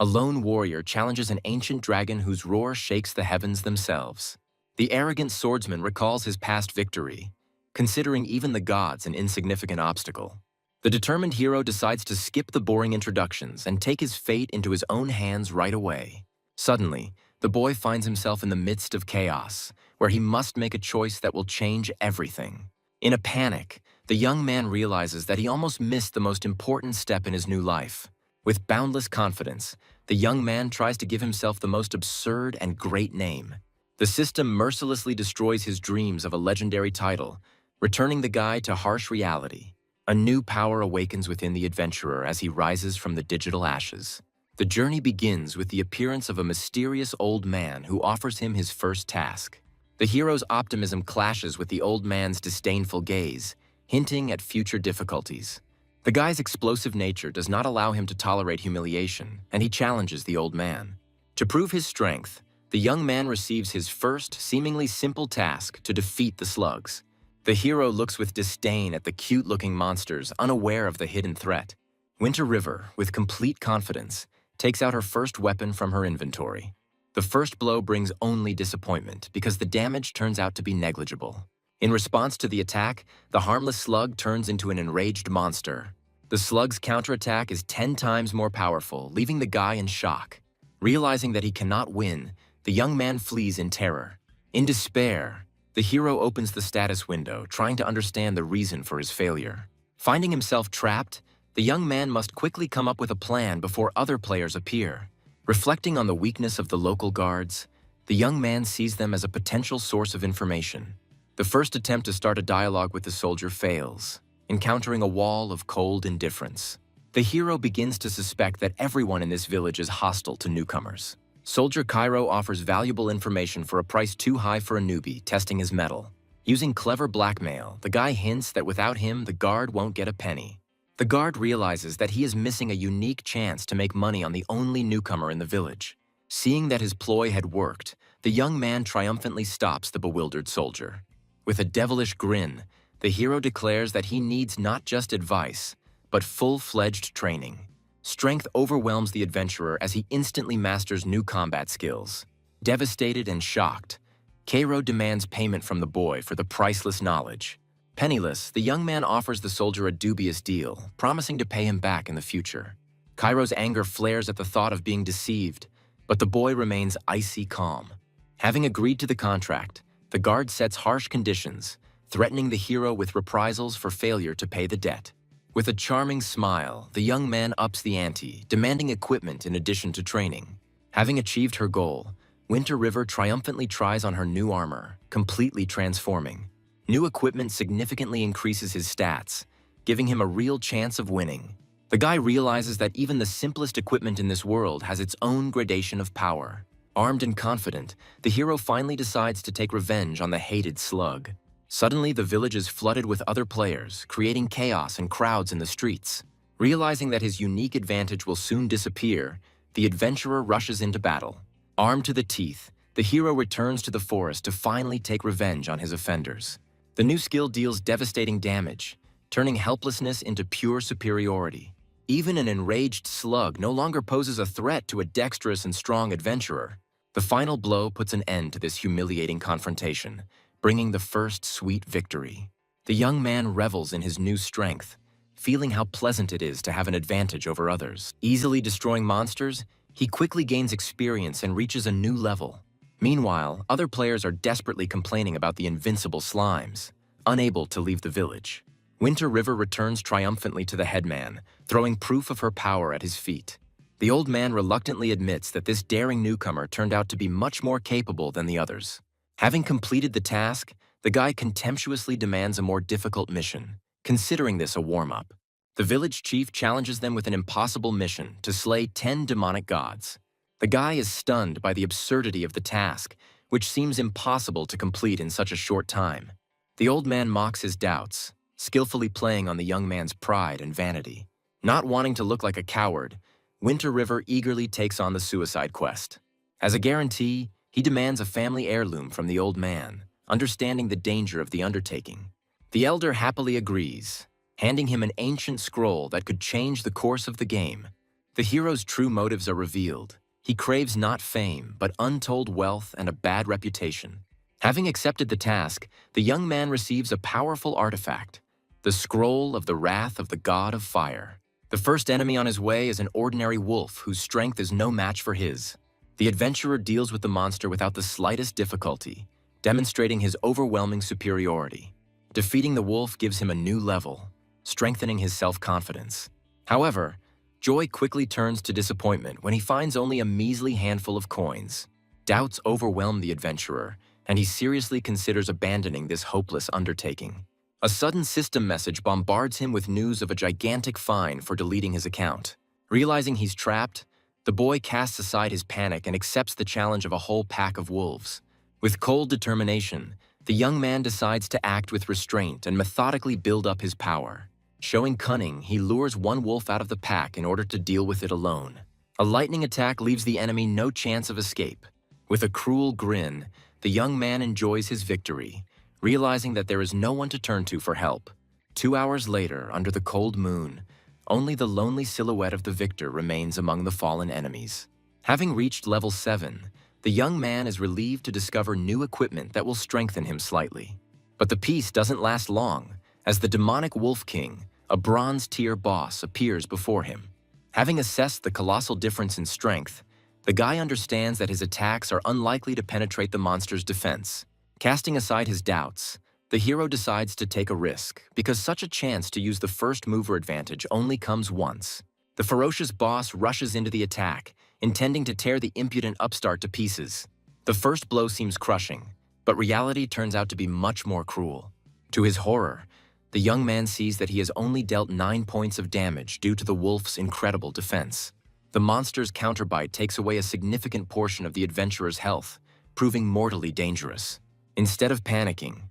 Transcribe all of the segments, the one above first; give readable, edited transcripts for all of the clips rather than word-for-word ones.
A lone warrior challenges an ancient dragon whose roar shakes the heavens themselves. The arrogant swordsman recalls his past victory, considering even the gods an insignificant obstacle. The determined hero decides to skip the boring introductions and take his fate into his own hands right away. Suddenly, the boy finds himself in the midst of chaos, where he must make a choice that will change everything. In a panic, the young man realizes that he almost missed the most important step in his new life. With boundless confidence, the young man tries to give himself the most absurd and great name. The system mercilessly destroys his dreams of a legendary title, returning the guy to harsh reality. A new power awakens within the adventurer as he rises from the digital ashes. The journey begins with the appearance of a mysterious old man who offers him his first task. The hero's optimism clashes with the old man's disdainful gaze, hinting at future difficulties. The guy's explosive nature does not allow him to tolerate humiliation, and he challenges the old man. To prove his strength, the young man receives his first, seemingly simple task to defeat the slugs. The hero looks with disdain at the cute-looking monsters, unaware of the hidden threat. Winter River, with complete confidence, takes out her first weapon from her inventory. The first blow brings only disappointment because the damage turns out to be negligible. In response to the attack, the harmless slug turns into an enraged monster. The slug's counterattack is 10 times more powerful, leaving the guy in shock. Realizing that he cannot win, the young man flees in terror. In despair, the hero opens the status window, trying to understand the reason for his failure. Finding himself trapped, the young man must quickly come up with a plan before other players appear. Reflecting on the weakness of the local guards, the young man sees them as a potential source of information. The first attempt to start a dialogue with the soldier fails, encountering a wall of cold indifference. The hero begins to suspect that everyone in this village is hostile to newcomers. Soldier Cairo offers valuable information for a price too high for a newbie, testing his mettle. Using clever blackmail, the guy hints that without him, the guard won't get a penny. The guard realizes that he is missing a unique chance to make money on the only newcomer in the village. Seeing that his ploy had worked, the young man triumphantly stops the bewildered soldier. With a devilish grin, the hero declares that he needs not just advice, but full-fledged training. Strength overwhelms the adventurer as he instantly masters new combat skills. Devastated and shocked, Cairo demands payment from the boy for the priceless knowledge. Penniless, the young man offers the soldier a dubious deal, promising to pay him back in the future. Cairo's anger flares at the thought of being deceived, but the boy remains icy calm. Having agreed to the contract, the guard sets harsh conditions, threatening the hero with reprisals for failure to pay the debt. With a charming smile, the young man ups the ante, demanding equipment in addition to training. Having achieved her goal, Winter River triumphantly tries on her new armor, completely transforming. New equipment significantly increases his stats, giving him a real chance of winning. The guy realizes that even the simplest equipment in this world has its own gradation of power. Armed and confident, the hero finally decides to take revenge on the hated slug. Suddenly, the village is flooded with other players, creating chaos and crowds in the streets. Realizing that his unique advantage will soon disappear, the adventurer rushes into battle. Armed to the teeth, the hero returns to the forest to finally take revenge on his offenders. The new skill deals devastating damage, turning helplessness into pure superiority. Even an enraged slug no longer poses a threat to a dexterous and strong adventurer. The final blow puts an end to this humiliating confrontation, bringing the first sweet victory. The young man revels in his new strength, feeling how pleasant it is to have an advantage over others. Easily destroying monsters, he quickly gains experience and reaches a new level. Meanwhile, other players are desperately complaining about the invincible slimes, unable to leave the village. Winter River returns triumphantly to the headman, throwing proof of her power at his feet. The old man reluctantly admits that this daring newcomer turned out to be much more capable than the others. Having completed the task, the guy contemptuously demands a more difficult mission, considering this a warm-up. The village chief challenges them with an impossible mission to slay 10 demonic gods. The guy is stunned by the absurdity of the task, which seems impossible to complete in such a short time. The old man mocks his doubts, skillfully playing on the young man's pride and vanity. Not wanting to look like a coward, Winter River eagerly takes on the suicide quest. As a guarantee, he demands a family heirloom from the old man, understanding the danger of the undertaking. The elder happily agrees, handing him an ancient scroll that could change the course of the game. The hero's true motives are revealed. He craves not fame, but untold wealth and a bad reputation. Having accepted the task, the young man receives a powerful artifact, the Scroll of the Wrath of the God of Fire. The first enemy on his way is an ordinary wolf whose strength is no match for his. The adventurer deals with the monster without the slightest difficulty, demonstrating his overwhelming superiority. Defeating the wolf gives him a new level, strengthening his self-confidence. However, joy quickly turns to disappointment when he finds only a measly handful of coins. Doubts overwhelm the adventurer, and he seriously considers abandoning this hopeless undertaking. A sudden system message bombards him with news of a gigantic fine for deleting his account. Realizing he's trapped, the boy casts aside his panic and accepts the challenge of a whole pack of wolves. With cold determination, the young man decides to act with restraint and methodically build up his power. Showing cunning, he lures one wolf out of the pack in order to deal with it alone. A lightning attack leaves the enemy no chance of escape. With a cruel grin, the young man enjoys his victory, realizing that there is no one to turn to for help. 2 hours later, under the cold moon, only the lonely silhouette of the victor remains among the fallen enemies. Having reached level 7, the young man is relieved to discover new equipment that will strengthen him slightly. But the peace doesn't last long, as the demonic Wolf King, a bronze-tier boss, appears before him. Having assessed the colossal difference in strength, the guy understands that his attacks are unlikely to penetrate the monster's defense. Casting aside his doubts, the hero decides to take a risk, because such a chance to use the first mover advantage only comes once. The ferocious boss rushes into the attack, intending to tear the impudent upstart to pieces. The first blow seems crushing, but reality turns out to be much more cruel. To his horror, the young man sees that he has only dealt 9 points of damage due to the wolf's incredible defense. The monster's counterbite takes away a significant portion of the adventurer's health, proving mortally dangerous. Instead of panicking,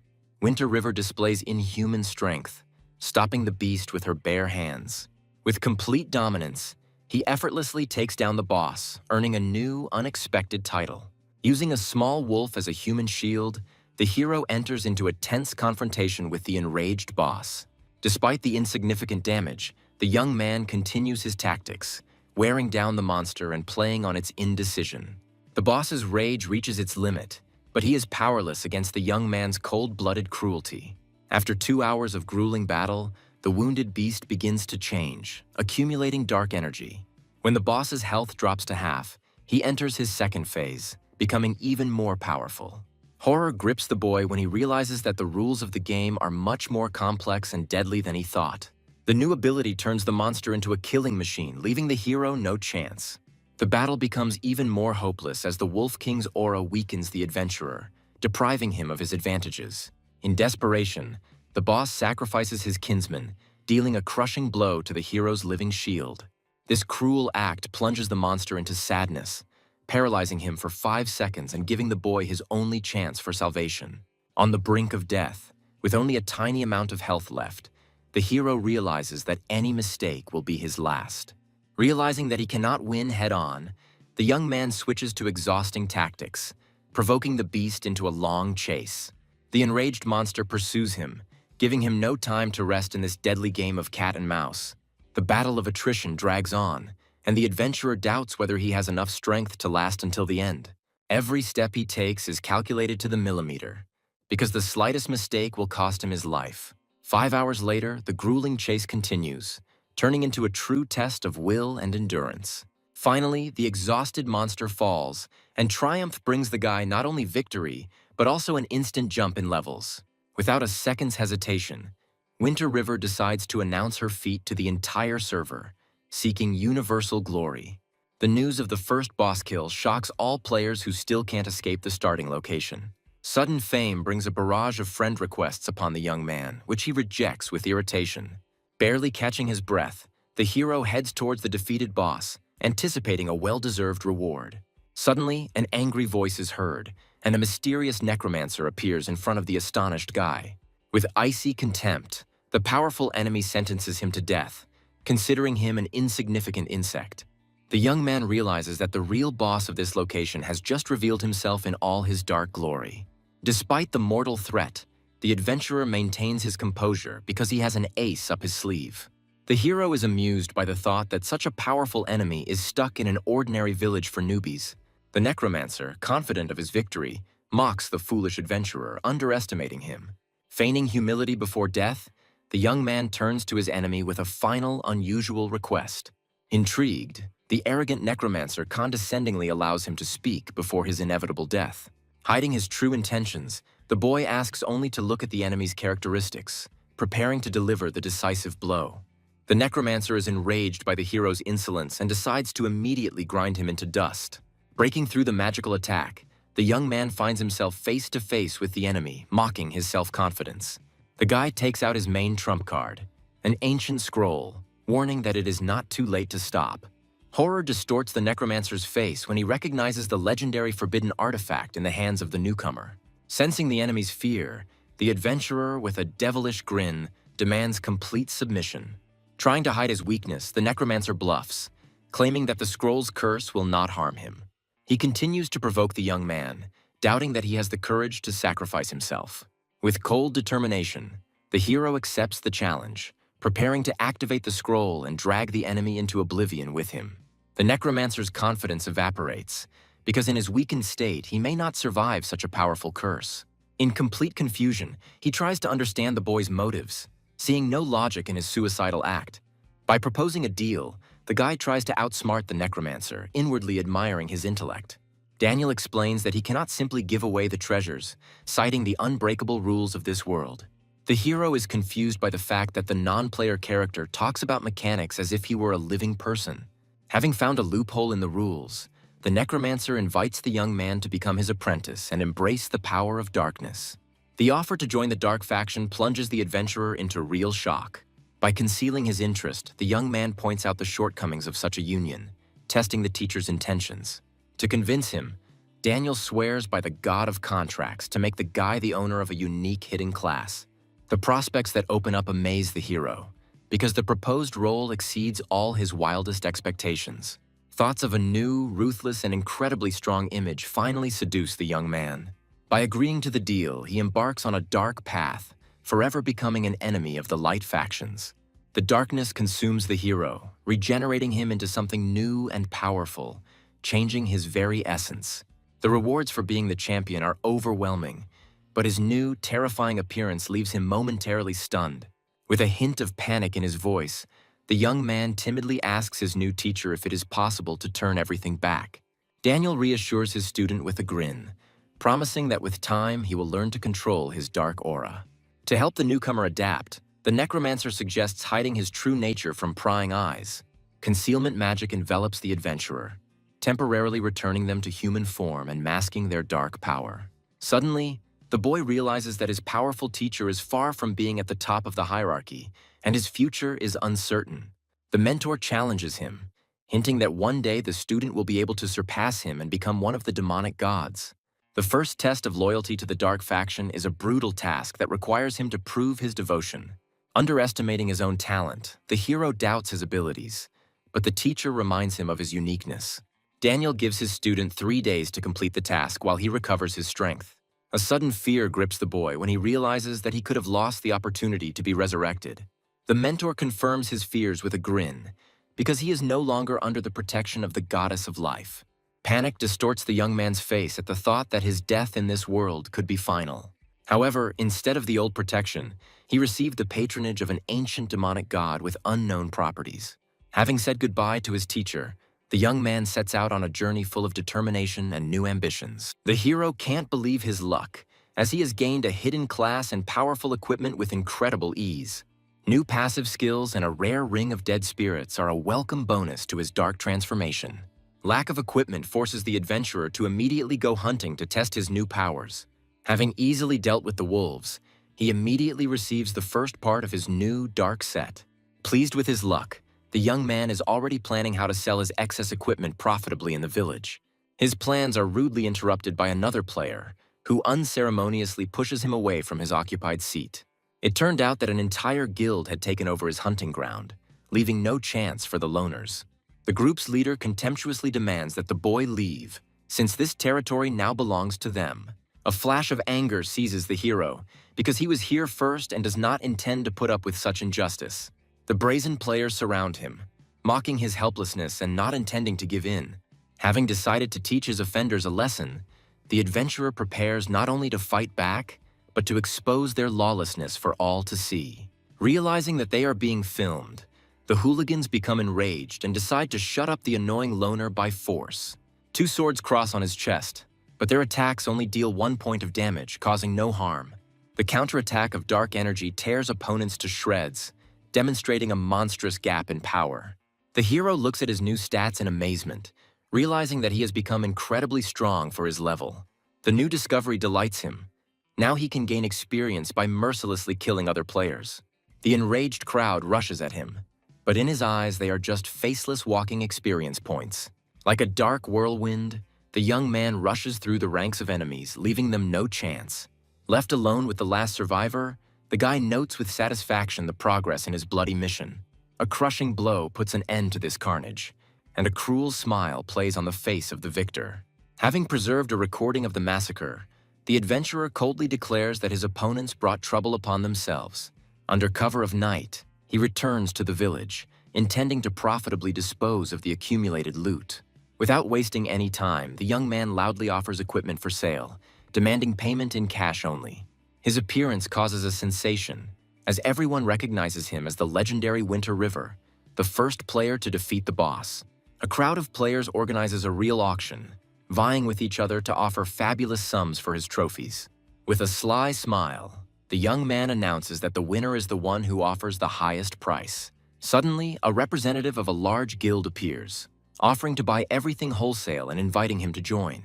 Winter River displays inhuman strength, stopping the beast with her bare hands. With complete dominance, he effortlessly takes down the boss, earning a new, unexpected title. Using a small wolf as a human shield, the hero enters into a tense confrontation with the enraged boss. Despite the insignificant damage, the young man continues his tactics, wearing down the monster and playing on its indecision. The boss's rage reaches its limit, but he is powerless against the young man's cold-blooded cruelty. After 2 hours of grueling battle, the wounded beast begins to change, accumulating dark energy. When the boss's health drops to half, he enters his second phase, becoming even more powerful. Horror grips the boy when he realizes that the rules of the game are much more complex and deadly than he thought. The new ability turns the monster into a killing machine, leaving the hero no chance. The battle becomes even more hopeless as the Wolf King's aura weakens the adventurer, depriving him of his advantages. In desperation, the boss sacrifices his kinsman, dealing a crushing blow to the hero's living shield. This cruel act plunges the monster into sadness, paralyzing him for 5 seconds and giving the boy his only chance for salvation. On the brink of death, with only a tiny amount of health left, the hero realizes that any mistake will be his last. Realizing that he cannot win head-on, the young man switches to exhausting tactics, provoking the beast into a long chase. The enraged monster pursues him, giving him no time to rest in this deadly game of cat and mouse. The battle of attrition drags on, and the adventurer doubts whether he has enough strength to last until the end. Every step he takes is calculated to the millimeter, because the slightest mistake will cost him his life. 5 hours later, the grueling chase continues, turning into a true test of will and endurance. Finally, the exhausted monster falls, and triumph brings the guy not only victory, but also an instant jump in levels. Without a second's hesitation, Winter River decides to announce her feat to the entire server, seeking universal glory. The news of the first boss kill shocks all players who still can't escape the starting location. Sudden fame brings a barrage of friend requests upon the young man, which he rejects with irritation. Barely catching his breath, the hero heads towards the defeated boss, anticipating a well-deserved reward. Suddenly, an angry voice is heard, and a mysterious necromancer appears in front of the astonished guy. With icy contempt, the powerful enemy sentences him to death, considering him an insignificant insect. The young man realizes that the real boss of this location has just revealed himself in all his dark glory. Despite the mortal threat, the adventurer maintains his composure because he has an ace up his sleeve. The hero is amused by the thought that such a powerful enemy is stuck in an ordinary village for newbies. The necromancer, confident of his victory, mocks the foolish adventurer, underestimating him. Feigning humility before death, the young man turns to his enemy with a final, unusual request. Intrigued, the arrogant necromancer condescendingly allows him to speak before his inevitable death. Hiding his true intentions, the boy asks only to look at the enemy's characteristics, preparing to deliver the decisive blow. The necromancer is enraged by the hero's insolence and decides to immediately grind him into dust. Breaking through the magical attack, the young man finds himself face to face with the enemy, mocking his self-confidence. The guy takes out his main trump card, an ancient scroll, warning that it is not too late to stop. Horror distorts the necromancer's face when he recognizes the legendary forbidden artifact in the hands of the newcomer. Sensing the enemy's fear, the adventurer, with a devilish grin, demands complete submission. Trying to hide his weakness, the necromancer bluffs, claiming that the scroll's curse will not harm him. He continues to provoke the young man, doubting that he has the courage to sacrifice himself. With cold determination, the hero accepts the challenge, preparing to activate the scroll and drag the enemy into oblivion with him. The necromancer's confidence evaporates, because in his weakened state, he may not survive such a powerful curse. In complete confusion, he tries to understand the boy's motives, seeing no logic in his suicidal act. By proposing a deal, the guy tries to outsmart the necromancer, inwardly admiring his intellect. Daniel explains that he cannot simply give away the treasures, citing the unbreakable rules of this world. The hero is confused by the fact that the non-player character talks about mechanics as if he were a living person. Having found a loophole in the rules, the necromancer invites the young man to become his apprentice and embrace the power of darkness. The offer to join the dark faction plunges the adventurer into real shock. By concealing his interest, the young man points out the shortcomings of such a union, testing the teacher's intentions. To convince him, Daniel swears by the god of contracts to make the guy the owner of a unique hidden class. The prospects that open up amaze the hero, because the proposed role exceeds all his wildest expectations. Thoughts of a new, ruthless, and incredibly strong image finally seduce the young man. By agreeing to the deal, he embarks on a dark path, forever becoming an enemy of the light factions. The darkness consumes the hero, regenerating him into something new and powerful, changing his very essence. The rewards for being the champion are overwhelming, but his new, terrifying appearance leaves him momentarily stunned. With a hint of panic in his voice, the young man timidly asks his new teacher if it is possible to turn everything back. Daniel reassures his student with a grin, promising that with time he will learn to control his dark aura. To help the newcomer adapt, the necromancer suggests hiding his true nature from prying eyes. Concealment magic envelops the adventurer, temporarily returning them to human form and masking their dark power. Suddenly, the boy realizes that his powerful teacher is far from being at the top of the hierarchy, and his future is uncertain. The mentor challenges him, hinting that one day the student will be able to surpass him and become one of the demonic gods. The first test of loyalty to the dark faction is a brutal task that requires him to prove his devotion. Underestimating his own talent, the hero doubts his abilities, but the teacher reminds him of his uniqueness. Daniel gives his student 3 days to complete the task while he recovers his strength. A sudden fear grips the boy when he realizes that he could have lost the opportunity to be resurrected. The mentor confirms his fears with a grin, because he is no longer under the protection of the goddess of life. Panic distorts the young man's face at the thought that his death in this world could be final. However, instead of the old protection, he received the patronage of an ancient demonic god with unknown properties. Having said goodbye to his teacher, the young man sets out on a journey full of determination and new ambitions. The hero can't believe his luck, as he has gained a hidden class and powerful equipment with incredible ease. New passive skills and a rare ring of dead spirits are a welcome bonus to his dark transformation. Lack of equipment forces the adventurer to immediately go hunting to test his new powers. Having easily dealt with the wolves, he immediately receives the first part of his new dark set. Pleased with his luck, the young man is already planning how to sell his excess equipment profitably in the village. His plans are rudely interrupted by another player, who unceremoniously pushes him away from his occupied seat. It turned out that an entire guild had taken over his hunting ground, leaving no chance for the loners. The group's leader contemptuously demands that the boy leave, since this territory now belongs to them. A flash of anger seizes the hero, because he was here first and does not intend to put up with such injustice. The brazen players surround him, mocking his helplessness and not intending to give in. Having decided to teach his offenders a lesson, the adventurer prepares not only to fight back, but to expose their lawlessness for all to see. Realizing that they are being filmed, the hooligans become enraged and decide to shut up the annoying loner by force. Two swords cross on his chest, but their attacks only deal 1 point of damage, causing no harm. The counterattack of dark energy tears opponents to shreds, demonstrating a monstrous gap in power. The hero looks at his new stats in amazement, realizing that he has become incredibly strong for his level. The new discovery delights him. Now he can gain experience by mercilessly killing other players. The enraged crowd rushes at him, but in his eyes they are just faceless walking experience points. Like a dark whirlwind, the young man rushes through the ranks of enemies, leaving them no chance. Left alone with the last survivor, the guy notes with satisfaction the progress in his bloody mission. A crushing blow puts an end to this carnage, and a cruel smile plays on the face of the victor. Having preserved a recording of the massacre, the adventurer coldly declares that his opponents brought trouble upon themselves. Under cover of night, he returns to the village, intending to profitably dispose of the accumulated loot. Without wasting any time, the young man loudly offers equipment for sale, demanding payment in cash only. His appearance causes a sensation, as everyone recognizes him as the legendary Winter River, the first player to defeat the boss. A crowd of players organizes a real auction, vying with each other to offer fabulous sums for his trophies. With a sly smile, the young man announces that the winner is the one who offers the highest price. Suddenly, a representative of a large guild appears, offering to buy everything wholesale and inviting him to join.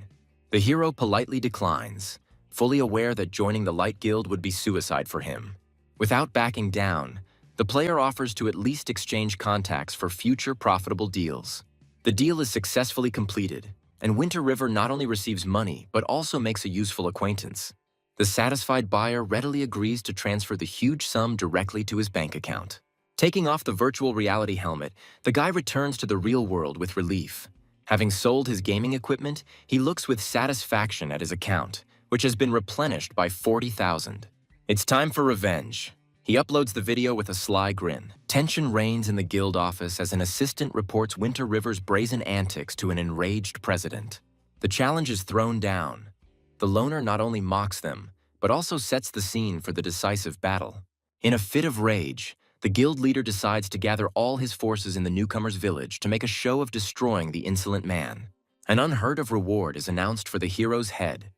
The hero politely declines, fully aware that joining the Light Guild would be suicide for him. Without backing down, the player offers to at least exchange contacts for future profitable deals. The deal is successfully completed, and Winter River not only receives money but also makes a useful acquaintance. The satisfied buyer readily agrees to transfer the huge sum directly to his bank account. Taking off the virtual reality helmet, the guy returns to the real world with relief. Having sold his gaming equipment, he looks with satisfaction at his account, which has been replenished by 40,000. It's time for revenge. He uploads the video with a sly grin. Tension reigns in the guild office as an assistant reports Winter River's brazen antics to an enraged president. The challenge is thrown down. The loner not only mocks them, but also sets the scene for the decisive battle. In a fit of rage, the guild leader decides to gather all his forces in the newcomer's village to make a show of destroying the insolent man. An unheard of reward is announced for the hero's head,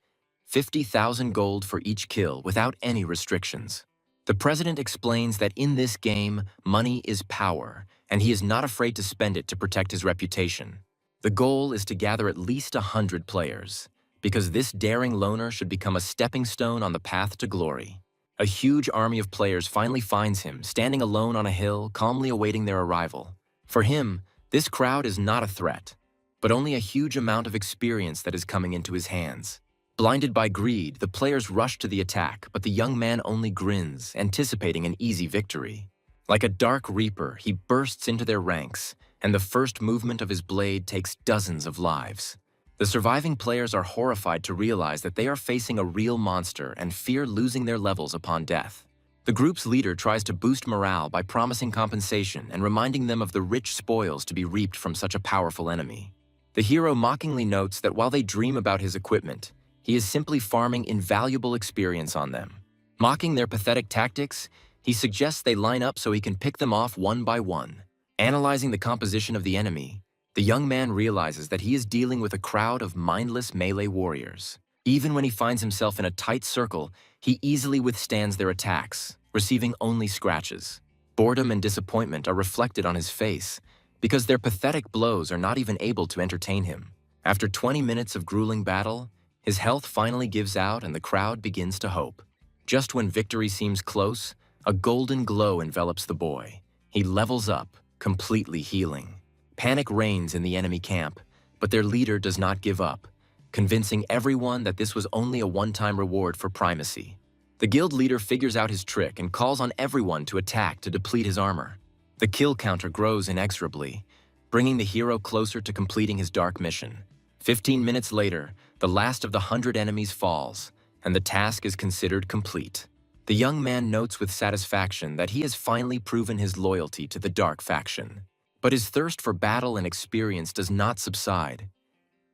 50,000 gold for each kill without any restrictions. The president explains that in this game, money is power, and he is not afraid to spend it to protect his reputation. The goal is to gather at least 100 players, because this daring loner should become a stepping stone on the path to glory. A huge army of players finally finds him, standing alone on a hill, calmly awaiting their arrival. For him, this crowd is not a threat, but only a huge amount of experience that is coming into his hands. Blinded by greed, the players rush to the attack, but the young man only grins, anticipating an easy victory. Like a dark reaper, he bursts into their ranks, and the first movement of his blade takes dozens of lives. The surviving players are horrified to realize that they are facing a real monster and fear losing their levels upon death. The group's leader tries to boost morale by promising compensation and reminding them of the rich spoils to be reaped from such a powerful enemy. The hero mockingly notes that while they dream about his equipment, he is simply farming invaluable experience on them. Mocking their pathetic tactics, he suggests they line up so he can pick them off one by one. Analyzing the composition of the enemy, the young man realizes that he is dealing with a crowd of mindless melee warriors. Even when he finds himself in a tight circle, he easily withstands their attacks, receiving only scratches. Boredom and disappointment are reflected on his face, because their pathetic blows are not even able to entertain him. After 20 minutes of grueling battle, his health finally gives out and the crowd begins to hope. Just when victory seems close, a golden glow envelops the boy. He levels up, completely healing. Panic reigns in the enemy camp, but their leader does not give up, convincing everyone that this was only a one-time reward for primacy. The guild leader figures out his trick and calls on everyone to attack to deplete his armor. The kill counter grows inexorably, bringing the hero closer to completing his dark mission. 15 minutes later, the last of the 100 enemies falls, and the task is considered complete. The The young man notes with satisfaction that he has finally proven his loyalty to the dark faction. But his thirst for battle and experience does not subside.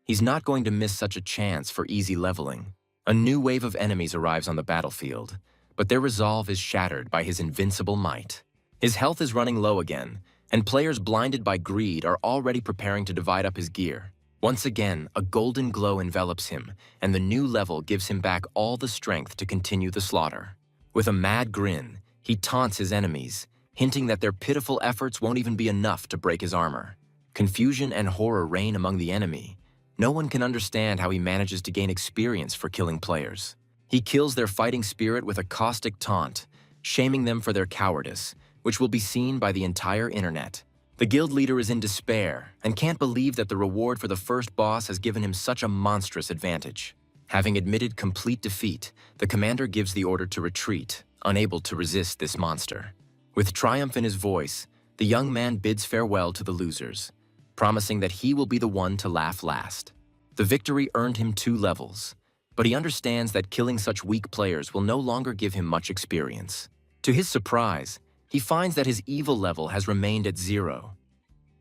He's not going to miss such a chance for easy leveling. A new wave of enemies arrives on the battlefield, but their resolve is shattered by his invincible might. His health is running low again, and players blinded by greed are already preparing to divide up his gear. Once again, a golden glow envelops him, and the new level gives him back all the strength to continue the slaughter. With a mad grin, he taunts his enemies, hinting that their pitiful efforts won't even be enough to break his armor. Confusion and horror reign among the enemy. No one can understand how he manages to gain experience for killing players. He kills their fighting spirit with a caustic taunt, shaming them for their cowardice, which will be seen by the entire internet. The guild leader is in despair and can't believe that the reward for the first boss has given him such a monstrous advantage. Having admitted complete defeat, the commander gives the order to retreat, unable to resist this monster. With triumph in his voice, the young man bids farewell to the losers, promising that he will be the one to laugh last. The victory earned him 2 levels, but he understands that killing such weak players will no longer give him much experience. To his surprise, he finds that his evil level has remained at 0.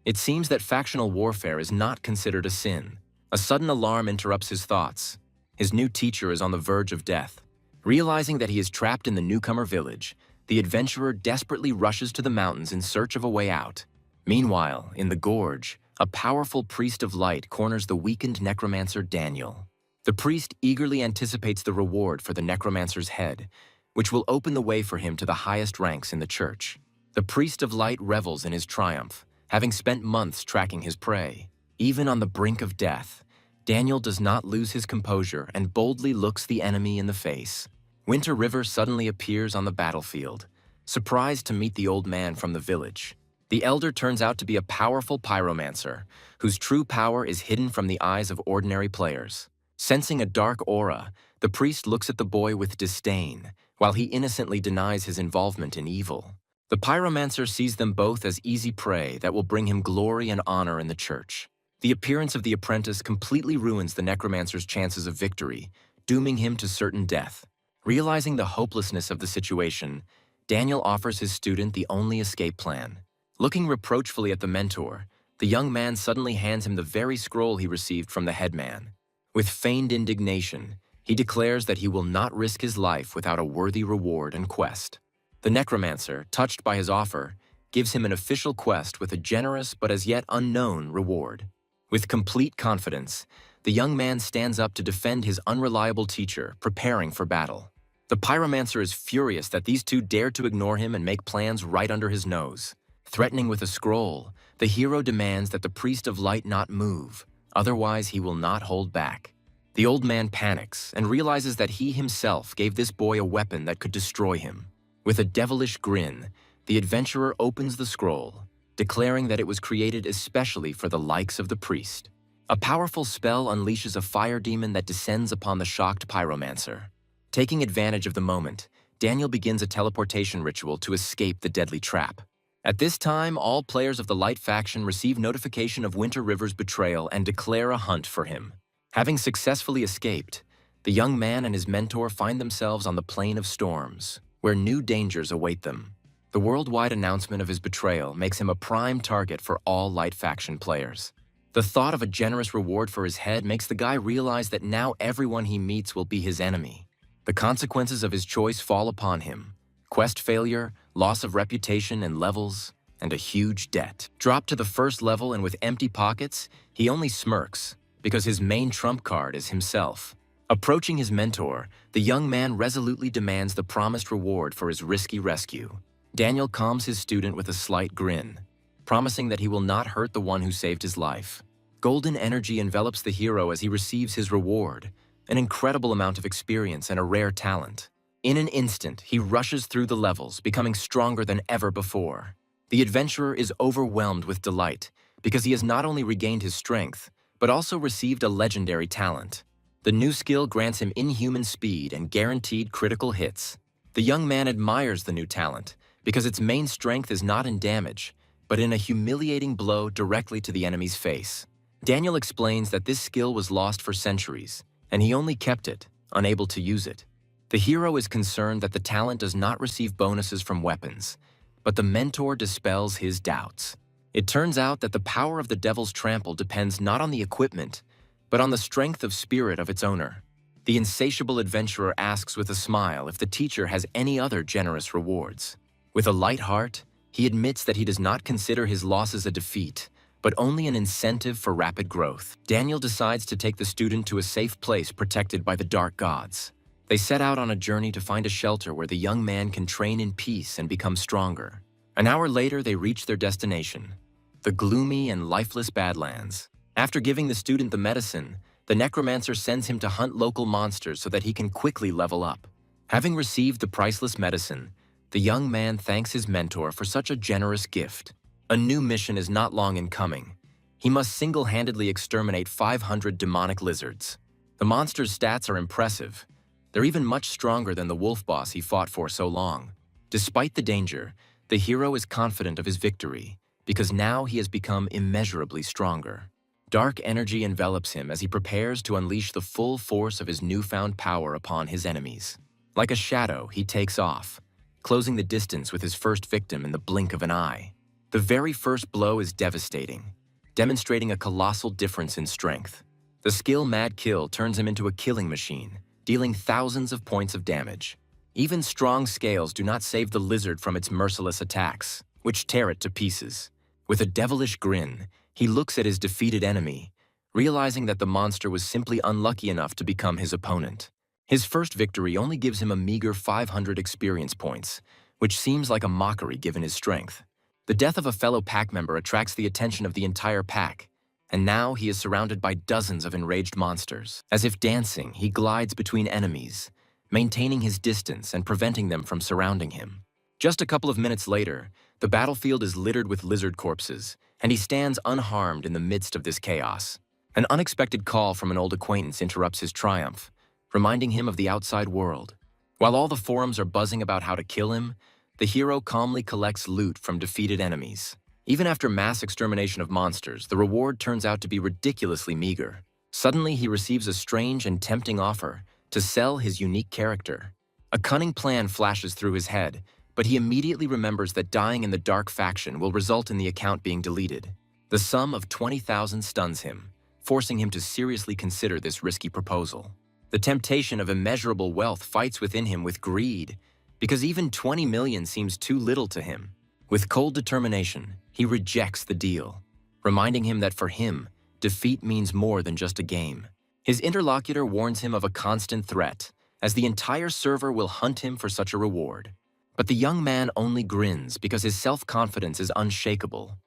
It seems that factional warfare is not considered a sin. A sudden alarm interrupts his thoughts. His new teacher is on the verge of death. Realizing that he is trapped in the newcomer village, the adventurer desperately rushes to the mountains in search of a way out. Meanwhile, in the gorge, a powerful priest of light corners the weakened necromancer Daniel. The priest eagerly anticipates the reward for the necromancer's head, which will open the way for him to the highest ranks in the church. The priest of light revels in his triumph, having spent months tracking his prey. Even on the brink of death, Daniel does not lose his composure and boldly looks the enemy in the face. Winter River suddenly appears on the battlefield, surprised to meet the old man from the village. The elder turns out to be a powerful pyromancer, whose true power is hidden from the eyes of ordinary players. Sensing a dark aura, the priest looks at the boy with disdain, while he innocently denies his involvement in evil. The pyromancer sees them both as easy prey that will bring him glory and honor in the church. The appearance of the apprentice completely ruins the necromancer's chances of victory, dooming him to certain death. Realizing the hopelessness of the situation, Daniel offers his student the only escape plan. Looking reproachfully at the mentor, the young man suddenly hands him the very scroll he received from the headman. With feigned indignation, he declares that he will not risk his life without a worthy reward and quest. The necromancer, touched by his offer, gives him an official quest with a generous but as yet unknown reward. With complete confidence, the young man stands up to defend his unreliable teacher, preparing for battle. The pyromancer is furious that these two dare to ignore him and make plans right under his nose. Threatening with a scroll, the hero demands that the priest of light not move, otherwise he will not hold back. The old man panics and realizes that he himself gave this boy a weapon that could destroy him. With a devilish grin, the adventurer opens the scroll, declaring that it was created especially for the likes of the priest. A powerful spell unleashes a fire demon that descends upon the shocked pyromancer. Taking advantage of the moment, Daniel begins a teleportation ritual to escape the deadly trap. At this time, all players of the Light faction receive notification of Winter River's betrayal and declare a hunt for him. Having successfully escaped, the young man and his mentor find themselves on the Plain of Storms, where new dangers await them. The worldwide announcement of his betrayal makes him a prime target for all Light faction players. The thought of a generous reward for his head makes the guy realize that now everyone he meets will be his enemy. The consequences of his choice fall upon him: quest failure, loss of reputation and levels, and a huge debt. Dropped to the first level and with empty pockets, he only smirks, because his main trump card is himself. Approaching his mentor, the young man resolutely demands the promised reward for his risky rescue. Daniel calms his student with a slight grin, promising that he will not hurt the one who saved his life. Golden energy envelops the hero as he receives his reward, an incredible amount of experience and a rare talent. In an instant, he rushes through the levels, becoming stronger than ever before. The adventurer is overwhelmed with delight, because he has not only regained his strength, but also received a legendary talent. The new skill grants him inhuman speed and guaranteed critical hits. The young man admires the new talent, because its main strength is not in damage, but in a humiliating blow directly to the enemy's face. Daniel explains that this skill was lost for centuries, and he only kept it, unable to use it. The hero is concerned that the talent does not receive bonuses from weapons, but the mentor dispels his doubts. It turns out that the power of the Devil's Trample depends not on the equipment, but on the strength of spirit of its owner. The insatiable adventurer asks with a smile if the teacher has any other generous rewards. With a light heart, he admits that he does not consider his losses a defeat, but only an incentive for rapid growth. Daniel decides to take the student to a safe place protected by the dark gods. They set out on a journey to find a shelter where the young man can train in peace and become stronger. An hour later, they reach their destination, the gloomy and lifeless Badlands. After giving the student the medicine, the necromancer sends him to hunt local monsters so that he can quickly level up. Having received the priceless medicine, the young man thanks his mentor for such a generous gift. A new mission is not long in coming. He must single-handedly exterminate 500 demonic lizards. The monsters' stats are impressive. They're even much stronger than the wolf boss he fought for so long. Despite the danger, the hero is confident of his victory, because now he has become immeasurably stronger. Dark energy envelops him as he prepares to unleash the full force of his newfound power upon his enemies. Like a shadow, he takes off, closing the distance with his first victim in the blink of an eye. The very first blow is devastating, demonstrating a colossal difference in strength. The skill Mad Kill turns him into a killing machine, dealing thousands of points of damage. Even strong scales do not save the lizard from its merciless attacks, which tear it to pieces. With a devilish grin, he looks at his defeated enemy, realizing that the monster was simply unlucky enough to become his opponent. His first victory only gives him a meager 500 experience points, which seems like a mockery given his strength. The death of a fellow pack member attracts the attention of the entire pack, and now he is surrounded by dozens of enraged monsters. As if dancing, he glides between enemies, maintaining his distance and preventing them from surrounding him. Just a couple of minutes later, the battlefield is littered with lizard corpses, and he stands unharmed in the midst of this chaos. An unexpected call from an old acquaintance interrupts his triumph, reminding him of the outside world. While all the forums are buzzing about how to kill him, the hero calmly collects loot from defeated enemies. Even after mass extermination of monsters, the reward turns out to be ridiculously meager. Suddenly, he receives a strange and tempting offer to sell his unique character. A cunning plan flashes through his head, but he immediately remembers that dying in the dark faction will result in the account being deleted. The sum of 20,000 stuns him, forcing him to seriously consider this risky proposal. The temptation of immeasurable wealth fights within him with greed, because even 20 million seems too little to him. With cold determination, he rejects the deal, reminding him that for him, defeat means more than just a game. His interlocutor warns him of a constant threat, as the entire server will hunt him for such a reward. But the young man only grins because his self-confidence is unshakable.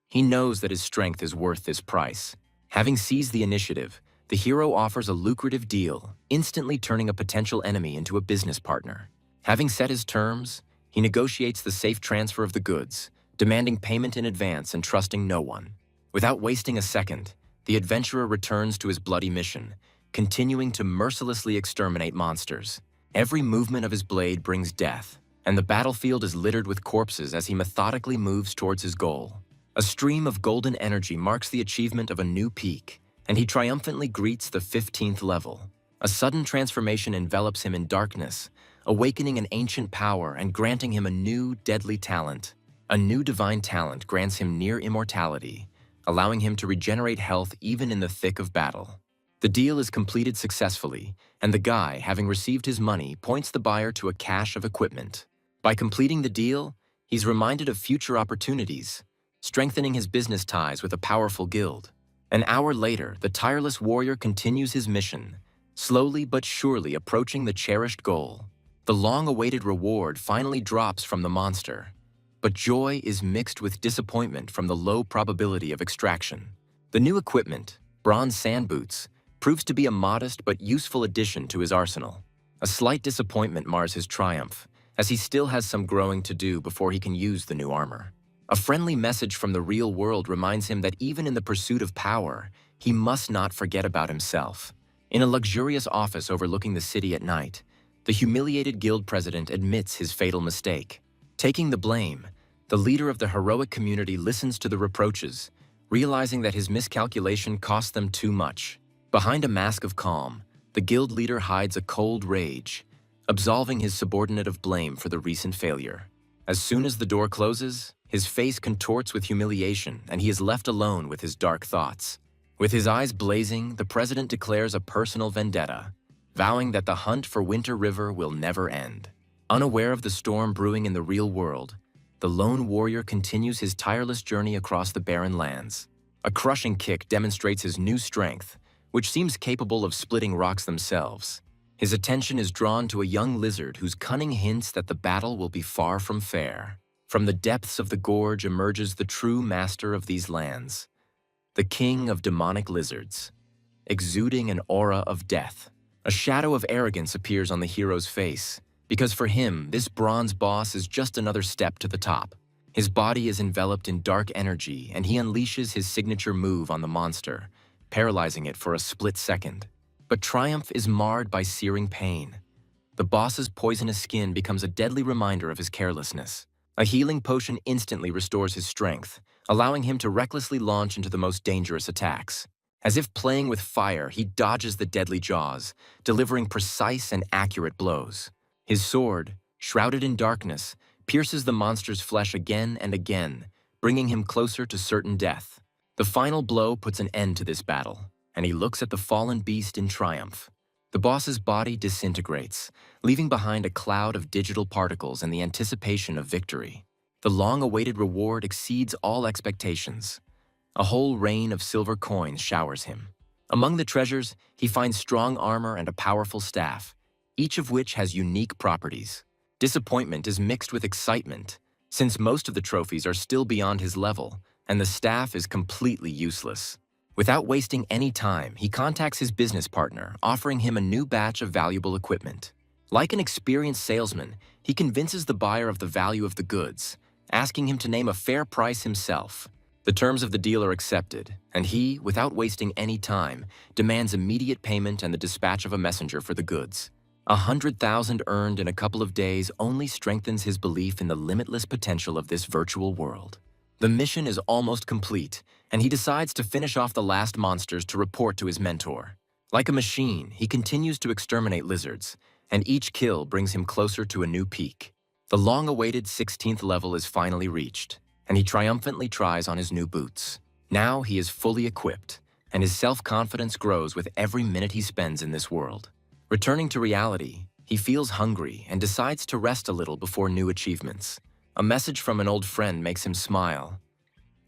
He knows that his strength is worth this price. Having seized the initiative, the hero offers a lucrative deal, instantly turning a potential enemy into a business partner. Having set his terms, he negotiates the safe transfer of the goods, demanding payment in advance and trusting no one. Without wasting a second, the adventurer returns to his bloody mission, continuing to mercilessly exterminate monsters. Every movement of his blade brings death, and the battlefield is littered with corpses as he methodically moves towards his goal. A stream of golden energy marks the achievement of a new peak, and he triumphantly greets the 15th level. A sudden transformation envelops him in darkness, awakening an ancient power and granting him a new, deadly talent. A new divine talent grants him near immortality, allowing him to regenerate health even in the thick of battle. The deal is completed successfully, and the guy, having received his money, points the buyer to a cache of equipment. By completing the deal, he's reminded of future opportunities, strengthening his business ties with a powerful guild. An hour later, the tireless warrior continues his mission, slowly but surely approaching the cherished goal. The long-awaited reward finally drops from the monster, but joy is mixed with disappointment from the low probability of extraction. The new equipment, bronze sand boots, proves to be a modest but useful addition to his arsenal. A slight disappointment mars his triumph, as he still has some growing to do before he can use the new armor. A friendly message from the real world reminds him that even in the pursuit of power, he must not forget about himself. In a luxurious office overlooking the city at night, the humiliated guild president admits his fatal mistake. Taking the blame, the leader of the heroic community listens to the reproaches, realizing that his miscalculation cost them too much. Behind a mask of calm, the guild leader hides a cold rage, absolving his subordinate of blame for the recent failure. As soon as the door closes, his face contorts with humiliation and he is left alone with his dark thoughts. With his eyes blazing, the president declares a personal vendetta, vowing that the hunt for Winter River will never end. Unaware of the storm brewing in the real world, the lone warrior continues his tireless journey across the barren lands. A crushing kick demonstrates his new strength, which seems capable of splitting rocks themselves. His attention is drawn to a young lizard whose cunning hints that the battle will be far from fair. From the depths of the gorge emerges the true master of these lands, the king of demonic lizards, exuding an aura of death. A shadow of arrogance appears on the hero's face, because for him, this bronze boss is just another step to the top. His body is enveloped in dark energy, and he unleashes his signature move on the monster, paralyzing it for a split second. But triumph is marred by searing pain. The boss's poisonous skin becomes a deadly reminder of his carelessness. A healing potion instantly restores his strength, allowing him to recklessly launch into the most dangerous attacks. As if playing with fire, he dodges the deadly jaws, delivering precise and accurate blows. His sword, shrouded in darkness, pierces the monster's flesh again and again, bringing him closer to certain death. The final blow puts an end to this battle, and he looks at the fallen beast in triumph. The boss's body disintegrates, leaving behind a cloud of digital particles and the anticipation of victory. The long-awaited reward exceeds all expectations. A whole rain of silver coins showers him. Among the treasures, he finds strong armor and a powerful staff, each of which has unique properties. Disappointment is mixed with excitement, since most of the trophies are still beyond his level, and the staff is completely useless. Without wasting any time, he contacts his business partner, offering him a new batch of valuable equipment. Like an experienced salesman, he convinces the buyer of the value of the goods, asking him to name a fair price himself. The terms of the deal are accepted, and he, without wasting any time, demands immediate payment and the dispatch of a messenger for the goods. 100,000 earned in a couple of days only strengthens his belief in the limitless potential of this virtual world. The mission is almost complete, and he decides to finish off the last monsters to report to his mentor. Like a machine, he continues to exterminate lizards, and each kill brings him closer to a new peak. The long-awaited 16th level is finally reached, and he triumphantly tries on his new boots. Now he is fully equipped, and his self-confidence grows with every minute he spends in this world. Returning to reality, he feels hungry and decides to rest a little before new achievements. A message from an old friend makes him smile.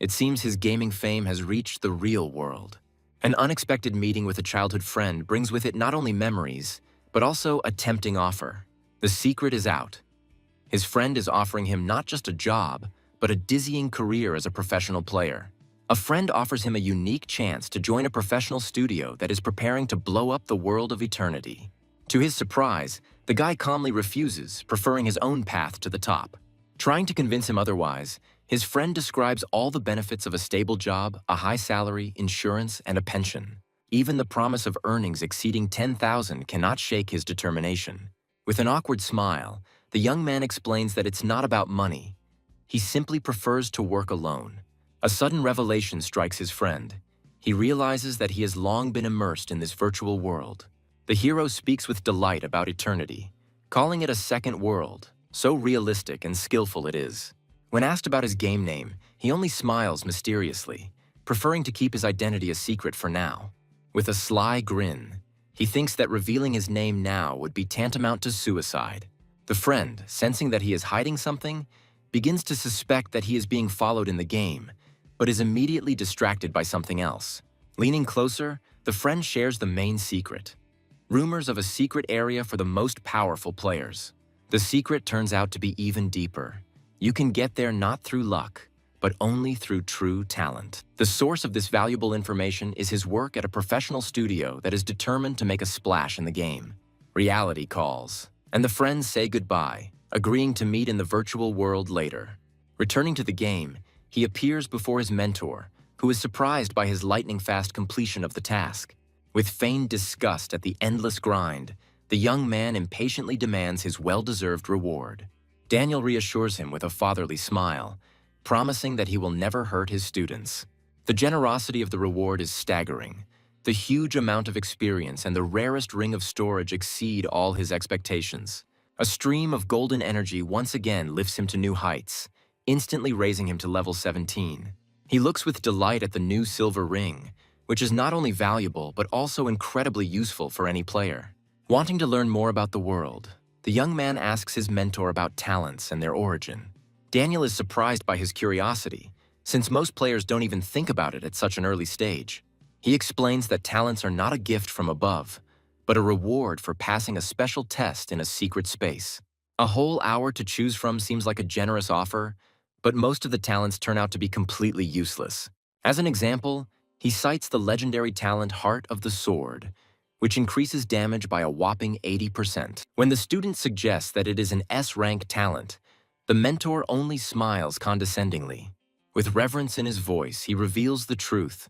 It seems his gaming fame has reached the real world. An unexpected meeting with a childhood friend brings with it not only memories, but also a tempting offer. The secret is out. His friend is offering him not just a job, but a dizzying career as a professional player. A friend offers him a unique chance to join a professional studio that is preparing to blow up the world of eternity. To his surprise, the guy calmly refuses, preferring his own path to the top. Trying to convince him otherwise, his friend describes all the benefits of a stable job, a high salary, insurance, and a pension. Even the promise of earnings exceeding 10,000 cannot shake his determination. With an awkward smile, the young man explains that it's not about money. He simply prefers to work alone. A sudden revelation strikes his friend. He realizes that he has long been immersed in this virtual world. The hero speaks with delight about eternity, calling it a second world. So realistic and skillful it is. When asked about his game name, he only smiles mysteriously, preferring to keep his identity a secret for now. With a sly grin, he thinks that revealing his name now would be tantamount to suicide. The friend, sensing that he is hiding something, begins to suspect that he is being followed in the game, but is immediately distracted by something else. Leaning closer, the friend shares the main secret. Rumors of a secret area for the most powerful players. The secret turns out to be even deeper. You can get there not through luck, but only through true talent. The source of this valuable information is his work at a professional studio that is determined to make a splash in the game. Reality calls, and the friends say goodbye, agreeing to meet in the virtual world later. Returning to the game, he appears before his mentor, who is surprised by his lightning-fast completion of the task. With feigned disgust at the endless grind, the young man impatiently demands his well-deserved reward. Daniel reassures him with a fatherly smile, promising that he will never hurt his students. The generosity of the reward is staggering. The huge amount of experience and the rarest ring of storage exceed all his expectations. A stream of golden energy once again lifts him to new heights, instantly raising him to level 17. He looks with delight at the new silver ring, which is not only valuable but also incredibly useful for any player. Wanting to learn more about the world, the young man asks his mentor about talents and their origin. Daniel is surprised by his curiosity, since most players don't even think about it at such an early stage. He explains that talents are not a gift from above, but a reward for passing a special test in a secret space. A whole hour to choose from seems like a generous offer, but most of the talents turn out to be completely useless. As an example, he cites the legendary talent Heart of the Sword, which increases damage by a whopping 80%. When the student suggests that it is an S-rank talent, the mentor only smiles condescendingly. With reverence in his voice, he reveals the truth.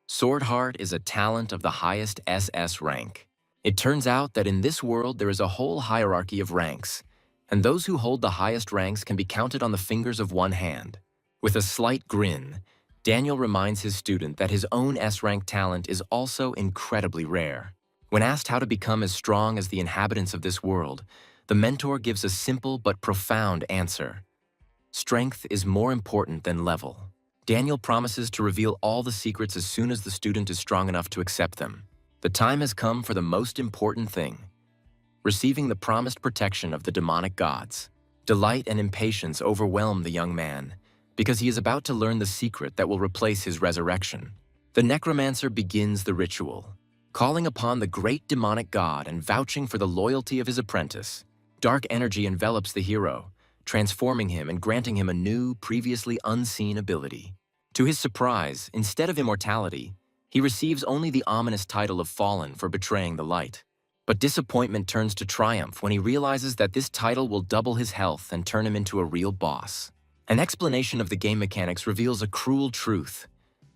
Sword Heart is a talent of the highest SS rank. It turns out that in this world there is a whole hierarchy of ranks, and those who hold the highest ranks can be counted on the fingers of one hand. With a slight grin, Daniel reminds his student that his own S-rank talent is also incredibly rare. When asked how to become as strong as the inhabitants of this world, the mentor gives a simple but profound answer. Strength is more important than level. Daniel promises to reveal all the secrets as soon as the student is strong enough to accept them. The time has come for the most important thing: receiving the promised protection of the demonic gods. Delight and impatience overwhelm the young man, because he is about to learn the secret that will replace his resurrection. The necromancer begins the ritual, calling upon the great demonic god and vouching for the loyalty of his apprentice. Dark energy envelops the hero, transforming him and granting him a new, previously unseen ability. To his surprise, instead of immortality, he receives only the ominous title of Fallen for betraying the light. But disappointment turns to triumph when he realizes that this title will double his health and turn him into a real boss. An explanation of the game mechanics reveals a cruel truth.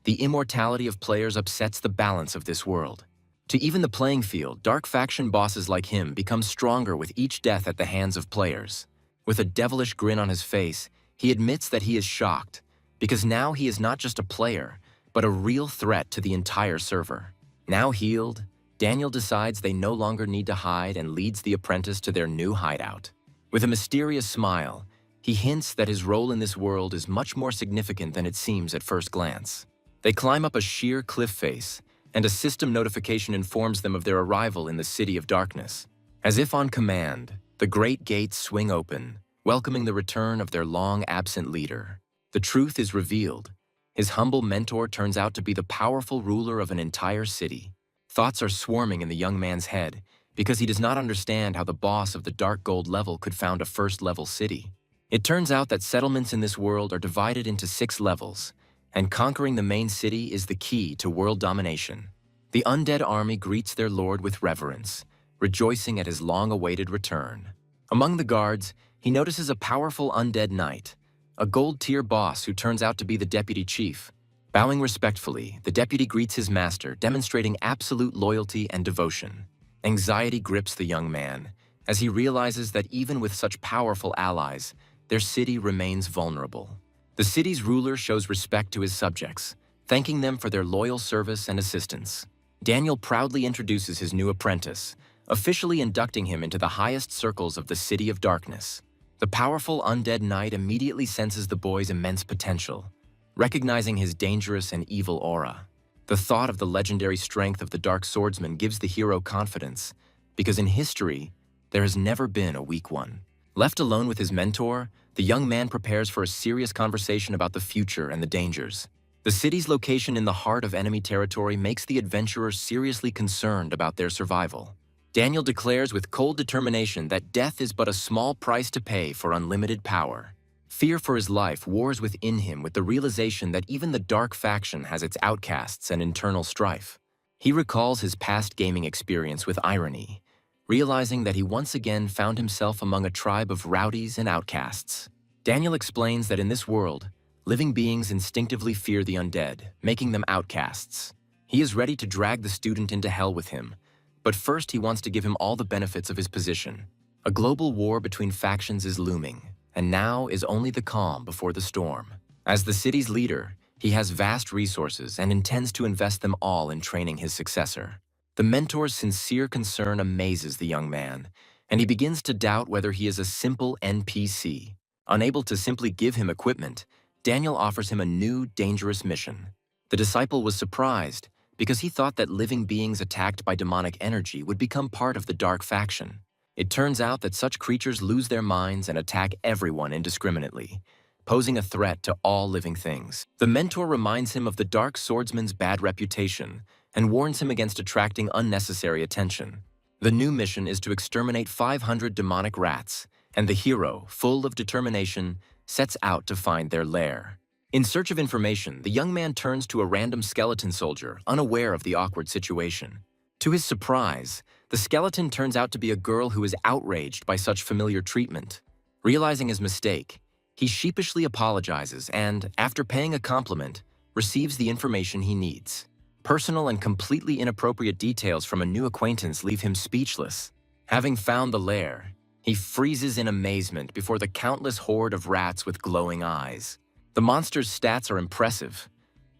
The immortality of players upsets the balance of this world. To even the playing field, dark faction bosses like him become stronger with each death at the hands of players. With a devilish grin on his face, he admits that he is shocked, because now he is not just a player, but a real threat to the entire server. Now healed, Daniel decides they no longer need to hide and leads the apprentice to their new hideout. With a mysterious smile, he hints that his role in this world is much more significant than it seems at first glance. They climb up a sheer cliff face, and a system notification informs them of their arrival in the City of Darkness. As if on command, the great gates swing open, welcoming the return of their long-absent leader. The truth is revealed. His humble mentor turns out to be the powerful ruler of an entire city. Thoughts are swarming in the young man's head because he does not understand how the boss of the Dark Gold level could found a first-level city. It turns out that settlements in this world are divided into 6 levels, and conquering the main city is the key to world domination. The undead army greets their lord with reverence, rejoicing at his long-awaited return. Among the guards, he notices a powerful undead knight, a gold-tier boss who turns out to be the deputy chief. Bowing respectfully, the deputy greets his master, demonstrating absolute loyalty and devotion. Anxiety grips the young man, as he realizes that even with such powerful allies, their city remains vulnerable. The city's ruler shows respect to his subjects, thanking them for their loyal service and assistance. Daniel proudly introduces his new apprentice, officially inducting him into the highest circles of the City of Darkness. The powerful undead knight immediately senses the boy's immense potential, recognizing his dangerous and evil aura. The thought of the legendary strength of the Dark Swordsman gives the hero confidence, because in history, there has never been a weak one. Left alone with his mentor, the young man prepares for a serious conversation about the future and the dangers. The city's location in the heart of enemy territory makes the adventurers seriously concerned about their survival. Daniel declares with cold determination that death is but a small price to pay for unlimited power. Fear for his life wars within him with the realization that even the dark faction has its outcasts and internal strife. He recalls his past gaming experience with irony, realizing that he once again found himself among a tribe of rowdies and outcasts. Daniel explains that in this world, living beings instinctively fear the undead, making them outcasts. He is ready to drag the student into hell with him, but first he wants to give him all the benefits of his position. A global war between factions is looming, and now is only the calm before the storm. As the city's leader, He has vast resources and intends to invest them all in training his successor. The mentor's sincere concern amazes the young man, and he begins to doubt whether he is a simple NPC. Unable to simply give him equipment, Daniel offers him a new, dangerous mission. The disciple was surprised because he thought that living beings attacked by demonic energy would become part of the dark faction. It turns out that such creatures lose their minds and attack everyone indiscriminately, posing a threat to all living things. The mentor reminds him of the Dark Swordsman's bad reputation and warns him against attracting unnecessary attention. The new mission is to exterminate 500 demonic rats, and the hero, full of determination, sets out to find their lair. In search of information, the young man turns to a random skeleton soldier, unaware of the awkward situation. To his surprise, the skeleton turns out to be a girl who is outraged by such familiar treatment. Realizing his mistake, he sheepishly apologizes and, after paying a compliment, receives the information he needs. Personal and completely inappropriate details from a new acquaintance leave him speechless. Having found the lair, he freezes in amazement before the countless horde of rats with glowing eyes. The monster's stats are impressive.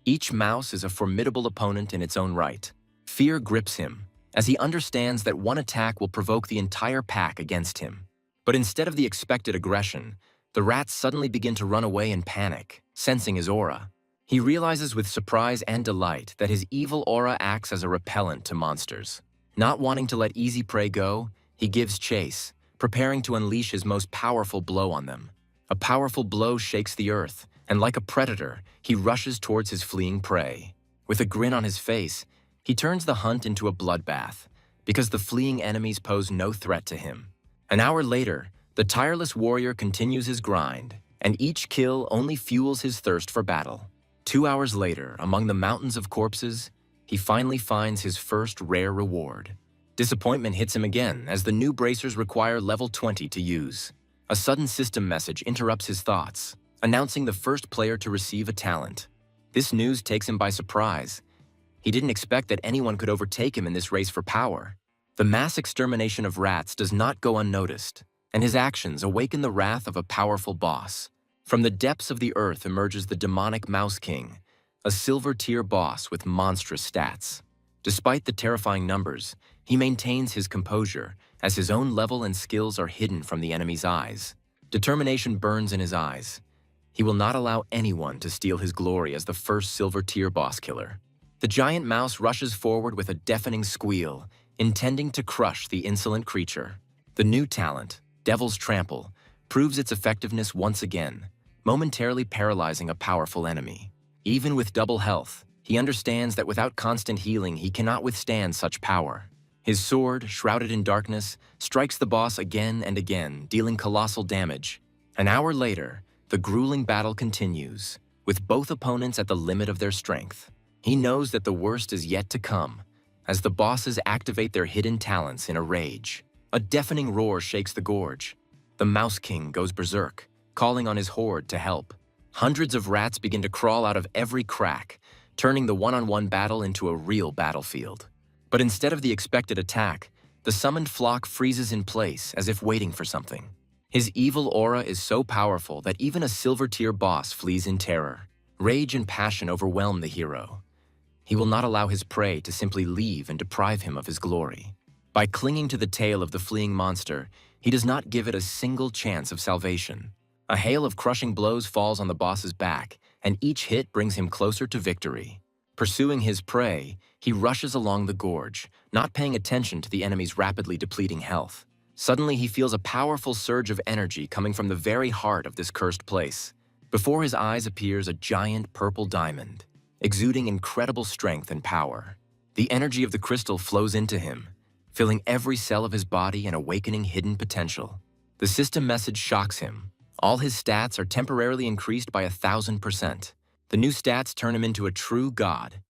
Each mouse is a formidable opponent in its own right. Fear grips him, as he understands that one attack will provoke the entire pack against him. But instead of the expected aggression, the rats suddenly begin to run away in panic, sensing his aura. He realizes with surprise and delight that his evil aura acts as a repellent to monsters. Not wanting to let easy prey go, he gives chase, preparing to unleash his most powerful blow on them. A powerful blow shakes the earth, and like a predator, he rushes towards his fleeing prey. With a grin on his face, he turns the hunt into a bloodbath, because the fleeing enemies pose no threat to him. An hour later, the tireless warrior continues his grind, and each kill only fuels his thirst for battle. 2 hours later, among the mountains of corpses, he finally finds his first rare reward. Disappointment hits him again as the new bracers require level 20 to use. A sudden system message interrupts his thoughts, announcing the first player to receive a talent. This news takes him by surprise. He didn't expect that anyone could overtake him in this race for power. The mass extermination of rats does not go unnoticed, and his actions awaken the wrath of a powerful boss. From the depths of the earth emerges the demonic Mouse King, a silver-tier boss with monstrous stats. Despite the terrifying numbers, he maintains his composure, as his own level and skills are hidden from the enemy's eyes. Determination burns in his eyes. He will not allow anyone to steal his glory as the first silver-tier boss killer. The giant mouse rushes forward with a deafening squeal, intending to crush the insolent creature. The new talent, Devil's Trample, proves its effectiveness once again, momentarily paralyzing a powerful enemy. Even with double health, he understands that without constant healing, he cannot withstand such power. His sword, shrouded in darkness, strikes the boss again and again, dealing colossal damage. An hour later, the grueling battle continues, with both opponents at the limit of their strength. He knows that the worst is yet to come, as the bosses activate their hidden talents in a rage. A deafening roar shakes the gorge. The Mouse King goes berserk, calling on his horde to help. Hundreds of rats begin to crawl out of every crack, turning the one-on-one battle into a real battlefield. But instead of the expected attack, the summoned flock freezes in place as if waiting for something. His evil aura is so powerful that even a silver-tier boss flees in terror. Rage and passion overwhelm the hero. He will not allow his prey to simply leave and deprive him of his glory. By clinging to the tail of the fleeing monster, he does not give it a single chance of salvation. A hail of crushing blows falls on the boss's back, and each hit brings him closer to victory. Pursuing his prey, he rushes along the gorge, not paying attention to the enemy's rapidly depleting health. Suddenly, he feels a powerful surge of energy coming from the very heart of this cursed place. Before his eyes appears a giant purple diamond, exuding incredible strength and power. The energy of the crystal flows into him, filling every cell of his body and awakening hidden potential. The system message shocks him. All his stats are temporarily increased by 1,000%. The new stats turn him into a true god.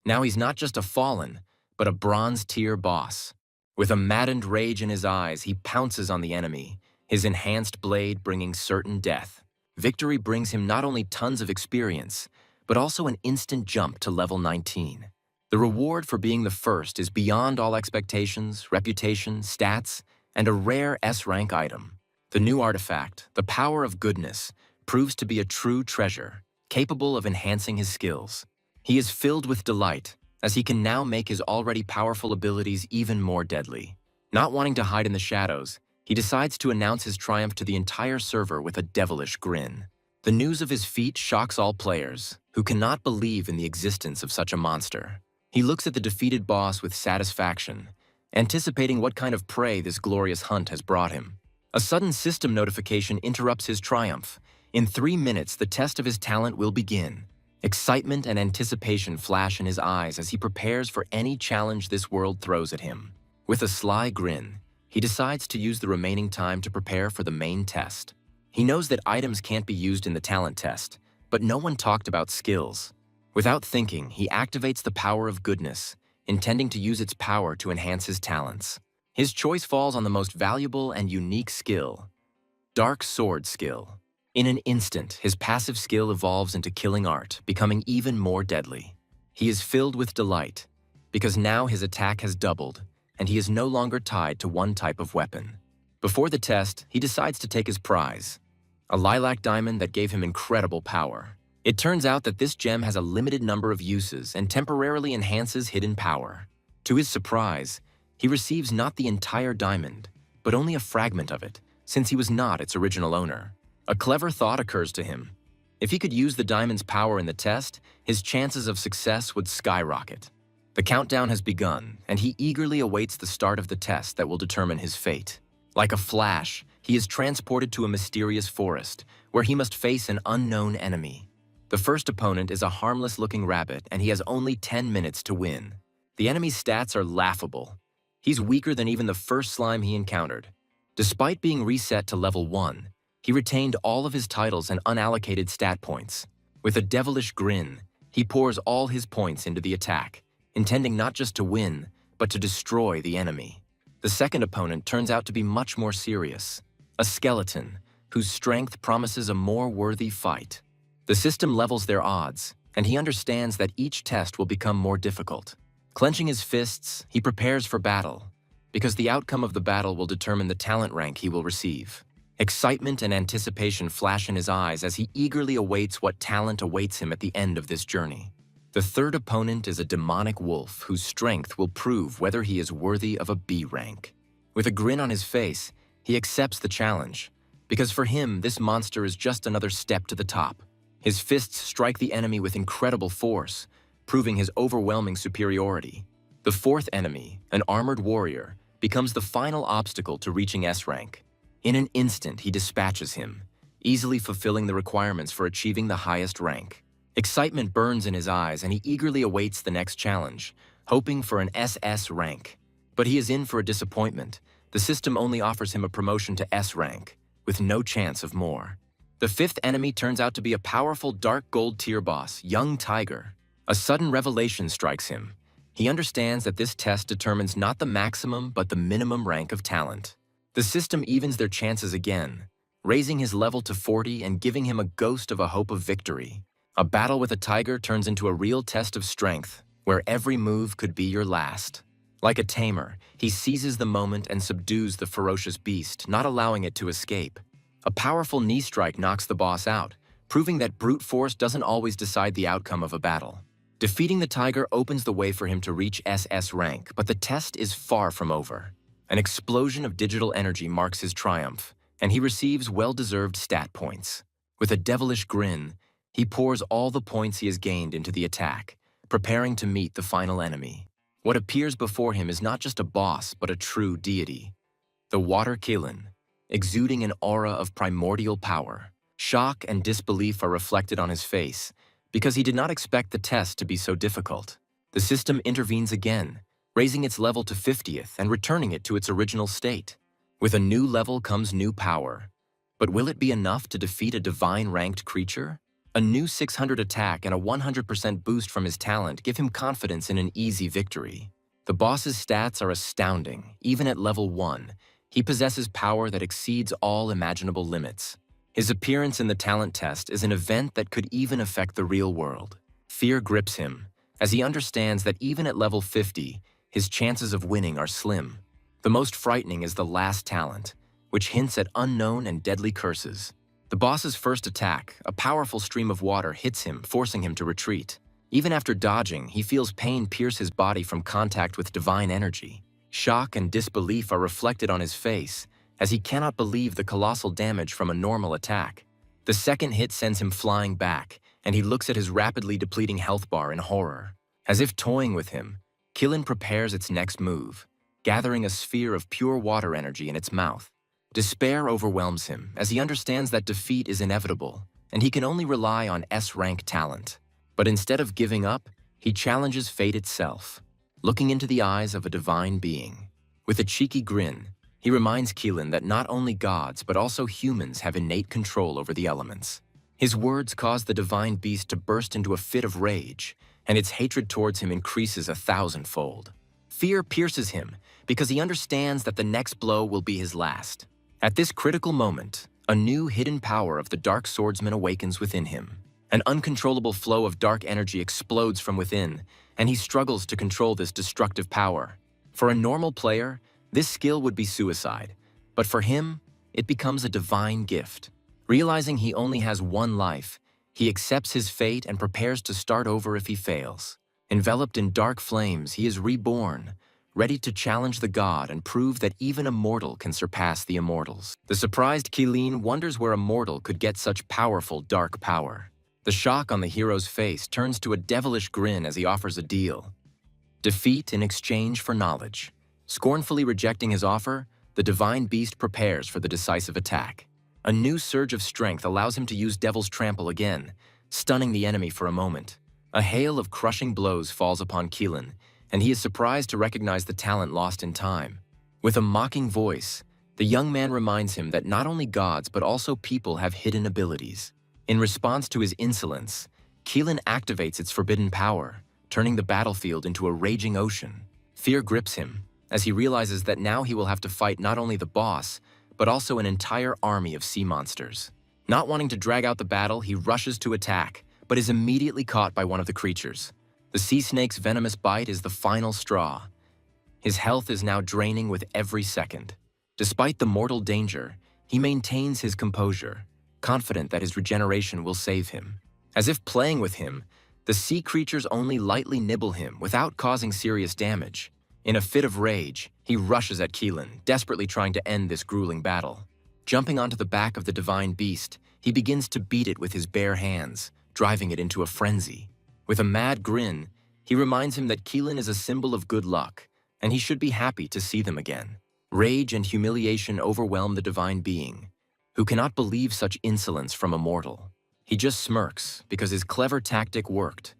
Now he's not just a fallen, but a bronze-tier boss. With a maddened rage in his eyes, he pounces on the enemy, his enhanced blade bringing certain death. Victory brings him not only tons of experience, but also an instant jump to level 19. The reward for being the first is beyond all expectations, reputation, stats, and a rare S-rank item. The new artifact, the Power of Goodness, proves to be a true treasure, capable of enhancing his skills. He is filled with delight, as he can now make his already powerful abilities even more deadly. Not wanting to hide in the shadows, he decides to announce his triumph to the entire server with a devilish grin. The news of his feat shocks all players, who cannot believe in the existence of such a monster. He looks at the defeated boss with satisfaction, anticipating what kind of prey this glorious hunt has brought him. A sudden system notification interrupts his triumph. In 3 minutes, the test of his talent will begin. Excitement and anticipation flash in his eyes as he prepares for any challenge this world throws at him. With a sly grin, he decides to use the remaining time to prepare for the main test. He knows that items can't be used in the talent test, but no one talked about skills. Without thinking, he activates the power of goodness, intending to use its power to enhance his talents. His choice falls on the most valuable and unique skill, Dark Sword Skill. In an instant, his passive skill evolves into killing art, becoming even more deadly. He is filled with delight, because now his attack has doubled, and he is no longer tied to one type of weapon. Before the test, he decides to take his prize, a lilac diamond that gave him incredible power. It turns out that this gem has a limited number of uses and temporarily enhances hidden power. To his surprise, he receives not the entire diamond, but only a fragment of it, since he was not its original owner. A clever thought occurs to him. If he could use the diamond's power in the test, his chances of success would skyrocket. The countdown has begun, and he eagerly awaits the start of the test that will determine his fate. Like a flash, he is transported to a mysterious forest, where he must face an unknown enemy. The first opponent is a harmless-looking rabbit, and he has only 10 minutes to win. The enemy's stats are laughable. He's weaker than even the first slime he encountered. Despite being reset to level 1, he retained all of his titles and unallocated stat points. With a devilish grin, he pours all his points into the attack, intending not just to win, but to destroy the enemy. The second opponent turns out to be much more serious, a skeleton, whose strength promises a more worthy fight. The system levels their odds, and he understands that each test will become more difficult. Clenching his fists, he prepares for battle, because the outcome of the battle will determine the talent rank he will receive. Excitement and anticipation flash in his eyes as he eagerly awaits what talent awaits him at the end of this journey. The third opponent is a demonic wolf whose strength will prove whether he is worthy of a B rank. With a grin on his face, he accepts the challenge, because for him, this monster is just another step to the top. His fists strike the enemy with incredible force, proving his overwhelming superiority. The fourth enemy, an armored warrior, becomes the final obstacle to reaching S rank. In an instant, he dispatches him, easily fulfilling the requirements for achieving the highest rank. Excitement burns in his eyes, and he eagerly awaits the next challenge, hoping for an SS rank. But he is in for a disappointment. The system only offers him a promotion to S rank, with no chance of more. The fifth enemy turns out to be a powerful Dark Gold tier boss, Young Tiger. A sudden revelation strikes him. He understands that this test determines not the maximum but the minimum rank of talent. The system evens their chances again, raising his level to 40 and giving him a ghost of a hope of victory. A battle with a tiger turns into a real test of strength, where every move could be your last. Like a tamer, he seizes the moment and subdues the ferocious beast, not allowing it to escape. A powerful knee strike knocks the boss out, proving that brute force doesn't always decide the outcome of a battle. Defeating the tiger opens the way for him to reach SS rank, but the test is far from over. An explosion of digital energy marks his triumph, and he receives well-deserved stat points. With a devilish grin, he pours all the points he has gained into the attack, preparing to meet the final enemy. What appears before him is not just a boss, but a true deity. The Water Kilin, exuding an aura of primordial power. Shock and disbelief are reflected on his face, because he did not expect the test to be so difficult. The system intervenes again, raising its level to 50th and returning it to its original state. With a new level comes new power. But will it be enough to defeat a divine-ranked creature? A new 600 attack and a 100% boost from his talent give him confidence in an easy victory. The boss's stats are astounding. Even at level 1, he possesses power that exceeds all imaginable limits. His appearance in the talent test is an event that could even affect the real world. Fear grips him, as he understands that even at level 50, his chances of winning are slim. The most frightening is the last talent, which hints at unknown and deadly curses. The boss's first attack, a powerful stream of water, hits him, forcing him to retreat. Even after dodging, he feels pain pierce his body from contact with divine energy. Shock and disbelief are reflected on his face, as he cannot believe the colossal damage from a normal attack. The second hit sends him flying back, and he looks at his rapidly depleting health bar in horror. As if toying with him, Killin prepares its next move, gathering a sphere of pure water energy in its mouth. Despair overwhelms him, as he understands that defeat is inevitable, and he can only rely on S-rank talent. But instead of giving up, he challenges fate itself, looking into the eyes of a divine being. With a cheeky grin, he reminds Killin that not only gods but also humans have innate control over the elements. His words cause the divine beast to burst into a fit of rage, and its hatred towards him increases 1,000-fold. Fear pierces him because he understands that the next blow will be his last. At this critical moment, a new hidden power of the Dark Swordsman awakens within him. An uncontrollable flow of dark energy explodes from within, and he struggles to control this destructive power. For a normal player, this skill would be suicide, but for him, it becomes a divine gift. Realizing he only has one life, he accepts his fate and prepares to start over if he fails. Enveloped in dark flames, he is reborn, ready to challenge the god and prove that even a mortal can surpass the immortals. The surprised Killin wonders where a mortal could get such powerful dark power. The shock on the hero's face turns to a devilish grin as he offers a deal. Defeat in exchange for knowledge. Scornfully rejecting his offer, the divine beast prepares for the decisive attack. A new surge of strength allows him to use Devil's Trample again, stunning the enemy for a moment. A hail of crushing blows falls upon Killin, and he is surprised to recognize the talent lost in time. With a mocking voice, the young man reminds him that not only gods but also people have hidden abilities. In response to his insolence, Killin activates its forbidden power, turning the battlefield into a raging ocean. Fear grips him, as he realizes that now he will have to fight not only the boss, but also an entire army of sea monsters. Not wanting to drag out the battle, he rushes to attack, but is immediately caught by one of the creatures. The sea snake's venomous bite is the final straw. His health is now draining with every second. Despite the mortal danger, he maintains his composure, confident that his regeneration will save him. As if playing with him, the sea creatures only lightly nibble him without causing serious damage. In a fit of rage, he rushes at Killin, desperately trying to end this grueling battle. Jumping onto the back of the divine beast, he begins to beat it with his bare hands, driving it into a frenzy. With a mad grin, he reminds him that Killin is a symbol of good luck, and he should be happy to see them again. Rage and humiliation overwhelm the divine being, who cannot believe such insolence from a mortal. He just smirks because his clever tactic worked.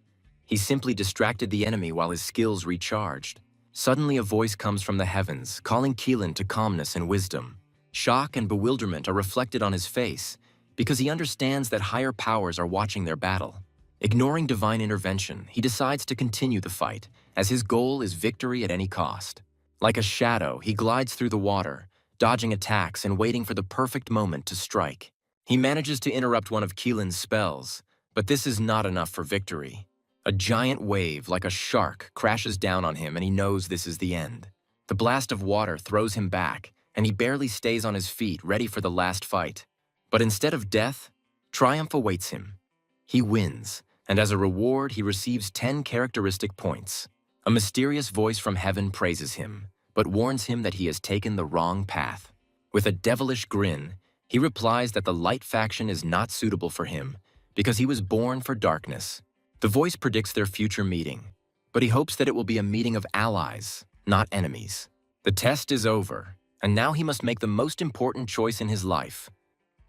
He simply distracted the enemy while his skills recharged. Suddenly a voice comes from the heavens, calling Killin to calmness and wisdom. Shock and bewilderment are reflected on his face because he understands that higher powers are watching their battle. Ignoring divine intervention, he decides to continue the fight, as his goal is victory at any cost. Like a shadow, he glides through the water, dodging attacks and waiting for the perfect moment to strike. He manages to interrupt one of Killin's spells, but this is not enough for victory. A giant wave, like a shark, crashes down on him and he knows this is the end. The blast of water throws him back, and he barely stays on his feet, ready for the last fight. But instead of death, triumph awaits him. He wins, and as a reward he receives 10 characteristic points. A mysterious voice from heaven praises him, but warns him that he has taken the wrong path. With a devilish grin, he replies that the light faction is not suitable for him because he was born for darkness. The voice predicts their future meeting, but he hopes that it will be a meeting of allies, not enemies. The test is over, and now he must make the most important choice in his life.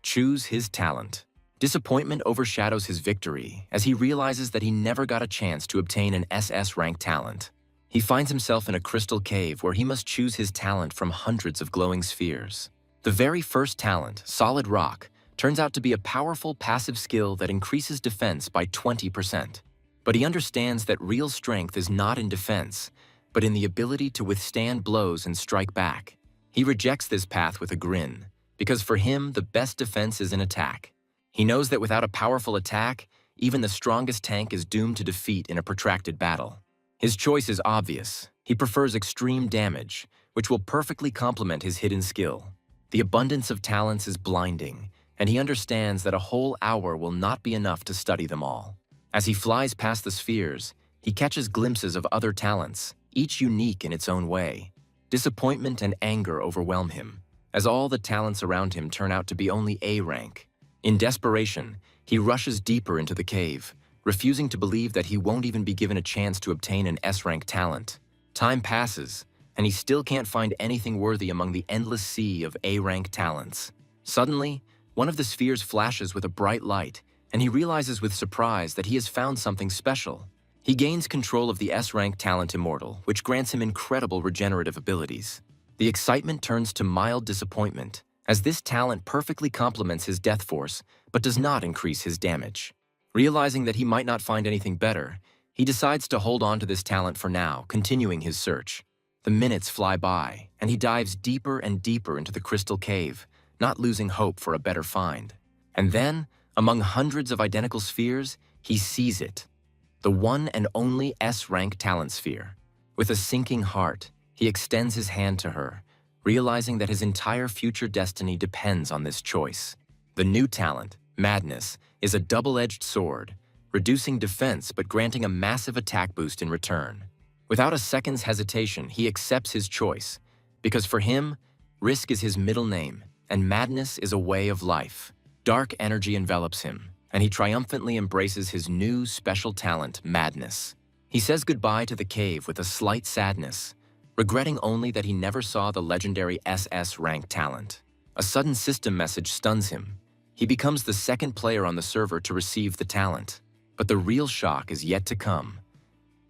Choose his talent. Disappointment overshadows his victory as he realizes that he never got a chance to obtain an SS-rank talent. He finds himself in a crystal cave where he must choose his talent from hundreds of glowing spheres. The very first talent, Solid Rock, turns out to be a powerful passive skill that increases defense by 20%. But he understands that real strength is not in defense, but in the ability to withstand blows and strike back. He rejects this path with a grin, because for him, the best defense is an attack. He knows that without a powerful attack, even the strongest tank is doomed to defeat in a protracted battle. His choice is obvious. He prefers extreme damage, which will perfectly complement his hidden skill. The abundance of talents is blinding, and he understands that a whole hour will not be enough to study them all. As he flies past the spheres, he catches glimpses of other talents, each unique in its own way. Disappointment and anger overwhelm him, as all the talents around him turn out to be only A rank. In desperation, he rushes deeper into the cave, refusing to believe that he won't even be given a chance to obtain an S-rank talent. Time passes, and he still can't find anything worthy among the endless sea of A-rank talents. Suddenly, one of the spheres flashes with a bright light, and he realizes with surprise that he has found something special. He gains control of the S-rank talent Immortal, which grants him incredible regenerative abilities. The excitement turns to mild disappointment, as this talent perfectly complements his death force, but does not increase his damage. Realizing that he might not find anything better, he decides to hold on to this talent for now, continuing his search. The minutes fly by, and he dives deeper and deeper into the crystal cave, not losing hope for a better find. And then, among hundreds of identical spheres, he sees it. The one and only S-rank talent sphere. With a sinking heart, he extends his hand to her, realizing that his entire future destiny depends on this choice. The new talent, Madness, is a double-edged sword, reducing defense but granting a massive attack boost in return. Without a second's hesitation, he accepts his choice, because for him, risk is his middle name, and madness is a way of life. Dark energy envelops him, and he triumphantly embraces his new special talent, Madness. He says goodbye to the cave with a slight sadness, regretting only that he never saw the legendary SS rank talent. A sudden system message stuns him. He becomes the second player on the server to receive the talent. But the real shock is yet to come.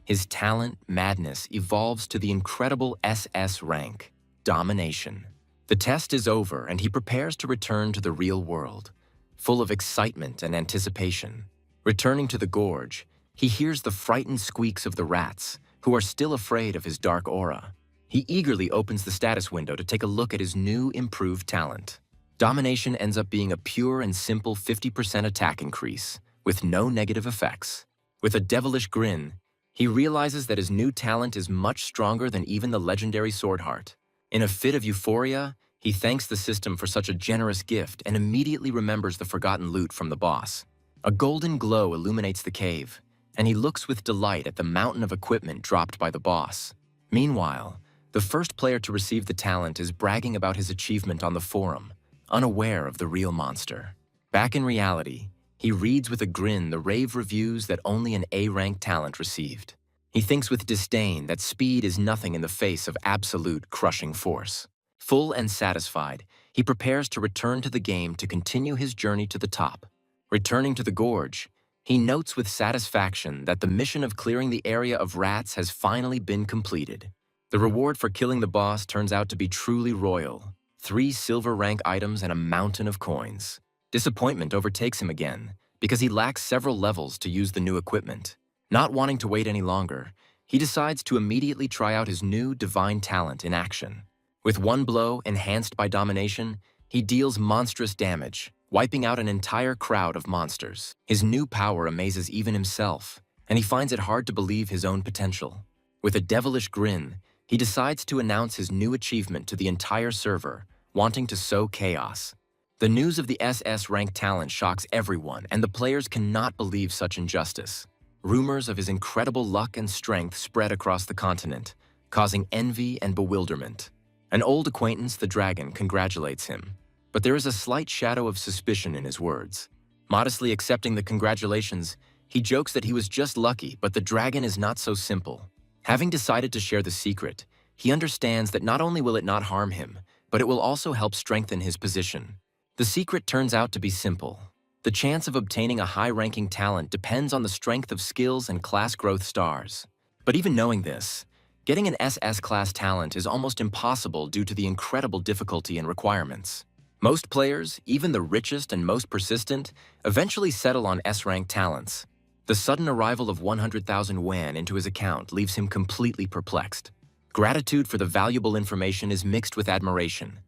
His talent, Madness, evolves to the incredible SS rank, Domination. The test is over, and he prepares to return to the real world, full of excitement and anticipation. Returning to the gorge, he hears the frightened squeaks of the rats, who are still afraid of his dark aura. He eagerly opens the status window to take a look at his new, improved talent. Domination ends up being a pure and simple 50% attack increase, with no negative effects. With a devilish grin, he realizes that his new talent is much stronger than even the legendary Swordheart. In a fit of euphoria, he thanks the system for such a generous gift and immediately remembers the forgotten loot from the boss. A golden glow illuminates the cave, and he looks with delight at the mountain of equipment dropped by the boss. Meanwhile, the first player to receive the talent is bragging about his achievement on the forum, unaware of the real monster. Back in reality, he reads with a grin the rave reviews that only an A-rank talent received. He thinks with disdain that speed is nothing in the face of absolute crushing force. Full and satisfied, he prepares to return to the game to continue his journey to the top. Returning to the gorge, he notes with satisfaction that the mission of clearing the area of rats has finally been completed. The reward for killing the boss turns out to be truly royal: 3 silver rank items and a mountain of coins. Disappointment overtakes him again, because he lacks several levels to use the new equipment. Not wanting to wait any longer, he decides to immediately try out his new divine talent in action. With one blow, enhanced by domination, he deals monstrous damage, wiping out an entire crowd of monsters. His new power amazes even himself, and he finds it hard to believe his own potential. With a devilish grin, he decides to announce his new achievement to the entire server, wanting to sow chaos. The news of the SS rank talent shocks everyone, and the players cannot believe such injustice. Rumors of his incredible luck and strength spread across the continent, causing envy and bewilderment. An old acquaintance, the dragon, congratulates him, but there is a slight shadow of suspicion in his words. Modestly accepting the congratulations, he jokes that he was just lucky, but the dragon is not so simple. Having decided to share the secret, he understands that not only will it not harm him, but it will also help strengthen his position. The secret turns out to be simple. The chance of obtaining a high-ranking talent depends on the strength of skills and class growth stars. But even knowing this, getting an SS-class talent is almost impossible due to the incredible difficulty and requirements. Most players, even the richest and most persistent, eventually settle on S-rank talents. The sudden arrival of 100,000 yuan into his account leaves him completely perplexed. Gratitude for the valuable information is mixed with admiration.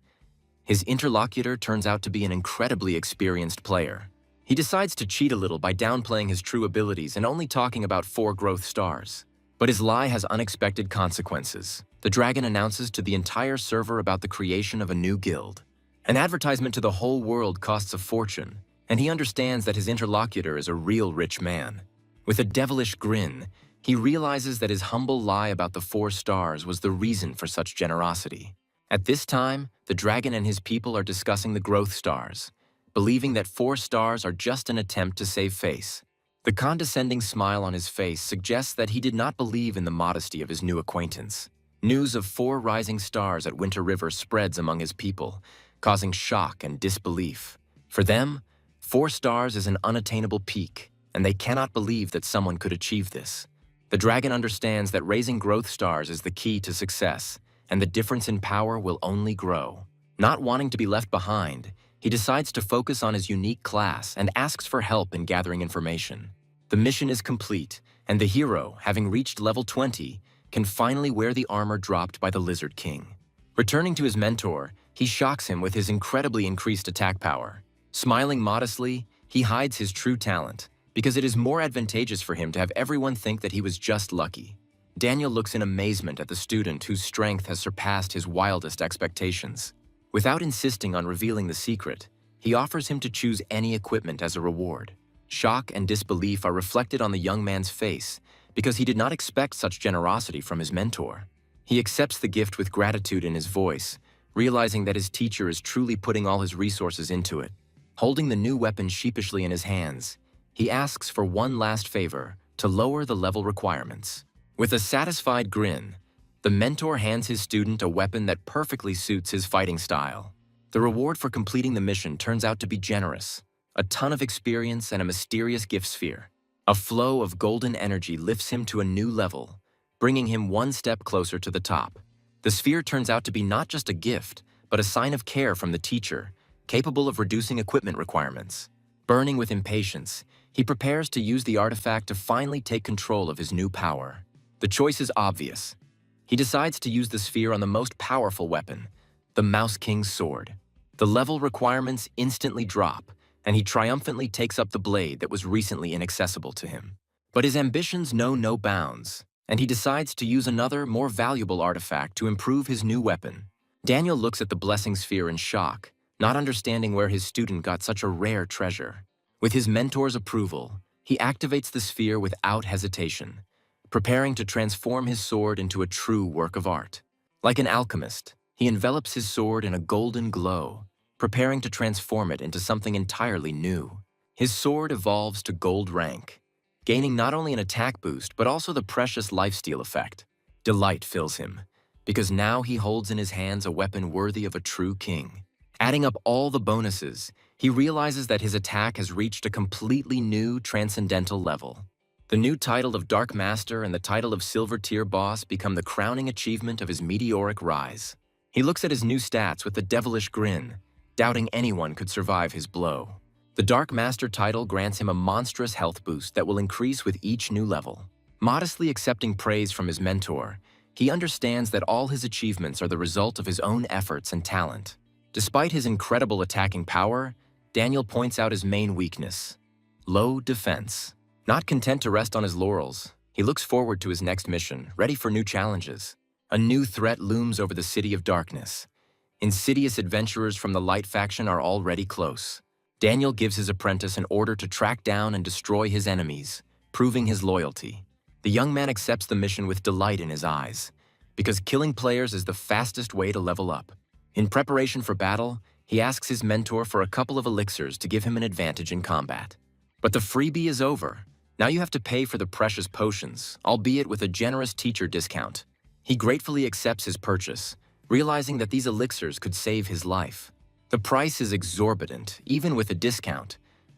His interlocutor turns out to be an incredibly experienced player. He decides to cheat a little by downplaying his true abilities and only talking about 4 growth stars. But his lie has unexpected consequences. The dragon announces to the entire server about the creation of a new guild. An advertisement to the whole world costs a fortune, and he understands that his interlocutor is a real rich man. With a devilish grin, he realizes that his humble lie about the 4 stars was the reason for such generosity. At this time, the dragon and his people are discussing the growth stars, believing that 4 stars are just an attempt to save face. The condescending smile on his face suggests that he did not believe in the modesty of his new acquaintance. News of 4 rising stars at Winter River spreads among his people, causing shock and disbelief. For them, 4 stars is an unattainable peak, and they cannot believe that someone could achieve this. The dragon understands that raising growth stars is the key to success, and the difference in power will only grow. Not wanting to be left behind, he decides to focus on his unique class and asks for help in gathering information. The mission is complete, and the hero, having reached level 20, can finally wear the armor dropped by the Lizard King. Returning to his mentor, he shocks him with his incredibly increased attack power. Smiling modestly, he hides his true talent, because it is more advantageous for him to have everyone think that he was just lucky. Daniel looks in amazement at the student whose strength has surpassed his wildest expectations. Without insisting on revealing the secret, he offers him to choose any equipment as a reward. Shock and disbelief are reflected on the young man's face, because he did not expect such generosity from his mentor. He accepts the gift with gratitude in his voice, realizing that his teacher is truly putting all his resources into it. Holding the new weapon sheepishly in his hands, he asks for one last favor, to lower the level requirements. With a satisfied grin, the mentor hands his student a weapon that perfectly suits his fighting style. The reward for completing the mission turns out to be generous, a ton of experience and a mysterious gift sphere. A flow of golden energy lifts him to a new level, bringing him one step closer to the top. The sphere turns out to be not just a gift, but a sign of care from the teacher, capable of reducing equipment requirements. Burning with impatience, he prepares to use the artifact to finally take control of his new power. The choice is obvious. He decides to use the sphere on the most powerful weapon, the Mouse King's sword. The level requirements instantly drop, and he triumphantly takes up the blade that was recently inaccessible to him. But his ambitions know no bounds, and he decides to use another, more valuable artifact to improve his new weapon. Daniel looks at the blessing sphere in shock, not understanding where his student got such a rare treasure. With his mentor's approval, he activates the sphere without hesitation, preparing to transform his sword into a true work of art. Like an alchemist, he envelops his sword in a golden glow, preparing to transform it into something entirely new. His sword evolves to gold rank, gaining not only an attack boost but also the precious lifesteal effect. Delight fills him, because now he holds in his hands a weapon worthy of a true king. Adding up all the bonuses, he realizes that his attack has reached a completely new transcendental level. The new title of Dark Master and the title of Silver Tier Boss become the crowning achievement of his meteoric rise. He looks at his new stats with a devilish grin, doubting anyone could survive his blow. The Dark Master title grants him a monstrous health boost that will increase with each new level. Modestly accepting praise from his mentor, he understands that all his achievements are the result of his own efforts and talent. Despite his incredible attacking power, Daniel points out his main weakness: low defense. Not content to rest on his laurels, he looks forward to his next mission, ready for new challenges. A new threat looms over the City of Darkness. Insidious adventurers from the Light faction are already close. Daniel gives his apprentice an order to track down and destroy his enemies, proving his loyalty. The young man accepts the mission with delight in his eyes, because killing players is the fastest way to level up. In preparation for battle, he asks his mentor for a couple of elixirs to give him an advantage in combat. But the freebie is over. Now you have to pay for the precious potions, albeit with a generous teacher discount. He gratefully accepts his purchase, realizing that these elixirs could save his life. The price is exorbitant, even with a discount.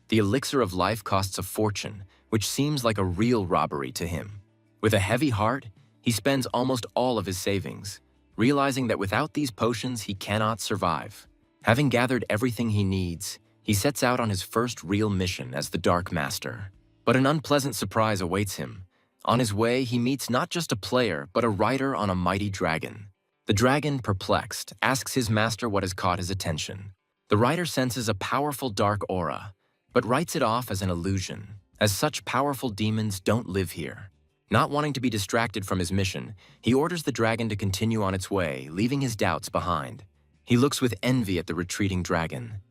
The elixir of life costs a fortune, which seems like a real robbery to him. With a heavy heart, he spends almost all of his savings, realizing that without these potions he cannot survive. Having gathered everything he needs, he sets out on his first real mission as the Dark Master. But an unpleasant surprise awaits him. On his way, he meets not just a player, but a rider on a mighty dragon. The dragon, perplexed, asks his master what has caught his attention. The rider senses a powerful dark aura, but writes it off as an illusion, as such powerful demons don't live here. Not wanting to be distracted from his mission, he orders the dragon to continue on its way, leaving his doubts behind. He looks with envy at the retreating dragon,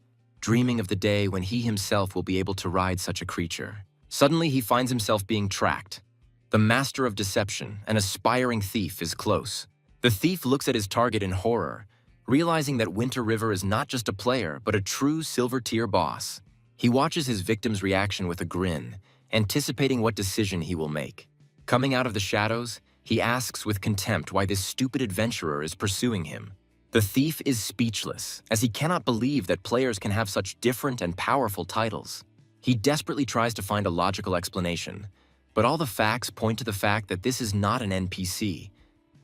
dreaming of the day when he himself will be able to ride such a creature. Suddenly, he finds himself being tracked. The master of deception, an aspiring thief, is close. The thief looks at his target in horror, realizing that Winter River is not just a player, but a true silver-tier boss. He watches his victim's reaction with a grin, anticipating what decision he will make. Coming out of the shadows, he asks with contempt why this stupid adventurer is pursuing him. The thief is speechless, as he cannot believe that players can have such different and powerful titles. He desperately tries to find a logical explanation, but all the facts point to the fact that this is not an NPC,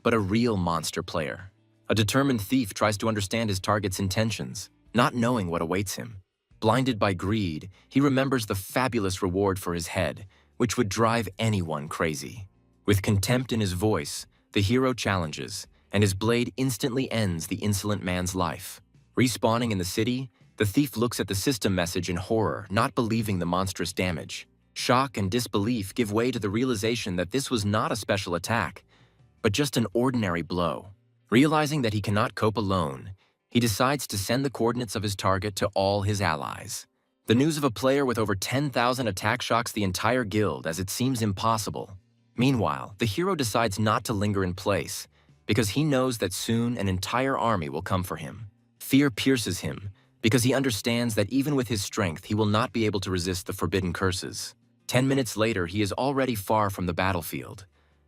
but a real monster player. A determined thief tries to understand his target's intentions, not knowing what awaits him. Blinded by greed, he remembers the fabulous reward for his head, which would drive anyone crazy. With contempt in his voice, the hero challenges, and his blade instantly ends the insolent man's life. Respawning in the city, the thief looks at the system message in horror, not believing the monstrous damage. Shock and disbelief give way to the realization that this was not a special attack, but just an ordinary blow. Realizing that he cannot cope alone, he decides to send the coordinates of his target to all his allies. The news of a player with over 10,000 attacks shocks the entire guild, as it seems impossible. Meanwhile, the hero decides not to linger in place, because he knows that soon an entire army will come for him. Fear pierces him, because he understands that even with his strength, he will not be able to resist the forbidden curses. 10 minutes later, he is already far from the battlefield,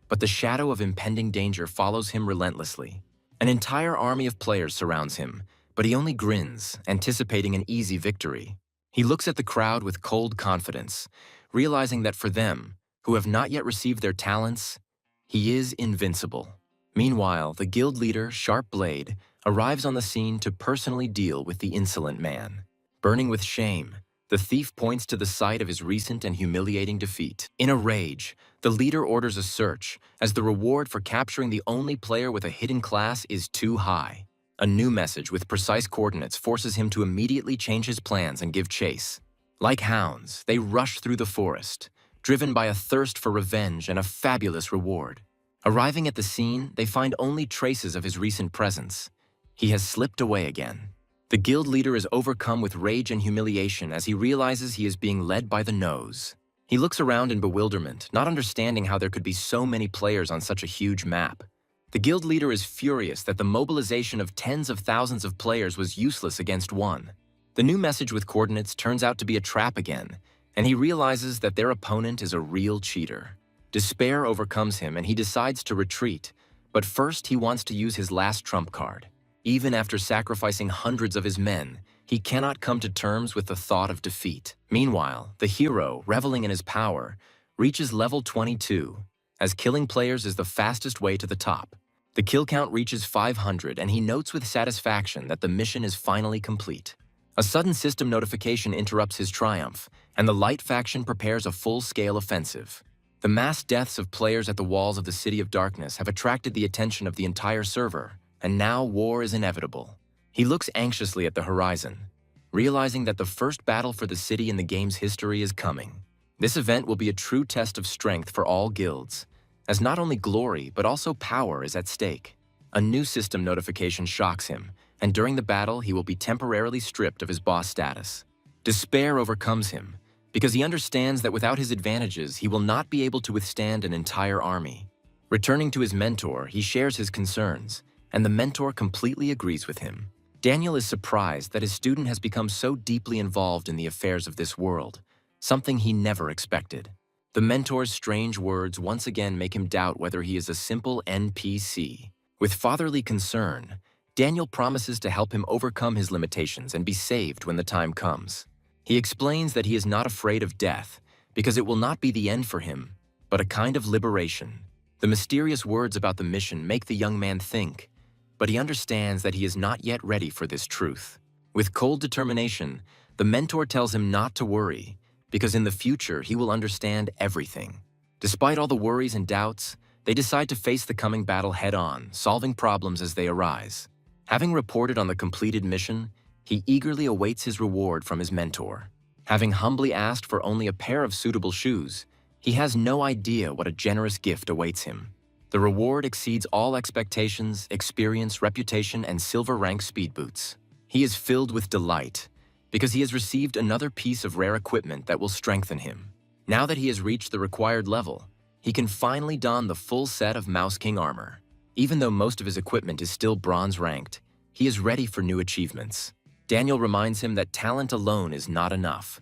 but the shadow of impending danger follows him relentlessly. An entire army of players surrounds him, but he only grins, anticipating an easy victory. He looks at the crowd with cold confidence, realizing that for them, who have not yet received their talents, he is invincible. Meanwhile, the guild leader, Sharp Blade, arrives on the scene to personally deal with the insolent man. Burning with shame, the thief points to the site of his recent and humiliating defeat. In a rage, the leader orders a search, as the reward for capturing the only player with a hidden class is too high. A new message with precise coordinates forces him to immediately change his plans and give chase. Like hounds, they rush through the forest, driven by a thirst for revenge and a fabulous reward. Arriving at the scene, they find only traces of his recent presence. He has slipped away again. The guild leader is overcome with rage and humiliation as he realizes he is being led by the nose. He looks around in bewilderment, not understanding how there could be so many players on such a huge map. The guild leader is furious that the mobilization of tens of thousands of players was useless against one. The new message with coordinates turns out to be a trap again, and he realizes that their opponent is a real cheater. Despair overcomes him and he decides to retreat, but first he wants to use his last trump card. Even after sacrificing hundreds of his men, he cannot come to terms with the thought of defeat. Meanwhile, the hero, reveling in his power, reaches level 22, as killing players is the fastest way to the top. The kill count reaches 500, and he notes with satisfaction that the mission is finally complete. A sudden system notification interrupts his triumph, and the Light faction prepares a full-scale offensive. The mass deaths of players at the walls of the City of Darkness have attracted the attention of the entire server, and now war is inevitable. He looks anxiously at the horizon, realizing that the first battle for the city in the game's history is coming. This event will be a true test of strength for all guilds, as not only glory but also power is at stake. A new system notification shocks him, and during the battle he will be temporarily stripped of his boss status. Despair overcomes him, because he understands that without his advantages he will not be able to withstand an entire army. Returning to his mentor, he shares his concerns, and the mentor completely agrees with him. Daniel is surprised that his student has become so deeply involved in the affairs of this world, something he never expected. The mentor's strange words once again make him doubt whether he is a simple NPC. With fatherly concern, Daniel promises to help him overcome his limitations and be saved when the time comes. He explains that he is not afraid of death, because it will not be the end for him, but a kind of liberation. The mysterious words about the mission make the young man think, but he understands that he is not yet ready for this truth. With cold determination, the mentor tells him not to worry, because in the future he will understand everything. Despite all the worries and doubts, they decide to face the coming battle head-on, solving problems as they arise. Having reported on the completed mission, he eagerly awaits his reward from his mentor. Having humbly asked for only a pair of suitable shoes, he has no idea what a generous gift awaits him. The reward exceeds all expectations, experience, reputation, and silver rank speed boots. He is filled with delight because he has received another piece of rare equipment that will strengthen him. Now that he has reached the required level, he can finally don the full set of Mouse King armor. Even though most of his equipment is still bronze ranked, he is ready for new achievements. Daniel reminds him that talent alone is not enough.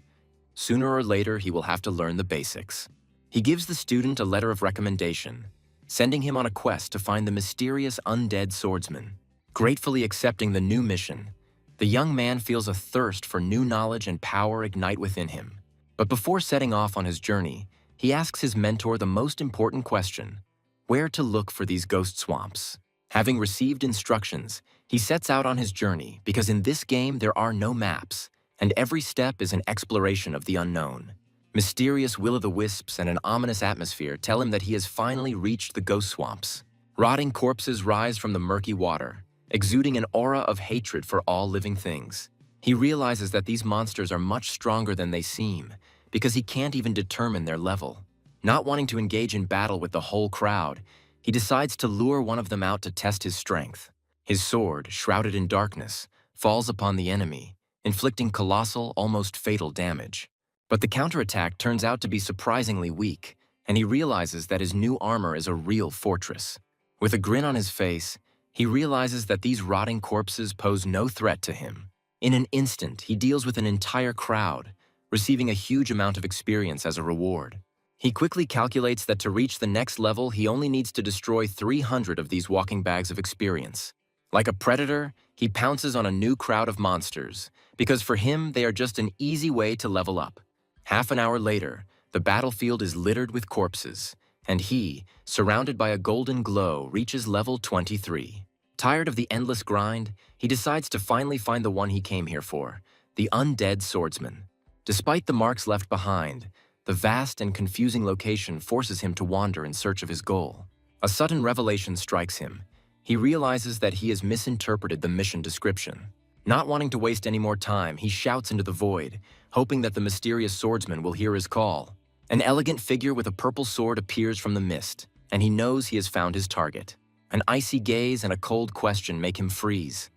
Sooner or later, he will have to learn the basics. He gives the student a letter of recommendation, sending him on a quest to find the mysterious undead swordsman. Gratefully accepting the new mission, the young man feels a thirst for new knowledge and power ignite within him. But before setting off on his journey, he asks his mentor the most important question: where to look for these ghost swamps? Having received instructions, he sets out on his journey because in this game there are no maps, and every step is an exploration of the unknown. Mysterious will-o'-the-wisps and an ominous atmosphere tell him that he has finally reached the ghost swamps. Rotting corpses rise from the murky water, exuding an aura of hatred for all living things. He realizes that these monsters are much stronger than they seem, because he can't even determine their level. Not wanting to engage in battle with the whole crowd, he decides to lure one of them out to test his strength. His sword, shrouded in darkness, falls upon the enemy, inflicting colossal, almost fatal damage. But the counterattack turns out to be surprisingly weak, and he realizes that his new armor is a real fortress. With a grin on his face, he realizes that these rotting corpses pose no threat to him. In an instant, he deals with an entire crowd, receiving a huge amount of experience as a reward. He quickly calculates that to reach the next level, he only needs to destroy 300 of these walking bags of experience. Like a predator, he pounces on a new crowd of monsters, because for him, they are just an easy way to level up. Half an hour later, the battlefield is littered with corpses, and he, surrounded by a golden glow, reaches level 23. Tired of the endless grind, he decides to finally find the one he came here for, the undead swordsman. Despite the marks left behind, the vast and confusing location forces him to wander in search of his goal. A sudden revelation strikes him. He realizes that he has misinterpreted the mission description. Not wanting to waste any more time, he shouts into the void, hoping that the mysterious swordsman will hear his call. An elegant figure with a purple sword appears from the mist, and he knows he has found his target. An icy gaze and a cold question make him freeze.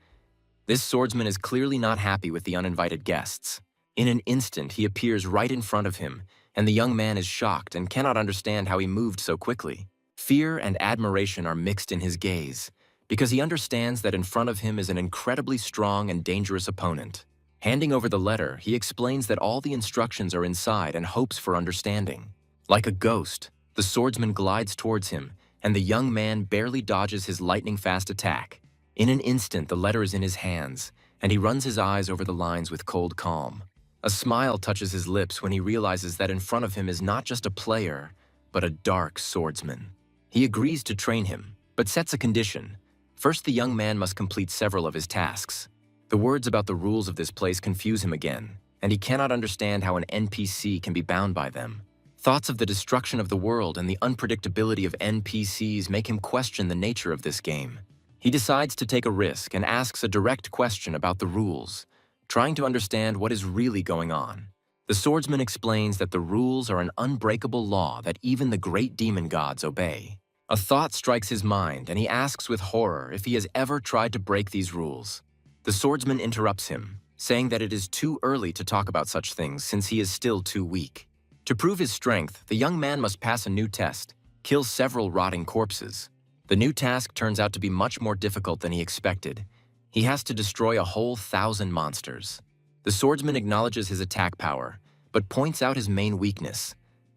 This swordsman is clearly not happy with the uninvited guests. In an instant, he appears right in front of him, and the young man is shocked and cannot understand how he moved so quickly. Fear and admiration are mixed in his gaze, because he understands that in front of him is an incredibly strong and dangerous opponent. Handing over the letter, he explains that all the instructions are inside and hopes for understanding. Like a ghost, the swordsman glides towards him, and the young man barely dodges his lightning-fast attack. In an instant, the letter is in his hands, and he runs his eyes over the lines with cold calm. A smile touches his lips when he realizes that in front of him is not just a player, but a dark swordsman. He agrees to train him, but sets a condition. First, the young man must complete several of his tasks. The words about the rules of this place confuse him again, and he cannot understand how an NPC can be bound by them. Thoughts of the destruction of the world and the unpredictability of NPCs make him question the nature of this game. He decides to take a risk and asks a direct question about the rules, trying to understand what is really going on. The swordsman explains that the rules are an unbreakable law that even the great demon gods obey. A thought strikes his mind, and he asks with horror if he has ever tried to break these rules. The swordsman interrupts him, saying that it is too early to talk about such things since he is still too weak. To prove his strength, the young man must pass a new test, kill several rotting corpses. The new task turns out to be much more difficult than he expected. He has to destroy a whole 1,000 monsters. The swordsman acknowledges his attack power, but points out his main weakness: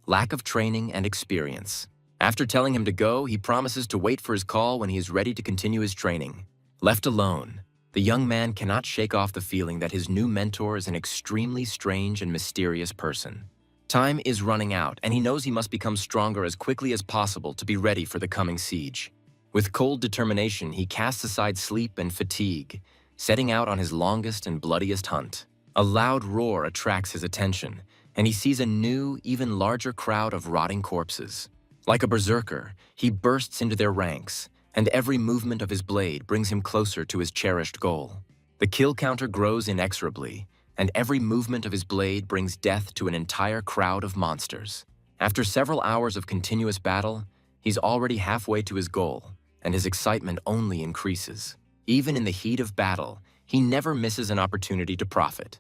lack of training and experience. After telling him to go, he promises to wait for his call when he is ready to continue his training. Left alone, the young man cannot shake off the feeling that his new mentor is an extremely strange and mysterious person. Time is running out, and he knows he must become stronger as quickly as possible to be ready for the coming siege. With cold determination, he casts aside sleep and fatigue, setting out on his longest and bloodiest hunt. A loud roar attracts his attention, and he sees a new, even larger crowd of rotting corpses. Like a berserker, he bursts into their ranks, and every movement of his blade brings him closer to his cherished goal. The kill counter grows inexorably, and every movement of his blade brings death to an entire crowd of monsters. After several hours of continuous battle, he's already halfway to his goal, and his excitement only increases. Even in the heat of battle, he never misses an opportunity to profit.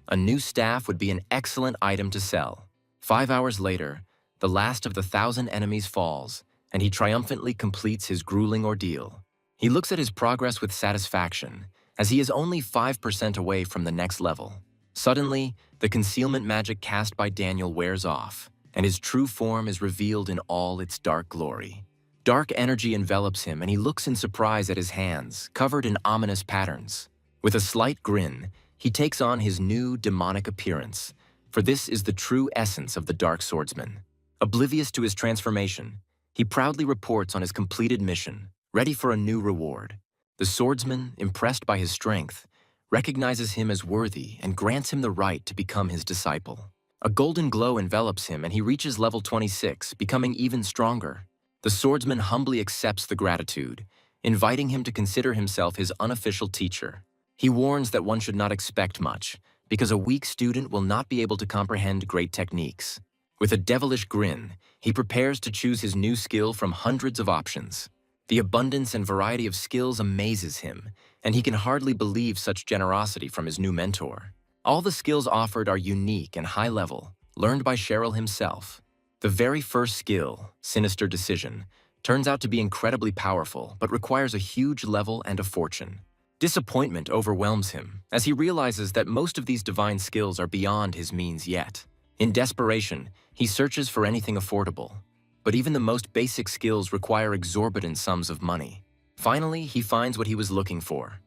A new staff would be an excellent item to sell. 5 hours later, the last of the 1,000 enemies falls, and he triumphantly completes his grueling ordeal. He looks at his progress with satisfaction, as he is only 5% away from the next level. Suddenly, the concealment magic cast by Daniel wears off, and his true form is revealed in all its dark glory. Dark energy envelops him, and he looks in surprise at his hands, covered in ominous patterns. With a slight grin, he takes on his new demonic appearance, for this is the true essence of the Dark Swordsman. Oblivious to his transformation, he proudly reports on his completed mission, ready for a new reward. The swordsman, impressed by his strength, recognizes him as worthy and grants him the right to become his disciple. A golden glow envelops him and he reaches level 26, becoming even stronger. The swordsman humbly accepts the gratitude, inviting him to consider himself his unofficial teacher. He warns that one should not expect much, because a weak student will not be able to comprehend great techniques. With a devilish grin, he prepares to choose his new skill from hundreds of options. The abundance and variety of skills amazes him, and he can hardly believe such generosity from his new mentor. All the skills offered are unique and high-level, learned by Cheryl himself. The very first skill, Sinister Decision, turns out to be incredibly powerful, but requires a huge level and a fortune. Disappointment overwhelms him, as he realizes that most of these divine skills are beyond his means yet. In desperation, he searches for anything affordable, but even the most basic skills require exorbitant sums of money. Finally, he finds what he was looking for.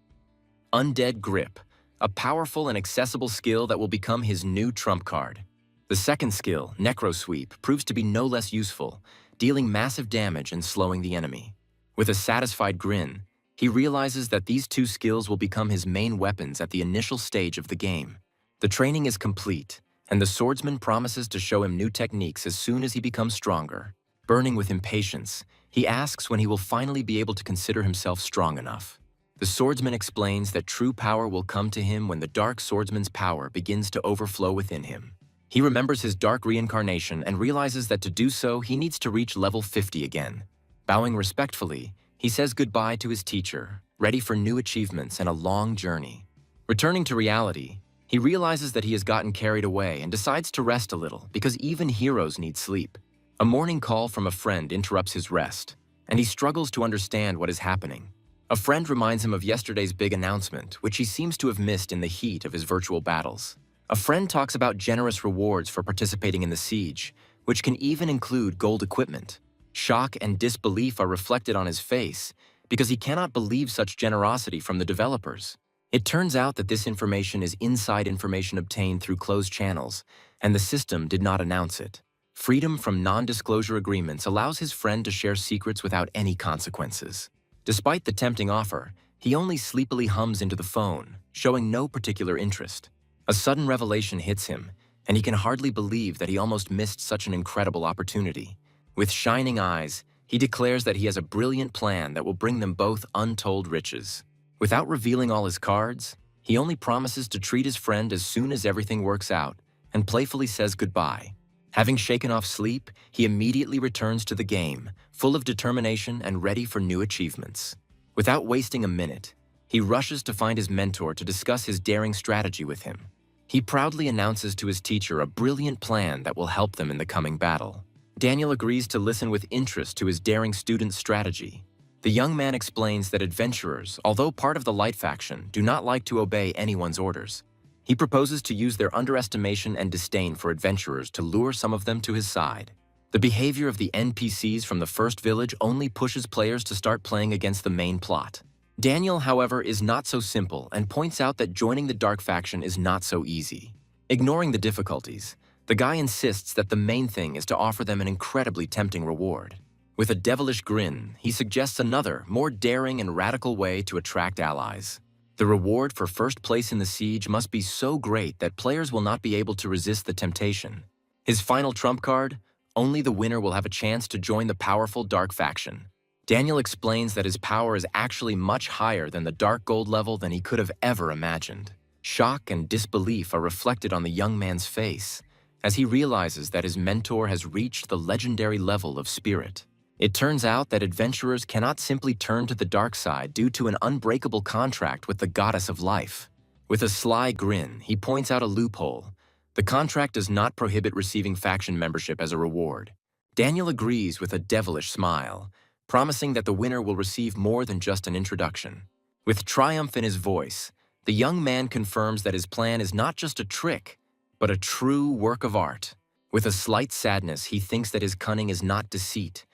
Undead Grip, a powerful and accessible skill that will become his new trump card. The second skill, Necro Sweep, proves to be no less useful, dealing massive damage and slowing the enemy. With a satisfied grin, he realizes that these two skills will become his main weapons at the initial stage of the game. The training is complete, and the swordsman promises to show him new techniques as soon as he becomes stronger. Burning with impatience, he asks when he will finally be able to consider himself strong enough. The swordsman explains that true power will come to him when the dark swordsman's power begins to overflow within him. He remembers his dark reincarnation and realizes that to do so, he needs to reach level 50 again. Bowing respectfully, he says goodbye to his teacher, ready for new achievements and a long journey. Returning to reality, he realizes that he has gotten carried away and decides to rest a little because even heroes need sleep. A morning call from a friend interrupts his rest, and he struggles to understand what is happening. A friend reminds him of yesterday's big announcement, which he seems to have missed in the heat of his virtual battles. A friend talks about generous rewards for participating in the siege, which can even include gold equipment. Shock and disbelief are reflected on his face because he cannot believe such generosity from the developers. It turns out that this information is inside information obtained through closed channels, and the system did not announce it. Freedom from non-disclosure agreements allows his friend to share secrets without any consequences. Despite the tempting offer, he only sleepily hums into the phone, showing no particular interest. A sudden revelation hits him, and he can hardly believe that he almost missed such an incredible opportunity. With shining eyes, he declares that he has a brilliant plan that will bring them both untold riches. Without revealing all his cards, he only promises to treat his friend as soon as everything works out, and playfully says goodbye. Having shaken off sleep, he immediately returns to the game, full of determination and ready for new achievements. Without wasting a minute, he rushes to find his mentor to discuss his daring strategy with him. He proudly announces to his teacher a brilliant plan that will help them in the coming battle. Daniel agrees to listen with interest to his daring student's strategy. The young man explains that adventurers, although part of the Light faction, do not like to obey anyone's orders. He proposes to use their underestimation and disdain for adventurers to lure some of them to his side. The behavior of the NPCs from the first village only pushes players to start playing against the main plot. Daniel, however, is not so simple and points out that joining the Dark faction is not so easy. Ignoring the difficulties, the guy insists that the main thing is to offer them an incredibly tempting reward. With a devilish grin, he suggests another, more daring and radical way to attract allies. The reward for first place in the siege must be so great that players will not be able to resist the temptation. His final trump card, only the winner will have a chance to join the powerful Dark faction. Daniel explains that his power is actually much higher than the Dark Gold level than he could have ever imagined. Shock and disbelief are reflected on the young man's face as he realizes that his mentor has reached the legendary level of spirit. It turns out that adventurers cannot simply turn to the dark side due to an unbreakable contract with the goddess of life. With a sly grin, he points out a loophole. The contract does not prohibit receiving faction membership as a reward. Daniel agrees with a devilish smile, promising that the winner will receive more than just an introduction. With triumph in his voice, the young man confirms that his plan is not just a trick, but a true work of art. With a slight sadness, he thinks that his cunning is not deceit,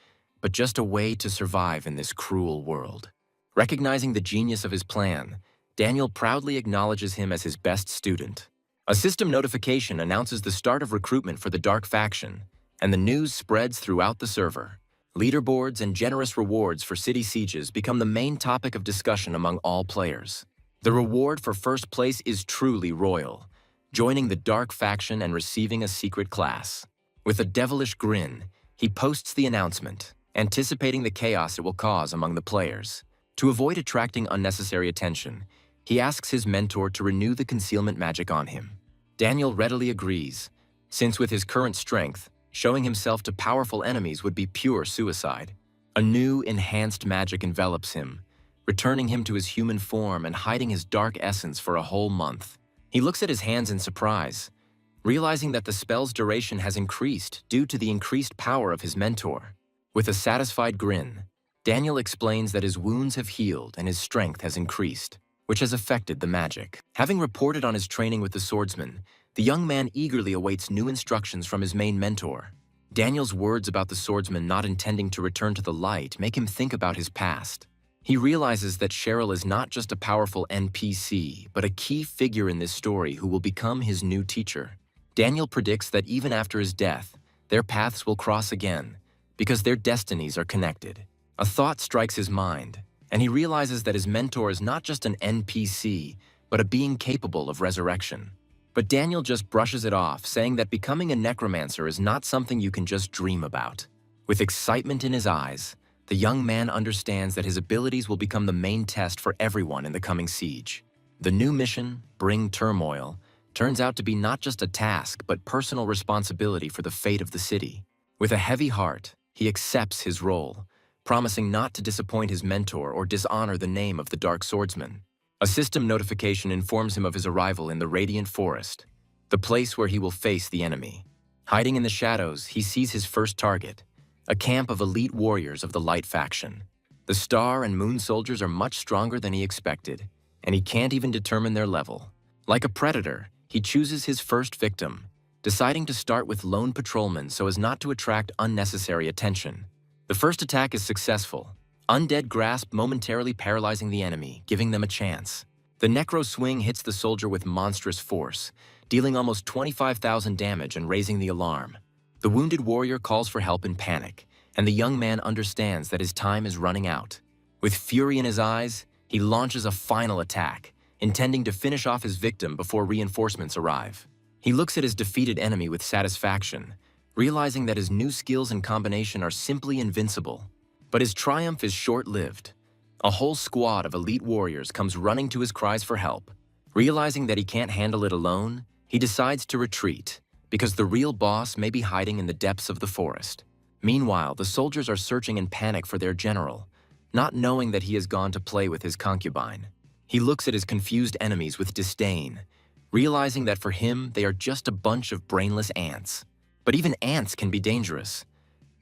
but just a way to survive in this cruel world. Recognizing the genius of his plan, Daniel proudly acknowledges him as his best student. A system notification announces the start of recruitment for the Dark Faction, and the news spreads throughout the server. Leaderboards and generous rewards for city sieges become the main topic of discussion among all players. The reward for first place is truly royal, joining the Dark Faction and receiving a secret class. With a devilish grin, he posts the announcement, anticipating the chaos it will cause among the players. To avoid attracting unnecessary attention, he asks his mentor to renew the concealment magic on him. Daniel readily agrees, since with his current strength, showing himself to powerful enemies would be pure suicide. A new, enhanced magic envelops him, returning him to his human form and hiding his dark essence for a whole month. He looks at his hands in surprise, realizing that the spell's duration has increased due to the increased power of his mentor. With a satisfied grin, Daniel explains that his wounds have healed and his strength has increased, which has affected the magic. Having reported on his training with the swordsman, the young man eagerly awaits new instructions from his main mentor. Daniel's words about the swordsman not intending to return to the light make him think about his past. He realizes that Cheryl is not just a powerful NPC, but a key figure in this story who will become his new teacher. Daniel predicts that even after his death, their paths will cross again, because their destinies are connected. A thought strikes his mind, and he realizes that his mentor is not just an NPC, but a being capable of resurrection. But Daniel just brushes it off, saying that becoming a necromancer is not something you can just dream about. With excitement in his eyes, the young man understands that his abilities will become the main test for everyone in the coming siege. The new mission, Bring Turmoil, turns out to be not just a task, but personal responsibility for the fate of the city. With a heavy heart, he accepts his role, promising not to disappoint his mentor or dishonor the name of the Dark Swordsman. A system notification informs him of his arrival in the Radiant Forest, the place where he will face the enemy. Hiding in the shadows, he sees his first target, a camp of elite warriors of the Light Faction. The Star and Moon soldiers are much stronger than he expected, and he can't even determine their level. Like a predator, he chooses his first victim, deciding to start with lone patrolmen so as not to attract unnecessary attention. The first attack is successful, Undead Grasp momentarily paralyzing the enemy, giving them a chance. The Necro Swing hits the soldier with monstrous force, dealing almost 25,000 damage and raising the alarm. The wounded warrior calls for help in panic, and the young man understands that his time is running out. With fury in his eyes, he launches a final attack, intending to finish off his victim before reinforcements arrive. He looks at his defeated enemy with satisfaction, realizing that his new skills and combination are simply invincible. But his triumph is short-lived. A whole squad of elite warriors comes running to his cries for help. Realizing that he can't handle it alone, he decides to retreat, because the real boss may be hiding in the depths of the forest. Meanwhile, the soldiers are searching in panic for their general, not knowing that he has gone to play with his concubine. He looks at his confused enemies with disdain, realizing that for him, they are just a bunch of brainless ants. But even ants can be dangerous.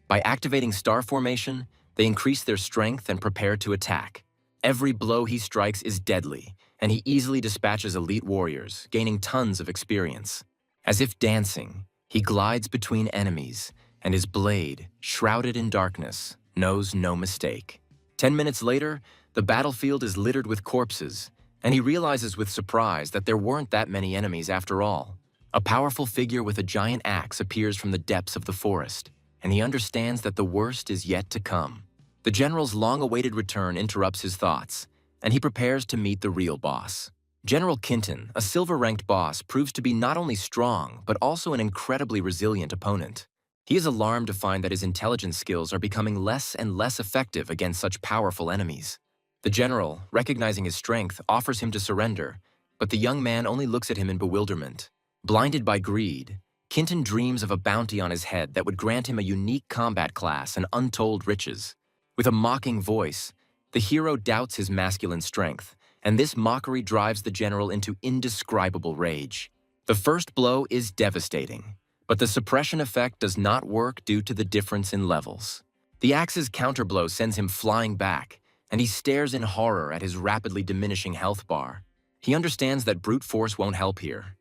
By activating star formation, they increase their strength and prepare to attack. Every blow he strikes is deadly, and he easily dispatches elite warriors, gaining tons of experience. As if dancing, he glides between enemies, and his blade, shrouded in darkness, knows no mistake. 10 minutes later, the battlefield is littered with corpses, and he realizes with surprise that there weren't that many enemies after all. A powerful figure with a giant axe appears from the depths of the forest, and he understands that the worst is yet to come. The general's long-awaited return interrupts his thoughts, and he prepares to meet the real boss. General Kinton, a silver-ranked boss, proves to be not only strong, but also an incredibly resilient opponent. He is alarmed to find that his intelligence skills are becoming less and less effective against such powerful enemies. The general, recognizing his strength, offers him to surrender, but the young man only looks at him in bewilderment. Blinded by greed, Kinton dreams of a bounty on his head that would grant him a unique combat class and untold riches. With a mocking voice, the hero doubts his masculine strength, and this mockery drives the general into indescribable rage. The first blow is devastating, but the suppression effect does not work due to the difference in levels. The axe's counterblow sends him flying back, and he stares in horror at his rapidly diminishing health bar. He understands that brute force won't help here.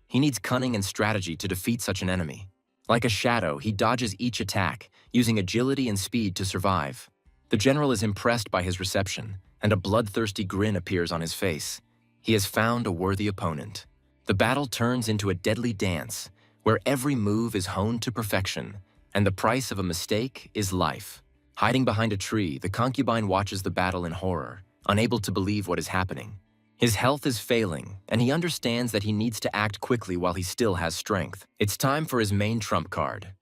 He needs cunning and strategy to defeat such an enemy. Like a shadow, he dodges each attack, using agility and speed to survive. The general is impressed by his reception, and a bloodthirsty grin appears on his face. He has found a worthy opponent. The battle turns into a deadly dance, where every move is honed to perfection, and the price of a mistake is life. Hiding behind a tree, the concubine watches the battle in horror, unable to believe what is happening. His health is failing, and he understands that he needs to act quickly while he still has strength. It's time for his main trump card,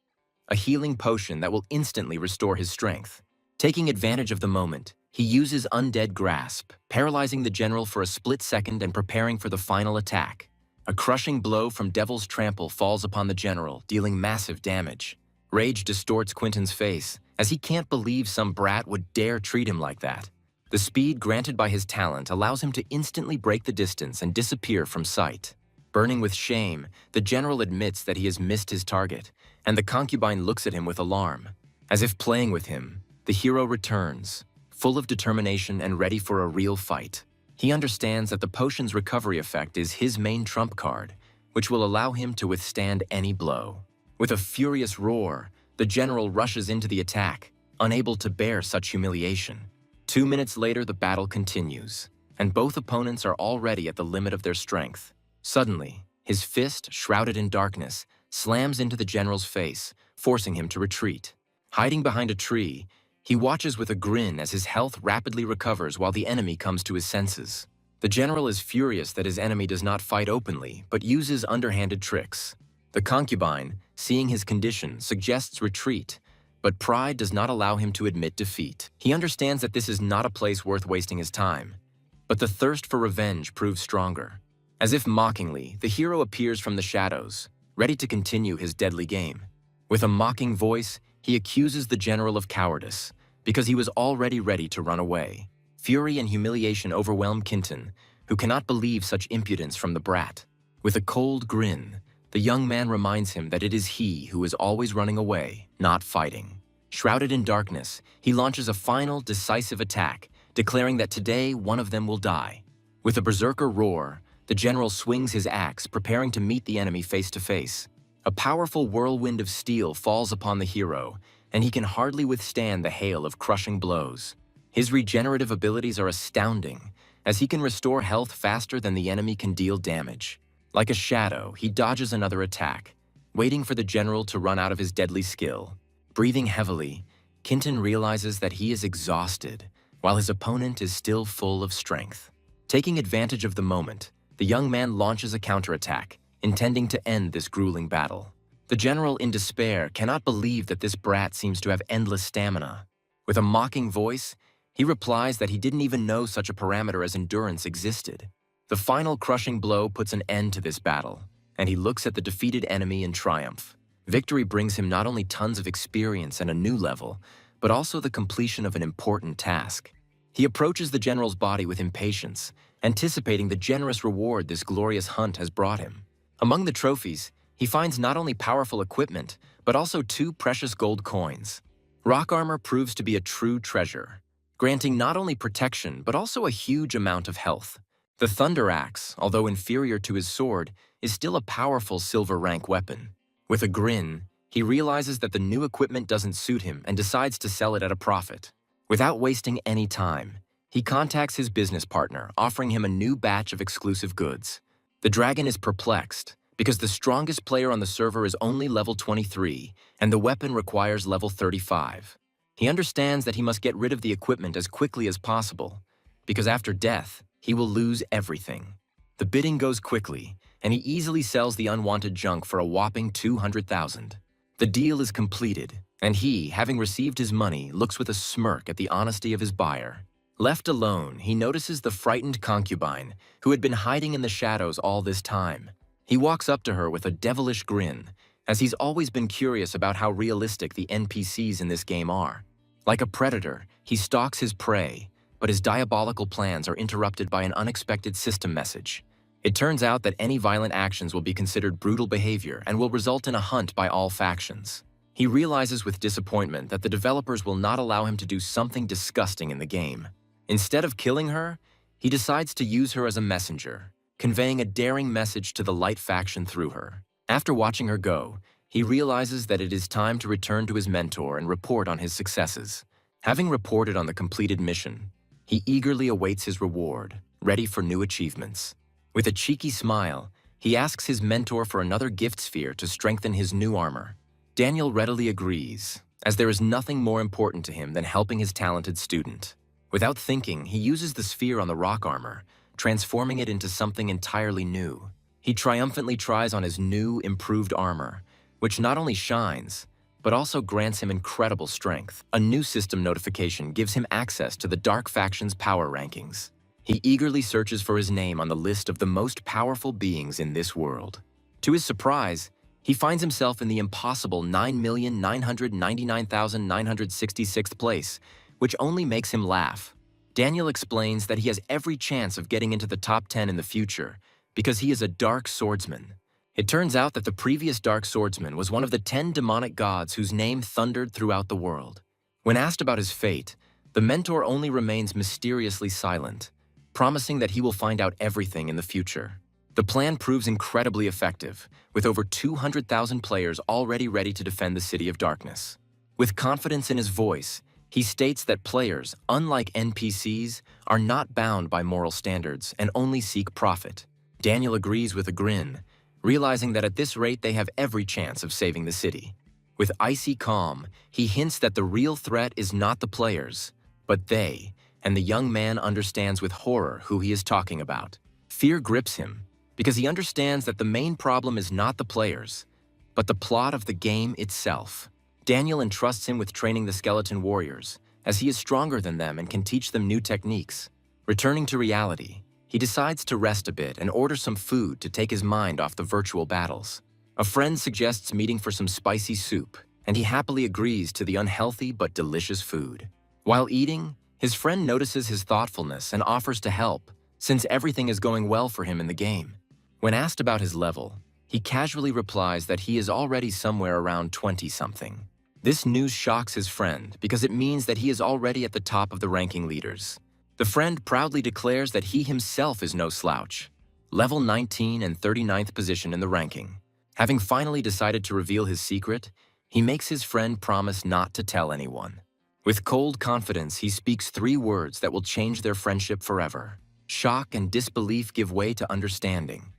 a healing potion that will instantly restore his strength. Taking advantage of the moment, he uses Undead Grasp, paralyzing the general for a split second and preparing for the final attack. A crushing blow from Devil's Trample falls upon the general, dealing massive damage. Rage distorts Quentin's face, as he can't believe some brat would dare treat him like that. The speed granted by his talent allows him to instantly break the distance and disappear from sight. Burning with shame, the general admits that he has missed his target, and the concubine looks at him with alarm. As if playing with him, the hero returns, full of determination and ready for a real fight. He understands that the potion's recovery effect is his main trump card, which will allow him to withstand any blow. With a furious roar, the general rushes into the attack, unable to bear such humiliation. 2 minutes later, the battle continues, and both opponents are already at the limit of their strength. Suddenly, his fist, shrouded in darkness, slams into the general's face, forcing him to retreat. Hiding behind a tree, he watches with a grin as his health rapidly recovers while the enemy comes to his senses. The general is furious that his enemy does not fight openly, but uses underhanded tricks. The concubine, seeing his condition, suggests retreat, but pride does not allow him to admit defeat. He understands that this is not a place worth wasting his time, but the thirst for revenge proves stronger. As if mockingly, the hero appears from the shadows, ready to continue his deadly game. With a mocking voice, he accuses the general of cowardice, because he was already ready to run away. Fury and humiliation overwhelm Kinton, who cannot believe such impudence from the brat. With a cold grin, the young man reminds him that it is he who is always running away, not fighting. Shrouded in darkness, he launches a final, decisive attack, declaring that today one of them will die. With a berserker roar, the general swings his axe, preparing to meet the enemy face to face. A powerful whirlwind of steel falls upon the hero, and he can hardly withstand the hail of crushing blows. His regenerative abilities are astounding, as he can restore health faster than the enemy can deal damage. Like a shadow, he dodges another attack, waiting for the general to run out of his deadly skill. Breathing heavily, Kinton realizes that he is exhausted, while his opponent is still full of strength. Taking advantage of the moment, the young man launches a counterattack, intending to end this grueling battle. The general, in despair, cannot believe that this brat seems to have endless stamina. With a mocking voice, he replies that he didn't even know such a parameter as endurance existed. The final crushing blow puts an end to this battle, and he looks at the defeated enemy in triumph. Victory brings him not only tons of experience and a new level, but also the completion of an important task. He approaches the general's body with impatience, anticipating the generous reward this glorious hunt has brought him. Among the trophies, he finds not only powerful equipment, but also 2 precious gold coins. Rock armor proves to be a true treasure, granting not only protection, but also a huge amount of health. The Thunder Axe, although inferior to his sword, is still a powerful silver rank weapon. With a grin, he realizes that the new equipment doesn't suit him and decides to sell it at a profit. Without wasting any time, he contacts his business partner, offering him a new batch of exclusive goods. The dragon is perplexed, because the strongest player on the server is only level 23, and the weapon requires level 35. He understands that he must get rid of the equipment as quickly as possible, because after death, he will lose everything. The bidding goes quickly, and he easily sells the unwanted junk for a whopping 200,000. The deal is completed, and he, having received his money, looks with a smirk at the honesty of his buyer. Left alone, he notices the frightened concubine, who had been hiding in the shadows all this time. He walks up to her with a devilish grin, as he's always been curious about how realistic the NPCs in this game are. Like a predator, he stalks his prey, but his diabolical plans are interrupted by an unexpected system message. It turns out that any violent actions will be considered brutal behavior and will result in a hunt by all factions. He realizes with disappointment that the developers will not allow him to do something disgusting in the game. Instead of killing her, he decides to use her as a messenger, conveying a daring message to the Light faction through her. After watching her go, he realizes that it is time to return to his mentor and report on his successes. Having reported on the completed mission, he eagerly awaits his reward, ready for new achievements. With a cheeky smile, he asks his mentor for another gift sphere to strengthen his new armor. Daniel readily agrees, as there is nothing more important to him than helping his talented student. Without thinking, he uses the sphere on the rock armor, transforming it into something entirely new. He triumphantly tries on his new, improved armor, which not only shines, but also grants him incredible strength. A new system notification gives him access to the Dark Faction's power rankings. He eagerly searches for his name on the list of the most powerful beings in this world. To his surprise, he finds himself in the impossible 9,999,966th place, which only makes him laugh. Daniel explains that he has every chance of getting into the top 10 in the future because he is a dark swordsman. It turns out that the previous dark swordsman was one of the 10 demonic gods whose name thundered throughout the world. When asked about his fate, the mentor only remains mysteriously silent, promising that he will find out everything in the future. The plan proves incredibly effective, with over 200,000 players already ready to defend the City of Darkness. With confidence in his voice, he states that players, unlike NPCs, are not bound by moral standards and only seek profit. Daniel agrees with a grin, realizing that at this rate they have every chance of saving the city. With icy calm, he hints that the real threat is not the players, but they, and the young man understands with horror who he is talking about. Fear grips him, because he understands that the main problem is not the players, but the plot of the game itself. Daniel entrusts him with training the skeleton warriors, as he is stronger than them and can teach them new techniques. Returning to reality, he decides to rest a bit and order some food to take his mind off the virtual battles. A friend suggests meeting for some spicy soup, and he happily agrees to the unhealthy but delicious food. While eating, his friend notices his thoughtfulness and offers to help, since everything is going well for him in the game. When asked about his level, he casually replies that he is already somewhere around 20-something. This news shocks his friend because it means that he is already at the top of the ranking leaders. The friend proudly declares that he himself is no slouch, level 19 and 39th position in the ranking. Having finally decided to reveal his secret, he makes his friend promise not to tell anyone. With cold confidence, he speaks 3 words that will change their friendship forever. Shock and disbelief give way to understanding.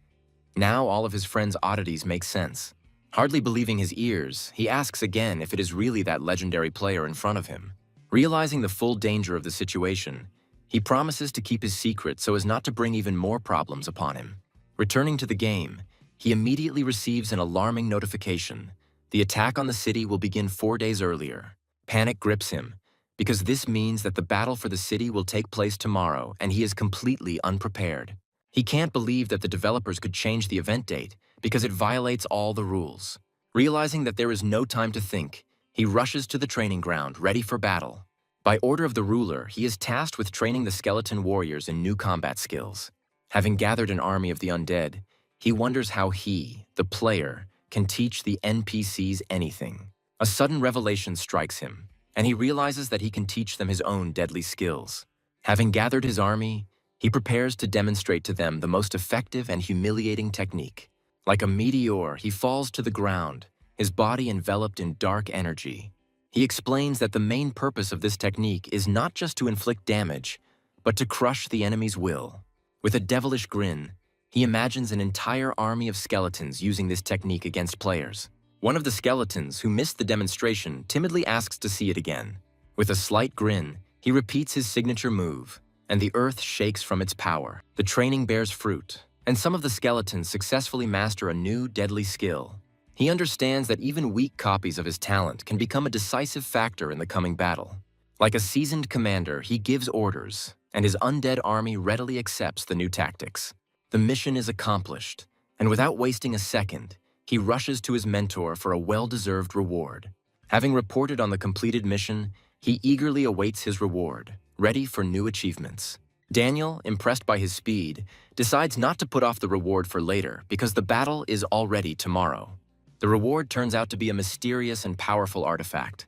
Now all of his friend's oddities make sense. Hardly believing his ears, he asks again if it is really that legendary player in front of him. Realizing the full danger of the situation, he promises to keep his secret so as not to bring even more problems upon him. Returning to the game, he immediately receives an alarming notification. The attack on the city will begin 4 days earlier. Panic grips him, because this means that the battle for the city will take place tomorrow and he is completely unprepared. He can't believe that the developers could change the event date because it violates all the rules. Realizing that there is no time to think, he rushes to the training ground, ready for battle. By order of the ruler, he is tasked with training the skeleton warriors in new combat skills. Having gathered an army of the undead, he wonders how he, the player, can teach the NPCs anything. A sudden revelation strikes him, and he realizes that he can teach them his own deadly skills. Having gathered his army, he prepares to demonstrate to them the most effective and humiliating technique. Like a meteor, he falls to the ground, his body enveloped in dark energy. He explains that the main purpose of this technique is not just to inflict damage, but to crush the enemy's will. With a devilish grin, he imagines an entire army of skeletons using this technique against players. One of the skeletons, who missed the demonstration, timidly asks to see it again. With a slight grin, he repeats his signature move, and the earth shakes from its power. The training bears fruit, and some of the skeletons successfully master a new deadly skill. He understands that even weak copies of his talent can become a decisive factor in the coming battle. Like a seasoned commander, he gives orders, and his undead army readily accepts the new tactics. The mission is accomplished, and without wasting a second, he rushes to his mentor for a well-deserved reward. Having reported on the completed mission, he eagerly awaits his reward, ready for new achievements. Daniel, impressed by his speed, decides not to put off the reward for later because the battle is already tomorrow. The reward turns out to be a mysterious and powerful artifact,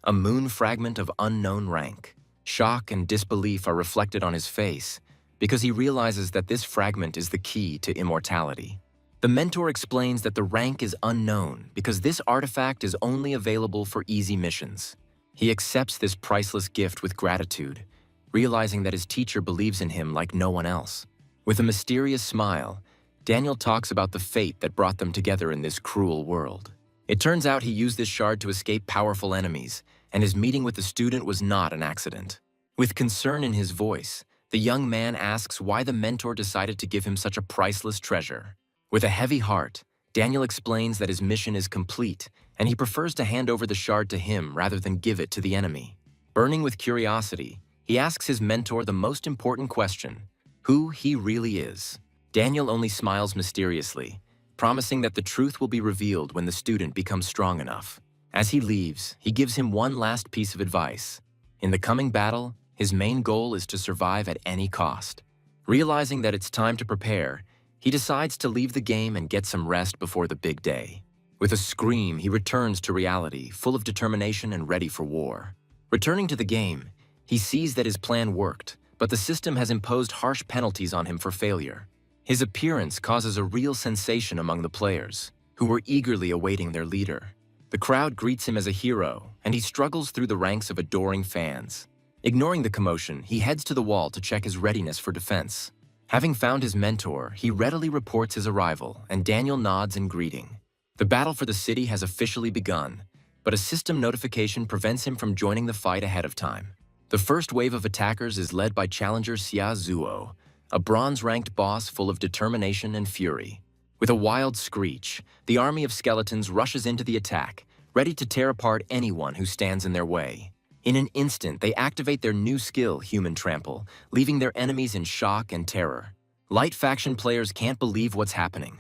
a moon fragment of unknown rank. Shock and disbelief are reflected on his face because he realizes that this fragment is the key to immortality. The mentor explains that the rank is unknown because this artifact is only available for easy missions. He accepts this priceless gift with gratitude, realizing that his teacher believes in him like no one else. With a mysterious smile, Daniel talks about the fate that brought them together in this cruel world. It turns out he used this shard to escape powerful enemies, and his meeting with the student was not an accident. With concern in his voice, the young man asks why the mentor decided to give him such a priceless treasure. With a heavy heart, Daniel explains that his mission is complete, and he prefers to hand over the shard to him rather than give it to the enemy. Burning with curiosity, he asks his mentor the most important question: who he really is. Daniel only smiles mysteriously, promising that the truth will be revealed when the student becomes strong enough. As he leaves, he gives him one last piece of advice. In the coming battle, his main goal is to survive at any cost. Realizing that it's time to prepare, he decides to leave the game and get some rest before the big day. With a scream, he returns to reality, full of determination and ready for war. Returning to the game, he sees that his plan worked, but the system has imposed harsh penalties on him for failure. His appearance causes a real sensation among the players, who were eagerly awaiting their leader. The crowd greets him as a hero, and he struggles through the ranks of adoring fans. Ignoring the commotion, he heads to the wall to check his readiness for defense. Having found his mentor, he readily reports his arrival, and Daniel nods in greeting. The battle for the city has officially begun, but a system notification prevents him from joining the fight ahead of time. The first wave of attackers is led by challenger Xia Zuo, a bronze-ranked boss full of determination and fury. With a wild screech, the army of skeletons rushes into the attack, ready to tear apart anyone who stands in their way. In an instant, they activate their new skill, Human Trample, leaving their enemies in shock and terror. Light faction players can't believe what's happening.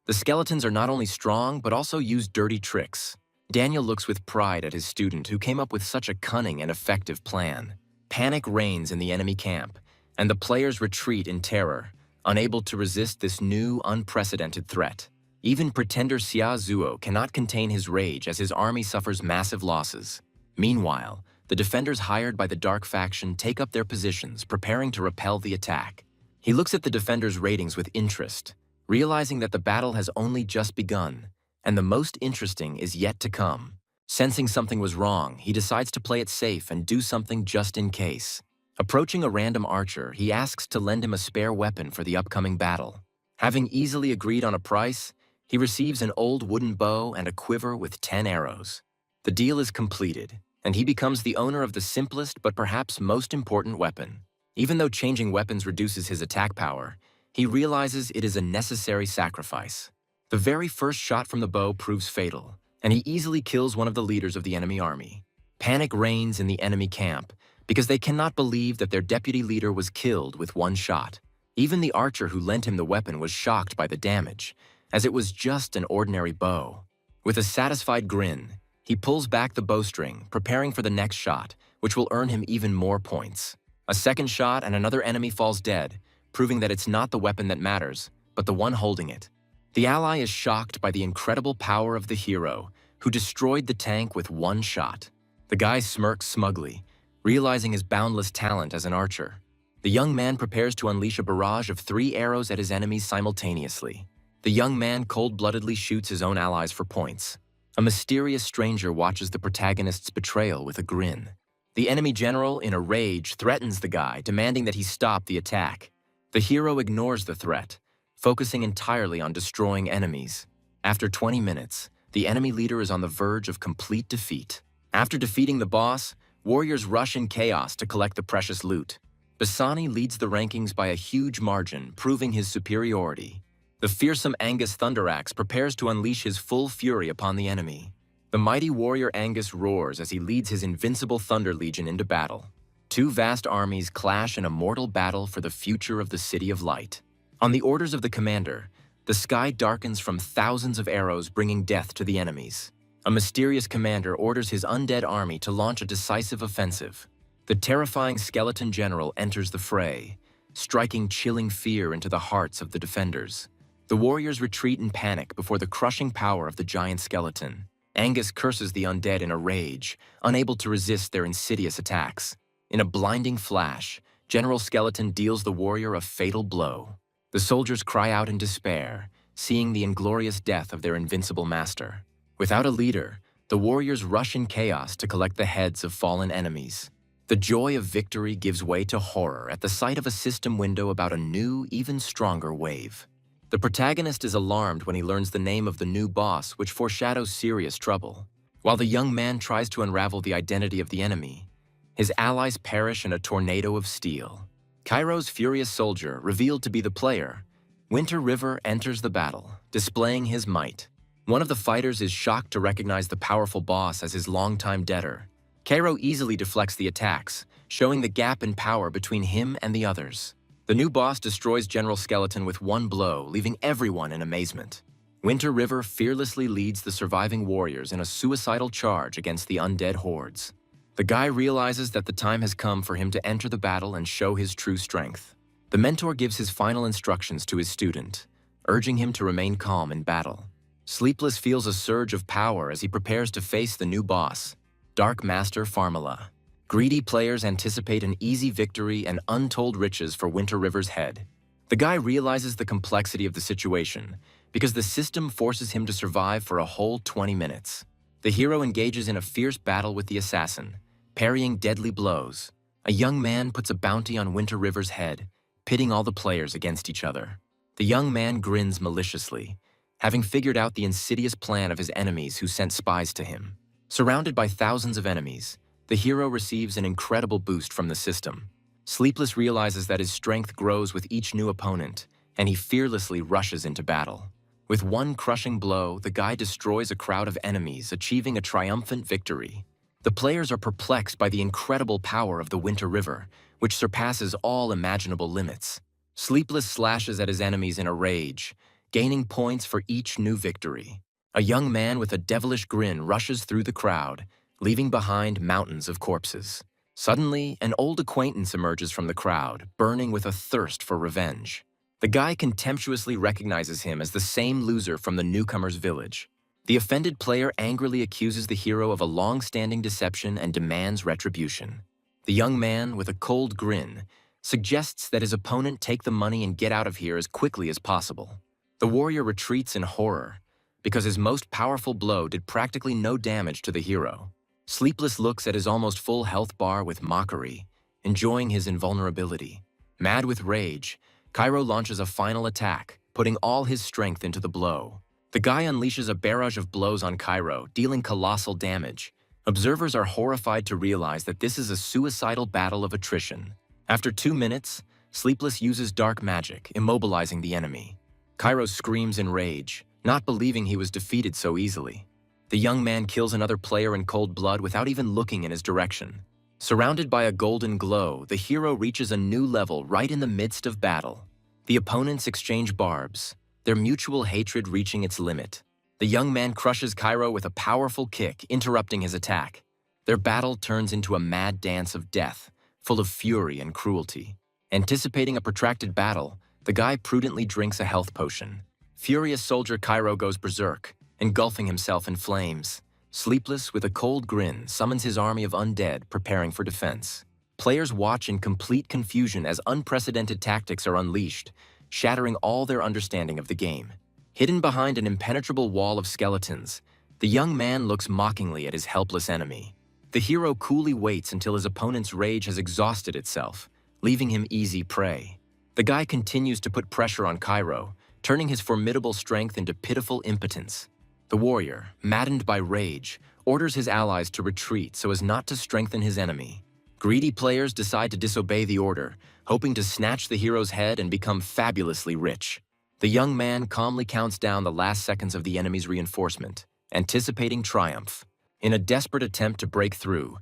The skeletons are not only strong, but also use dirty tricks. Daniel looks with pride at his student who came up with such a cunning and effective plan. Panic reigns in the enemy camp, and the players retreat in terror, unable to resist this new, unprecedented threat. Even pretender Xia Zuo cannot contain his rage as his army suffers massive losses. Meanwhile, the defenders hired by the Dark faction take up their positions, preparing to repel the attack. He looks at the defenders' ratings with interest, realizing that the battle has only just begun, and the most interesting is yet to come. Sensing something was wrong, he decides to play it safe and do something just in case. Approaching a random archer, he asks to lend him a spare weapon for the upcoming battle. Having easily agreed on a price, he receives an old wooden bow and a quiver with 10 arrows. The deal is completed, and he becomes the owner of the simplest but perhaps most important weapon. Even though changing weapons reduces his attack power, he realizes it is a necessary sacrifice. The very first shot from the bow proves fatal, and he easily kills one of the leaders of the enemy army. Panic reigns in the enemy camp because they cannot believe that their deputy leader was killed with one shot. Even the archer who lent him the weapon was shocked by the damage, as it was just an ordinary bow. With a satisfied grin, he pulls back the bowstring, preparing for the next shot, which will earn him even more points. A second shot and another enemy falls dead, proving that it's not the weapon that matters, but the one holding it. The ally is shocked by the incredible power of the hero, who destroyed the tank with one shot. The guy smirks smugly, realizing his boundless talent as an archer. The young man prepares to unleash a barrage of 3 arrows at his enemies simultaneously. The young man cold-bloodedly shoots his own allies for points. A mysterious stranger watches the protagonist's betrayal with a grin. The enemy general, in a rage, threatens the guy, demanding that he stop the attack. The hero ignores the threat, focusing entirely on destroying enemies. After 20 minutes, the enemy leader is on the verge of complete defeat. After defeating the boss, warriors rush in chaos to collect the precious loot. Basani leads the rankings by a huge margin, proving his superiority. The fearsome Angus Thunderaxe prepares to unleash his full fury upon the enemy. The mighty warrior Angus roars as he leads his invincible Thunder Legion into battle. 2 vast armies clash in a mortal battle for the future of the City of Light. On the orders of the commander, The sky darkens from thousands of arrows bringing death to the enemies. A mysterious commander orders his undead army to launch a decisive offensive. The terrifying skeleton general enters the fray, striking chilling fear into the hearts of the defenders. The warriors retreat in panic before the crushing power of the giant skeleton. Angus curses the undead in a rage, unable to resist their insidious attacks. In a blinding flash, General Skeleton deals the warrior a fatal blow. The soldiers cry out in despair, seeing the inglorious death of their invincible master. Without a leader, the warriors rush in chaos to collect the heads of fallen enemies. The joy of victory gives way to horror at the sight of a system window about a new, even stronger wave. The protagonist is alarmed when he learns the name of the new boss, which foreshadows serious trouble. While the young man tries to unravel the identity of the enemy, his allies perish in a tornado of steel. Cairo's furious soldier, revealed to be the player, Winter River enters the battle, displaying his might. One of the fighters is shocked to recognize the powerful boss as his longtime debtor. Cairo easily deflects the attacks, showing the gap in power between him and the others. The new boss destroys General Skeleton with one blow, leaving everyone in amazement. Winter River fearlessly leads the surviving warriors in a suicidal charge against the undead hordes. The guy realizes that the time has come for him to enter the battle and show his true strength. The mentor gives his final instructions to his student, urging him to remain calm in battle. Sleepless feels a surge of power as he prepares to face the new boss, Dark Master Pharmala. Greedy players anticipate an easy victory and untold riches for Winter River's head. The guy realizes the complexity of the situation because the system forces him to survive for a whole 20 minutes. The hero engages in a fierce battle with the assassin, parrying deadly blows. A young man puts a bounty on Winter River's head, pitting all the players against each other. The young man grins maliciously, having figured out the insidious plan of his enemies who sent spies to him. Surrounded by thousands of enemies, the hero receives an incredible boost from the system. Sleepless realizes that his strength grows with each new opponent, and he fearlessly rushes into battle. With one crushing blow, the guy destroys a crowd of enemies, achieving a triumphant victory. The players are perplexed by the incredible power of the Winter River, which surpasses all imaginable limits. Sleepless slashes at his enemies in a rage, gaining points for each new victory. A young man with a devilish grin rushes through the crowd, leaving behind mountains of corpses. Suddenly, an old acquaintance emerges from the crowd, burning with a thirst for revenge. The guy contemptuously recognizes him as the same loser from the newcomer's village. The offended player angrily accuses the hero of a long-standing deception and demands retribution. The young man, with a cold grin, suggests that his opponent take the money and get out of here as quickly as possible. The warrior retreats in horror, because his most powerful blow did practically no damage to the hero. Sleepless looks at his almost full health bar with mockery, enjoying his invulnerability. Mad with rage, Cairo launches a final attack, putting all his strength into the blow. The guy unleashes a barrage of blows on Cairo, dealing colossal damage. Observers are horrified to realize that this is a suicidal battle of attrition. After 2 minutes, Sleepless uses dark magic, immobilizing the enemy. Cairo screams in rage, not believing he was defeated so easily. The young man kills another player in cold blood without even looking in his direction. Surrounded by a golden glow, the hero reaches a new level right in the midst of battle. The opponents exchange barbs, their mutual hatred reaching its limit. The young man crushes Cairo with a powerful kick, interrupting his attack. Their battle turns into a mad dance of death, full of fury and cruelty. Anticipating a protracted battle, the guy prudently drinks a health potion. Furious soldier Cairo goes berserk, engulfing himself in flames. Sleepless, with a cold grin, summons his army of undead, preparing for defense. Players watch in complete confusion as unprecedented tactics are unleashed, shattering all their understanding of the game. Hidden behind an impenetrable wall of skeletons, the young man looks mockingly at his helpless enemy. The hero coolly waits until his opponent's rage has exhausted itself, leaving him easy prey. The guy continues to put pressure on Cairo, turning his formidable strength into pitiful impotence. The warrior, maddened by rage, orders his allies to retreat so as not to strengthen his enemy. Greedy players decide to disobey the order, hoping to snatch the hero's head and become fabulously rich. The young man calmly counts down the last seconds of the enemy's reinforcement, anticipating triumph. In a desperate attempt to break through,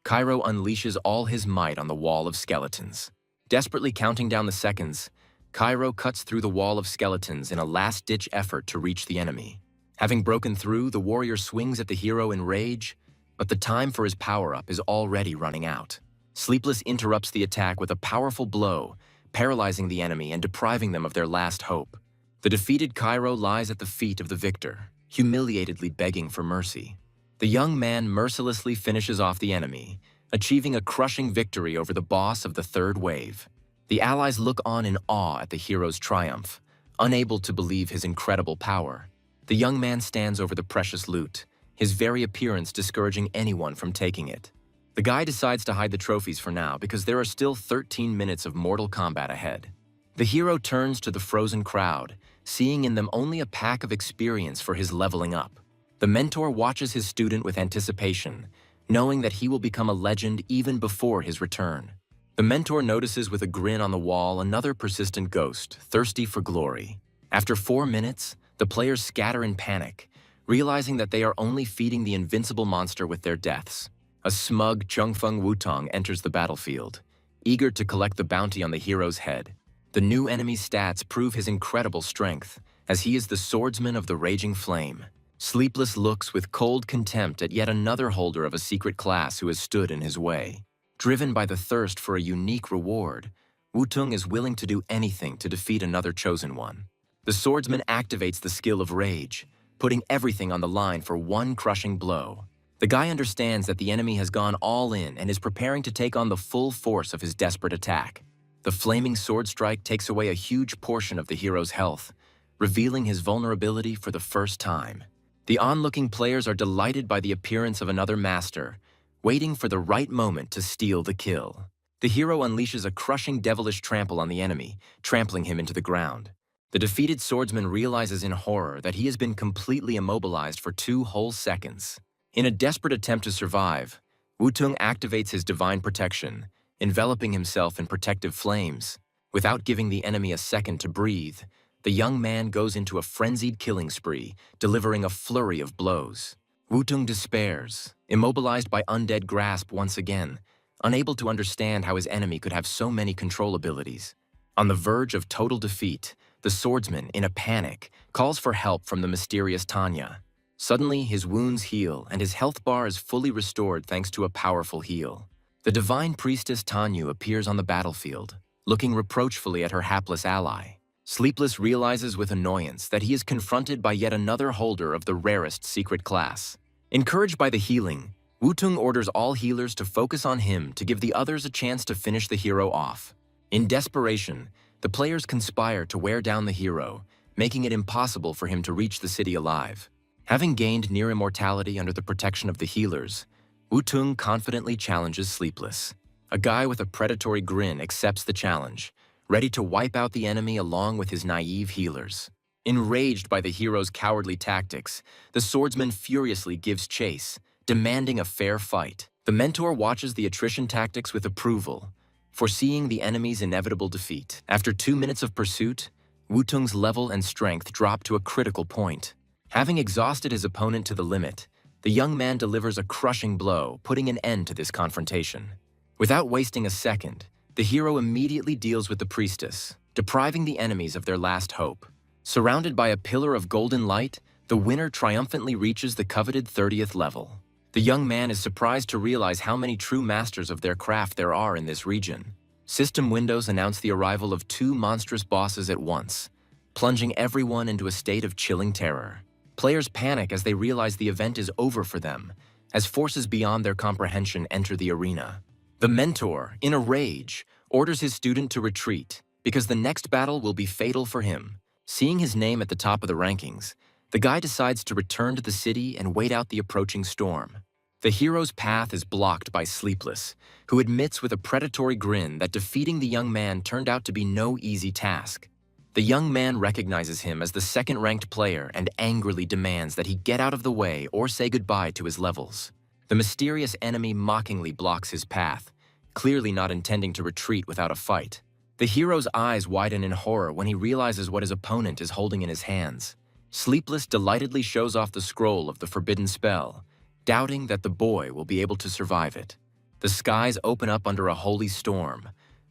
Cairo unleashes all his might on the wall of skeletons. Desperately counting down the seconds, Cairo cuts through the wall of skeletons in a last-ditch effort to reach the enemy. Having broken through, the warrior swings at the hero in rage, but the time for his power-up is already running out. Sleepless interrupts the attack with a powerful blow, paralyzing the enemy and depriving them of their last hope. The defeated Cairo lies at the feet of the victor, humiliatedly begging for mercy. The young man mercilessly finishes off the enemy, achieving a crushing victory over the boss of the third wave. The allies look on in awe at the hero's triumph, unable to believe his incredible power. The young man stands over the precious loot, his very appearance discouraging anyone from taking it. The guy decides to hide the trophies for now because there are still 13 minutes of mortal combat ahead. The hero turns to the frozen crowd, seeing in them only a pack of experience for his leveling up. The mentor watches his student with anticipation, knowing that he will become a legend even before his return. The mentor notices with a grin on the wall another persistent ghost, thirsty for glory. After 4 minutes, the players scatter in panic, realizing that they are only feeding the invincible monster with their deaths. A smug Chungfeng Wutong enters the battlefield, eager to collect the bounty on the hero's head. The new enemy's stats prove his incredible strength, as he is the swordsman of the raging flame. Sleepless looks with cold contempt at yet another holder of a secret class who has stood in his way. Driven by the thirst for a unique reward, Wutong is willing to do anything to defeat another chosen one. The swordsman activates the skill of rage, putting everything on the line for one crushing blow. The guy understands that the enemy has gone all in and is preparing to take on the full force of his desperate attack. The flaming sword strike takes away a huge portion of the hero's health, revealing his vulnerability for the first time. The onlooking players are delighted by the appearance of another master, waiting for the right moment to steal the kill. The hero unleashes a crushing devilish trample on the enemy, trampling him into the ground. The defeated swordsman realizes in horror that he has been completely immobilized for 2 whole seconds. In a desperate attempt to survive, Wutong activates his divine protection, enveloping himself in protective flames. Without giving the enemy a second to breathe, the young man goes into a frenzied killing spree, delivering a flurry of blows. Wutong despairs, immobilized by undead grasp once again, unable to understand how his enemy could have so many control abilities. On the verge of total defeat, the swordsman, in a panic, calls for help from the mysterious Tanya. Suddenly, his wounds heal, and his health bar is fully restored thanks to a powerful heal. The divine priestess Tanyu appears on the battlefield, looking reproachfully at her hapless ally. Sleepless realizes with annoyance that he is confronted by yet another holder of the rarest secret class. Encouraged by the healing, Wutong orders all healers to focus on him to give the others a chance to finish the hero off. In desperation, the players conspire to wear down the hero, making it impossible for him to reach the city alive. Having gained near immortality under the protection of the healers, Wutong confidently challenges Sleepless. A guy with a predatory grin accepts the challenge, ready to wipe out the enemy along with his naive healers. Enraged by the hero's cowardly tactics, the swordsman furiously gives chase, demanding a fair fight. The mentor watches the attrition tactics with approval, foreseeing the enemy's inevitable defeat. After 2 minutes of pursuit, Wutong's level and strength drop to a critical point. Having exhausted his opponent to the limit, the young man delivers a crushing blow, putting an end to this confrontation. Without wasting a second, the hero immediately deals with the priestess, depriving the enemies of their last hope. Surrounded by a pillar of golden light, the winner triumphantly reaches the coveted 30th level. The young man is surprised to realize how many true masters of their craft there are in this region. System windows announce the arrival of 2 monstrous bosses at once, plunging everyone into a state of chilling terror. Players panic as they realize the event is over for them, as forces beyond their comprehension enter the arena. The mentor, in a rage, orders his student to retreat, because the next battle will be fatal for him. Seeing his name at the top of the rankings, the guy decides to return to the city and wait out the approaching storm. The hero's path is blocked by Sleepless, who admits with a predatory grin that defeating the young man turned out to be no easy task. The young man recognizes him as the second-ranked player and angrily demands that he get out of the way or say goodbye to his levels. The mysterious enemy mockingly blocks his path, clearly not intending to retreat without a fight. The hero's eyes widen in horror when he realizes what his opponent is holding in his hands. Sleepless delightedly shows off the scroll of the forbidden spell, doubting that the boy will be able to survive it. The skies open up under a holy storm,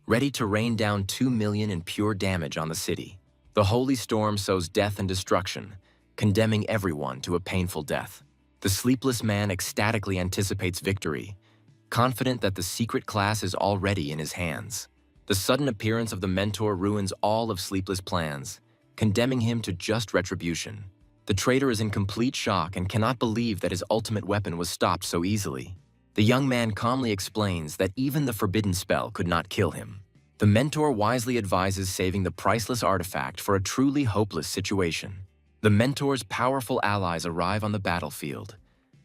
ready to rain down 2 million in pure damage on the city. The holy storm sows death and destruction, condemning everyone to a painful death. The sleepless man ecstatically anticipates victory, confident that the secret class is already in his hands. The sudden appearance of the mentor ruins all of Sleepless' plans, condemning him to just retribution. The traitor is in complete shock and cannot believe that his ultimate weapon was stopped so easily. The young man calmly explains that even the forbidden spell could not kill him. The mentor wisely advises saving the priceless artifact for a truly hopeless situation. The mentor's powerful allies arrive on the battlefield,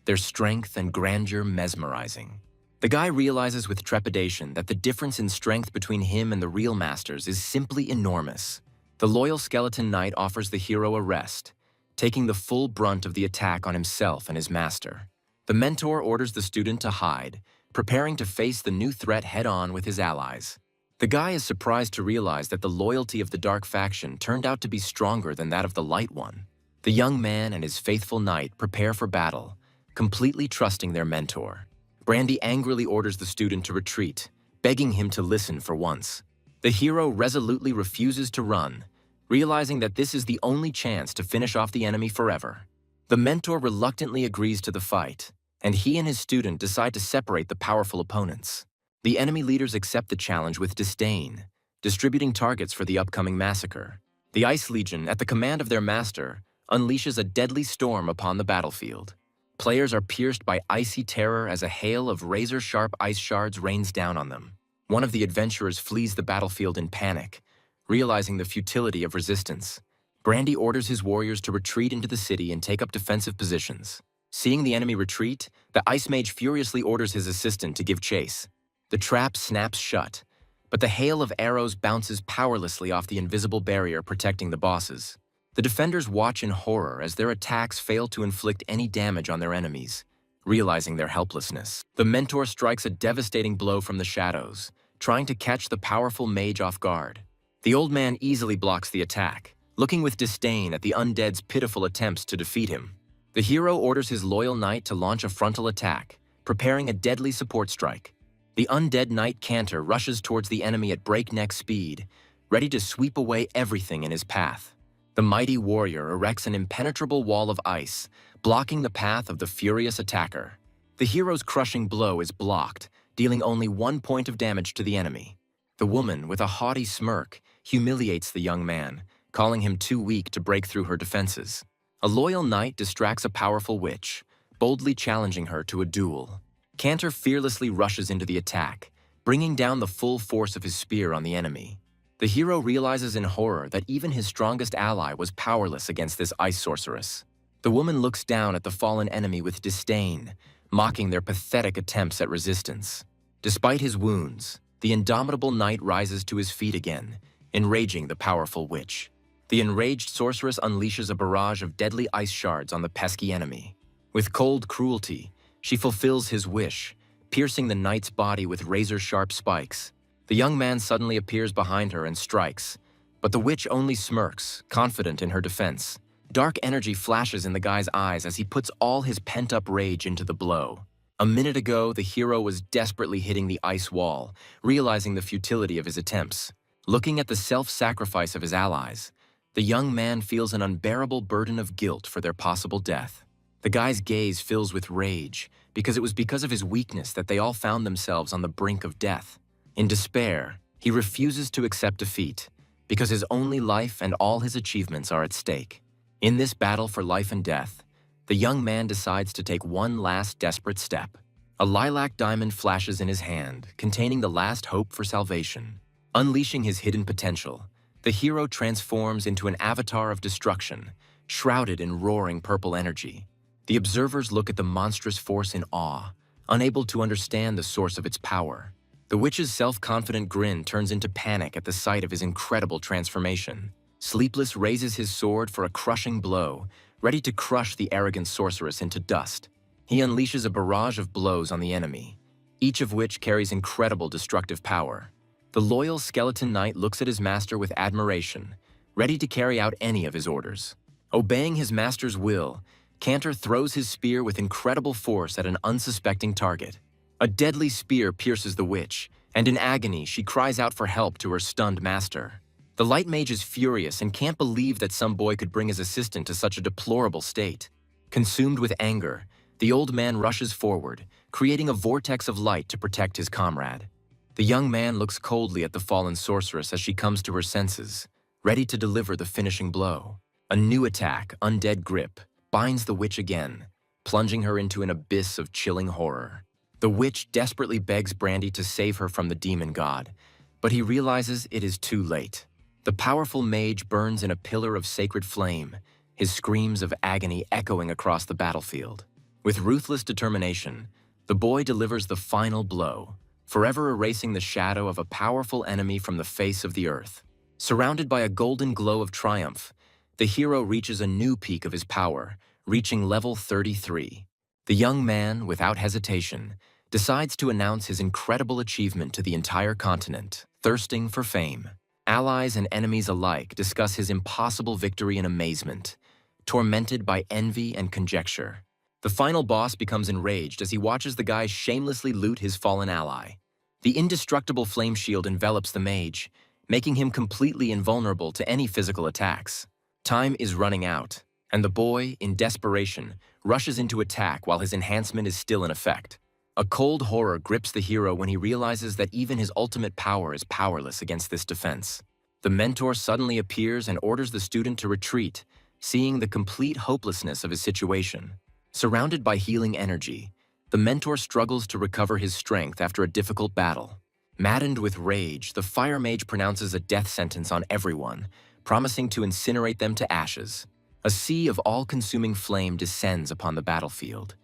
their strength and grandeur mesmerizing. The guy realizes with trepidation that the difference in strength between him and the real masters is simply enormous. The loyal skeleton knight offers the hero a rest, taking the full brunt of the attack on himself and his master. The mentor orders the student to hide, preparing to face the new threat head-on with his allies. The guy is surprised to realize that the loyalty of the dark faction turned out to be stronger than that of the light one. The young man and his faithful knight prepare for battle, completely trusting their mentor. Brandy angrily orders the student to retreat, begging him to listen for once. The hero resolutely refuses to run, realizing that this is the only chance to finish off the enemy forever. The mentor reluctantly agrees to the fight, and he and his student decide to separate the powerful opponents. The enemy leaders accept the challenge with disdain, distributing targets for the upcoming massacre. The Ice Legion, at the command of their master, unleashes a deadly storm upon the battlefield. Players are pierced by icy terror as a hail of razor-sharp ice shards rains down on them. One of the adventurers flees the battlefield in panic, realizing the futility of resistance. Brandy orders his warriors to retreat into the city and take up defensive positions. Seeing the enemy retreat, the Ice Mage furiously orders his assistant to give chase. The trap snaps shut, but the hail of arrows bounces powerlessly off the invisible barrier protecting the bosses. The defenders watch in horror as their attacks fail to inflict any damage on their enemies, realizing their helplessness. The mentor strikes a devastating blow from the shadows, trying to catch the powerful mage off guard. The old man easily blocks the attack, looking with disdain at the undead's pitiful attempts to defeat him. The hero orders his loyal knight to launch a frontal attack, preparing a deadly support strike. The undead knight Cantor rushes towards the enemy at breakneck speed, ready to sweep away everything in his path. The mighty warrior erects an impenetrable wall of ice, blocking the path of the furious attacker. The hero's crushing blow is blocked, dealing only 1 point of damage to the enemy. The woman, with a haughty smirk, humiliates the young man, calling him too weak to break through her defenses. A loyal knight distracts a powerful witch, boldly challenging her to a duel. Cantor fearlessly rushes into the attack, bringing down the full force of his spear on the enemy. The hero realizes in horror that even his strongest ally was powerless against this ice sorceress. The woman looks down at the fallen enemy with disdain, mocking their pathetic attempts at resistance. Despite his wounds, the indomitable knight rises to his feet again, enraging the powerful witch. The enraged sorceress unleashes a barrage of deadly ice shards on the pesky enemy. With cold cruelty, she fulfills his wish, piercing the knight's body with razor-sharp spikes. The young man suddenly appears behind her and strikes, but the witch only smirks, confident in her defense. Dark energy flashes in the guy's eyes as he puts all his pent-up rage into the blow. A minute ago, the hero was desperately hitting the ice wall, realizing the futility of his attempts. Looking at the self-sacrifice of his allies, the young man feels an unbearable burden of guilt for their possible death. The guy's gaze fills with rage, because it was because of his weakness that they all found themselves on the brink of death. In despair, he refuses to accept defeat, because his only life and all his achievements are at stake. In this battle for life and death, the young man decides to take one last desperate step. A lilac diamond flashes in his hand, containing the last hope for salvation. Unleashing his hidden potential, the hero transforms into an avatar of destruction, shrouded in roaring purple energy. The observers look at the monstrous force in awe, unable to understand the source of its power. The witch's self-confident grin turns into panic at the sight of his incredible transformation. Sleepless raises his sword for a crushing blow, ready to crush the arrogant sorceress into dust. He unleashes a barrage of blows on the enemy, each of which carries incredible destructive power. The loyal skeleton knight looks at his master with admiration, ready to carry out any of his orders. Obeying his master's will, Cantor throws his spear with incredible force at an unsuspecting target. A deadly spear pierces the witch, and in agony, she cries out for help to her stunned master. The light mage is furious and can't believe that some boy could bring his assistant to such a deplorable state. Consumed with anger, the old man rushes forward, creating a vortex of light to protect his comrade. The young man looks coldly at the fallen sorceress as she comes to her senses, ready to deliver the finishing blow. A new attack, Undead Grip, binds the witch again, plunging her into an abyss of chilling horror. The witch desperately begs Brandy to save her from the demon god, but he realizes it is too late. The powerful mage burns in a pillar of sacred flame, his screams of agony echoing across the battlefield. With ruthless determination, the boy delivers the final blow, forever erasing the shadow of a powerful enemy from the face of the earth. Surrounded by a golden glow of triumph, the hero reaches a new peak of his power, reaching level 33. The young man, without hesitation, decides to announce his incredible achievement to the entire continent, thirsting for fame. Allies and enemies alike discuss his impossible victory in amazement, tormented by envy and conjecture. The final boss becomes enraged as he watches the guy shamelessly loot his fallen ally. The indestructible flame shield envelops the mage, making him completely invulnerable to any physical attacks. Time is running out, and the boy, in desperation, rushes into attack while his enhancement is still in effect. A cold horror grips the hero when he realizes that even his ultimate power is powerless against this defense. The mentor suddenly appears and orders the student to retreat, seeing the complete hopelessness of his situation. Surrounded by healing energy, the mentor struggles to recover his strength after a difficult battle. Maddened with rage, the fire mage pronounces a death sentence on everyone, promising to incinerate them to ashes. A sea of all-consuming flame descends upon the battlefield,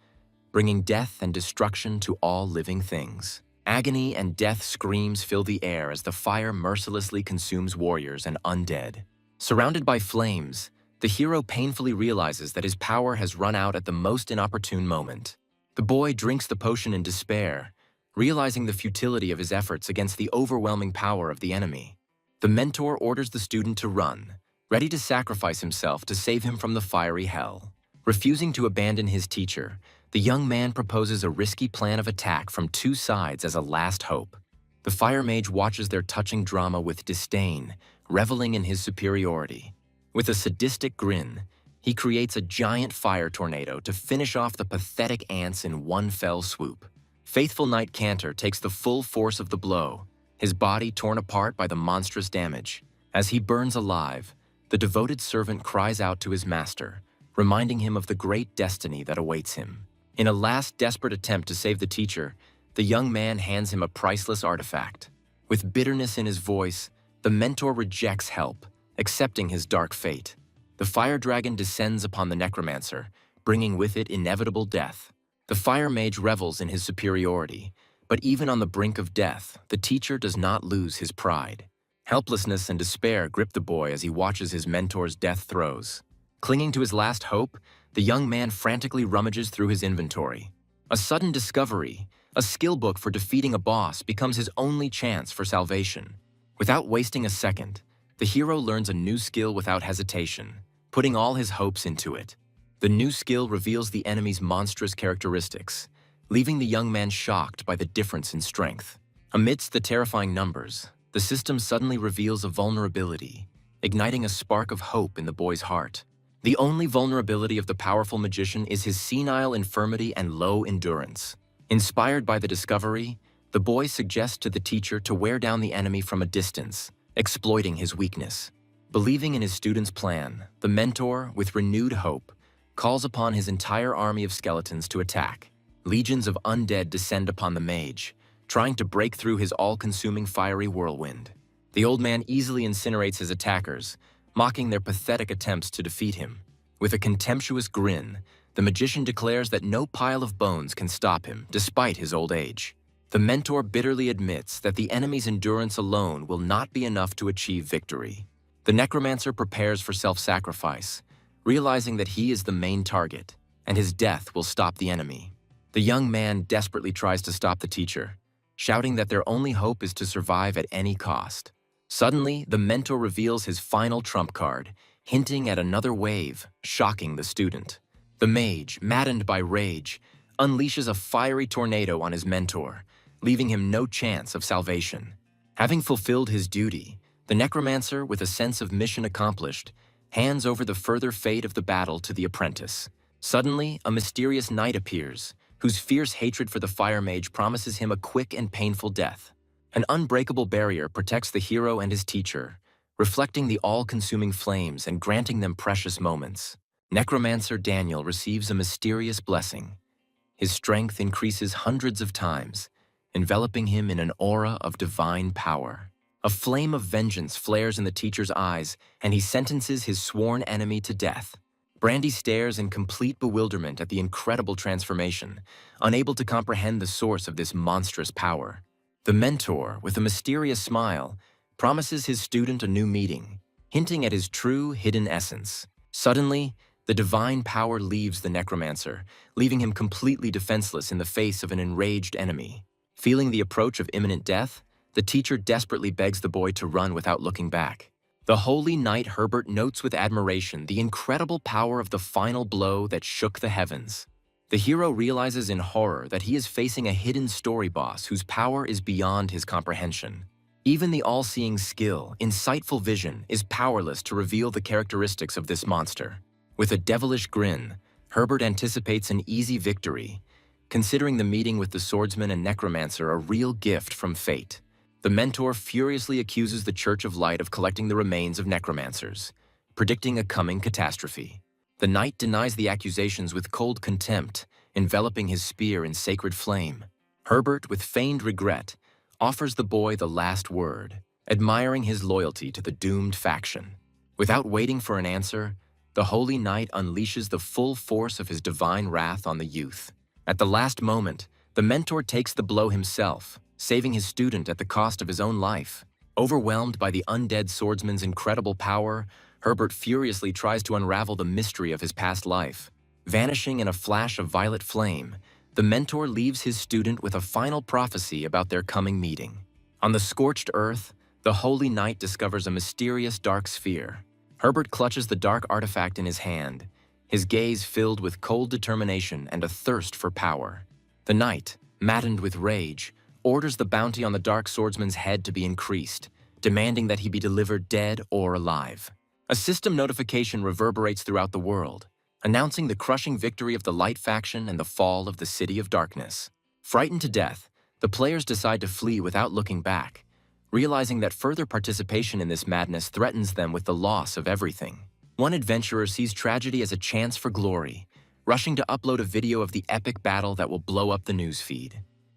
bringing death and destruction to all living things. Agony and death screams fill the air as the fire mercilessly consumes warriors and undead. Surrounded by flames, the hero painfully realizes that his power has run out at the most inopportune moment. The boy drinks the potion in despair, realizing the futility of his efforts against the overwhelming power of the enemy. The mentor orders the student to run, ready to sacrifice himself to save him from the fiery hell. Refusing to abandon his teacher, the young man proposes a risky plan of attack from two sides as a last hope. The fire mage watches their touching drama with disdain, reveling in his superiority. With a sadistic grin, he creates a giant fire tornado to finish off the pathetic ants in one fell swoop. Faithful Knight Cantor takes the full force of the blow, his body torn apart by the monstrous damage. As he burns alive, the devoted servant cries out to his master, reminding him of the great destiny that awaits him. In a last desperate attempt to save the teacher, the young man hands him a priceless artifact. With bitterness in his voice, the mentor rejects help, accepting his dark fate. The fire dragon descends upon the necromancer, bringing with it inevitable death. The fire mage revels in his superiority, but even on the brink of death, the teacher does not lose his pride. Helplessness and despair grip the boy as he watches his mentor's death throes. Clinging to his last hope, the young man frantically rummages through his inventory. A sudden discovery, a skill book for defeating a boss, becomes his only chance for salvation. Without wasting a second, the hero learns a new skill without hesitation, putting all his hopes into it. The new skill reveals the enemy's monstrous characteristics, leaving the young man shocked by the difference in strength. Amidst the terrifying numbers, the system suddenly reveals a vulnerability, igniting a spark of hope in the boy's heart. The only vulnerability of the powerful magician is his senile infirmity and low endurance. Inspired by the discovery, the boy suggests to the teacher to wear down the enemy from a distance, exploiting his weakness. Believing in his student's plan, the mentor, with renewed hope, calls upon his entire army of skeletons to attack. Legions of undead descend upon the mage, trying to break through his all-consuming fiery whirlwind. The old man easily incinerates his attackers, mocking their pathetic attempts to defeat him. With a contemptuous grin, the magician declares that no pile of bones can stop him, despite his old age. The mentor bitterly admits that the enemy's endurance alone will not be enough to achieve victory. The necromancer prepares for self-sacrifice, realizing that he is the main target, and his death will stop the enemy. The young man desperately tries to stop the teacher, shouting that their only hope is to survive at any cost. Suddenly, the mentor reveals his final trump card, hinting at another wave, shocking the student. The mage, maddened by rage, unleashes a fiery tornado on his mentor, leaving him no chance of salvation. Having fulfilled his duty, the necromancer, with a sense of mission accomplished, hands over the further fate of the battle to the apprentice. Suddenly, a mysterious knight appears, whose fierce hatred for the fire mage promises him a quick and painful death. An unbreakable barrier protects the hero and his teacher, reflecting the all-consuming flames and granting them precious moments. Necromancer Daniel receives a mysterious blessing. His strength increases hundreds of times, enveloping him in an aura of divine power. A flame of vengeance flares in the teacher's eyes, and he sentences his sworn enemy to death. Brandy stares in complete bewilderment at the incredible transformation, unable to comprehend the source of this monstrous power. The mentor, with a mysterious smile, promises his student a new meeting, hinting at his true, hidden essence. Suddenly, the divine power leaves the necromancer, leaving him completely defenseless in the face of an enraged enemy. Feeling the approach of imminent death, the teacher desperately begs the boy to run without looking back. The holy knight Herbert notes with admiration the incredible power of the final blow that shook the heavens. The hero realizes in horror that he is facing a hidden story boss whose power is beyond his comprehension. Even the all-seeing skill, insightful vision, is powerless to reveal the characteristics of this monster. With a devilish grin, Herbert anticipates an easy victory, considering the meeting with the swordsman and necromancer a real gift from fate. The mentor furiously accuses the Church of Light of collecting the remains of necromancers, predicting a coming catastrophe. The knight denies the accusations with cold contempt, enveloping his spear in sacred flame. Herbert, with feigned regret, offers the boy the last word, admiring his loyalty to the doomed faction. Without waiting for an answer, the holy knight unleashes the full force of his divine wrath on the youth. At the last moment, the mentor takes the blow himself, saving his student at the cost of his own life. Overwhelmed by the undead swordsman's incredible power, Herbert furiously tries to unravel the mystery of his past life. Vanishing in a flash of violet flame, the mentor leaves his student with a final prophecy about their coming meeting. On the scorched earth, the holy knight discovers a mysterious dark sphere. Herbert clutches the dark artifact in his hand, his gaze filled with cold determination and a thirst for power. The knight, maddened with rage, orders the bounty on the dark swordsman's head to be increased, demanding that he be delivered dead or alive. A system notification reverberates throughout the world, announcing the crushing victory of the Light faction and the fall of the City of Darkness. Frightened to death, the players decide to flee without looking back, realizing that further participation in this madness threatens them with the loss of everything. One adventurer sees tragedy as a chance for glory, rushing to upload a video of the epic battle that will blow up the newsfeed.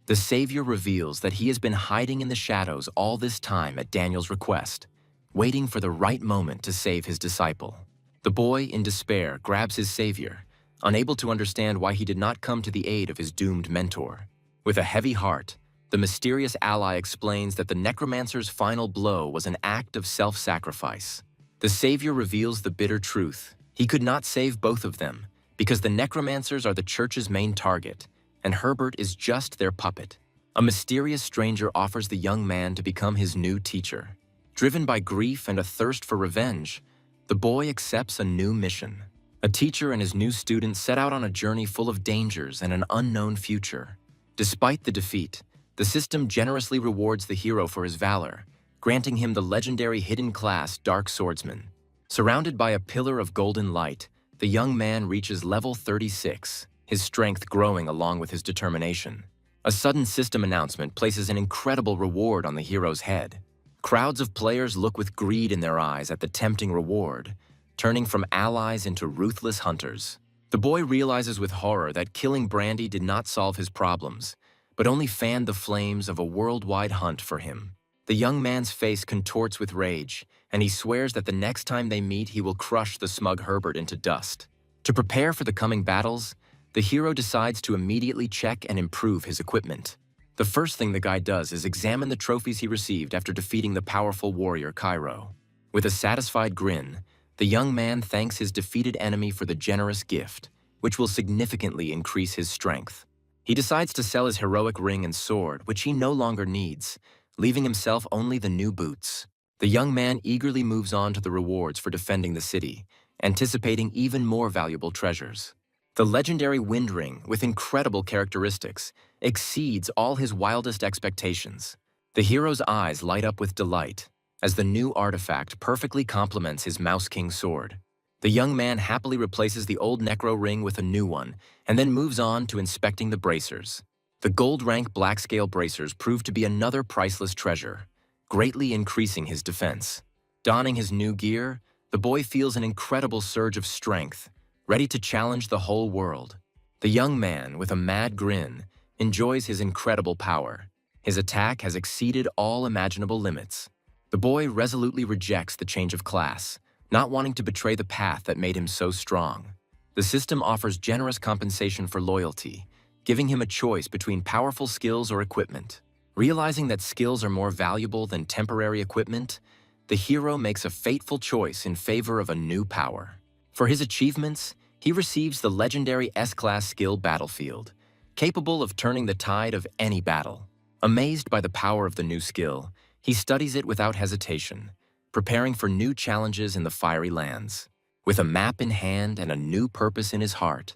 The savior reveals that he has been hiding in the shadows all this time at Daniel's request, waiting for the right moment to save his disciple. The boy, in despair, grabs his savior, unable to understand why he did not come to the aid of his doomed mentor. With a heavy heart, the mysterious ally explains that the necromancer's final blow was an act of self-sacrifice. The savior reveals the bitter truth. He could not save both of them, because the necromancers are the church's main target, and Herbert is just their puppet. A mysterious stranger offers the young man to become his new teacher. Driven by grief and a thirst for revenge, the boy accepts a new mission. A teacher and his new student set out on a journey full of dangers and an unknown future. Despite the defeat, the system generously rewards the hero for his valor, granting him the legendary hidden class Dark Swordsman. Surrounded by a pillar of golden light, the young man reaches level 36, his strength growing along with his determination. A sudden system announcement places an incredible reward on the hero's head. Crowds of players look with greed in their eyes at the tempting reward, turning from allies into ruthless hunters. The boy realizes with horror that killing Brandy did not solve his problems, but only fanned the flames of a worldwide hunt for him. The young man's face contorts with rage, and he swears that the next time they meet he will crush the smug Herbert into dust. To prepare for the coming battles, the hero decides to immediately check and improve his equipment. The first thing the guy does is examine the trophies he received after defeating the powerful warrior Cairo. With a satisfied grin, the young man thanks his defeated enemy for the generous gift, which will significantly increase his strength. He decides to sell his heroic ring and sword, which he no longer needs, leaving himself only the new boots. The young man eagerly moves on to the rewards for defending the city, anticipating even more valuable treasures. The legendary wind ring, with incredible characteristics, exceeds all his wildest expectations. The hero's eyes light up with delight, as the new artifact perfectly complements his Mouse King sword. The young man happily replaces the old Necro ring with a new one, and then moves on to inspecting the bracers. The gold-rank black-scale bracers prove to be another priceless treasure, greatly increasing his defense. Donning his new gear, the boy feels an incredible surge of strength, ready to challenge the whole world. The young man, with a mad grin, enjoys his incredible power. His attack has exceeded all imaginable limits. The boy resolutely rejects the change of class, not wanting to betray the path that made him so strong. The system offers generous compensation for loyalty, giving him a choice between powerful skills or equipment. Realizing that skills are more valuable than temporary equipment, the hero makes a fateful choice in favor of a new power. For his achievements, he receives the legendary S-Class skill Battlefield, capable of turning the tide of any battle. Amazed by the power of the new skill, he studies it without hesitation, preparing for new challenges in the fiery lands. With a map in hand and a new purpose in his heart,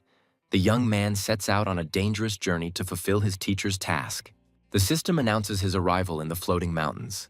the young man sets out on a dangerous journey to fulfill his teacher's task. The system announces his arrival in the floating mountains,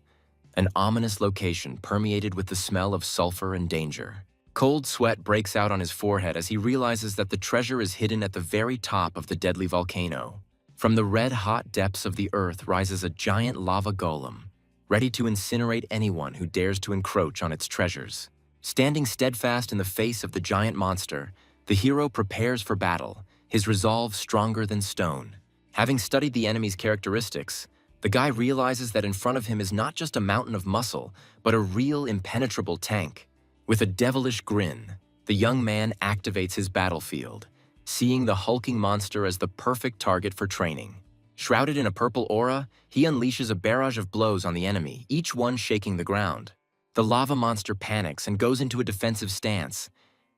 an ominous location permeated with the smell of sulfur and danger. Cold sweat breaks out on his forehead as he realizes that the treasure is hidden at the very top of the deadly volcano. From the red-hot depths of the earth rises a giant lava golem, ready to incinerate anyone who dares to encroach on its treasures. Standing steadfast in the face of the giant monster, the hero prepares for battle, his resolve stronger than stone. Having studied the enemy's characteristics, the guy realizes that in front of him is not just a mountain of muscle, but a real impenetrable tank. With a devilish grin, the young man activates his battlefield, seeing the hulking monster as the perfect target for training. Shrouded in a purple aura, he unleashes a barrage of blows on the enemy, each one shaking the ground. The lava monster panics and goes into a defensive stance,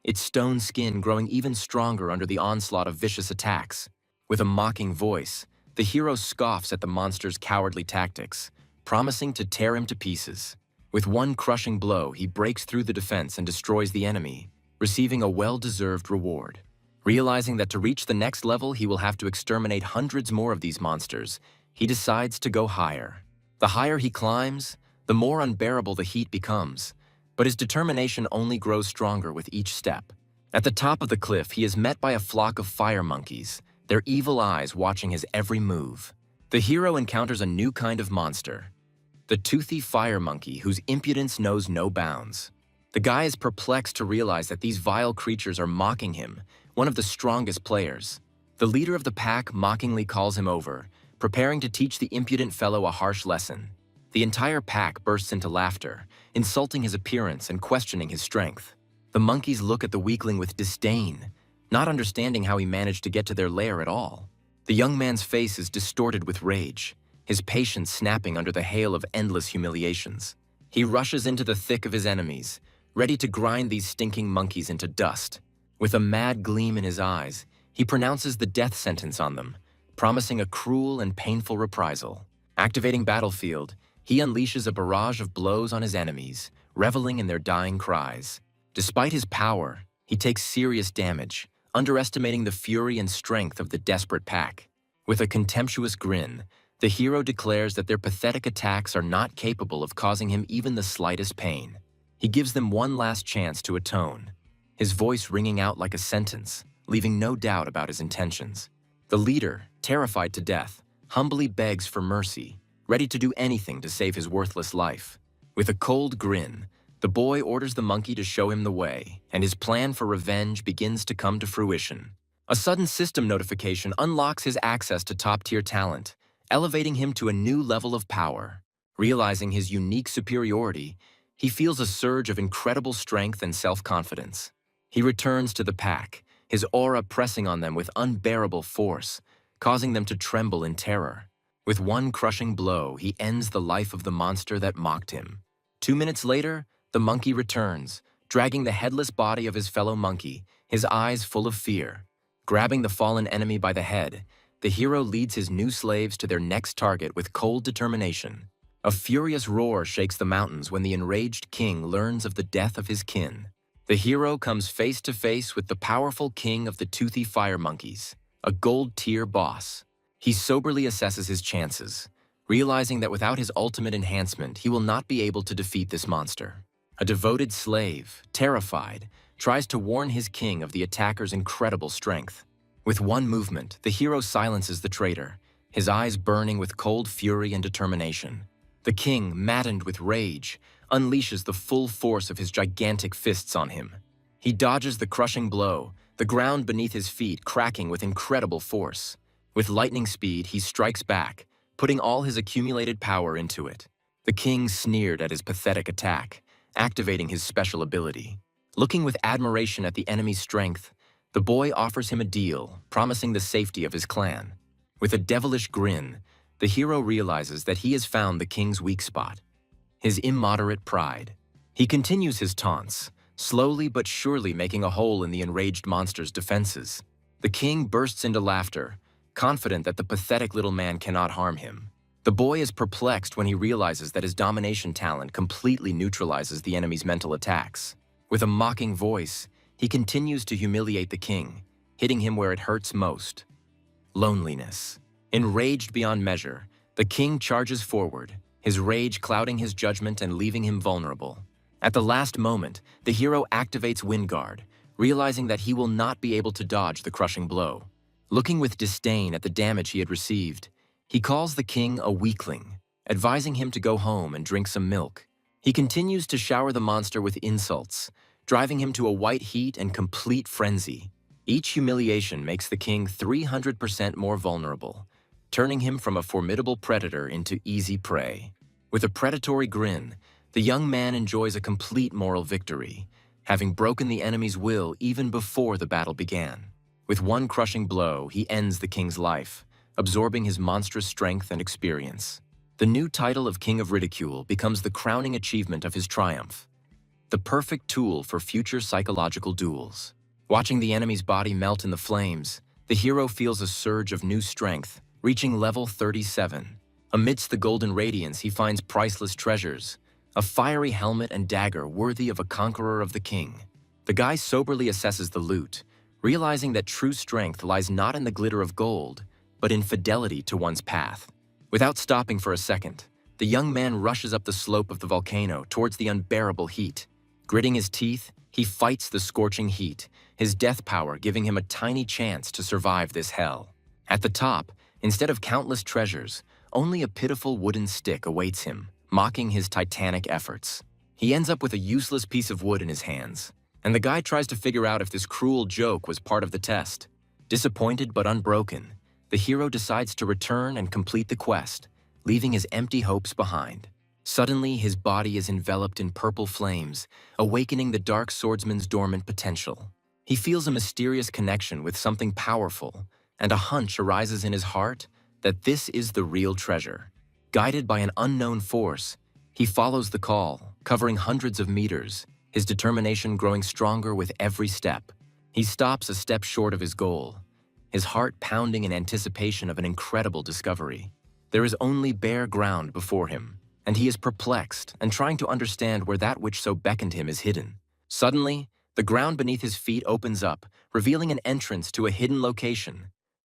its stone skin growing even stronger under the onslaught of vicious attacks. With a mocking voice, the hero scoffs at the monster's cowardly tactics, promising to tear him to pieces. With one crushing blow, he breaks through the defense and destroys the enemy, receiving a well-deserved reward. Realizing that to reach the next level he will have to exterminate hundreds more of these monsters, he decides to go higher. The higher he climbs, the more unbearable the heat becomes, but his determination only grows stronger with each step. At the top of the cliff, he is met by a flock of fire monkeys, their evil eyes watching his every move. The hero encounters a new kind of monster, the toothy fire monkey whose impudence knows no bounds. The guy is perplexed to realize that these vile creatures are mocking him, one of the strongest players. The leader of the pack mockingly calls him over, preparing to teach the impudent fellow a harsh lesson. The entire pack bursts into laughter, insulting his appearance and questioning his strength. The monkeys look at the weakling with disdain, not understanding how he managed to get to their lair at all. The young man's face is distorted with rage, his patience snapping under the hail of endless humiliations. He rushes into the thick of his enemies, ready to grind these stinking monkeys into dust. With a mad gleam in his eyes, he pronounces the death sentence on them, promising a cruel and painful reprisal. Activating Battlefield, he unleashes a barrage of blows on his enemies, reveling in their dying cries. Despite his power, he takes serious damage, underestimating the fury and strength of the desperate pack. With a contemptuous grin, the hero declares that their pathetic attacks are not capable of causing him even the slightest pain. He gives them one last chance to atone, his voice ringing out like a sentence, leaving no doubt about his intentions. The leader, terrified to death, humbly begs for mercy, ready to do anything to save his worthless life. With a cold grin, the boy orders the monkey to show him the way, and his plan for revenge begins to come to fruition. A sudden system notification unlocks his access to top-tier talent, elevating him to a new level of power. Realizing his unique superiority, he feels a surge of incredible strength and self-confidence. He returns to the pack, his aura pressing on them with unbearable force, causing them to tremble in terror. With one crushing blow, he ends the life of the monster that mocked him. 2 minutes later, the monkey returns, dragging the headless body of his fellow monkey, his eyes full of fear. Grabbing the fallen enemy by the head, the hero leads his new slaves to their next target with cold determination. A furious roar shakes the mountains when the enraged king learns of the death of his kin. The hero comes face to face with the powerful king of the toothy fire monkeys, a gold-tier boss. He soberly assesses his chances, realizing that without his ultimate enhancement, he will not be able to defeat this monster. A devoted slave, terrified, tries to warn his king of the attacker's incredible strength. With one movement, the hero silences the traitor, his eyes burning with cold fury and determination. The king, maddened with rage, unleashes the full force of his gigantic fists on him. He dodges the crushing blow, the ground beneath his feet cracking with incredible force. With lightning speed, he strikes back, putting all his accumulated power into it. The king sneered at his pathetic attack, activating his special ability. Looking with admiration at the enemy's strength, the boy offers him a deal, promising the safety of his clan. With a devilish grin, the hero realizes that he has found the king's weak spot: his immoderate pride. He continues his taunts, slowly but surely making a hole in the enraged monster's defenses. The king bursts into laughter, confident that the pathetic little man cannot harm him. The boy is perplexed when he realizes that his domination talent completely neutralizes the enemy's mental attacks. With a mocking voice, he continues to humiliate the king, hitting him where it hurts most: loneliness. Enraged beyond measure, the king charges forward, his rage clouding his judgment and leaving him vulnerable. At the last moment, the hero activates Wind Guard, realizing that he will not be able to dodge the crushing blow. Looking with disdain at the damage he had received, he calls the king a weakling, advising him to go home and drink some milk. He continues to shower the monster with insults, driving him to a white heat and complete frenzy. Each humiliation makes the king 300% more vulnerable, turning him from a formidable predator into easy prey. With a predatory grin, the young man enjoys a complete moral victory, having broken the enemy's will even before the battle began. With one crushing blow, he ends the king's life, absorbing his monstrous strength and experience. The new title of King of Ridicule becomes the crowning achievement of his triumph, the perfect tool for future psychological duels. Watching the enemy's body melt in the flames, the hero feels a surge of new strength, reaching level 37. Amidst the golden radiance, he finds priceless treasures, a fiery helmet and dagger worthy of a conqueror of the king. The guy soberly assesses the loot, realizing that true strength lies not in the glitter of gold, but in fidelity to one's path. Without stopping for a second, the young man rushes up the slope of the volcano towards the unbearable heat. Gritting his teeth, he fights the scorching heat, his death power giving him a tiny chance to survive this hell. At the top, instead of countless treasures, only a pitiful wooden stick awaits him, mocking his titanic efforts. He ends up with a useless piece of wood in his hands, and the guy tries to figure out if this cruel joke was part of the test. Disappointed but unbroken, the hero decides to return and complete the quest, leaving his empty hopes behind. Suddenly, his body is enveloped in purple flames, awakening the dark swordsman's dormant potential. He feels a mysterious connection with something powerful, and a hunch arises in his heart that this is the real treasure. Guided by an unknown force, he follows the call, covering hundreds of meters, his determination growing stronger with every step. He stops a step short of his goal, his heart pounding in anticipation of an incredible discovery. There is only bare ground before him, and he is perplexed and trying to understand where that which so beckoned him is hidden. Suddenly, the ground beneath his feet opens up, revealing an entrance to a hidden location: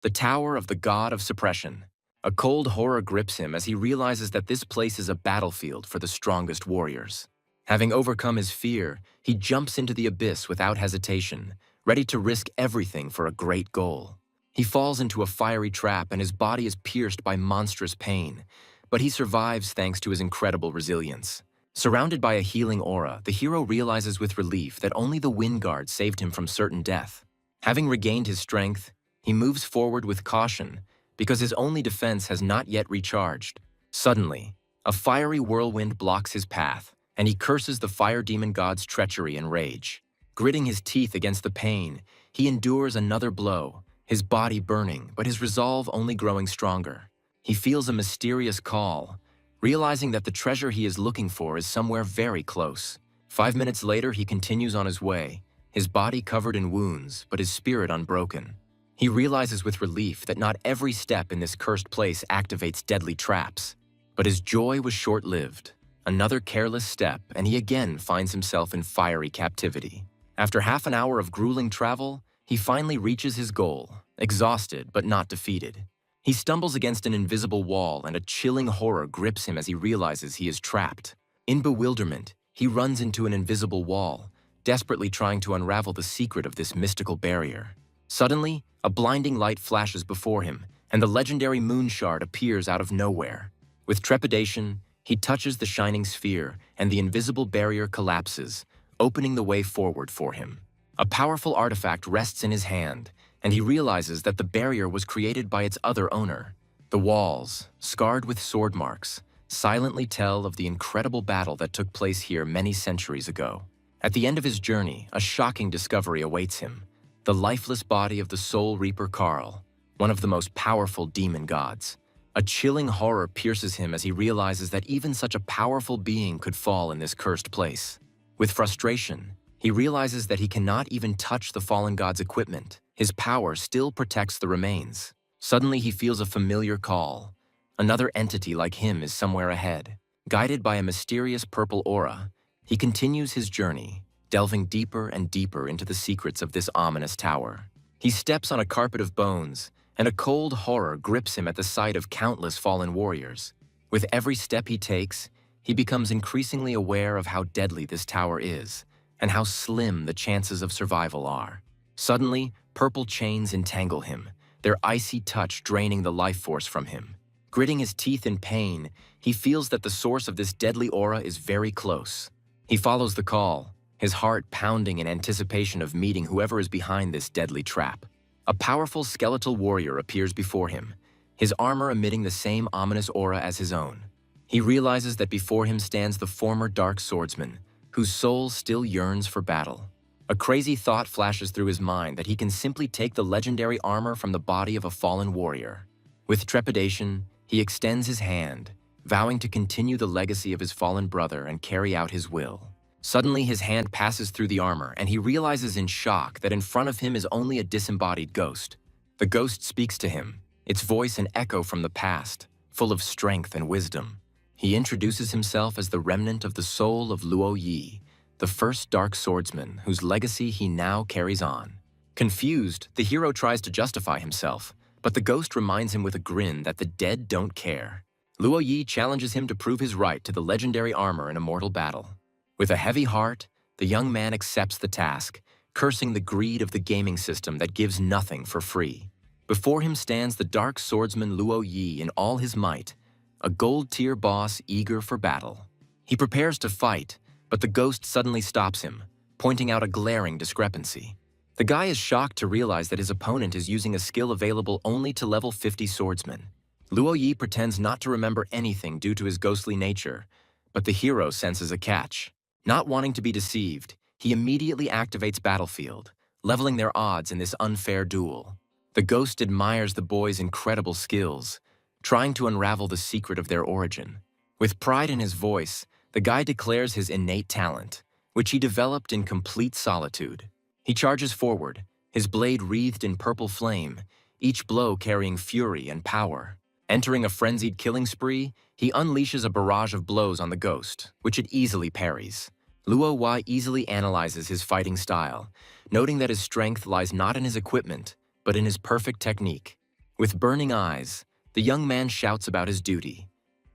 the Tower of the God of Suppression. A cold horror grips him as he realizes that this place is a battlefield for the strongest warriors. Having overcome his fear, he jumps into the abyss without hesitation, ready to risk everything for a great goal. He falls into a fiery trap and his body is pierced by monstrous pain, but he survives thanks to his incredible resilience. Surrounded by a healing aura, the hero realizes with relief that only the Wind Guard saved him from certain death. Having regained his strength, he moves forward with caution, because his only defense has not yet recharged. Suddenly, a fiery whirlwind blocks his path, and he curses the fire demon god's treachery and rage. Gritting his teeth against the pain, he endures another blow, his body burning, but his resolve only growing stronger. He feels a mysterious call, realizing that the treasure he is looking for is somewhere very close. 5 minutes later, he continues on his way, his body covered in wounds, but his spirit unbroken. He realizes with relief that not every step in this cursed place activates deadly traps. But his joy was short-lived. Another careless step, and he again finds himself in fiery captivity. After half an hour of grueling travel, he finally reaches his goal, exhausted but not defeated. He stumbles against an invisible wall and a chilling horror grips him as he realizes he is trapped. In bewilderment, he runs into an invisible wall, desperately trying to unravel the secret of this mystical barrier. Suddenly, a blinding light flashes before him, and the legendary moon shard appears out of nowhere. With trepidation, he touches the shining sphere, and the invisible barrier collapses, opening the way forward for him. A powerful artifact rests in his hand, and he realizes that the barrier was created by its other owner. The walls, scarred with sword marks, silently tell of the incredible battle that took place here many centuries ago. At the end of his journey, a shocking discovery awaits him: the lifeless body of the Soul Reaper Karl, one of the most powerful demon gods. A chilling horror pierces him as he realizes that even such a powerful being could fall in this cursed place. With frustration, he realizes that he cannot even touch the fallen god's equipment. His power still protects the remains. Suddenly he feels a familiar call. Another entity like him is somewhere ahead. Guided by a mysterious purple aura, he continues his journey, delving deeper and deeper into the secrets of this ominous tower. He steps on a carpet of bones, and a cold horror grips him at the sight of countless fallen warriors. With every step he takes, he becomes increasingly aware of how deadly this tower is, and how slim the chances of survival are. Suddenly, purple chains entangle him, their icy touch draining the life force from him. Gritting his teeth in pain, he feels that the source of this deadly aura is very close. He follows the call, his heart pounding in anticipation of meeting whoever is behind this deadly trap. A powerful skeletal warrior appears before him, his armor emitting the same ominous aura as his own. He realizes that before him stands the former dark swordsman, whose soul still yearns for battle. A crazy thought flashes through his mind that he can simply take the legendary armor from the body of a fallen warrior. With trepidation, he extends his hand, vowing to continue the legacy of his fallen brother and carry out his will. Suddenly, his hand passes through the armor, and he realizes in shock that in front of him is only a disembodied ghost. The ghost speaks to him, its voice an echo from the past, full of strength and wisdom. He introduces himself as the remnant of the soul of Luo Yi, the first dark swordsman whose legacy he now carries on. Confused, the hero tries to justify himself, but the ghost reminds him with a grin that the dead don't care. Luo Yi challenges him to prove his right to the legendary armor in a mortal battle. With a heavy heart, the young man accepts the task, cursing the greed of the gaming system that gives nothing for free. Before him stands the dark swordsman Luo Yi in all his might, a gold-tier boss eager for battle. He prepares to fight, but the ghost suddenly stops him, pointing out a glaring discrepancy. The guy is shocked to realize that his opponent is using a skill available only to level 50 swordsmen. Luo Yi pretends not to remember anything due to his ghostly nature, but the hero senses a catch. Not wanting to be deceived, he immediately activates Battlefield, leveling their odds in this unfair duel. The ghost admires the boy's incredible skills, trying to unravel the secret of their origin. With pride in his voice, the guy declares his innate talent, which he developed in complete solitude. He charges forward, his blade wreathed in purple flame, each blow carrying fury and power. Entering a frenzied killing spree, he unleashes a barrage of blows on the ghost, which it easily parries. Luo Yi easily analyzes his fighting style, noting that his strength lies not in his equipment, but in his perfect technique. With burning eyes, the young man shouts about his duty: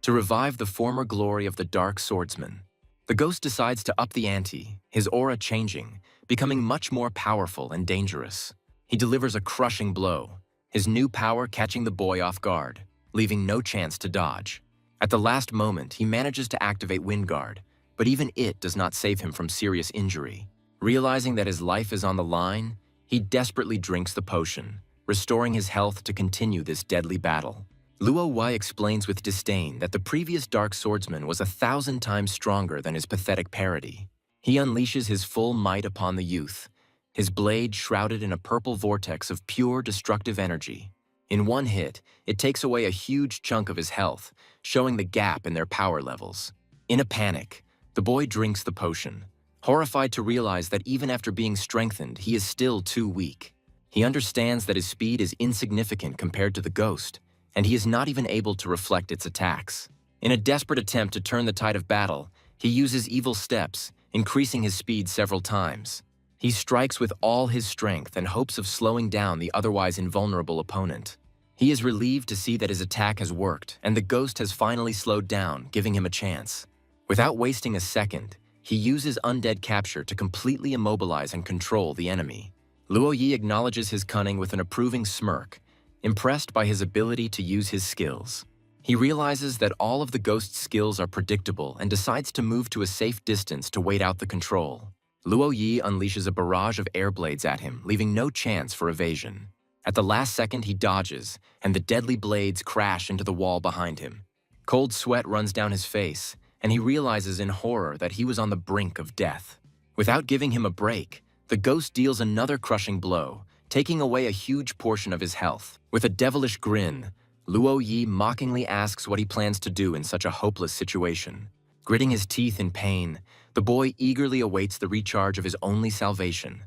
to revive the former glory of the dark swordsman. The ghost decides to up the ante, his aura changing, becoming much more powerful and dangerous. He delivers a crushing blow, his new power catching the boy off guard, leaving no chance to dodge. At the last moment, he manages to activate Wind Guard, but even it does not save him from serious injury. Realizing that his life is on the line, he desperately drinks the potion, restoring his health to continue this deadly battle. Luo Yi explains with disdain that the previous dark swordsman was 1,000 times stronger than his pathetic parody. He unleashes his full might upon the youth, his blade shrouded in a purple vortex of pure destructive energy. In one hit, it takes away a huge chunk of his health, showing the gap in their power levels. In a panic, the boy drinks the potion, horrified to realize that even after being strengthened, he is still too weak. He understands that his speed is insignificant compared to the ghost, and he is not even able to reflect its attacks. In a desperate attempt to turn the tide of battle, he uses evil steps, increasing his speed several times. He strikes with all his strength in hopes of slowing down the otherwise invulnerable opponent. He is relieved to see that his attack has worked and the ghost has finally slowed down, giving him a chance. Without wasting a second, he uses undead capture to completely immobilize and control the enemy. Luo Yi acknowledges his cunning with an approving smirk, impressed by his ability to use his skills. He realizes that all of the ghost's skills are predictable and decides to move to a safe distance to wait out the control. Luo Yi unleashes a barrage of air blades at him, leaving no chance for evasion. At the last second, he dodges, and the deadly blades crash into the wall behind him. Cold sweat runs down his face, and he realizes in horror that he was on the brink of death. Without giving him a break, the ghost deals another crushing blow, taking away a huge portion of his health. With a devilish grin, Luo Yi mockingly asks what he plans to do in such a hopeless situation. Gritting his teeth in pain, the boy eagerly awaits the recharge of his only salvation,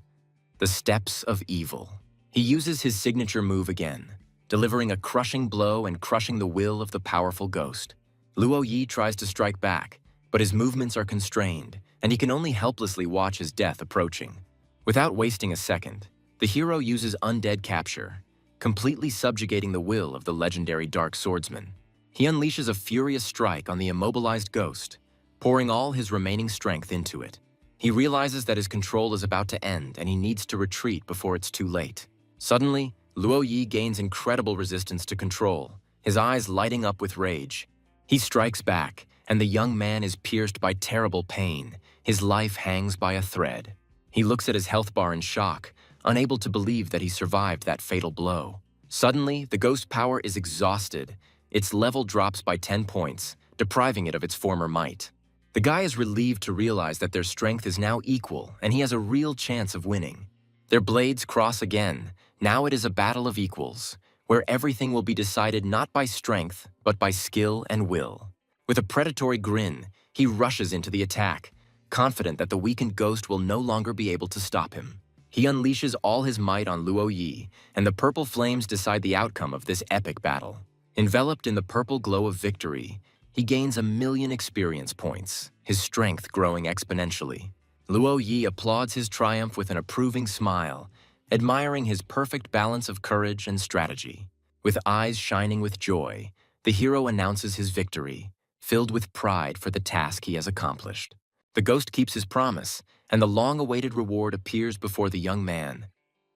the Steps of Evil. He uses his signature move again, delivering a crushing blow and crushing the will of the powerful ghost. Luo Yi tries to strike back, but his movements are constrained, and he can only helplessly watch his death approaching. Without wasting a second, the hero uses undead capture, completely subjugating the will of the legendary Dark Swordsman. He unleashes a furious strike on the immobilized ghost, pouring all his remaining strength into it. He realizes that his control is about to end and he needs to retreat before it's too late. Suddenly, Luo Yi gains incredible resistance to control, his eyes lighting up with rage. He strikes back, and the young man is pierced by terrible pain. His life hangs by a thread. He looks at his health bar in shock, unable to believe that he survived that fatal blow. Suddenly, the ghost power is exhausted. Its level drops by 10 points, depriving it of its former might. The guy is relieved to realize that their strength is now equal and he has a real chance of winning. Their blades cross again. Now it is a battle of equals, where everything will be decided not by strength, but by skill and will. With a predatory grin, he rushes into the attack, confident that the weakened ghost will no longer be able to stop him. He unleashes all his might on Luo Yi, and the purple flames decide the outcome of this epic battle. Enveloped in the purple glow of victory, he gains 1,000,000 experience points, his strength growing exponentially. Luo Yi applauds his triumph with an approving smile, admiring his perfect balance of courage and strategy. With eyes shining with joy, the hero announces his victory, filled with pride for the task he has accomplished. The ghost keeps his promise, and the long-awaited reward appears before the young man,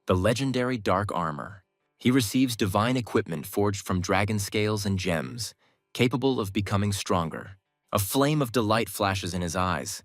the legendary dark armor. He receives divine equipment forged from dragon scales and gems, capable of becoming stronger. A flame of delight flashes in his eyes.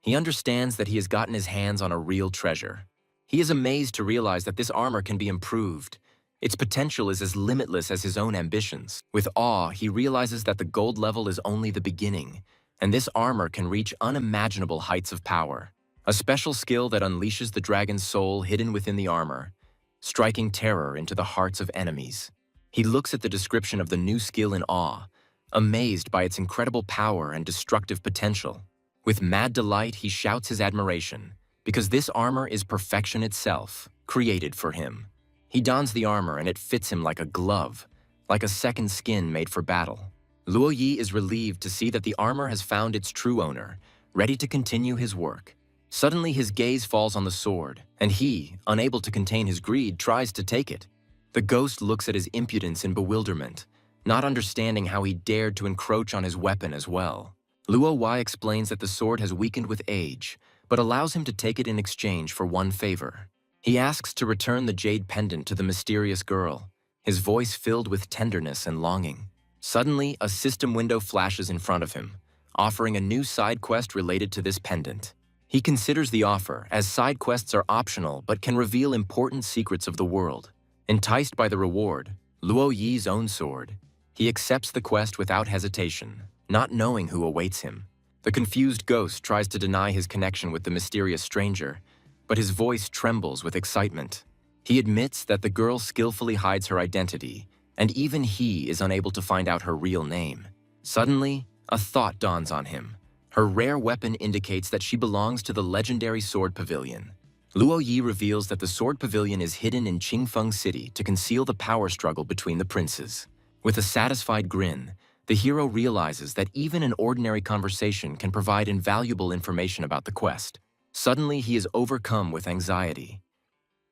He understands that he has gotten his hands on a real treasure. He is amazed to realize that this armor can be improved. Its potential is as limitless as his own ambitions. With awe, he realizes that the gold level is only the beginning, and this armor can reach unimaginable heights of power. A special skill that unleashes the dragon's soul hidden within the armor, striking terror into the hearts of enemies. He looks at the description of the new skill in awe, amazed by its incredible power and destructive potential. With mad delight, he shouts his admiration, because this armor is perfection itself, created for him. He dons the armor and it fits him like a glove, like a second skin made for battle. Luo Yi is relieved to see that the armor has found its true owner, ready to continue his work. Suddenly his gaze falls on the sword, and he, unable to contain his greed, tries to take it. The ghost looks at his impudence in bewilderment, not understanding how he dared to encroach on his weapon as well. Luo Yi explains that the sword has weakened with age, but allows him to take it in exchange for one favor. He asks to return the jade pendant to the mysterious girl, his voice filled with tenderness and longing. Suddenly, a system window flashes in front of him, offering a new side quest related to this pendant. He considers the offer, as side quests are optional but can reveal important secrets of the world. Enticed by the reward, Luo Yi's own sword, he accepts the quest without hesitation, not knowing who awaits him. The confused ghost tries to deny his connection with the mysterious stranger, but his voice trembles with excitement. He admits that the girl skillfully hides her identity, and even he is unable to find out her real name. Suddenly, a thought dawns on him. Her rare weapon indicates that she belongs to the legendary Sword Pavilion. Luo Yi reveals that the Sword Pavilion is hidden in Qingfeng City to conceal the power struggle between the princes. With a satisfied grin, the hero realizes that even an ordinary conversation can provide invaluable information about the quest. Suddenly, he is overcome with anxiety.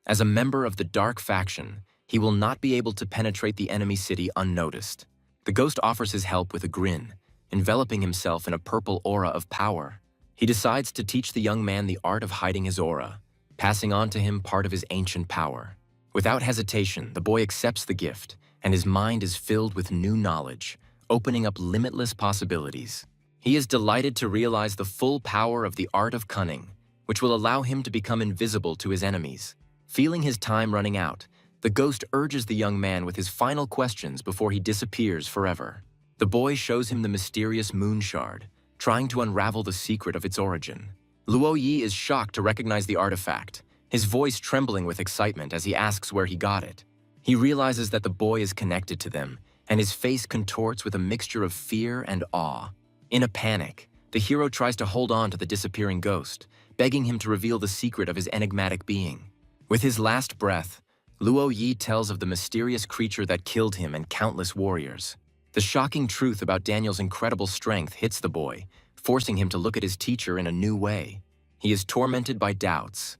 As a member of the Dark Faction, he will not be able to penetrate the enemy city unnoticed. The ghost offers his help with a grin, enveloping himself in a purple aura of power. He decides to teach the young man the art of hiding his aura, passing on to him part of his ancient power. Without hesitation, the boy accepts the gift, and his mind is filled with new knowledge, opening up limitless possibilities. He is delighted to realize the full power of the art of cunning, which will allow him to become invisible to his enemies. Feeling his time running out, the ghost urges the young man with his final questions before he disappears forever. The boy shows him the mysterious moon shard, trying to unravel the secret of its origin. Luo Yi is shocked to recognize the artifact, his voice trembling with excitement as he asks where he got it. He realizes that the boy is connected to them, and his face contorts with a mixture of fear and awe. In a panic, the hero tries to hold on to the disappearing ghost, begging him to reveal the secret of his enigmatic being. With his last breath, Luo Yi tells of the mysterious creature that killed him and countless warriors. The shocking truth about Daniel's incredible strength hits the boy, forcing him to look at his teacher in a new way. He is tormented by doubts.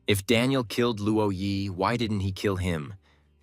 If Daniel killed Luo Yi, why didn't he kill him,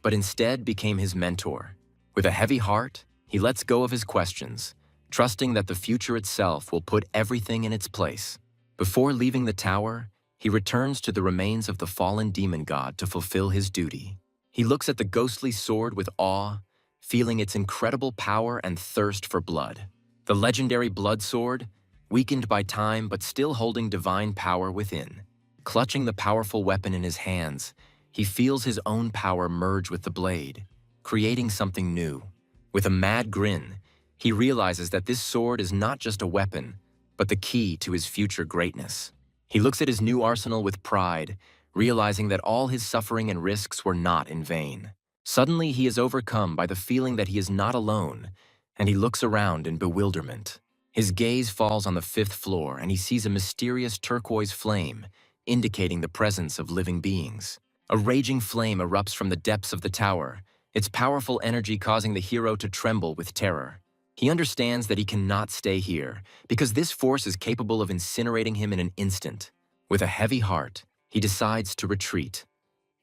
but instead became his mentor? With a heavy heart, he lets go of his questions, trusting that the future itself will put everything in its place. Before leaving the tower, he returns to the remains of the fallen demon god to fulfill his duty. He looks at the ghostly sword with awe, feeling its incredible power and thirst for blood. The legendary blood sword, weakened by time but still holding divine power within. Clutching the powerful weapon in his hands, he feels his own power merge with the blade, creating something new. With a mad grin, he realizes that this sword is not just a weapon, but the key to his future greatness. He looks at his new arsenal with pride, realizing that all his suffering and risks were not in vain. Suddenly, he is overcome by the feeling that he is not alone, and he looks around in bewilderment. His gaze falls on the 5th floor, and he sees a mysterious turquoise flame, indicating the presence of living beings. A raging flame erupts from the depths of the tower, its powerful energy causing the hero to tremble with terror. He understands that he cannot stay here, because this force is capable of incinerating him in an instant. With a heavy heart, he decides to retreat,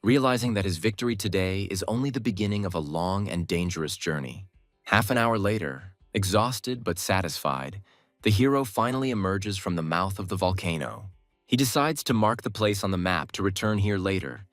realizing that his victory today is only the beginning of a long and dangerous journey. Half an hour later, exhausted but satisfied, the hero finally emerges from the mouth of the volcano. He decides to mark the place on the map to return here later,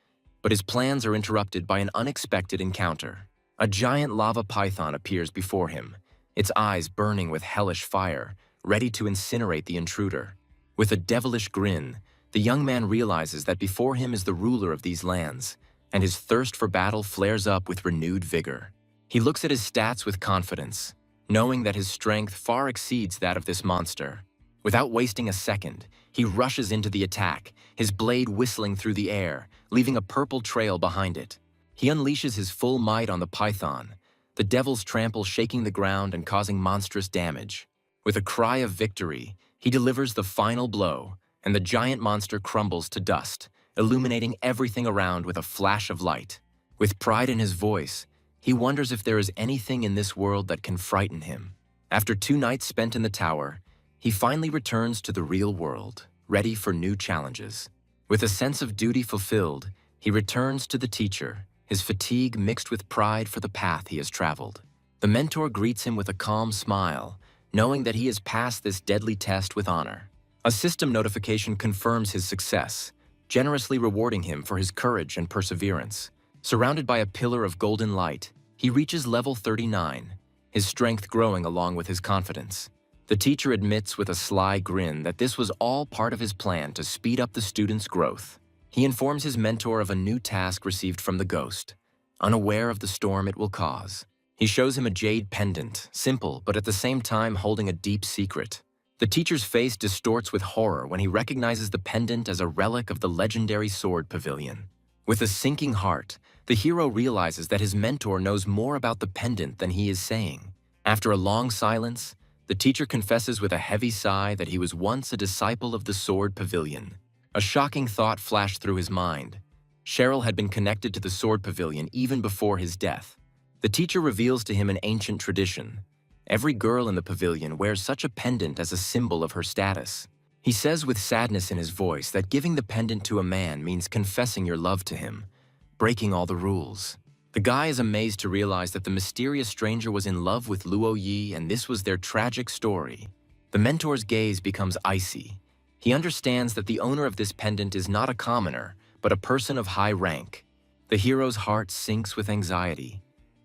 but his plans are interrupted by an unexpected encounter. A giant lava python appears before him, its eyes burning with hellish fire, ready to incinerate the intruder. With a devilish grin, the young man realizes that before him is the ruler of these lands, and his thirst for battle flares up with renewed vigor. He looks at his stats with confidence, knowing that his strength far exceeds that of this monster. Without wasting a second, he rushes into the attack, his blade whistling through the air, leaving a purple trail behind it. He unleashes his full might on the python, the devil's trample shaking the ground and causing monstrous damage. With a cry of victory, he delivers the final blow, and the giant monster crumbles to dust, illuminating everything around with a flash of light. With pride in his voice, he wonders if there is anything in this world that can frighten him. After 2 nights spent in the tower, he finally returns to the real world, ready for new challenges. With a sense of duty fulfilled, he returns to the teacher, his fatigue mixed with pride for the path he has traveled. The mentor greets him with a calm smile, knowing that he has passed this deadly test with honor. A system notification confirms his success, generously rewarding him for his courage and perseverance. Surrounded by a pillar of golden light, he reaches level 39, his strength growing along with his confidence. The teacher admits with a sly grin that this was all part of his plan to speed up the student's growth. He informs his mentor of a new task received from the ghost, unaware of the storm it will cause. He shows him a jade pendant, simple but at the same time holding a deep secret. The teacher's face distorts with horror when he recognizes the pendant as a relic of the legendary sword pavilion. With a sinking heart, the hero realizes that his mentor knows more about the pendant than he is saying. After a long silence, the teacher confesses with a heavy sigh that he was once a disciple of the sword pavilion. A shocking thought flashed through his mind. Cheryl had been connected to the sword pavilion even before his death. The teacher reveals to him an ancient tradition. Every girl in the pavilion wears such a pendant as a symbol of her status. He says with sadness in his voice that giving the pendant to a man means confessing your love to him, breaking all the rules. The guy is amazed to realize that the mysterious stranger was in love with Luo Yi and this was their tragic story. The mentor's gaze becomes icy. He understands that the owner of this pendant is not a commoner, but a person of high rank. The hero's heart sinks with anxiety.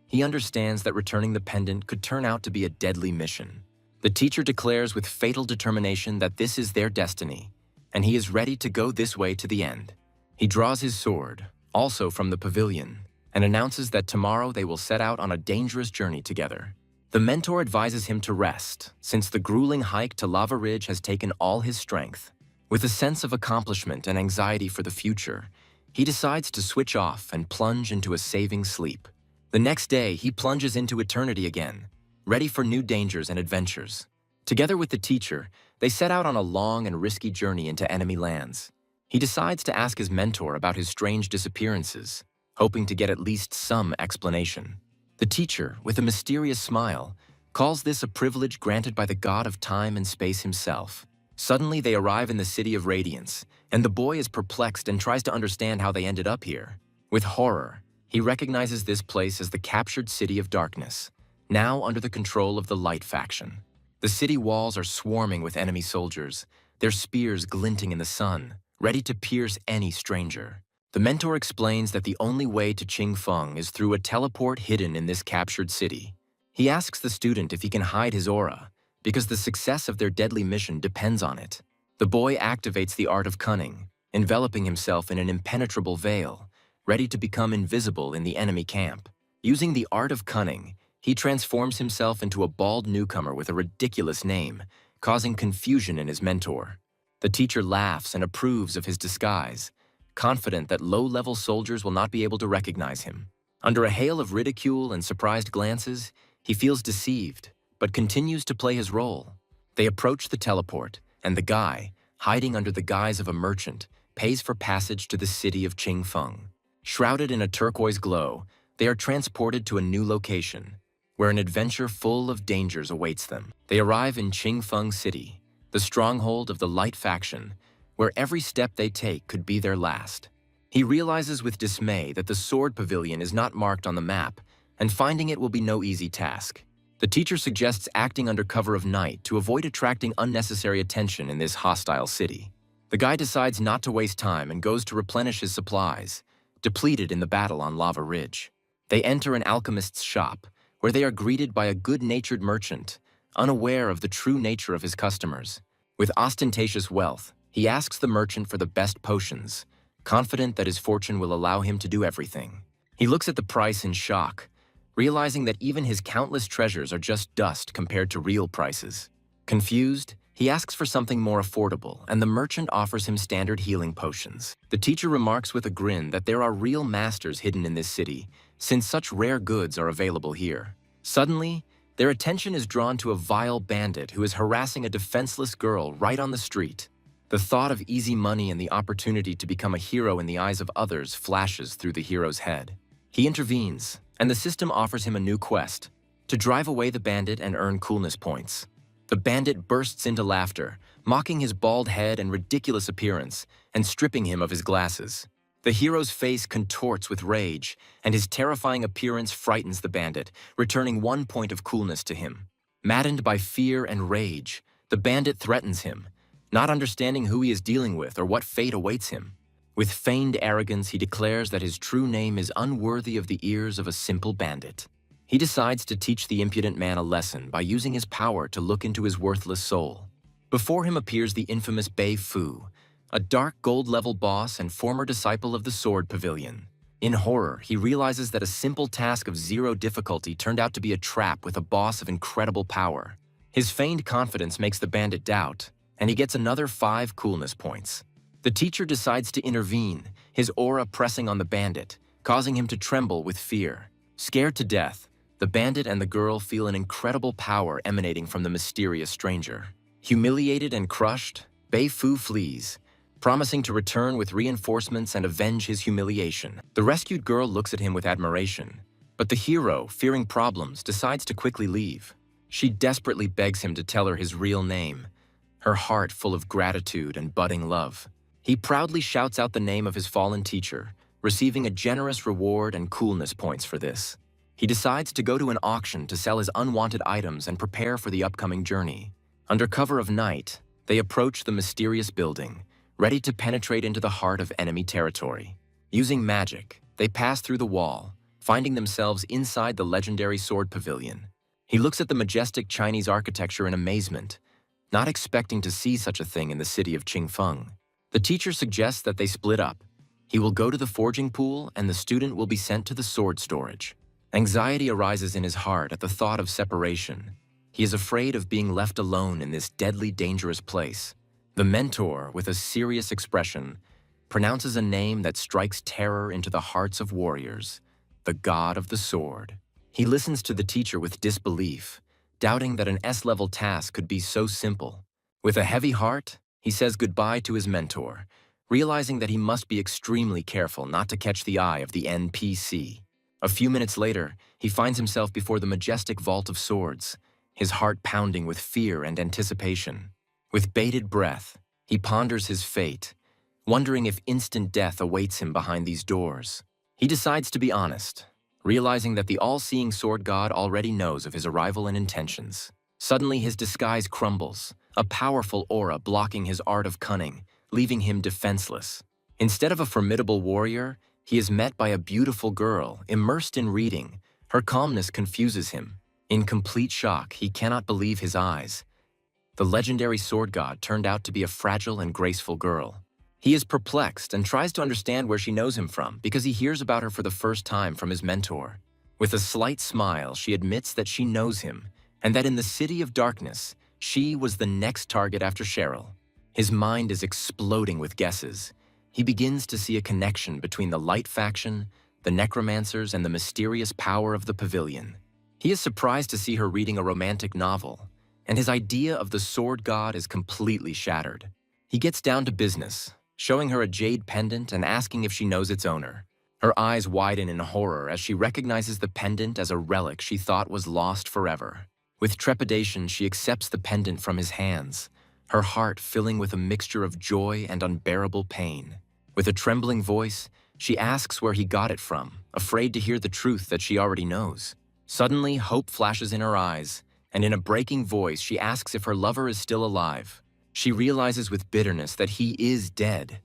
He understands that returning the pendant could turn out to be a deadly mission. The teacher declares with fatal determination that this is their destiny, and he is ready to go this way to the end. He draws his sword, also from the pavilion, and announces that tomorrow they will set out on a dangerous journey together. The mentor advises him to rest, since the grueling hike to Lava Ridge has taken all his strength. With a sense of accomplishment and anxiety for the future, he decides to switch off and plunge into a saving sleep. The next day, he plunges into eternity again, ready for new dangers and adventures. Together with the teacher, they set out on a long and risky journey into enemy lands. He decides to ask his mentor about his strange disappearances, hoping to get at least some explanation. The teacher, with a mysterious smile, calls this a privilege granted by the god of time and space himself. Suddenly, they arrive in the City of Radiance, and the boy is perplexed and tries to understand how they ended up here. With horror, he recognizes this place as the captured City of Darkness, now under the control of the Light faction. The city walls are swarming with enemy soldiers, their spears glinting in the sun, ready to pierce any stranger. The mentor explains that the only way to Qingfeng is through a teleport hidden in this captured city. He asks the student if he can hide his aura, because the success of their deadly mission depends on it. The boy activates the art of cunning, enveloping himself in an impenetrable veil, ready to become invisible in the enemy camp. Using the art of cunning, he transforms himself into a bald newcomer with a ridiculous name, causing confusion in his mentor. The teacher laughs and approves of his disguise, confident that low-level soldiers will not be able to recognize him. Under a hail of ridicule and surprised glances, he feels deceived, but continues to play his role. They approach the teleport, and the guy, hiding under the guise of a merchant, pays for passage to the city of Qingfeng. Shrouded in a turquoise glow, they are transported to a new location, where an adventure full of dangers awaits them. They arrive in Qingfeng City, the stronghold of the Light faction, where every step they take could be their last. He realizes with dismay that the sword pavilion is not marked on the map, and finding it will be no easy task. The teacher suggests acting under cover of night to avoid attracting unnecessary attention in this hostile city. The guy decides not to waste time and goes to replenish his supplies, depleted in the battle on Lava Ridge. They enter an alchemist's shop, where they are greeted by a good-natured merchant, unaware of the true nature of his customers. With ostentatious wealth, he asks the merchant for the best potions, confident that his fortune will allow him to do everything. He looks at the price in shock, realizing that even his countless treasures are just dust compared to real prices. Confused, he asks for something more affordable, and the merchant offers him standard healing potions. The teacher remarks with a grin that there are real masters hidden in this city, since such rare goods are available here. Suddenly, their attention is drawn to a vile bandit who is harassing a defenseless girl right on the street. The thought of easy money and the opportunity to become a hero in the eyes of others flashes through the hero's head. He intervenes, and the system offers him a new quest, to drive away the bandit and earn coolness points. The bandit bursts into laughter, mocking his bald head and ridiculous appearance, and stripping him of his glasses. The hero's face contorts with rage, and his terrifying appearance frightens the bandit, returning 1 point of coolness to him. Maddened by fear and rage, the bandit threatens him, not understanding who he is dealing with or what fate awaits him. With feigned arrogance, he declares that his true name is unworthy of the ears of a simple bandit. He decides to teach the impudent man a lesson by using his power to look into his worthless soul. Before him appears the infamous Bei Fu, a dark gold-level boss and former disciple of the Sword Pavilion. In horror, he realizes that a simple task of 0 difficulty turned out to be a trap with a boss of incredible power. His feigned confidence makes the bandit doubt, and he gets another 5 coolness points. The teacher decides to intervene, his aura pressing on the bandit, causing him to tremble with fear. Scared to death, the bandit and the girl feel an incredible power emanating from the mysterious stranger. Humiliated and crushed, Bei Fu flees, promising to return with reinforcements and avenge his humiliation. The rescued girl looks at him with admiration, but the hero, fearing problems, decides to quickly leave. She desperately begs him to tell her his real name. her heart full of gratitude and budding love. He proudly shouts out the name of his fallen teacher, receiving a generous reward and coolness points for this. He decides to go to an auction to sell his unwanted items and prepare for the upcoming journey. Under cover of night, they approach the mysterious building, ready to penetrate into the heart of enemy territory. Using magic, they pass through the wall, finding themselves inside the legendary sword pavilion. He looks at the majestic Chinese architecture in amazement, not expecting to see such a thing in the city of Qingfeng. The teacher suggests that they split up. He will go to the forging pool and the student will be sent to the sword storage. Anxiety arises in his heart at the thought of separation. He is afraid of being left alone in this deadly, dangerous place. The mentor, with a serious expression, pronounces a name that strikes terror into the hearts of warriors, the God of the Sword. He listens to the teacher with disbelief, doubting that an S-level task could be so simple. With a heavy heart, he says goodbye to his mentor, realizing that he must be extremely careful not to catch the eye of the NPC. A few minutes later, he finds himself before the majestic vault of swords, his heart pounding with fear and anticipation. With bated breath, he ponders his fate, wondering if instant death awaits him behind these doors. He decides to be honest, realizing that the all-seeing sword god already knows of his arrival and intentions. Suddenly, his disguise crumbles, a powerful aura blocking his art of cunning, leaving him defenseless. Instead of a formidable warrior, he is met by a beautiful girl, immersed in reading. Her calmness confuses him. In complete shock, he cannot believe his eyes. The legendary sword god turned out to be a fragile and graceful girl. He is perplexed and tries to understand where she knows him from because he hears about her for the first time from his mentor. With a slight smile, she admits that she knows him and that in the City of Darkness, she was the next target after Cheryl. His mind is exploding with guesses. He begins to see a connection between the Light faction, the necromancers, and the mysterious power of the pavilion. He is surprised to see her reading a romantic novel, and his idea of the sword god is completely shattered. He gets down to business, showing her a jade pendant and asking if she knows its owner. Her eyes widen in horror as she recognizes the pendant as a relic she thought was lost forever. With trepidation, she accepts the pendant from his hands, her heart filling with a mixture of joy and unbearable pain. With a trembling voice, she asks where he got it from, afraid to hear the truth that she already knows. Suddenly, hope flashes in her eyes, and in a breaking voice, she asks if her lover is still alive. She realizes with bitterness that he is dead.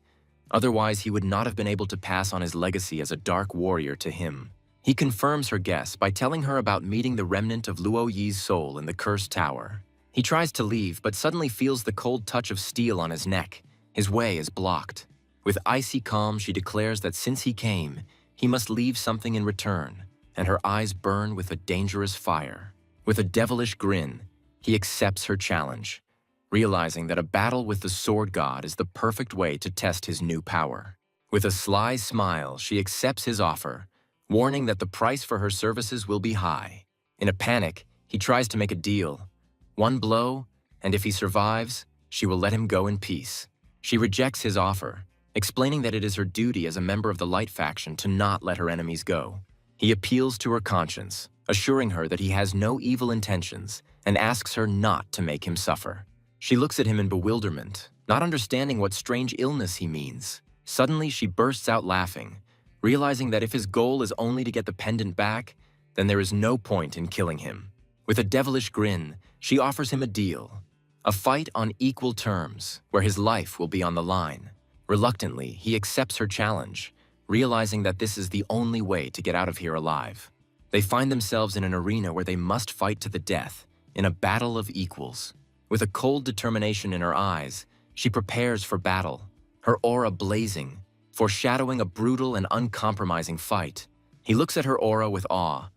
Otherwise, he would not have been able to pass on his legacy as a dark warrior to him. He confirms her guess by telling her about meeting the remnant of Luo Yi's soul in the Cursed Tower. He tries to leave, but suddenly feels the cold touch of steel on his neck. His way is blocked. With icy calm, she declares that since he came, he must leave something in return, and her eyes burn with a dangerous fire. With a devilish grin, he accepts her challenge, realizing that a battle with the sword god is the perfect way to test his new power. With a sly smile, she accepts his offer, warning that the price for her services will be high. In a panic, he tries to make a deal. One blow, and if he survives, she will let him go in peace. She rejects his offer, explaining that it is her duty as a member of the Light faction to not let her enemies go. He appeals to her conscience, assuring her that he has no evil intentions, and asks her not to make him suffer. She looks at him in bewilderment, not understanding what strange illness he means. Suddenly, she bursts out laughing, realizing that if his goal is only to get the pendant back, then there is no point in killing him. With a devilish grin, she offers him a deal, a fight on equal terms, where his life will be on the line. Reluctantly, he accepts her challenge, realizing that this is the only way to get out of here alive. They find themselves in an arena where they must fight to the death, in a battle of equals. With a cold determination in her eyes, she prepares for battle, her aura blazing, foreshadowing a brutal and uncompromising fight. He looks at her aura with awe,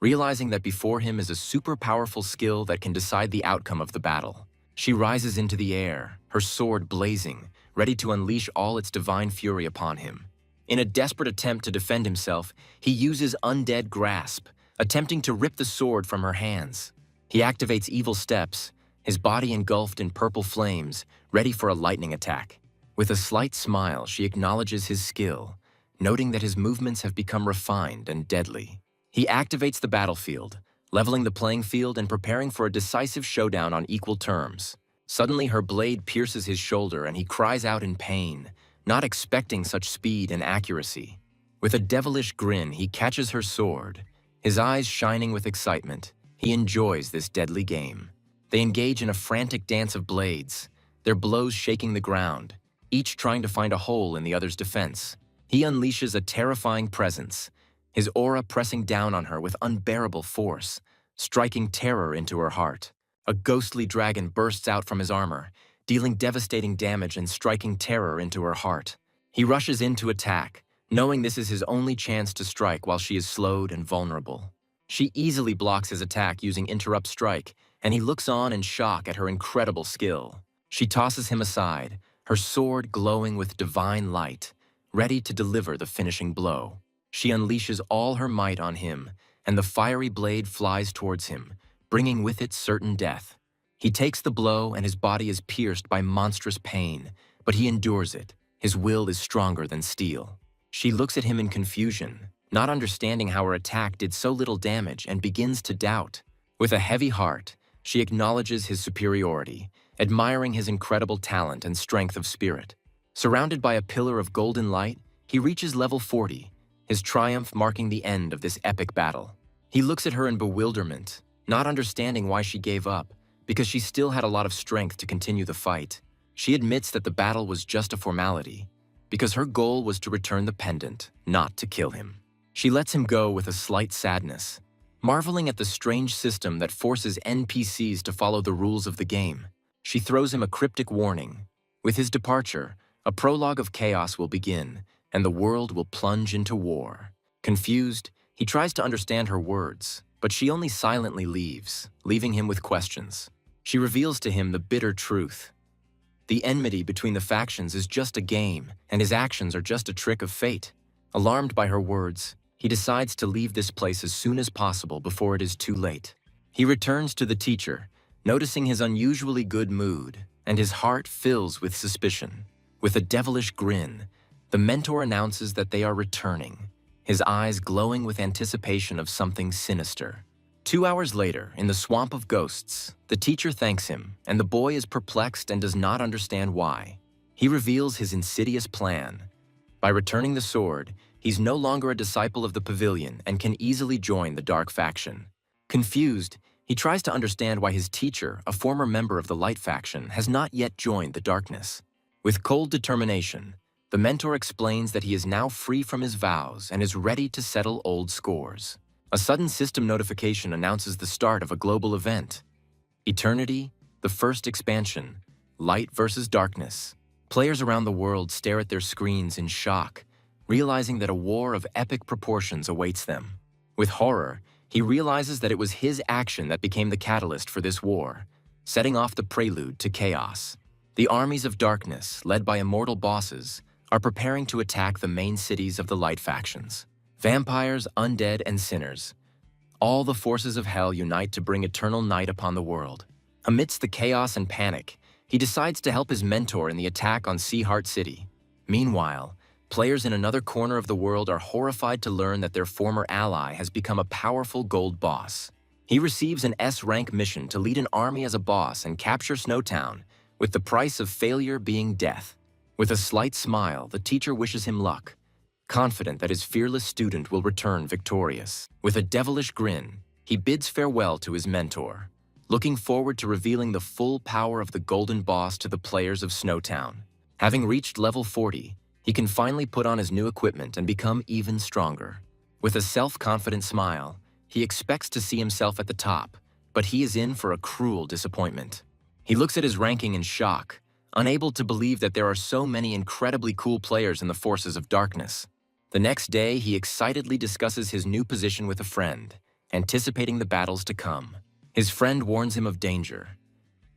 realizing that before him is a super powerful skill that can decide the outcome of the battle. She rises into the air, her sword blazing, ready to unleash all its divine fury upon him. In a desperate attempt to defend himself, he uses Undead Grasp, attempting to rip the sword from her hands. He activates Evil Steps, his body engulfed in purple flames, ready for a lightning attack. With a slight smile, she acknowledges his skill, noting that his movements have become refined and deadly. He activates the battlefield, leveling the playing field and preparing for a decisive showdown on equal terms. Suddenly, her blade pierces his shoulder and he cries out in pain, not expecting such speed and accuracy. With a devilish grin, he catches her sword. His eyes shining with excitement, he enjoys this deadly game. They engage in a frantic dance of blades, their blows shaking the ground, each trying to find a hole in the other's defense. He unleashes a terrifying presence, his aura pressing down on her with unbearable force, striking terror into her heart. A ghostly dragon bursts out from his armor, dealing devastating damage and striking terror into her heart. He rushes in to attack, knowing this is his only chance to strike while she is slowed and vulnerable. She easily blocks his attack using Interrupt Strike, and he looks on in shock at her incredible skill. She tosses him aside, her sword glowing with divine light, ready to deliver the finishing blow. She unleashes all her might on him, and the fiery blade flies towards him, bringing with it certain death. He takes the blow and his body is pierced by monstrous pain, but he endures it. His will is stronger than steel. She looks at him in confusion, not understanding how her attack did so little damage, and begins to doubt. With a heavy heart, she acknowledges his superiority, admiring his incredible talent and strength of spirit. Surrounded by a pillar of golden light, he reaches level 40, his triumph marking the end of this epic battle. He looks at her in bewilderment, not understanding why she gave up, because she still had a lot of strength to continue the fight. She admits that the battle was just a formality, because her goal was to return the pendant, not to kill him. She lets him go with a slight sadness, marveling at the strange system that forces NPCs to follow the rules of the game. She throws him a cryptic warning. With his departure, a prologue of chaos will begin, and the world will plunge into war. Confused, he tries to understand her words, but she only silently leaves, leaving him with questions. She reveals to him the bitter truth. The enmity between the factions is just a game, and his actions are just a trick of fate. Alarmed by her words, he decides to leave this place as soon as possible before it is too late. He returns to the teacher, noticing his unusually good mood, and his heart fills with suspicion. With a devilish grin, the mentor announces that they are returning, his eyes glowing with anticipation of something sinister. 2 hours later, in the Swamp of Ghosts, the teacher thanks him, and the boy is perplexed and does not understand why. He reveals his insidious plan. By returning the sword, he's no longer a disciple of the pavilion and can easily join the dark faction. Confused, he tries to understand why his teacher, a former member of the light faction, has not yet joined the darkness. With cold determination, the mentor explains that he is now free from his vows and is ready to settle old scores. A sudden system notification announces the start of a global event. Eternity, the first expansion, Light versus Darkness. Players around the world stare at their screens in shock, realizing that a war of epic proportions awaits them. With horror, he realizes that it was his action that became the catalyst for this war, setting off the prelude to chaos. The armies of darkness, led by immortal bosses, are preparing to attack the main cities of the light factions. Vampires, undead, and sinners. All the forces of hell unite to bring eternal night upon the world. Amidst the chaos and panic, he decides to help his mentor in the attack on Sea Heart City. Meanwhile, players in another corner of the world are horrified to learn that their former ally has become a powerful gold boss. He receives an S-rank mission to lead an army as a boss and capture Snowtown, with the price of failure being death. With a slight smile, the teacher wishes him luck, confident that his fearless student will return victorious. With a devilish grin, he bids farewell to his mentor, looking forward to revealing the full power of the Golden Boss to the players of Snowtown. Having reached level 40, he can finally put on his new equipment and become even stronger. With a self-confident smile, he expects to see himself at the top, but he is in for a cruel disappointment. He looks at his ranking in shock, unable to believe that there are so many incredibly cool players in the forces of darkness. The next day, he excitedly discusses his new position with a friend, anticipating the battles to come. His friend warns him of danger.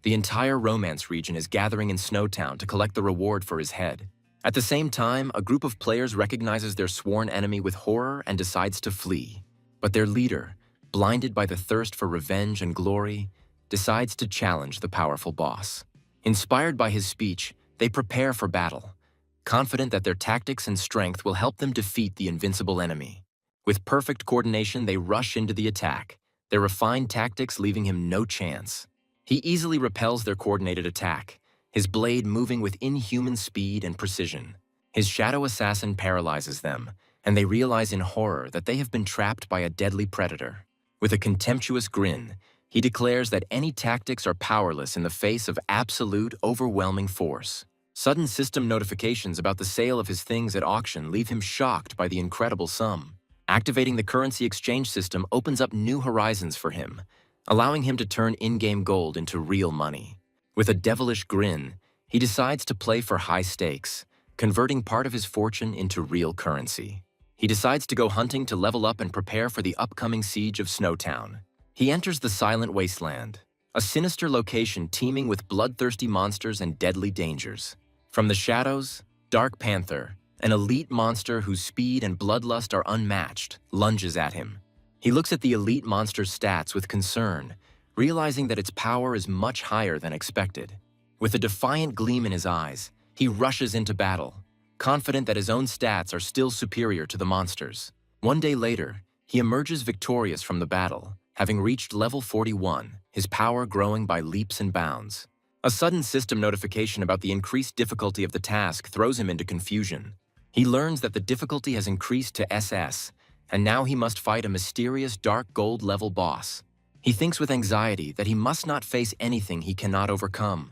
The entire romance region is gathering in Snowtown to collect the reward for his head. At the same time, a group of players recognizes their sworn enemy with horror and decides to flee. But their leader, blinded by the thirst for revenge and glory, decides to challenge the powerful boss. Inspired by his speech, they prepare for battle, confident that their tactics and strength will help them defeat the invincible enemy. With perfect coordination, they rush into the attack, their refined tactics leaving him no chance. He easily repels their coordinated attack, his blade moving with inhuman speed and precision. His shadow assassin paralyzes them, and they realize in horror that they have been trapped by a deadly predator. With a contemptuous grin, he declares that any tactics are powerless in the face of absolute, overwhelming force. Sudden system notifications about the sale of his things at auction leave him shocked by the incredible sum. Activating the currency exchange system opens up new horizons for him, allowing him to turn in-game gold into real money. With a devilish grin, he decides to play for high stakes, converting part of his fortune into real currency. He decides to go hunting to level up and prepare for the upcoming siege of Snowtown. He enters the Silent Wasteland, a sinister location teeming with bloodthirsty monsters and deadly dangers. From the shadows, Dark Panther, an elite monster whose speed and bloodlust are unmatched, lunges at him. He looks at the elite monster's stats with concern, realizing that its power is much higher than expected. With a defiant gleam in his eyes, he rushes into battle, confident that his own stats are still superior to the monster's. One day later, he emerges victorious from the battle, having reached level 41, his power growing by leaps and bounds. A sudden system notification about the increased difficulty of the task throws him into confusion. He learns that the difficulty has increased to SS, and now he must fight a mysterious dark gold level boss. He thinks with anxiety that he must not face anything he cannot overcome.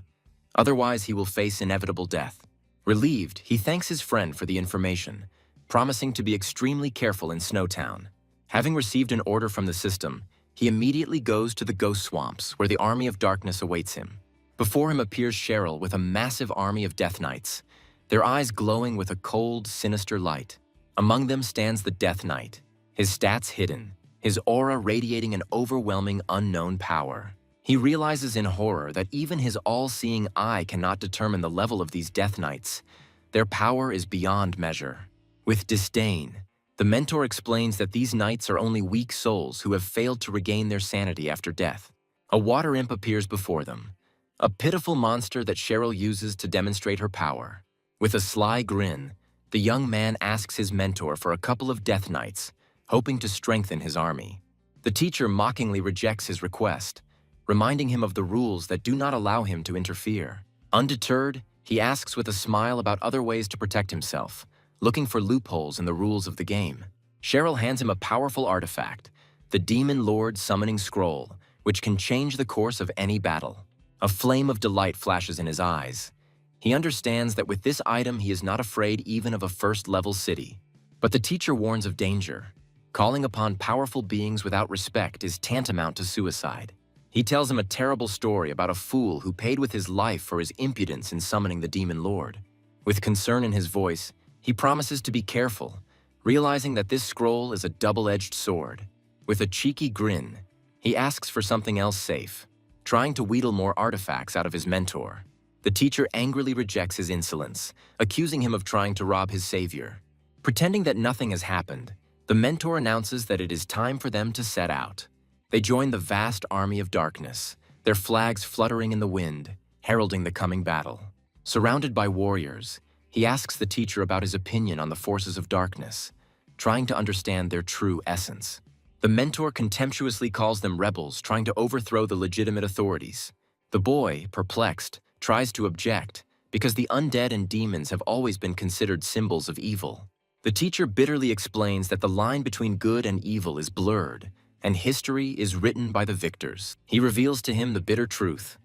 Otherwise, he will face inevitable death. Relieved, he thanks his friend for the information, promising to be extremely careful in Snowtown. Having received an order from the system, he immediately goes to the Ghost Swamps, where the Army of Darkness awaits him. Before him appears Cheryl with a massive army of Death Knights, their eyes glowing with a cold, sinister light. Among them stands the Death Knight, his stats hidden, his aura radiating an overwhelming unknown power. He realizes in horror that even his all-seeing eye cannot determine the level of these Death Knights. Their power is beyond measure. With disdain, the mentor explains that these knights are only weak souls who have failed to regain their sanity after death. A water imp appears before them, a pitiful monster that Cheryl uses to demonstrate her power. With a sly grin, the young man asks his mentor for a couple of Death Knights, hoping to strengthen his army. The teacher mockingly rejects his request, reminding him of the rules that do not allow him to interfere. Undeterred, he asks with a smile about other ways to protect himself, looking for loopholes in the rules of the game. Cheryl hands him a powerful artifact, the Demon Lord Summoning Scroll, which can change the course of any battle. A flame of delight flashes in his eyes. He understands that with this item he is not afraid even of a first-level city. But the teacher warns of danger. Calling upon powerful beings without respect is tantamount to suicide. He tells him a terrible story about a fool who paid with his life for his impudence in summoning the Demon Lord. With concern in his voice, he promises to be careful, realizing that this scroll is a double-edged sword. With a cheeky grin, he asks for something else safe, trying to wheedle more artifacts out of his mentor. The teacher angrily rejects his insolence, accusing him of trying to rob his savior. Pretending that nothing has happened, the mentor announces that it is time for them to set out. They join the vast army of darkness, their flags fluttering in the wind, heralding the coming battle. Surrounded by warriors, he asks the teacher about his opinion on the forces of darkness, trying to understand their true essence. The mentor contemptuously calls them rebels trying to overthrow the legitimate authorities. The boy, perplexed, tries to object, because the undead and demons have always been considered symbols of evil. The teacher bitterly explains that the line between good and evil is blurred, and history is written by the victors. He reveals to him the bitter truth.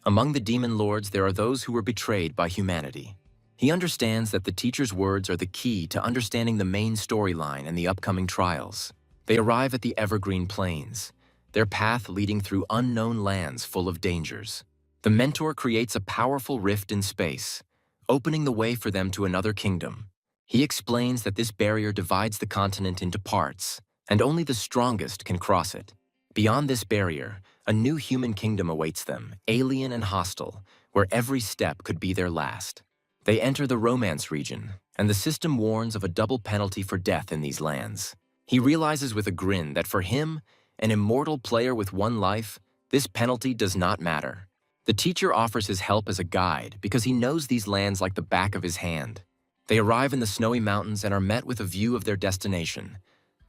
Among the demon lords there are those who were betrayed by humanity. He understands that the teacher's words are the key to understanding the main storyline and the upcoming trials. They arrive at the Evergreen Plains, their path leading through unknown lands full of dangers. The mentor creates a powerful rift in space, opening the way for them to another kingdom. He explains that this barrier divides the continent into parts, and only the strongest can cross it. Beyond this barrier, a new human kingdom awaits them, alien and hostile, where every step could be their last. They enter the Romance region, and the system warns of a double penalty for death in these lands. He realizes with a grin that for him, an immortal player with one life, this penalty does not matter. The teacher offers his help as a guide because he knows these lands like the back of his hand. They arrive in the snowy mountains and are met with a view of their destination,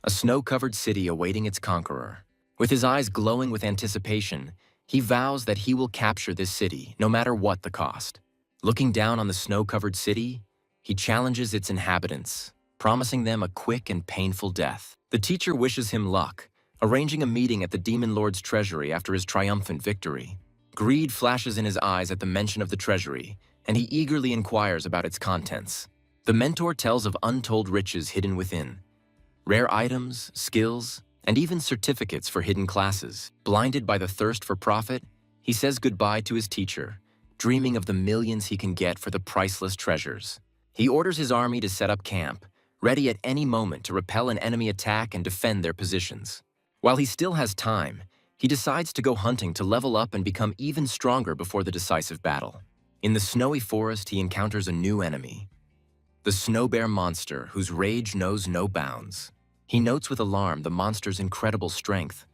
a snow-covered city awaiting its conqueror. With his eyes glowing with anticipation, He vows that he will capture this city, no matter what the cost. Looking down on the snow-covered city, he challenges its inhabitants, promising them a quick and painful death. The teacher wishes him luck, arranging a meeting at the Demon Lord's treasury after his triumphant victory. Greed flashes in his eyes at the mention of the treasury, and he eagerly inquires about its contents. The mentor tells of untold riches hidden within, rare items, skills, and even certificates for hidden classes. Blinded by the thirst for profit, he says goodbye to his teacher, dreaming of the millions he can get for the priceless treasures. He orders his army to set up camp, ready at any moment to repel an enemy attack and defend their positions. While he still has time, he decides to go hunting to level up and become even stronger before the decisive battle. In the snowy forest, he encounters a new enemy, the snow bear monster whose rage knows no bounds. He notes with alarm the monster's incredible strength,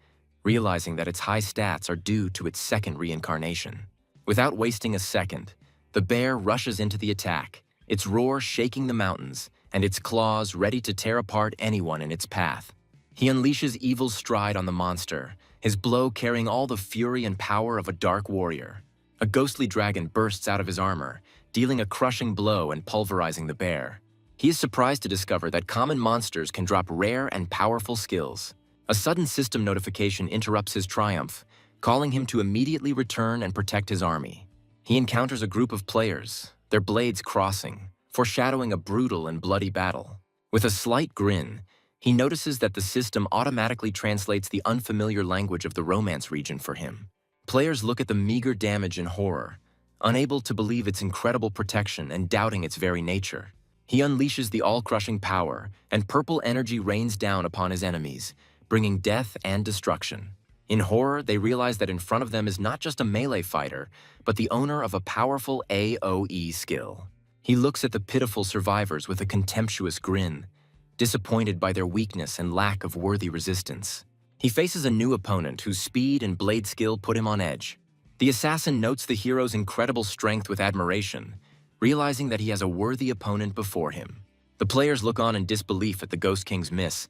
realizing that its high stats are due to its second reincarnation. Without wasting a second, the bear rushes into the attack, its roar shaking the mountains and its claws ready to tear apart anyone in its path. He unleashes evil's stride on the monster, his blow carrying all the fury and power of a dark warrior. A ghostly dragon bursts out of his armor, dealing a crushing blow and pulverizing the bear. He is surprised to discover that common monsters can drop rare and powerful skills. A sudden system notification interrupts his triumph, calling him to immediately return and protect his army. He encounters a group of players, their blades crossing, foreshadowing a brutal and bloody battle. With a slight grin, he notices that the system automatically translates the unfamiliar language of the Romance region for him. Players look at the meager damage in horror, unable to believe its incredible protection and doubting its very nature. He unleashes the all-crushing power, and purple energy rains down upon his enemies, bringing death and destruction. In horror, they realize that in front of them is not just a melee fighter, but the owner of a powerful AoE skill. He looks at the pitiful survivors with a contemptuous grin, disappointed by their weakness and lack of worthy resistance. He faces a new opponent whose speed and blade skill put him on edge. The assassin notes the hero's incredible strength with admiration, realizing that he has a worthy opponent before him. The players look on in disbelief at the Ghost King's miss,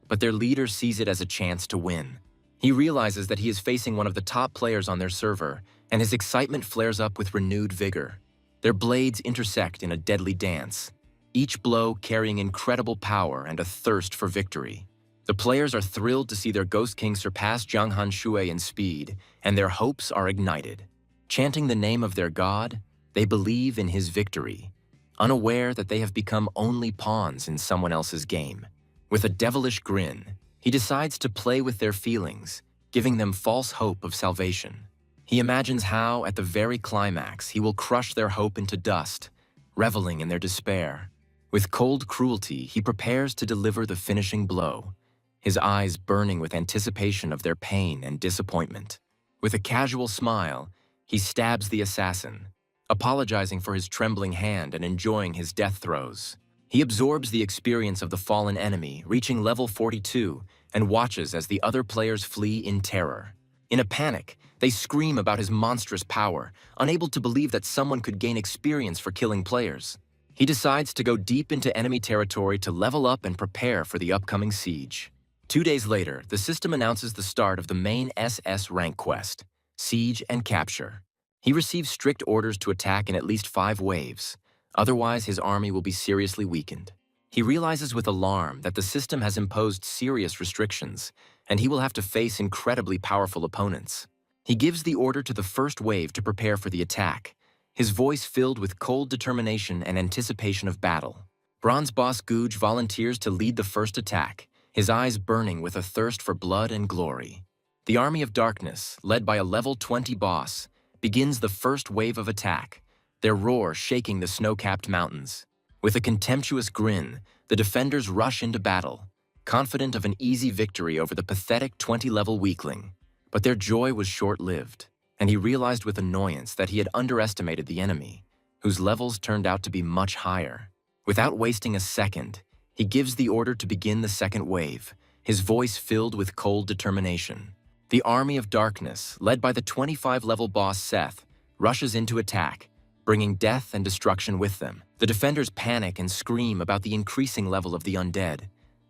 but their leader sees it as a chance to win. He realizes that he is facing one of the top players on their server, and his excitement flares up with renewed vigor. Their blades intersect in a deadly dance, each blow carrying incredible power and a thirst for victory. The players are thrilled to see their Ghost King surpass Jiang Han Shui in speed, and their hopes are ignited. Chanting the name of their god, they believe in his victory, unaware that they have become only pawns in someone else's game. With a devilish grin, he decides to play with their feelings, giving them false hope of salvation. He imagines how, at the very climax, he will crush their hope into dust, reveling in their despair. With cold cruelty, he prepares to deliver the finishing blow, his eyes burning with anticipation of their pain and disappointment. With a casual smile, he stabs the assassin, apologizing for his trembling hand and enjoying his death throes. He absorbs the experience of the fallen enemy, reaching level 42, and watches as the other players flee in terror. In a panic, they scream about his monstrous power, unable to believe that someone could gain experience for killing players. He decides to go deep into enemy territory to level up and prepare for the upcoming siege. 2 days later, the system announces the start of the main SS rank quest, Siege and Capture. He receives strict orders to attack in at least 5 waves, otherwise his army will be seriously weakened. He realizes with alarm that the system has imposed serious restrictions, and he will have to face incredibly powerful opponents. He gives the order to the first wave to prepare for the attack, his voice filled with cold determination and anticipation of battle. Bronze Boss Guj volunteers to lead the first attack, his eyes burning with a thirst for blood and glory. The Army of Darkness, led by a level 20 boss, begins the first wave of attack, their roar shaking the snow-capped mountains. With a contemptuous grin, the defenders rush into battle, confident of an easy victory over the pathetic 20-level weakling. But their joy was short-lived, and he realized with annoyance that he had underestimated the enemy, whose levels turned out to be much higher. Without wasting a second, he gives the order to begin the second wave, his voice filled with cold determination. The Army of Darkness, led by the 25-level boss Seth, rushes into attack, bringing death and destruction with them. The defenders panic and scream about the increasing level of the undead,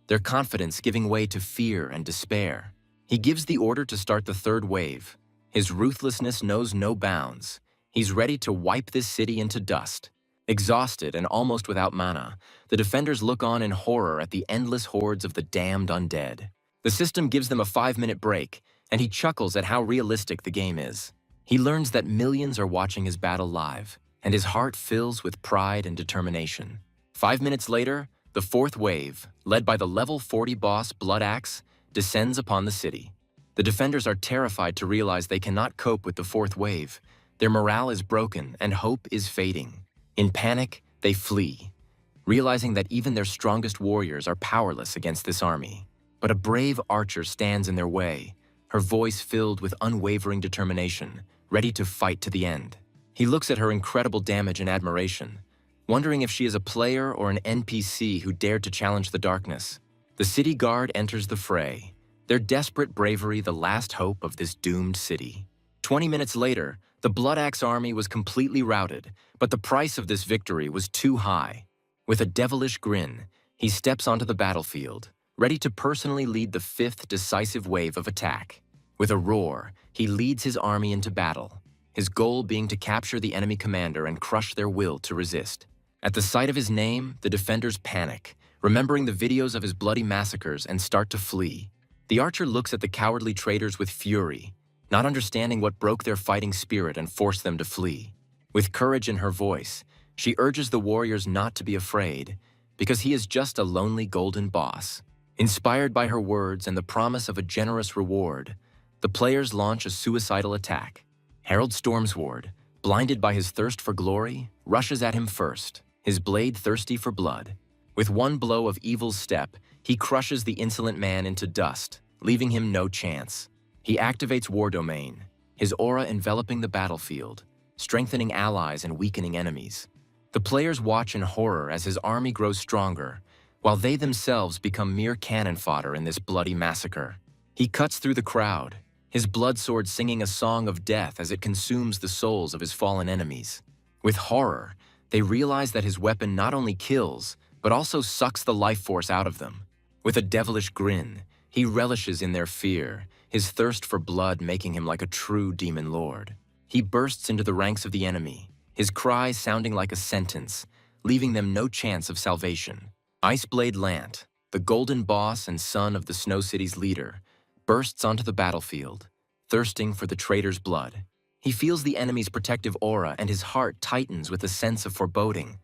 their confidence giving way to fear and despair. He gives the order to start the third wave, His ruthlessness knows no bounds. He's ready to wipe this city into dust. Exhausted and almost without mana, the defenders look on in horror at the endless hordes of the damned undead. The system gives them a 5-minute break, and he chuckles at how realistic the game is. He learns that millions are watching his battle live, and his heart fills with pride and determination. 5 minutes later, the fourth wave, led by the level 40 boss Blood Axe, descends upon the city. The defenders are terrified to realize they cannot cope with the fourth wave. Their morale is broken and hope is fading. In panic, they flee, realizing that even their strongest warriors are powerless against this army. But a brave archer stands in their way, her voice filled with unwavering determination, ready to fight to the end. He looks at her incredible damage and admiration, wondering if she is a player or an NPC who dared to challenge the darkness. The city guard enters the fray, their desperate bravery the last hope of this doomed city. 20 minutes later, the Blood Axe army was completely routed, but the price of this victory was too high. With a devilish grin, he steps onto the battlefield, ready to personally lead the fifth decisive wave of attack. With a roar, he leads his army into battle, his goal being to capture the enemy commander and crush their will to resist. At the sight of his name, the defenders panic, remembering the videos of his bloody massacres, and start to flee. The archer looks at the cowardly traitors with fury, not understanding what broke their fighting spirit and forced them to flee. With courage in her voice, she urges the warriors not to be afraid, because he is just a lonely golden boss. Inspired by her words and the promise of a generous reward, the players launch a suicidal attack. Harold Stormsword, blinded by his thirst for glory, rushes at him first, his blade thirsty for blood. With one blow of Evil's step, he crushes the insolent man into dust, leaving him no chance. He activates War Domain, his aura enveloping the battlefield, strengthening allies and weakening enemies. The players watch in horror as his army grows stronger, while they themselves become mere cannon fodder in this bloody massacre. He cuts through the crowd, his blood sword singing a song of death as it consumes the souls of his fallen enemies. With horror, they realize that his weapon not only kills, but also sucks the life force out of them. With a devilish grin, he relishes in their fear, his thirst for blood making him like a true demon lord. He bursts into the ranks of the enemy, his cries sounding like a sentence, leaving them no chance of salvation. Iceblade Lant, the golden boss and son of the Snow City's leader, bursts onto the battlefield, thirsting for the traitor's blood. He feels the enemy's protective aura and his heart tightens with a sense of foreboding.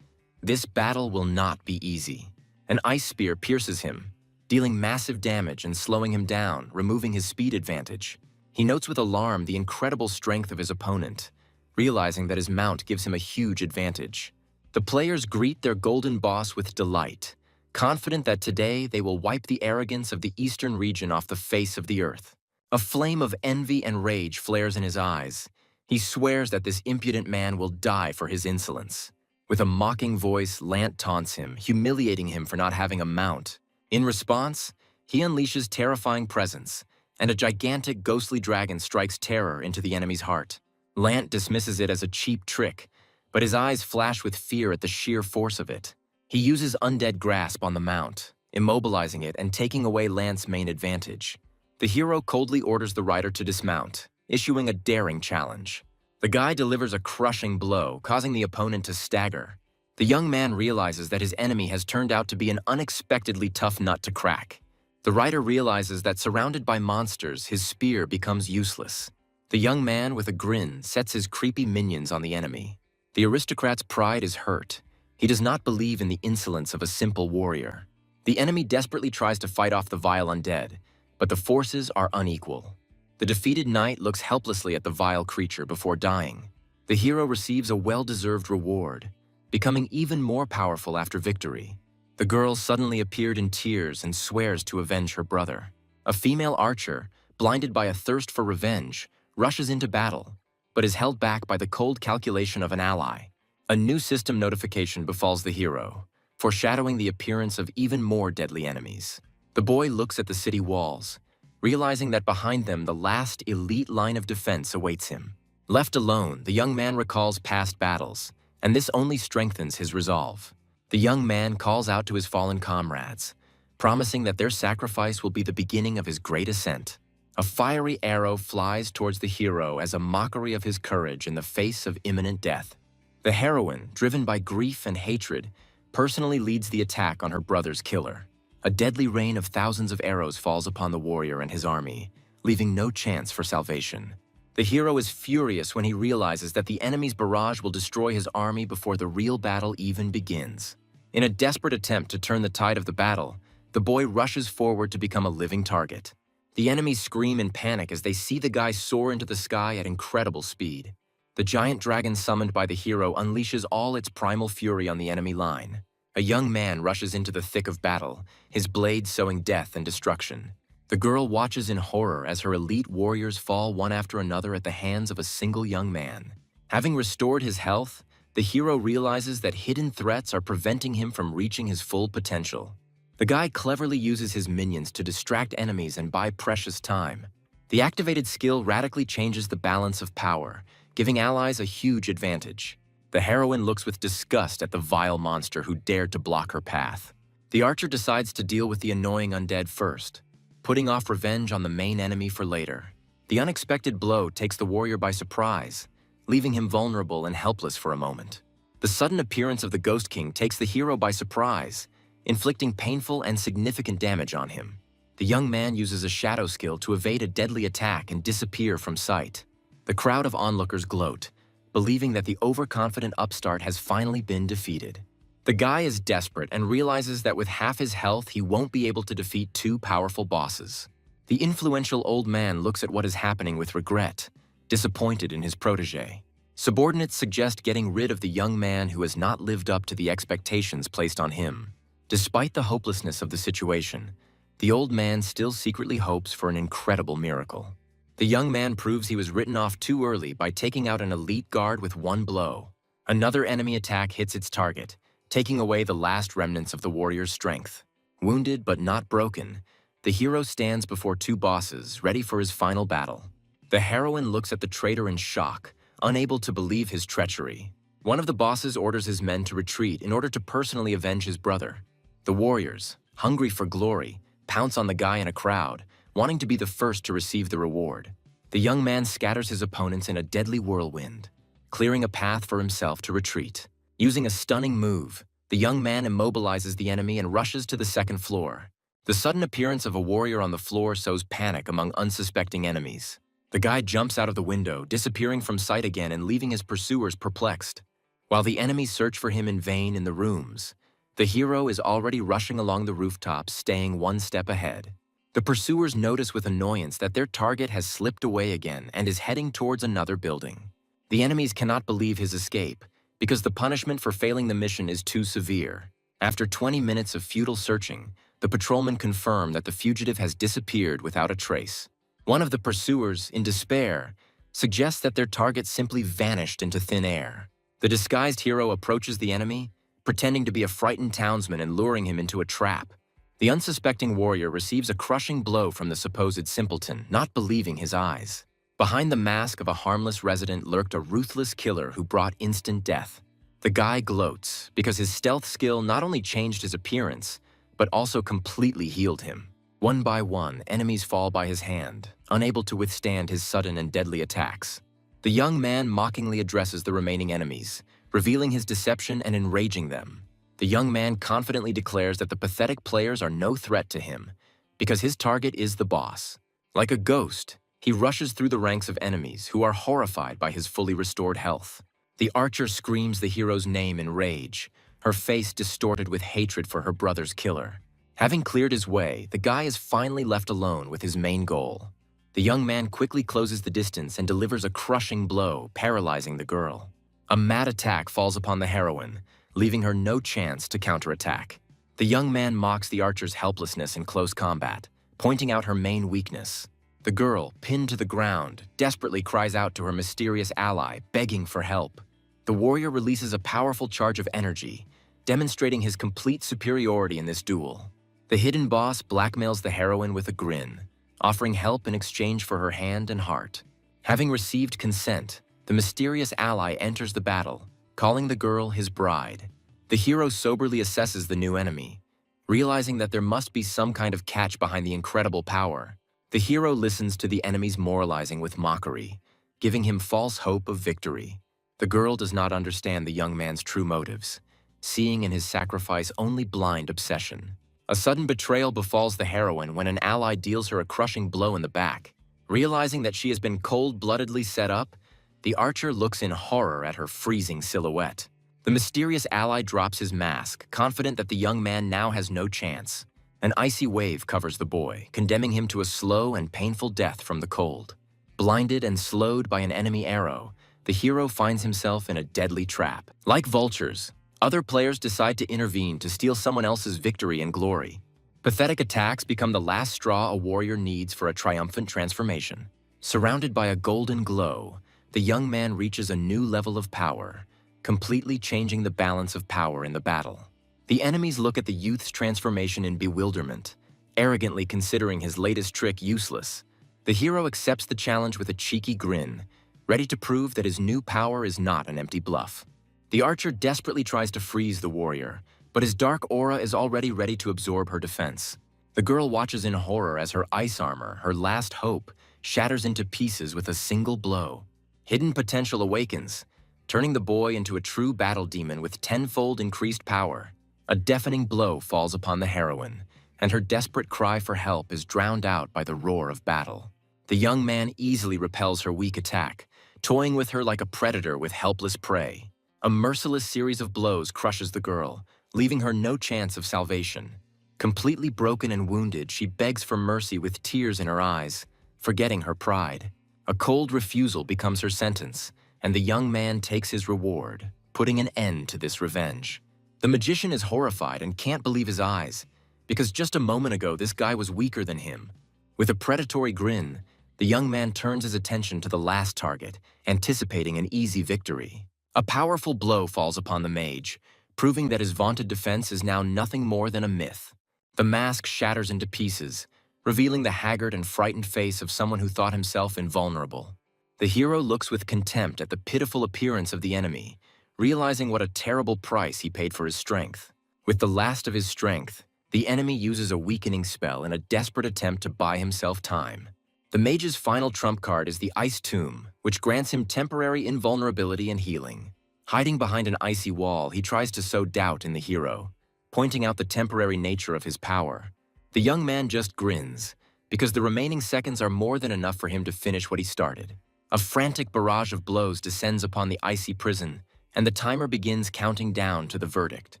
This battle will not be easy. An ice spear pierces him, dealing massive damage and slowing him down, removing his speed advantage. He notes with alarm the incredible strength of his opponent, realizing that his mount gives him a huge advantage. The players greet their golden boss with delight, confident that today they will wipe the arrogance of the eastern region off the face of the earth. A flame of envy and rage flares in his eyes. He swears that this impudent man will die for his insolence. With a mocking voice, Lant taunts him, humiliating him for not having a mount. In response, he unleashes terrifying presence, and a gigantic ghostly dragon strikes terror into the enemy's heart. Lant dismisses it as a cheap trick, but his eyes flash with fear at the sheer force of it. He uses Undead Grasp on the mount, immobilizing it and taking away Lant's main advantage. The hero coldly orders the rider to dismount, issuing a daring challenge. The guy delivers a crushing blow, causing the opponent to stagger. The young man realizes that his enemy has turned out to be an unexpectedly tough nut to crack. The rider realizes that surrounded by monsters, his spear becomes useless. The young man, with a grin, sets his creepy minions on the enemy. The aristocrat's pride is hurt. He does not believe in the insolence of a simple warrior. The enemy desperately tries to fight off the vile undead, but the forces are unequal. The defeated knight looks helplessly at the vile creature before dying. The hero receives a well-deserved reward, becoming even more powerful after victory. The girl suddenly appeared in tears and swears to avenge her brother. A female archer, blinded by a thirst for revenge, rushes into battle, but is held back by the cold calculation of an ally. A new system notification befalls the hero, foreshadowing the appearance of even more deadly enemies. The boy looks at the city walls, realizing that behind them the last elite line of defense awaits him. Left alone, the young man recalls past battles, and this only strengthens his resolve. The young man calls out to his fallen comrades, promising that their sacrifice will be the beginning of his great ascent. A fiery arrow flies towards the hero as a mockery of his courage in the face of imminent death. The heroine, driven by grief and hatred, personally leads the attack on her brother's killer. A deadly rain of thousands of arrows falls upon the warrior and his army, leaving no chance for salvation. The hero is furious when he realizes that the enemy's barrage will destroy his army before the real battle even begins. In a desperate attempt to turn the tide of the battle, the boy rushes forward to become a living target. The enemies scream in panic as they see the guy soar into the sky at incredible speed. The giant dragon summoned by the hero unleashes all its primal fury on the enemy line. A young man rushes into the thick of battle, his blade sowing death and destruction. The girl watches in horror as her elite warriors fall one after another at the hands of a single young man. Having restored his health, the hero realizes that hidden threats are preventing him from reaching his full potential. The guy cleverly uses his minions to distract enemies and buy precious time. The activated skill radically changes the balance of power, giving allies a huge advantage. The heroine looks with disgust at the vile monster who dared to block her path. The archer decides to deal with the annoying undead first, putting off revenge on the main enemy for later. The unexpected blow takes the warrior by surprise, leaving him vulnerable and helpless for a moment. The sudden appearance of the Ghost King takes the hero by surprise, inflicting painful and significant damage on him. The young man uses a shadow skill to evade a deadly attack and disappear from sight. The crowd of onlookers gloat, believing that the overconfident upstart has finally been defeated. The guy is desperate and realizes that with half his health, he won't be able to defeat two powerful bosses. The influential old man looks at what is happening with regret, disappointed in his protege. Subordinates suggest getting rid of the young man who has not lived up to the expectations placed on him. Despite the hopelessness of the situation, the old man still secretly hopes for an incredible miracle. The young man proves he was written off too early by taking out an elite guard with one blow. Another enemy attack hits its target, taking away the last remnants of the warrior's strength. Wounded but not broken, the hero stands before two bosses, ready for his final battle. The heroine looks at the traitor in shock, unable to believe his treachery. One of the bosses orders his men to retreat in order to personally avenge his brother. The warriors, hungry for glory, pounce on the guy in a crowd, wanting to be the first to receive the reward. The young man scatters his opponents in a deadly whirlwind, clearing a path for himself to retreat. Using a stunning move, the young man immobilizes the enemy and rushes to the second floor. The sudden appearance of a warrior on the floor sows panic among unsuspecting enemies. The guy jumps out of the window, disappearing from sight again and leaving his pursuers perplexed. While the enemies search for him in vain in the rooms, the hero is already rushing along the rooftops, staying one step ahead. The pursuers notice with annoyance that their target has slipped away again and is heading towards another building. The enemies cannot believe his escape, because the punishment for failing the mission is too severe. After 20 minutes of futile searching, the patrolmen confirm that the fugitive has disappeared without a trace. One of the pursuers, in despair, suggests that their target simply vanished into thin air. The disguised hero approaches the enemy, pretending to be a frightened townsman and luring him into a trap. The unsuspecting warrior receives a crushing blow from the supposed simpleton, not believing his eyes. Behind the mask of a harmless resident lurked a ruthless killer who brought instant death. The guy gloats because his stealth skill not only changed his appearance, but also completely healed him. One by one, enemies fall by his hand, unable to withstand his sudden and deadly attacks. The young man mockingly addresses the remaining enemies, revealing his deception and enraging them. The young man confidently declares that the pathetic players are no threat to him, because his target is the boss. Like a ghost, he rushes through the ranks of enemies who are horrified by his fully restored health. The archer screams the hero's name in rage, her face distorted with hatred for her brother's killer. Having cleared his way, the guy is finally left alone with his main goal. The young man quickly closes the distance and delivers a crushing blow, paralyzing the girl. A mad attack falls upon the heroine, leaving her no chance to counterattack. The young man mocks the archer's helplessness in close combat, pointing out her main weakness. The girl, pinned to the ground, desperately cries out to her mysterious ally, begging for help. The warrior releases a powerful charge of energy, demonstrating his complete superiority in this duel. The hidden boss blackmails the heroine with a grin, offering help in exchange for her hand and heart. Having received consent, the mysterious ally enters the battle, calling the girl his bride. The hero soberly assesses the new enemy, realizing that there must be some kind of catch behind the incredible power. The hero listens to the enemies moralizing with mockery, giving him false hope of victory. The girl does not understand the young man's true motives, seeing in his sacrifice only blind obsession. A sudden betrayal befalls the heroine when an ally deals her a crushing blow in the back. Realizing that she has been cold-bloodedly set up, the archer looks in horror at her freezing silhouette. The mysterious ally drops his mask, confident that the young man now has no chance. An icy wave covers the boy, condemning him to a slow and painful death from the cold. Blinded and slowed by an enemy arrow, the hero finds himself in a deadly trap. Like vultures, other players decide to intervene to steal someone else's victory and glory. Pathetic attacks become the last straw a warrior needs for a triumphant transformation. Surrounded by a golden glow, the young man reaches a new level of power, completely changing the balance of power in the battle. The enemies look at the youth's transformation in bewilderment, arrogantly considering his latest trick useless. The hero accepts the challenge with a cheeky grin, ready to prove that his new power is not an empty bluff. The archer desperately tries to freeze the warrior, but his dark aura is already ready to absorb her defense. The girl watches in horror as her ice armor, her last hope, shatters into pieces with a single blow. Hidden potential awakens, turning the boy into a true battle demon with tenfold increased power. A deafening blow falls upon the heroine, and her desperate cry for help is drowned out by the roar of battle. The young man easily repels her weak attack, toying with her like a predator with helpless prey. A merciless series of blows crushes the girl, leaving her no chance of salvation. Completely broken and wounded, she begs for mercy with tears in her eyes, forgetting her pride. A cold refusal becomes her sentence, and the young man takes his reward, putting an end to this revenge. The magician is horrified and can't believe his eyes, because just a moment ago this guy was weaker than him. With a predatory grin, the young man turns his attention to the last target, anticipating an easy victory. A powerful blow falls upon the mage, proving that his vaunted defense is now nothing more than a myth. The mask shatters into pieces, revealing the haggard and frightened face of someone who thought himself invulnerable. The hero looks with contempt at the pitiful appearance of the enemy, realizing what a terrible price he paid for his strength. With the last of his strength, the enemy uses a weakening spell in a desperate attempt to buy himself time. The mage's final trump card is the Ice Tomb, which grants him temporary invulnerability and healing. Hiding behind an icy wall, he tries to sow doubt in the hero, pointing out the temporary nature of his power. The young man just grins, because the remaining seconds are more than enough for him to finish what he started. A frantic barrage of blows descends upon the icy prison, and the timer begins counting down to the verdict.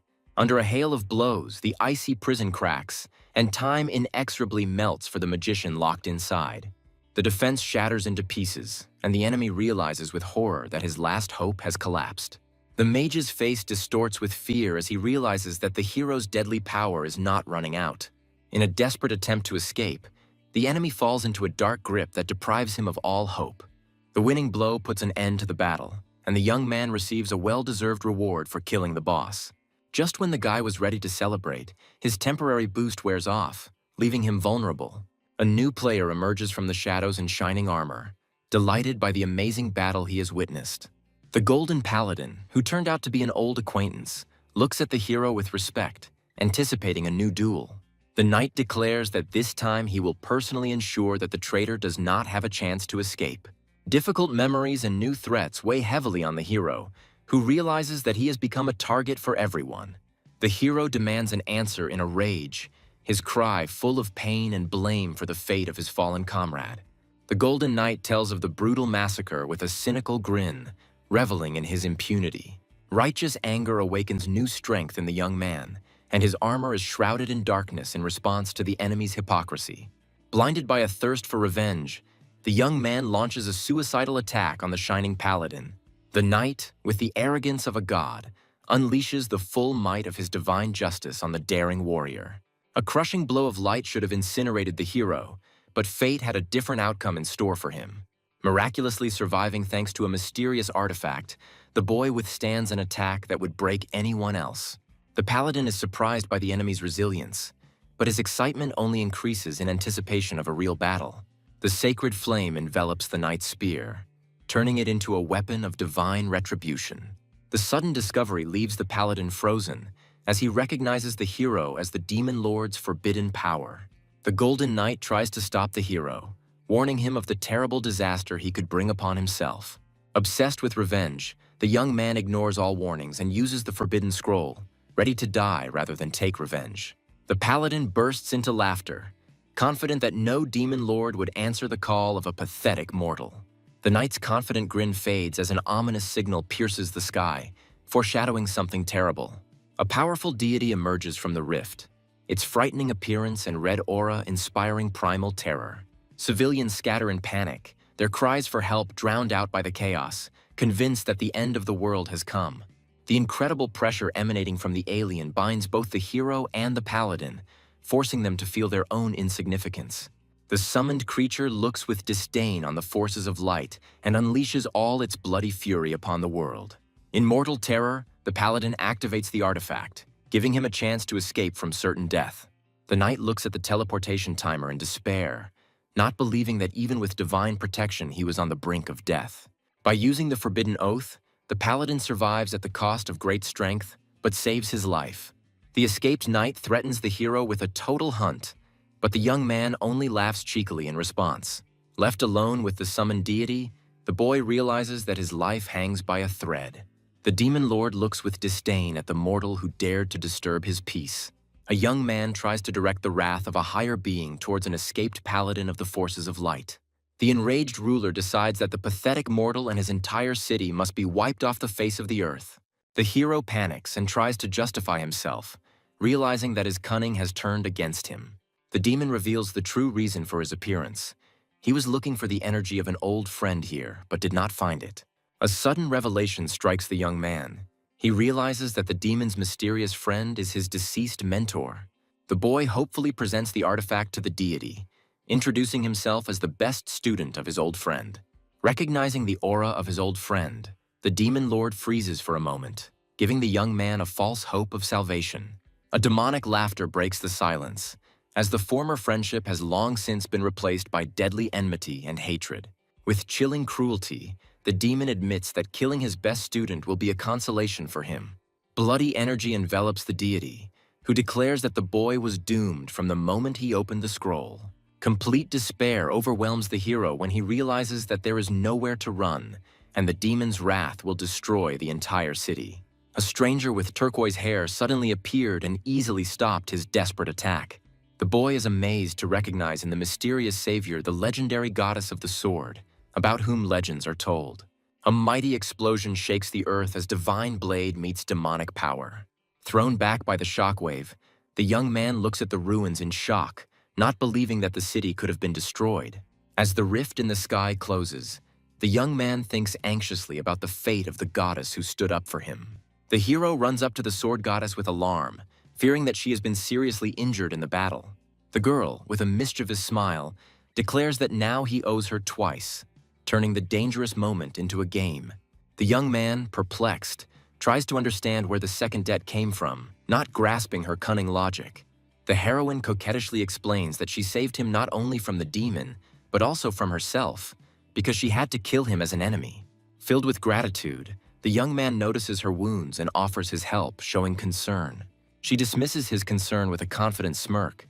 Under a hail of blows, the icy prison cracks, and time inexorably melts for the magician locked inside. The defense shatters into pieces, and the enemy realizes with horror that his last hope has collapsed. The mage's face distorts with fear as he realizes that the hero's deadly power is not running out. In a desperate attempt to escape, the enemy falls into a dark grip that deprives him of all hope. The winning blow puts an end to the battle, and the young man receives a well-deserved reward for killing the boss. Just when the guy was ready to celebrate, his temporary boost wears off, leaving him vulnerable. A new player emerges from the shadows in shining armor, delighted by the amazing battle he has witnessed. The Golden Paladin, who turned out to be an old acquaintance, looks at the hero with respect, anticipating a new duel. The knight declares that this time he will personally ensure that the traitor does not have a chance to escape. Difficult memories and new threats weigh heavily on the hero, who realizes that he has become a target for everyone. The hero demands an answer in a rage, his cry full of pain and blame for the fate of his fallen comrade. The Golden Knight tells of the brutal massacre with a cynical grin, reveling in his impunity. Righteous anger awakens new strength in the young man, and his armor is shrouded in darkness in response to the enemy's hypocrisy. Blinded by a thirst for revenge, the young man launches a suicidal attack on the Shining Paladin. The knight, with the arrogance of a god, unleashes the full might of his divine justice on the daring warrior. A crushing blow of light should have incinerated the hero, but fate had a different outcome in store for him. Miraculously surviving thanks to a mysterious artifact, the boy withstands an attack that would break anyone else. The paladin is surprised by the enemy's resilience, but his excitement only increases in anticipation of a real battle. The sacred flame envelops the knight's spear, turning it into a weapon of divine retribution. The sudden discovery leaves the paladin frozen, as he recognizes the hero as the demon lord's forbidden power. The Golden Knight tries to stop the hero, warning him of the terrible disaster he could bring upon himself. Obsessed with revenge, the young man ignores all warnings and uses the Forbidden Scroll, ready to die rather than take revenge. The paladin bursts into laughter, confident that no demon lord would answer the call of a pathetic mortal. The knight's confident grin fades as an ominous signal pierces the sky, foreshadowing something terrible. A powerful deity emerges from the rift, its frightening appearance and red aura inspiring primal terror. Civilians scatter in panic, their cries for help drowned out by the chaos, convinced that the end of the world has come. The incredible pressure emanating from the alien binds both the hero and the paladin, forcing them to feel their own insignificance. The summoned creature looks with disdain on the forces of light and unleashes all its bloody fury upon the world. In mortal terror, the paladin activates the artifact, giving him a chance to escape from certain death. The knight looks at the teleportation timer in despair, not believing that even with divine protection he was on the brink of death. By using the Forbidden Oath, the paladin survives at the cost of great strength, but saves his life. The escaped knight threatens the hero with a total hunt, but the young man only laughs cheekily in response. Left alone with the summoned deity, the boy realizes that his life hangs by a thread. The demon lord looks with disdain at the mortal who dared to disturb his peace. A young man tries to direct the wrath of a higher being towards an escaped paladin of the forces of light. The enraged ruler decides that the pathetic mortal and his entire city must be wiped off the face of the earth. The hero panics and tries to justify himself, realizing that his cunning has turned against him. The demon reveals the true reason for his appearance. He was looking for the energy of an old friend here, but did not find it. A sudden revelation strikes the young man. He realizes that the demon's mysterious friend is his deceased mentor. The boy hopefully presents the artifact to the deity, introducing himself as the best student of his old friend. Recognizing the aura of his old friend, the demon lord freezes for a moment, giving the young man a false hope of salvation. A demonic laughter breaks the silence, as the former friendship has long since been replaced by deadly enmity and hatred. With chilling cruelty, the demon admits that killing his best student will be a consolation for him. Bloody energy envelops the deity, who declares that the boy was doomed from the moment he opened the scroll. Complete despair overwhelms the hero when he realizes that there is nowhere to run, and the demon's wrath will destroy the entire city. A stranger with turquoise hair suddenly appeared and easily stopped his desperate attack. The boy is amazed to recognize in the mysterious savior the legendary goddess of the sword, about whom legends are told. A mighty explosion shakes the earth as divine blade meets demonic power. Thrown back by the shockwave, the young man looks at the ruins in shock, not believing that the city could have been destroyed. As the rift in the sky closes, the young man thinks anxiously about the fate of the goddess who stood up for him. The hero runs up to the sword goddess with alarm, fearing that she has been seriously injured in the battle. The girl, with a mischievous smile, declares that now he owes her twice, turning the dangerous moment into a game. The young man, perplexed, tries to understand where the second debt came from, not grasping her cunning logic. The heroine coquettishly explains that she saved him not only from the demon, but also from herself, because she had to kill him as an enemy. Filled with gratitude, the young man notices her wounds and offers his help, showing concern. She dismisses his concern with a confident smirk,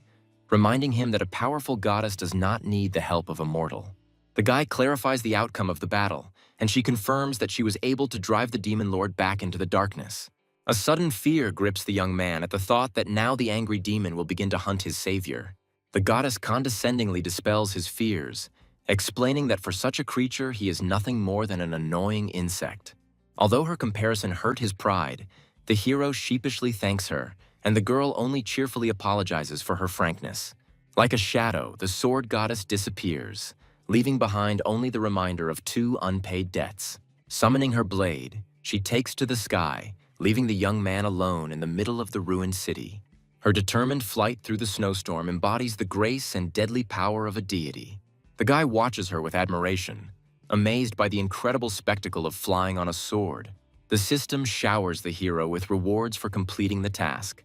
reminding him that a powerful goddess does not need the help of a mortal. The guy clarifies the outcome of the battle, and she confirms that she was able to drive the demon lord back into the darkness. A sudden fear grips the young man at the thought that now the angry demon will begin to hunt his savior. The goddess condescendingly dispels his fears, explaining that for such a creature he is nothing more than an annoying insect. Although her comparison hurt his pride, the hero sheepishly thanks her, and the girl only cheerfully apologizes for her frankness. Like a shadow, the sword goddess disappears, leaving behind only the reminder of 2 unpaid debts. Summoning her blade, she takes to the sky, leaving the young man alone in the middle of the ruined city. Her determined flight through the snowstorm embodies the grace and deadly power of a deity. The guy watches her with admiration, amazed by the incredible spectacle of flying on a sword. The system showers the hero with rewards for completing the task,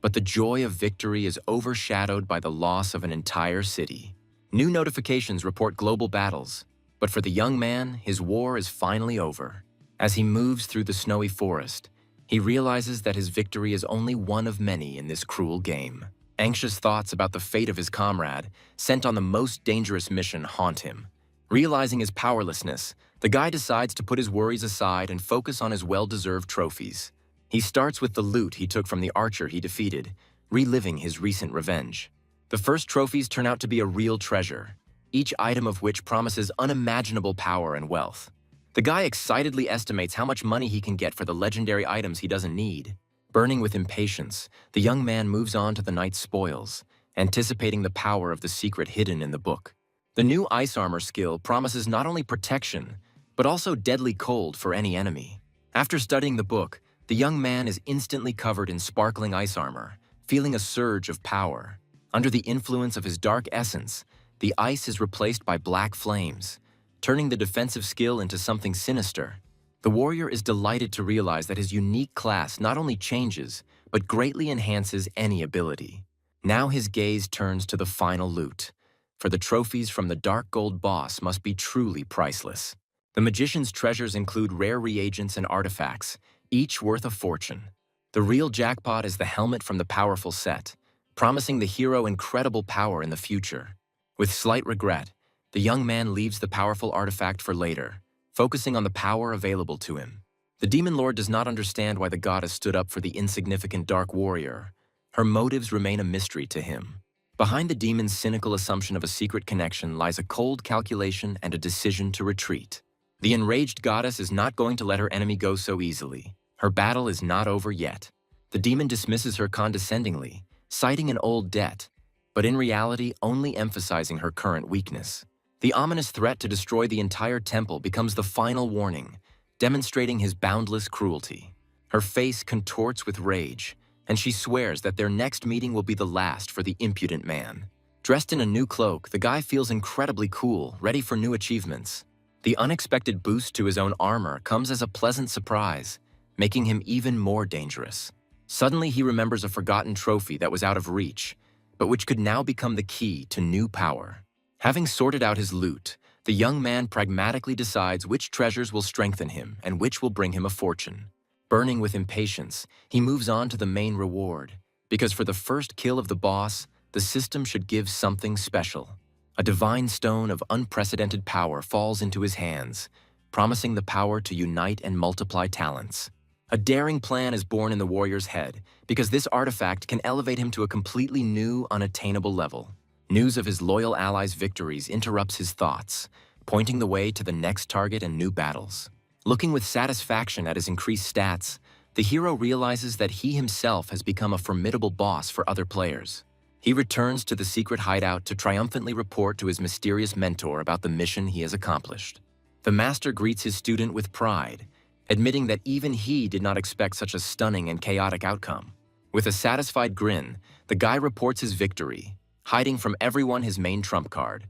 but the joy of victory is overshadowed by the loss of an entire city. New notifications report global battles, but for the young man, his war is finally over. As he moves through the snowy forest, he realizes that his victory is only one of many in this cruel game. Anxious thoughts about the fate of his comrade, sent on the most dangerous mission, haunt him. Realizing his powerlessness, the guy decides to put his worries aside and focus on his well-deserved trophies. He starts with the loot he took from the archer he defeated, reliving his recent revenge. The first trophies turn out to be a real treasure, each item of which promises unimaginable power and wealth. The guy excitedly estimates how much money he can get for the legendary items he doesn't need. Burning with impatience, the young man moves on to the knight's spoils, anticipating the power of the secret hidden in the book. The new ice armor skill promises not only protection, but also deadly cold for any enemy. After studying the book, the young man is instantly covered in sparkling ice armor, feeling a surge of power. Under the influence of his dark essence, the ice is replaced by black flames, turning the defensive skill into something sinister. The warrior is delighted to realize that his unique class not only changes, but greatly enhances any ability. Now his gaze turns to the final loot, for the trophies from the dark gold boss must be truly priceless. The magician's treasures include rare reagents and artifacts, each worth a fortune. The real jackpot is the helmet from the powerful set, promising the hero incredible power in the future. With slight regret, the young man leaves the powerful artifact for later, focusing on the power available to him. The demon lord does not understand why the goddess stood up for the insignificant dark warrior. Her motives remain a mystery to him. Behind the demon's cynical assumption of a secret connection lies a cold calculation and a decision to retreat. The enraged goddess is not going to let her enemy go so easily. Her battle is not over yet. The demon dismisses her condescendingly, citing an old debt, but in reality only emphasizing her current weakness. The ominous threat to destroy the entire temple becomes the final warning, demonstrating his boundless cruelty. Her face contorts with rage, and she swears that their next meeting will be the last for the impudent man. Dressed in a new cloak, the guy feels incredibly cool, ready for new achievements. The unexpected boost to his own armor comes as a pleasant surprise, making him even more dangerous. Suddenly he remembers a forgotten trophy that was out of reach, but which could now become the key to new power. Having sorted out his loot, the young man pragmatically decides which treasures will strengthen him and which will bring him a fortune. Burning with impatience, he moves on to the main reward, because for the first kill of the boss, the system should give something special. A divine stone of unprecedented power falls into his hands, promising the power to unite and multiply talents. A daring plan is born in the warrior's head, because this artifact can elevate him to a completely new, unattainable level. News of his loyal allies' victories interrupts his thoughts, pointing the way to the next target and new battles. Looking with satisfaction at his increased stats, the hero realizes that he himself has become a formidable boss for other players. He returns to the secret hideout to triumphantly report to his mysterious mentor about the mission he has accomplished. The master greets his student with pride, admitting that even he did not expect such a stunning and chaotic outcome. With a satisfied grin, the guy reports his victory, hiding from everyone his main trump card,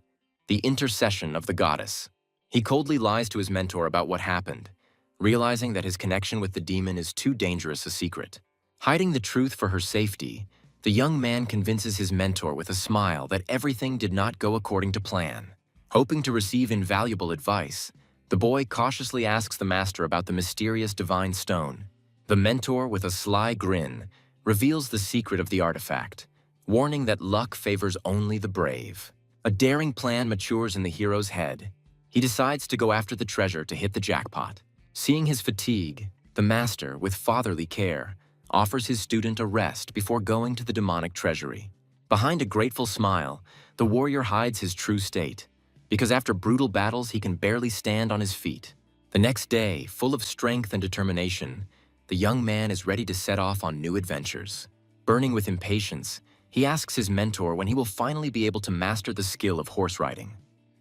the intercession of the goddess. He coldly lies to his mentor about what happened, realizing that his connection with the demon is too dangerous a secret. Hiding the truth for her safety, the young man convinces his mentor with a smile that everything did not go according to plan. Hoping to receive invaluable advice, the boy cautiously asks the master about the mysterious divine stone. The mentor, with a sly grin, reveals the secret of the artifact, warning that luck favors only the brave. A daring plan matures in the hero's head. He decides to go after the treasure to hit the jackpot. Seeing his fatigue, the master, with fatherly care, offers his student a rest before going to the demonic treasury. Behind a grateful smile, the warrior hides his true state, because after brutal battles he can barely stand on his feet. The next day, full of strength and determination, the young man is ready to set off on new adventures. Burning with impatience, he asks his mentor when he will finally be able to master the skill of horse riding.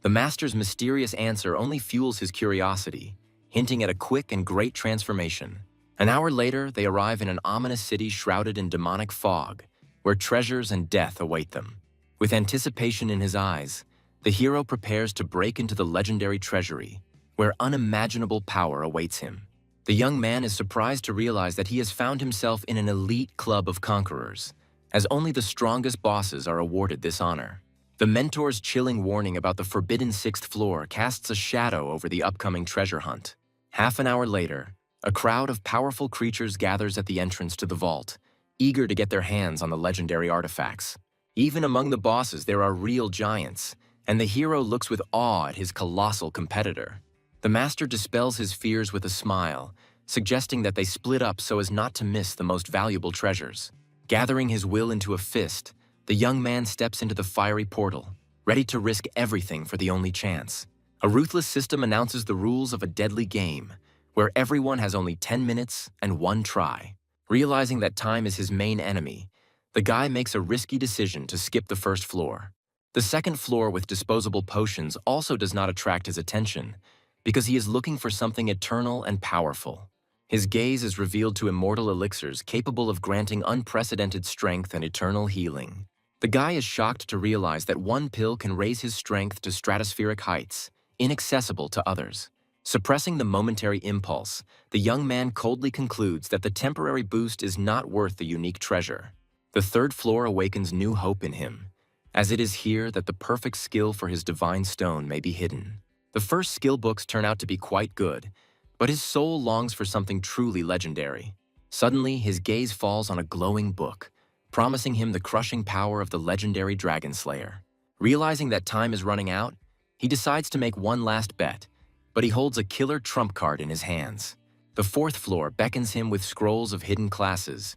The master's mysterious answer only fuels his curiosity, hinting at a quick and great transformation. An hour later, they arrive in an ominous city shrouded in demonic fog, where treasures and death await them. With anticipation in his eyes, the hero prepares to break into the legendary treasury, where unimaginable power awaits him. The young man is surprised to realize that he has found himself in an elite club of conquerors, as only the strongest bosses are awarded this honor. The mentor's chilling warning about the forbidden 6th floor casts a shadow over the upcoming treasure hunt. Half an hour later, a crowd of powerful creatures gathers at the entrance to the vault, eager to get their hands on the legendary artifacts. Even among the bosses, there are real giants, and the hero looks with awe at his colossal competitor. The master dispels his fears with a smile, suggesting that they split up so as not to miss the most valuable treasures. Gathering his will into a fist, the young man steps into the fiery portal, ready to risk everything for the only chance. A ruthless system announces the rules of a deadly game, where everyone has only 10 minutes and one try. Realizing that time is his main enemy, the guy makes a risky decision to skip the first floor. The second floor with disposable potions also does not attract his attention, because he is looking for something eternal and powerful. His gaze is revealed to immortal elixirs capable of granting unprecedented strength and eternal healing. The guy is shocked to realize that one pill can raise his strength to stratospheric heights, inaccessible to others. Suppressing the momentary impulse, the young man coldly concludes that the temporary boost is not worth the unique treasure. The third floor awakens new hope in him, as it is here that the perfect skill for his divine stone may be hidden. The first skill books turn out to be quite good, but his soul longs for something truly legendary. Suddenly, his gaze falls on a glowing book, promising him the crushing power of the legendary Dragon Slayer. Realizing that time is running out, he decides to make one last bet, but he holds a killer trump card in his hands. The fourth floor beckons him with scrolls of hidden classes,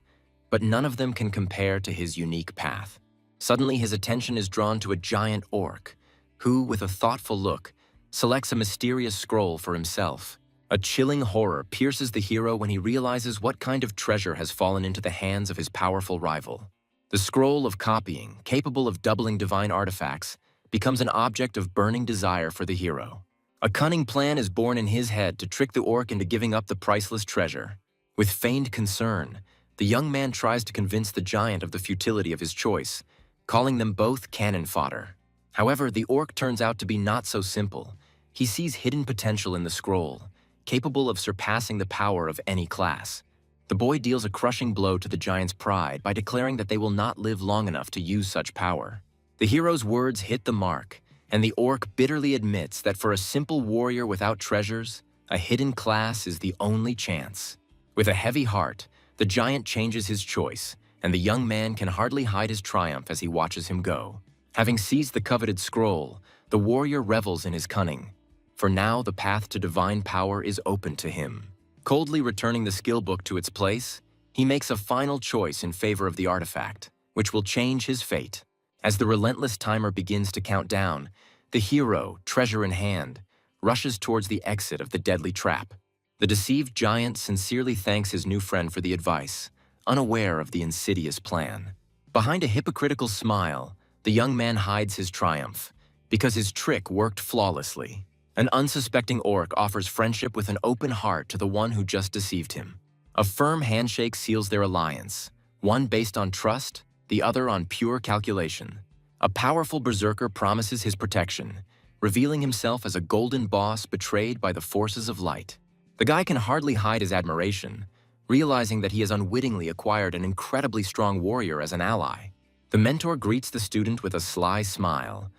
but none of them can compare to his unique path. Suddenly, his attention is drawn to a giant orc, who, with a thoughtful look, selects a mysterious scroll for himself. A chilling horror pierces the hero when he realizes what kind of treasure has fallen into the hands of his powerful rival. The scroll of copying, capable of doubling divine artifacts, becomes an object of burning desire for the hero. A cunning plan is born in his head to trick the orc into giving up the priceless treasure. With feigned concern, the young man tries to convince the giant of the futility of his choice, calling them both cannon fodder. However, the orc turns out to be not so simple. He sees hidden potential in the scroll, capable of surpassing the power of any class. The boy deals a crushing blow to the giant's pride by declaring that they will not live long enough to use such power. The hero's words hit the mark, and the orc bitterly admits that for a simple warrior without treasures, a hidden class is the only chance. With a heavy heart, the giant changes his choice, and the young man can hardly hide his triumph as he watches him go. Having seized the coveted scroll, the warrior revels in his cunning, for now the path to divine power is open to him. Coldly returning the skill book to its place, he makes a final choice in favor of the artifact, which will change his fate. As the relentless timer begins to count down, the hero, treasure in hand, rushes towards the exit of the deadly trap. The deceived giant sincerely thanks his new friend for the advice, unaware of the insidious plan. Behind a hypocritical smile, the young man hides his triumph, because his trick worked flawlessly. An unsuspecting orc offers friendship with an open heart to the one who just deceived him. A firm handshake seals their alliance, one based on trust, the other on pure calculation. A powerful berserker promises his protection, revealing himself as a golden boss betrayed by the forces of light. The guy can hardly hide his admiration, realizing that he has unwittingly acquired an incredibly strong warrior as an ally. The mentor greets the student with a sly smile,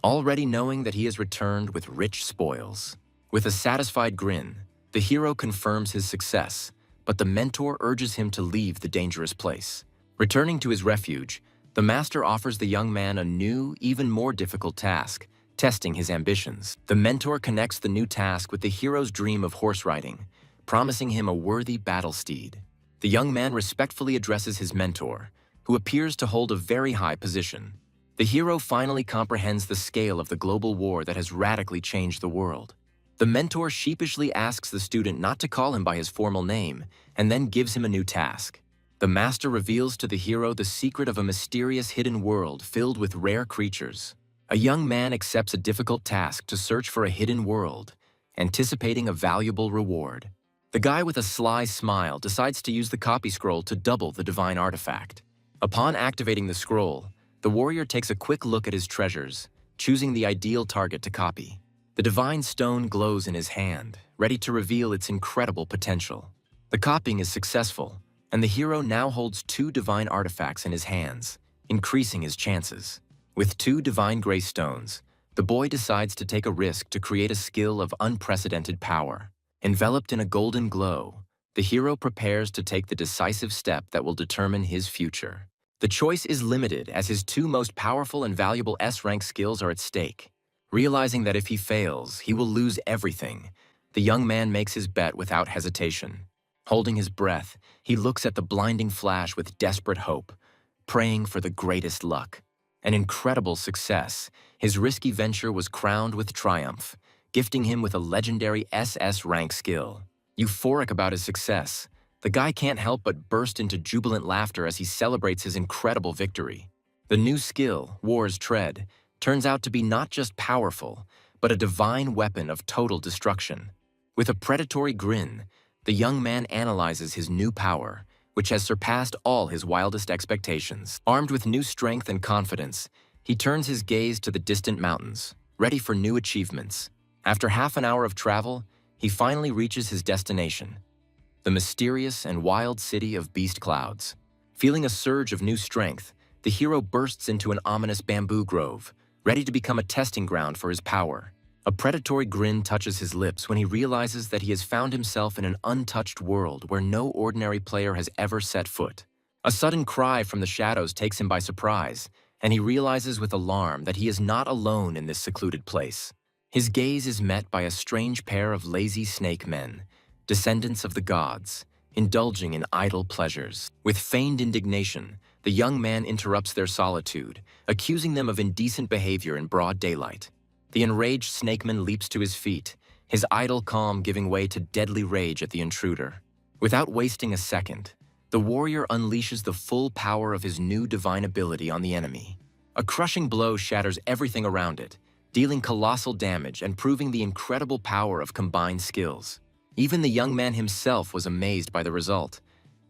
already knowing that he has returned with rich spoils. With a satisfied grin, the hero confirms his success, but the mentor urges him to leave the dangerous place. Returning to his refuge, the master offers the young man a new, even more difficult task, testing his ambitions. The mentor connects the new task with the hero's dream of horse riding, promising him a worthy battle steed. The young man respectfully addresses his mentor, who appears to hold a very high position. The hero finally comprehends the scale of the global war that has radically changed the world. The mentor sheepishly asks the student not to call him by his formal name, and then gives him a new task. The master reveals to the hero the secret of a mysterious hidden world filled with rare creatures. A young man accepts a difficult task to search for a hidden world, anticipating a valuable reward. The guy with a sly smile decides to use the copy scroll to double the divine artifact. Upon activating the scroll, the warrior takes a quick look at his treasures, choosing the ideal target to copy. The divine stone glows in his hand, ready to reveal its incredible potential. The copying is successful, and the hero now holds 2 divine artifacts in his hands, increasing his chances. With 2 divine gray stones, the boy decides to take a risk to create a skill of unprecedented power. Enveloped in a golden glow, The hero prepares to take the decisive step that will determine his future. The choice is limited as his two most powerful and valuable S-rank skills are at stake. Realizing that if he fails, he will lose everything, the young man makes his bet without hesitation. Holding his breath, he looks at the blinding flash with desperate hope, praying for the greatest luck. An incredible success, his risky venture was crowned with triumph, gifting him with a legendary SS rank skill. Euphoric about his success, the guy can't help but burst into jubilant laughter as he celebrates his incredible victory. The new skill, War's Tread, turns out to be not just powerful, but a divine weapon of total destruction. With a predatory grin, the young man analyzes his new power, which has surpassed all his wildest expectations. Armed with new strength and confidence, he turns his gaze to the distant mountains, ready for new achievements. After half an hour of travel, he finally reaches his destination, the mysterious and wild city of Beast Clouds. Feeling a surge of new strength, the hero bursts into an ominous bamboo grove, ready to become a testing ground for his power. A predatory grin touches his lips when he realizes that he has found himself in an untouched world where no ordinary player has ever set foot. A sudden cry from the shadows takes him by surprise, and he realizes with alarm that he is not alone in this secluded place. His gaze is met by a strange pair of lazy snake men, descendants of the gods, indulging in idle pleasures. With feigned indignation, the young man interrupts their solitude, accusing them of indecent behavior in broad daylight. The enraged snakeman leaps to his feet, his idle calm giving way to deadly rage at the intruder. Without wasting a second, the warrior unleashes the full power of his new divine ability on the enemy. A crushing blow shatters everything around it, dealing colossal damage and proving the incredible power of combined skills. Even the young man himself was amazed by the result,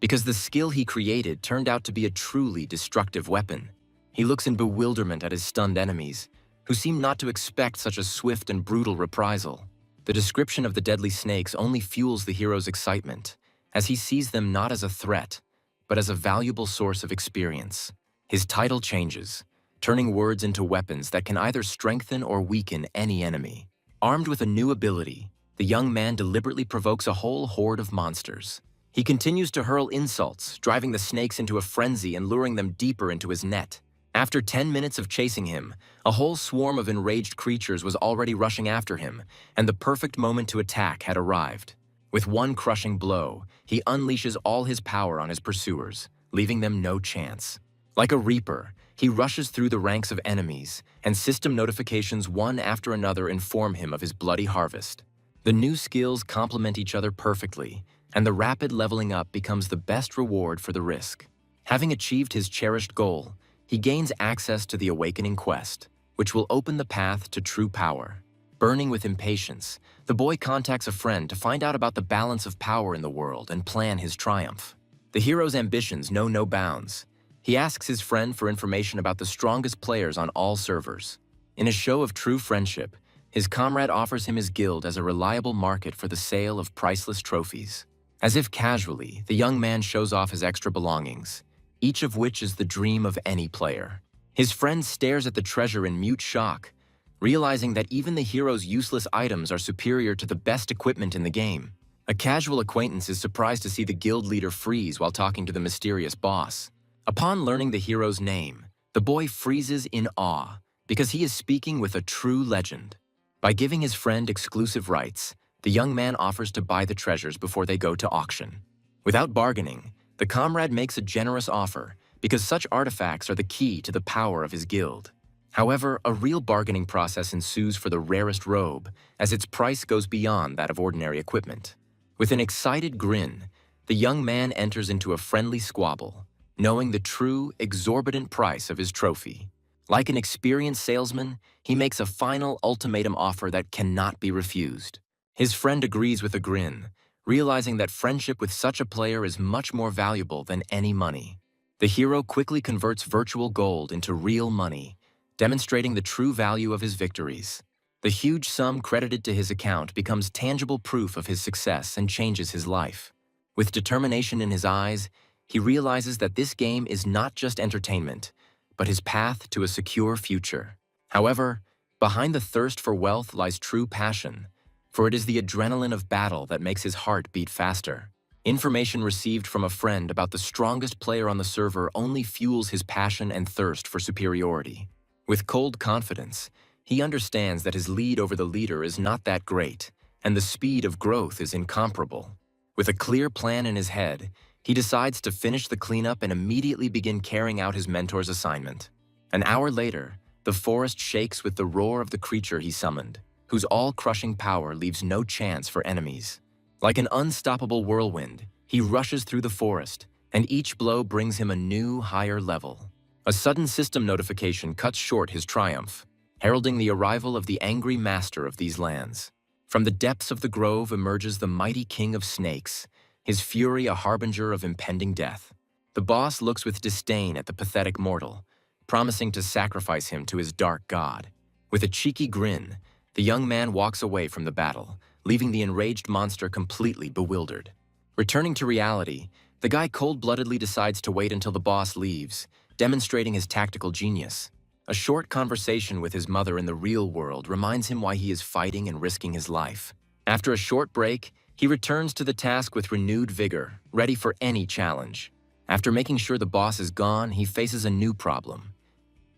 because the skill he created turned out to be a truly destructive weapon. He looks in bewilderment at his stunned enemies, who seem not to expect such a swift and brutal reprisal. The description of the deadly snakes only fuels the hero's excitement, as he sees them not as a threat, but as a valuable source of experience. His title changes, turning words into weapons that can either strengthen or weaken any enemy. Armed with a new ability, the young man deliberately provokes a whole horde of monsters. He continues to hurl insults, driving the snakes into a frenzy and luring them deeper into his net. After 10 minutes of chasing him, a whole swarm of enraged creatures was already rushing after him, and the perfect moment to attack had arrived. With one crushing blow, he unleashes all his power on his pursuers, leaving them no chance. Like a reaper, he rushes through the ranks of enemies, and system notifications one after another inform him of his bloody harvest. The new skills complement each other perfectly, and the rapid leveling up becomes the best reward for the risk. Having achieved his cherished goal, he gains access to the Awakening Quest, which will open the path to true power. Burning with impatience, the boy contacts a friend to find out about the balance of power in the world and plan his triumph. The hero's ambitions know no bounds. He asks his friend for information about the strongest players on all servers. In a show of true friendship, his comrade offers him his guild as a reliable market for the sale of priceless trophies. As if casually, the young man shows off his extra belongings, each of which is the dream of any player. His friend stares at the treasure in mute shock, realizing that even the hero's useless items are superior to the best equipment in the game. A casual acquaintance is surprised to see the guild leader freeze while talking to the mysterious boss. Upon learning the hero's name, the boy freezes in awe because he is speaking with a true legend. By giving his friend exclusive rights, the young man offers to buy the treasures before they go to auction. Without bargaining, the comrade makes a generous offer because such artifacts are the key to the power of his guild. However, a real bargaining process ensues for the rarest robe, as its price goes beyond that of ordinary equipment. With an excited grin, the young man enters into a friendly squabble, knowing the true, exorbitant price of his trophy. Like an experienced salesman, he makes a final ultimatum offer that cannot be refused. His friend agrees with a grin, realizing that friendship with such a player is much more valuable than any money. The hero quickly converts virtual gold into real money, demonstrating the true value of his victories. The huge sum credited to his account becomes tangible proof of his success and changes his life. With determination in his eyes, he realizes that this game is not just entertainment, but his path to a secure future. However, behind the thirst for wealth lies true passion, for it is the adrenaline of battle that makes his heart beat faster. Information received from a friend about the strongest player on the server only fuels his passion and thirst for superiority. With cold confidence, he understands that his lead over the leader is not that great, and the speed of growth is incomparable. With a clear plan in his head, he decides to finish the cleanup and immediately begin carrying out his mentor's assignment. An hour later, the forest shakes with the roar of the creature he summoned, whose all-crushing power leaves no chance for enemies. Like an unstoppable whirlwind, he rushes through the forest, and each blow brings him a new, higher level. A sudden system notification cuts short his triumph, heralding the arrival of the angry master of these lands. From the depths of the grove emerges the mighty king of snakes, his fury a harbinger of impending death. The boss looks with disdain at the pathetic mortal, promising to sacrifice him to his dark god. With a cheeky grin, the young man walks away from the battle, leaving the enraged monster completely bewildered. Returning to reality, the guy cold-bloodedly decides to wait until the boss leaves, demonstrating his tactical genius. A short conversation with his mother in the real world reminds him why he is fighting and risking his life. After a short break, he returns to the task with renewed vigor, ready for any challenge. After making sure the boss is gone, he faces a new problem.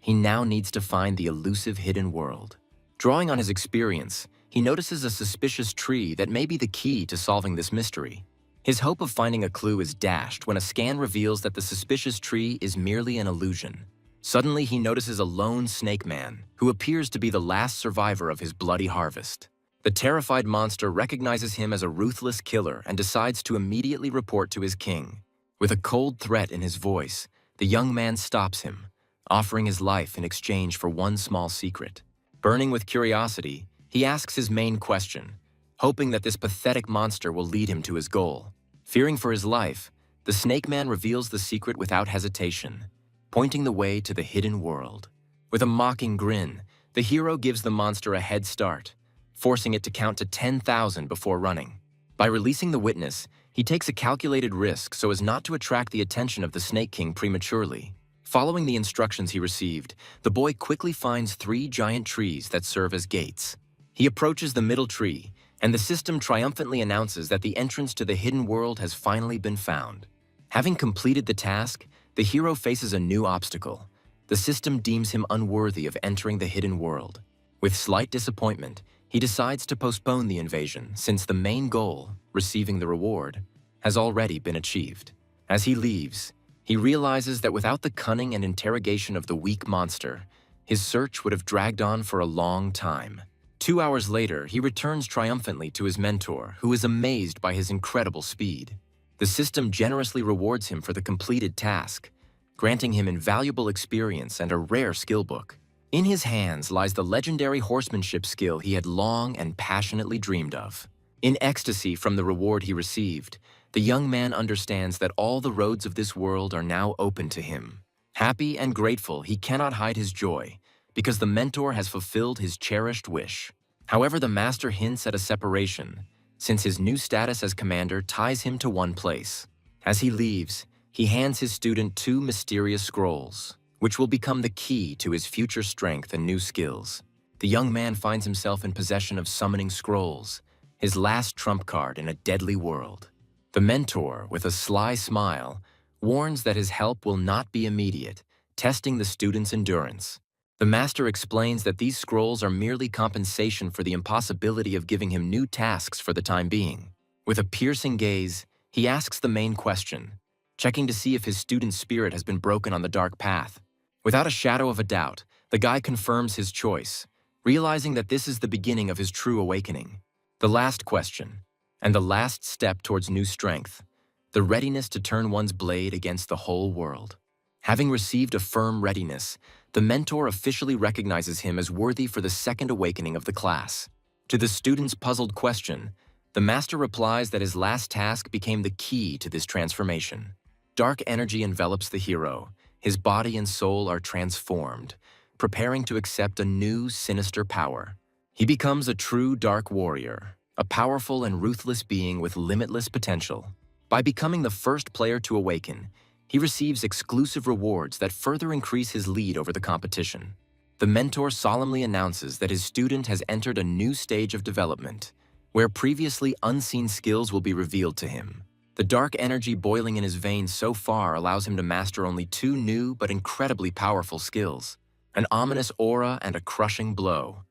He now needs to find the elusive hidden world. Drawing on his experience, he notices a suspicious tree that may be the key to solving this mystery. His hope of finding a clue is dashed when a scan reveals that the suspicious tree is merely an illusion. Suddenly, he notices a lone snake man, who appears to be the last survivor of his bloody harvest. The terrified monster recognizes him as a ruthless killer and decides to immediately report to his king. With a cold threat in his voice, the young man stops him, offering his life in exchange for one small secret. Burning with curiosity, he asks his main question, hoping that this pathetic monster will lead him to his goal. Fearing for his life, the snake man reveals the secret without hesitation, pointing the way to the hidden world. With a mocking grin, the hero gives the monster a head start, forcing it to count to 10,000 before running. By releasing the witness, he takes a calculated risk so as not to attract the attention of the Snake King prematurely. Following the instructions he received, the boy quickly finds 3 giant trees that serve as gates. He approaches the middle tree, and the system triumphantly announces that the entrance to the hidden world has finally been found. Having completed the task, the hero faces a new obstacle. The system deems him unworthy of entering the hidden world. With slight disappointment, he decides to postpone the invasion since the main goal, receiving the reward, has already been achieved. As he leaves, he realizes that without the cunning and interrogation of the weak monster, his search would have dragged on for a long time. 2 hours later, he returns triumphantly to his mentor, who is amazed by his incredible speed. The system generously rewards him for the completed task, granting him invaluable experience and a rare skill book. In his hands lies the legendary horsemanship skill he had long and passionately dreamed of. In ecstasy from the reward he received, the young man understands that all the roads of this world are now open to him. Happy and grateful, he cannot hide his joy, because the mentor has fulfilled his cherished wish. However, the master hints at a separation, since his new status as commander ties him to one place. As he leaves, he hands his student 2 mysterious scrolls, which will become the key to his future strength and new skills. The young man finds himself in possession of summoning scrolls, his last trump card in a deadly world. The mentor, with a sly smile, warns that his help will not be immediate, testing the student's endurance. The master explains that these scrolls are merely compensation for the impossibility of giving him new tasks for the time being. With a piercing gaze, he asks the main question, checking to see if his student's spirit has been broken on the dark path. Without a shadow of a doubt, the guy confirms his choice, realizing that this is the beginning of his true awakening. The last question, and the last step towards new strength, the readiness to turn one's blade against the whole world. Having received a firm readiness, the mentor officially recognizes him as worthy for the second awakening of the class. To the student's puzzled question, the master replies that his last task became the key to this transformation. Dark energy envelops the hero. His body and soul are transformed, preparing to accept a new, sinister power. He becomes a true dark warrior, a powerful and ruthless being with limitless potential. By becoming the first player to awaken, he receives exclusive rewards that further increase his lead over the competition. The mentor solemnly announces that his student has entered a new stage of development, where previously unseen skills will be revealed to him. The dark energy boiling in his veins so far allows him to master only two new but incredibly powerful skills, an ominous aura and a crushing blow.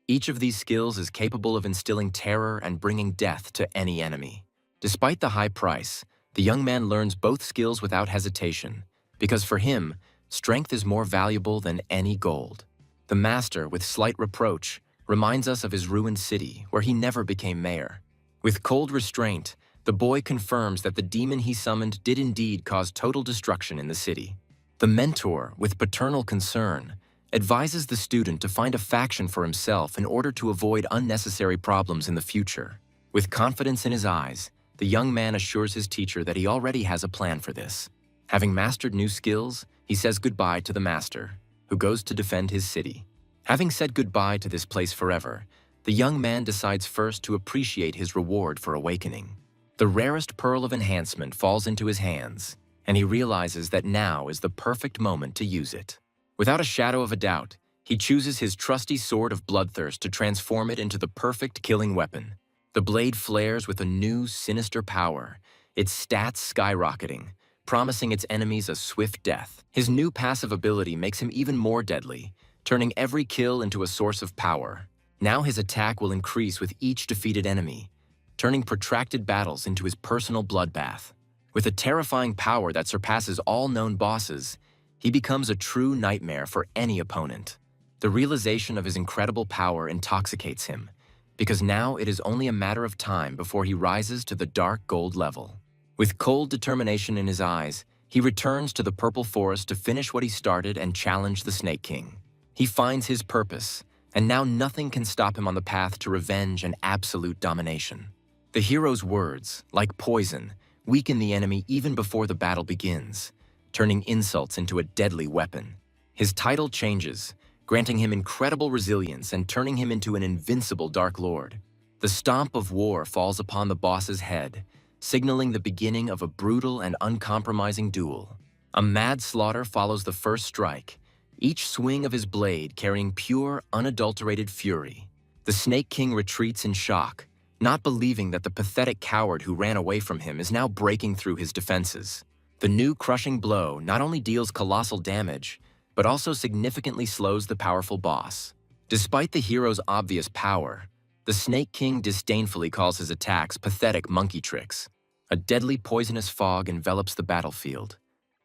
Each of these skills is capable of instilling terror and bringing death to any enemy. Despite the high price, the young man learns both skills without hesitation, because for him, strength is more valuable than any gold. The master, with slight reproach, reminds us of his ruined city, where he never became mayor. With cold restraint, the boy confirms that the demon he summoned did indeed cause total destruction in the city. The mentor, with paternal concern, advises the student to find a faction for himself in order to avoid unnecessary problems in the future. With confidence in his eyes, the young man assures his teacher that he already has a plan for this. Having mastered new skills, he says goodbye to the master, who goes to defend his city. Having said goodbye to this place forever, the young man decides first to appreciate his reward for awakening. The rarest pearl of enhancement falls into his hands, and he realizes that now is the perfect moment to use it. Without a shadow of a doubt, he chooses his trusty sword of bloodthirst to transform it into the perfect killing weapon. The blade flares with a new, sinister power, its stats skyrocketing, promising its enemies a swift death. His new passive ability makes him even more deadly, turning every kill into a source of power. Now his attack will increase with each defeated enemy, turning protracted battles into his personal bloodbath. With a terrifying power that surpasses all known bosses, he becomes a true nightmare for any opponent. The realization of his incredible power intoxicates him, because now it is only a matter of time before he rises to the dark gold level. With cold determination in his eyes, he returns to the purple forest to finish what he started and challenge the Snake King. He finds his purpose, and now nothing can stop him on the path to revenge and absolute domination. The hero's words, like poison, weaken the enemy even before the battle begins, turning insults into a deadly weapon. His title changes, granting him incredible resilience and turning him into an invincible Dark Lord. The stomp of war falls upon the boss's head, signaling the beginning of a brutal and uncompromising duel. A mad slaughter follows the first strike, each swing of his blade carrying pure, unadulterated fury. The Snake King retreats in shock, not believing that the pathetic coward who ran away from him is now breaking through his defenses. The new crushing blow not only deals colossal damage, but also significantly slows the powerful boss. Despite the hero's obvious power, the Snake King disdainfully calls his attacks pathetic monkey tricks. A deadly poisonous fog envelops the battlefield,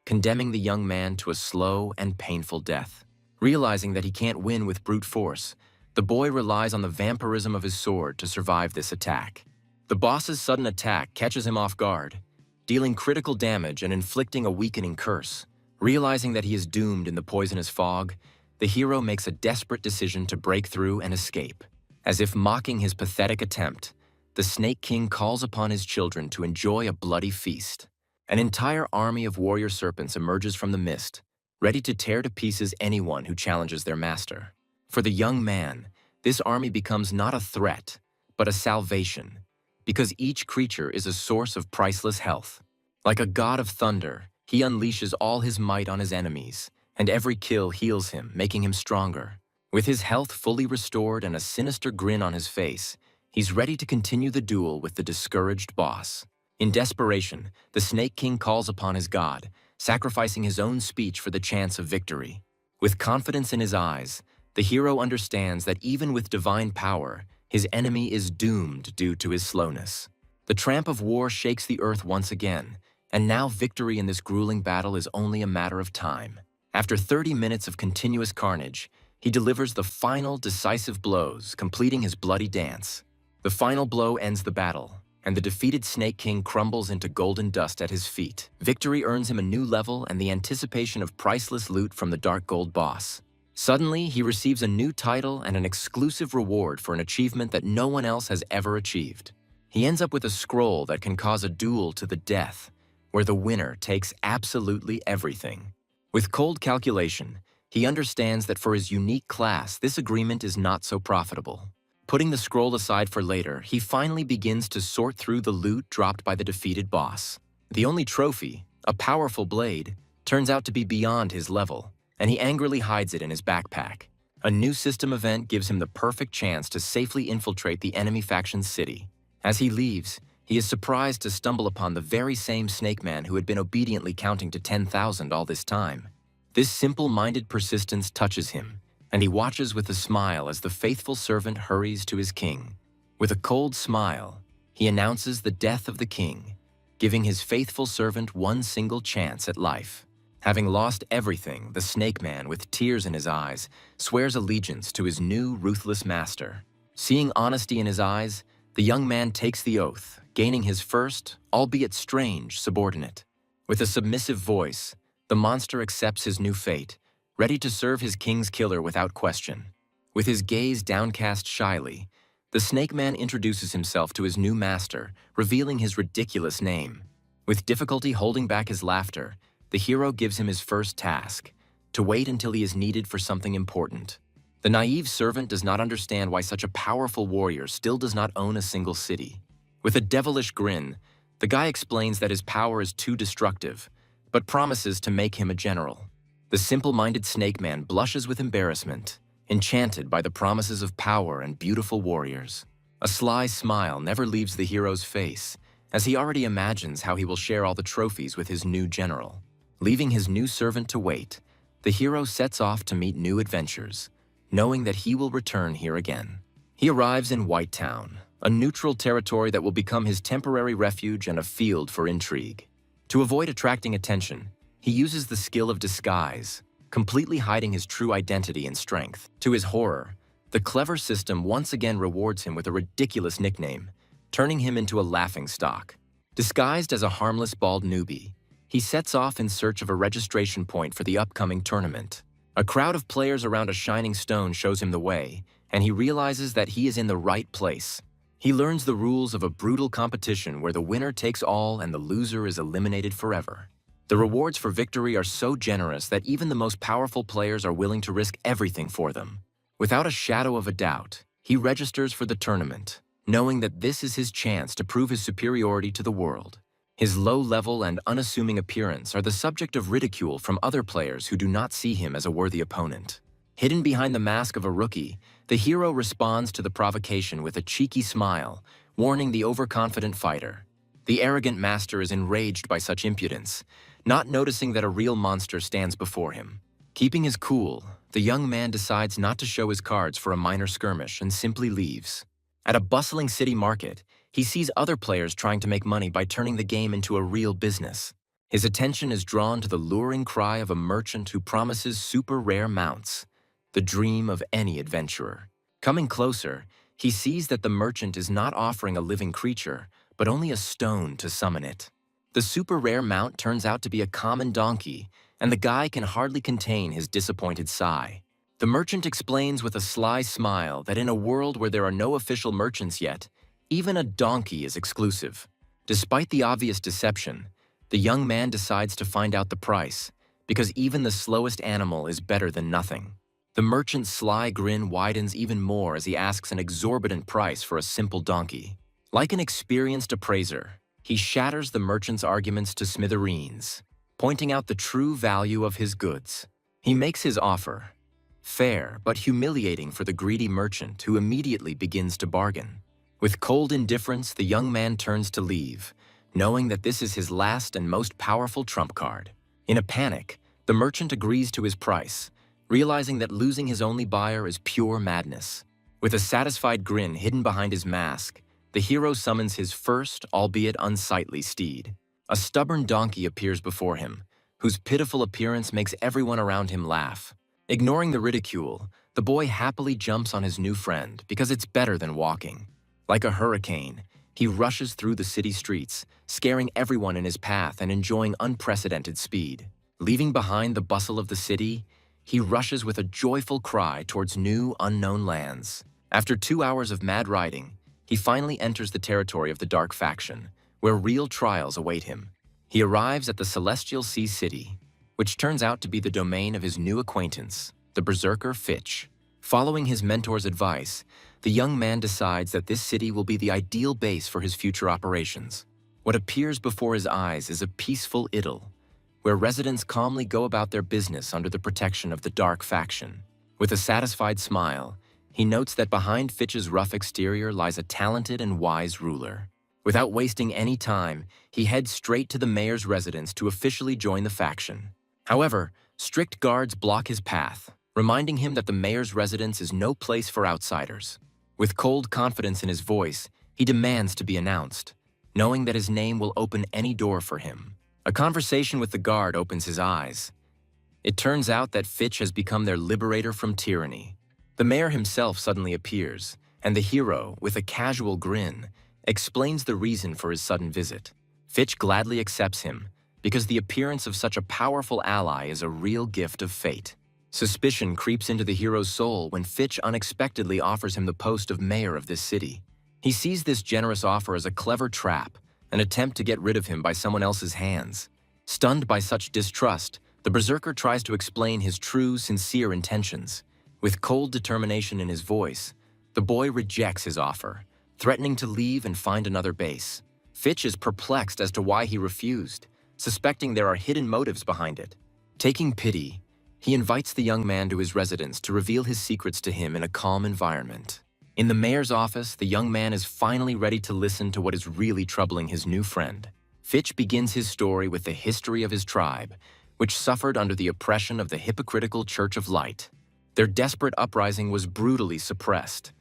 condemning the young man to a slow and painful death. Realizing that he can't win with brute force, the boy relies on the vampirism of his sword to survive this attack. The boss's sudden attack catches him off guard, dealing critical damage and inflicting a weakening curse. Realizing that he is doomed in the poisonous fog, the hero makes a desperate decision to break through and escape. As if mocking his pathetic attempt, the Snake King calls upon his children to enjoy a bloody feast. An entire army of warrior serpents emerges from the mist, ready to tear to pieces anyone who challenges their master. For the young man, this army becomes not a threat, but a salvation, because each creature is a source of priceless health. Like a god of thunder, he unleashes all his might on his enemies, and every kill heals him, making him stronger. With his health fully restored and a sinister grin on his face, he's ready to continue the duel with the discouraged boss. In desperation, the Snake King calls upon his god, sacrificing his own speech for the chance of victory. With confidence in his eyes, the hero understands that even with divine power, his enemy is doomed due to his slowness. The tramp of war shakes the earth once again, and now victory in this grueling battle is only a matter of time. After 30 minutes of continuous carnage, he delivers the final decisive blows, completing his bloody dance. The final blow ends the battle, and the defeated Snake King crumbles into golden dust at his feet. Victory earns him a new level and the anticipation of priceless loot from the Dark Gold boss. Suddenly, he receives a new title and an exclusive reward for an achievement that no one else has ever achieved. He ends up with a scroll that can cause a duel to the death, where the winner takes absolutely everything. With cold calculation, he understands that for his unique class, this agreement is not so profitable. Putting the scroll aside for later, he finally begins to sort through the loot dropped by the defeated boss. The only trophy, a powerful blade, turns out to be beyond his level, and he angrily hides it in his backpack. A new system event gives him the perfect chance to safely infiltrate the enemy faction's city. As he leaves, he is surprised to stumble upon the very same snake man who had been obediently counting to 10,000 all this time. This simple-minded persistence touches him, and he watches with a smile as the faithful servant hurries to his king. With a cold smile, he announces the death of the king, giving his faithful servant one single chance at life. Having lost everything, the snake man, with tears in his eyes, swears allegiance to his new ruthless master. Seeing honesty in his eyes, the young man takes the oath, gaining his first, albeit strange, subordinate. With a submissive voice, the monster accepts his new fate, ready to serve his king's killer without question. With his gaze downcast shyly, the snake man introduces himself to his new master, revealing his ridiculous name. With difficulty holding back his laughter, the hero gives him his first task, to wait until he is needed for something important. The naive servant does not understand why such a powerful warrior still does not own a single city. With a devilish grin, the guy explains that his power is too destructive, but promises to make him a general. The simple-minded snake man blushes with embarrassment, enchanted by the promises of power and beautiful warriors. A sly smile never leaves the hero's face, as he already imagines how he will share all the trophies with his new general. Leaving his new servant to wait, the hero sets off to meet new adventures, knowing that he will return here again. He arrives in White Town, a neutral territory that will become his temporary refuge and a field for intrigue. To avoid attracting attention, he uses the skill of disguise, completely hiding his true identity and strength. To his horror, the clever system once again rewards him with a ridiculous nickname, turning him into a laughingstock. Disguised as a harmless bald newbie, he sets off in search of a registration point for the upcoming tournament. A crowd of players around a shining stone shows him the way, and he realizes that he is in the right place. He learns the rules of a brutal competition where the winner takes all and the loser is eliminated forever. The rewards for victory are so generous that even the most powerful players are willing to risk everything for them. Without a shadow of a doubt, he registers for the tournament, knowing that this is his chance to prove his superiority to the world. His low-level and unassuming appearance are the subject of ridicule from other players who do not see him as a worthy opponent. Hidden behind the mask of a rookie, the hero responds to the provocation with a cheeky smile, warning the overconfident fighter. The arrogant master is enraged by such impudence, not noticing that a real monster stands before him. Keeping his cool, the young man decides not to show his cards for a minor skirmish and simply leaves. At a bustling city market, he sees other players trying to make money by turning the game into a real business. His attention is drawn to the luring cry of a merchant who promises super rare mounts, the dream of any adventurer. Coming closer, he sees that the merchant is not offering a living creature, but only a stone to summon it. The super rare mount turns out to be a common donkey, and the guy can hardly contain his disappointed sigh. The merchant explains with a sly smile that in a world where there are no official merchants yet, even a donkey is exclusive. Despite the obvious deception, the young man decides to find out the price, because even the slowest animal is better than nothing. The merchant's sly grin widens even more as he asks an exorbitant price for a simple donkey. Like an experienced appraiser, he shatters the merchant's arguments to smithereens, pointing out the true value of his goods. He makes his offer, fair but humiliating for the greedy merchant who immediately begins to bargain. With cold indifference, the young man turns to leave, knowing that this is his last and most powerful trump card. In a panic, the merchant agrees to his price, realizing that losing his only buyer is pure madness. With a satisfied grin hidden behind his mask, the hero summons his first, albeit unsightly, steed. A stubborn donkey appears before him, whose pitiful appearance makes everyone around him laugh. Ignoring the ridicule, the boy happily jumps on his new friend because it's better than walking. Like a hurricane, he rushes through the city streets, scaring everyone in his path and enjoying unprecedented speed. Leaving behind the bustle of the city, he rushes with a joyful cry towards new, unknown lands. After 2 hours of mad riding, he finally enters the territory of the Dark Faction, where real trials await him. He arrives at the Celestial Sea City, which turns out to be the domain of his new acquaintance, the berserker Fitch. Following his mentor's advice, the young man decides that this city will be the ideal base for his future operations. What appears before his eyes is a peaceful idyll, where residents calmly go about their business under the protection of the Dark Faction. With a satisfied smile, he notes that behind Fitch's rough exterior lies a talented and wise ruler. Without wasting any time, he heads straight to the mayor's residence to officially join the faction. However, strict guards block his path, reminding him that the mayor's residence is no place for outsiders. With cold confidence in his voice, he demands to be announced, knowing that his name will open any door for him. A conversation with the guard opens his eyes. It turns out that Fitch has become their liberator from tyranny. The mayor himself suddenly appears, and the hero, with a casual grin, explains the reason for his sudden visit. Fitch gladly accepts him, because the appearance of such a powerful ally is a real gift of fate. Suspicion creeps into the hero's soul when Fitch unexpectedly offers him the post of mayor of this city. He sees this generous offer as a clever trap, an attempt to get rid of him by someone else's hands. Stunned by such distrust, the berserker tries to explain his true, sincere intentions. With cold determination in his voice, the boy rejects his offer, threatening to leave and find another base. Fitch is perplexed as to why he refused, suspecting there are hidden motives behind it. Taking pity, he invites the young man to his residence to reveal his secrets to him in a calm environment. In the mayor's office, the young man is finally ready to listen to what is really troubling his new friend. Fitch begins his story with the history of his tribe, which suffered under the oppression of the hypocritical Church of Light. Their desperate uprising was brutally suppressed,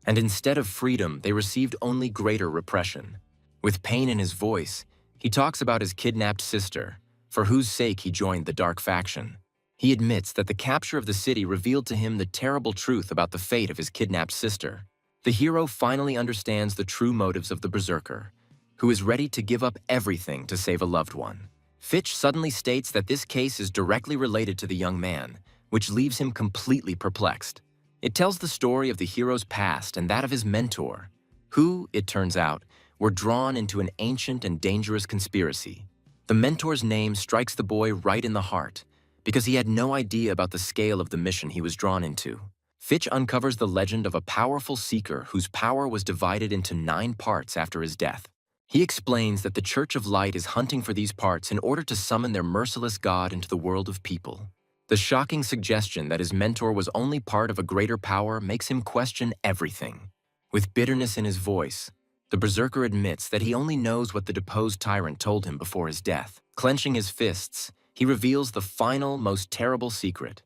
and instead of freedom, they received only greater repression. With pain in his voice, he talks about his kidnapped sister, for whose sake he joined the dark faction. He admits that the capture of the city revealed to him the terrible truth about the fate of his kidnapped sister. The hero finally understands the true motives of the berserker, who is ready to give up everything to save a loved one. Fitch suddenly states that this case is directly related to the young man, which leaves him completely perplexed. It tells the story of the hero's past and that of his mentor, who, it turns out, were drawn into an ancient and dangerous conspiracy. The mentor's name strikes the boy right in the heart, because he had no idea about the scale of the mission he was drawn into. Fitch uncovers the legend of a powerful seeker whose power was divided into 9 parts after his death. He explains that the Church of Light is hunting for these parts in order to summon their merciless god into the world of people. The shocking suggestion that his mentor was only part of a greater power makes him question everything. With bitterness in his voice, the berserker admits that he only knows what the deposed tyrant told him before his death. Clenching his fists, he reveals the final, most terrible secret.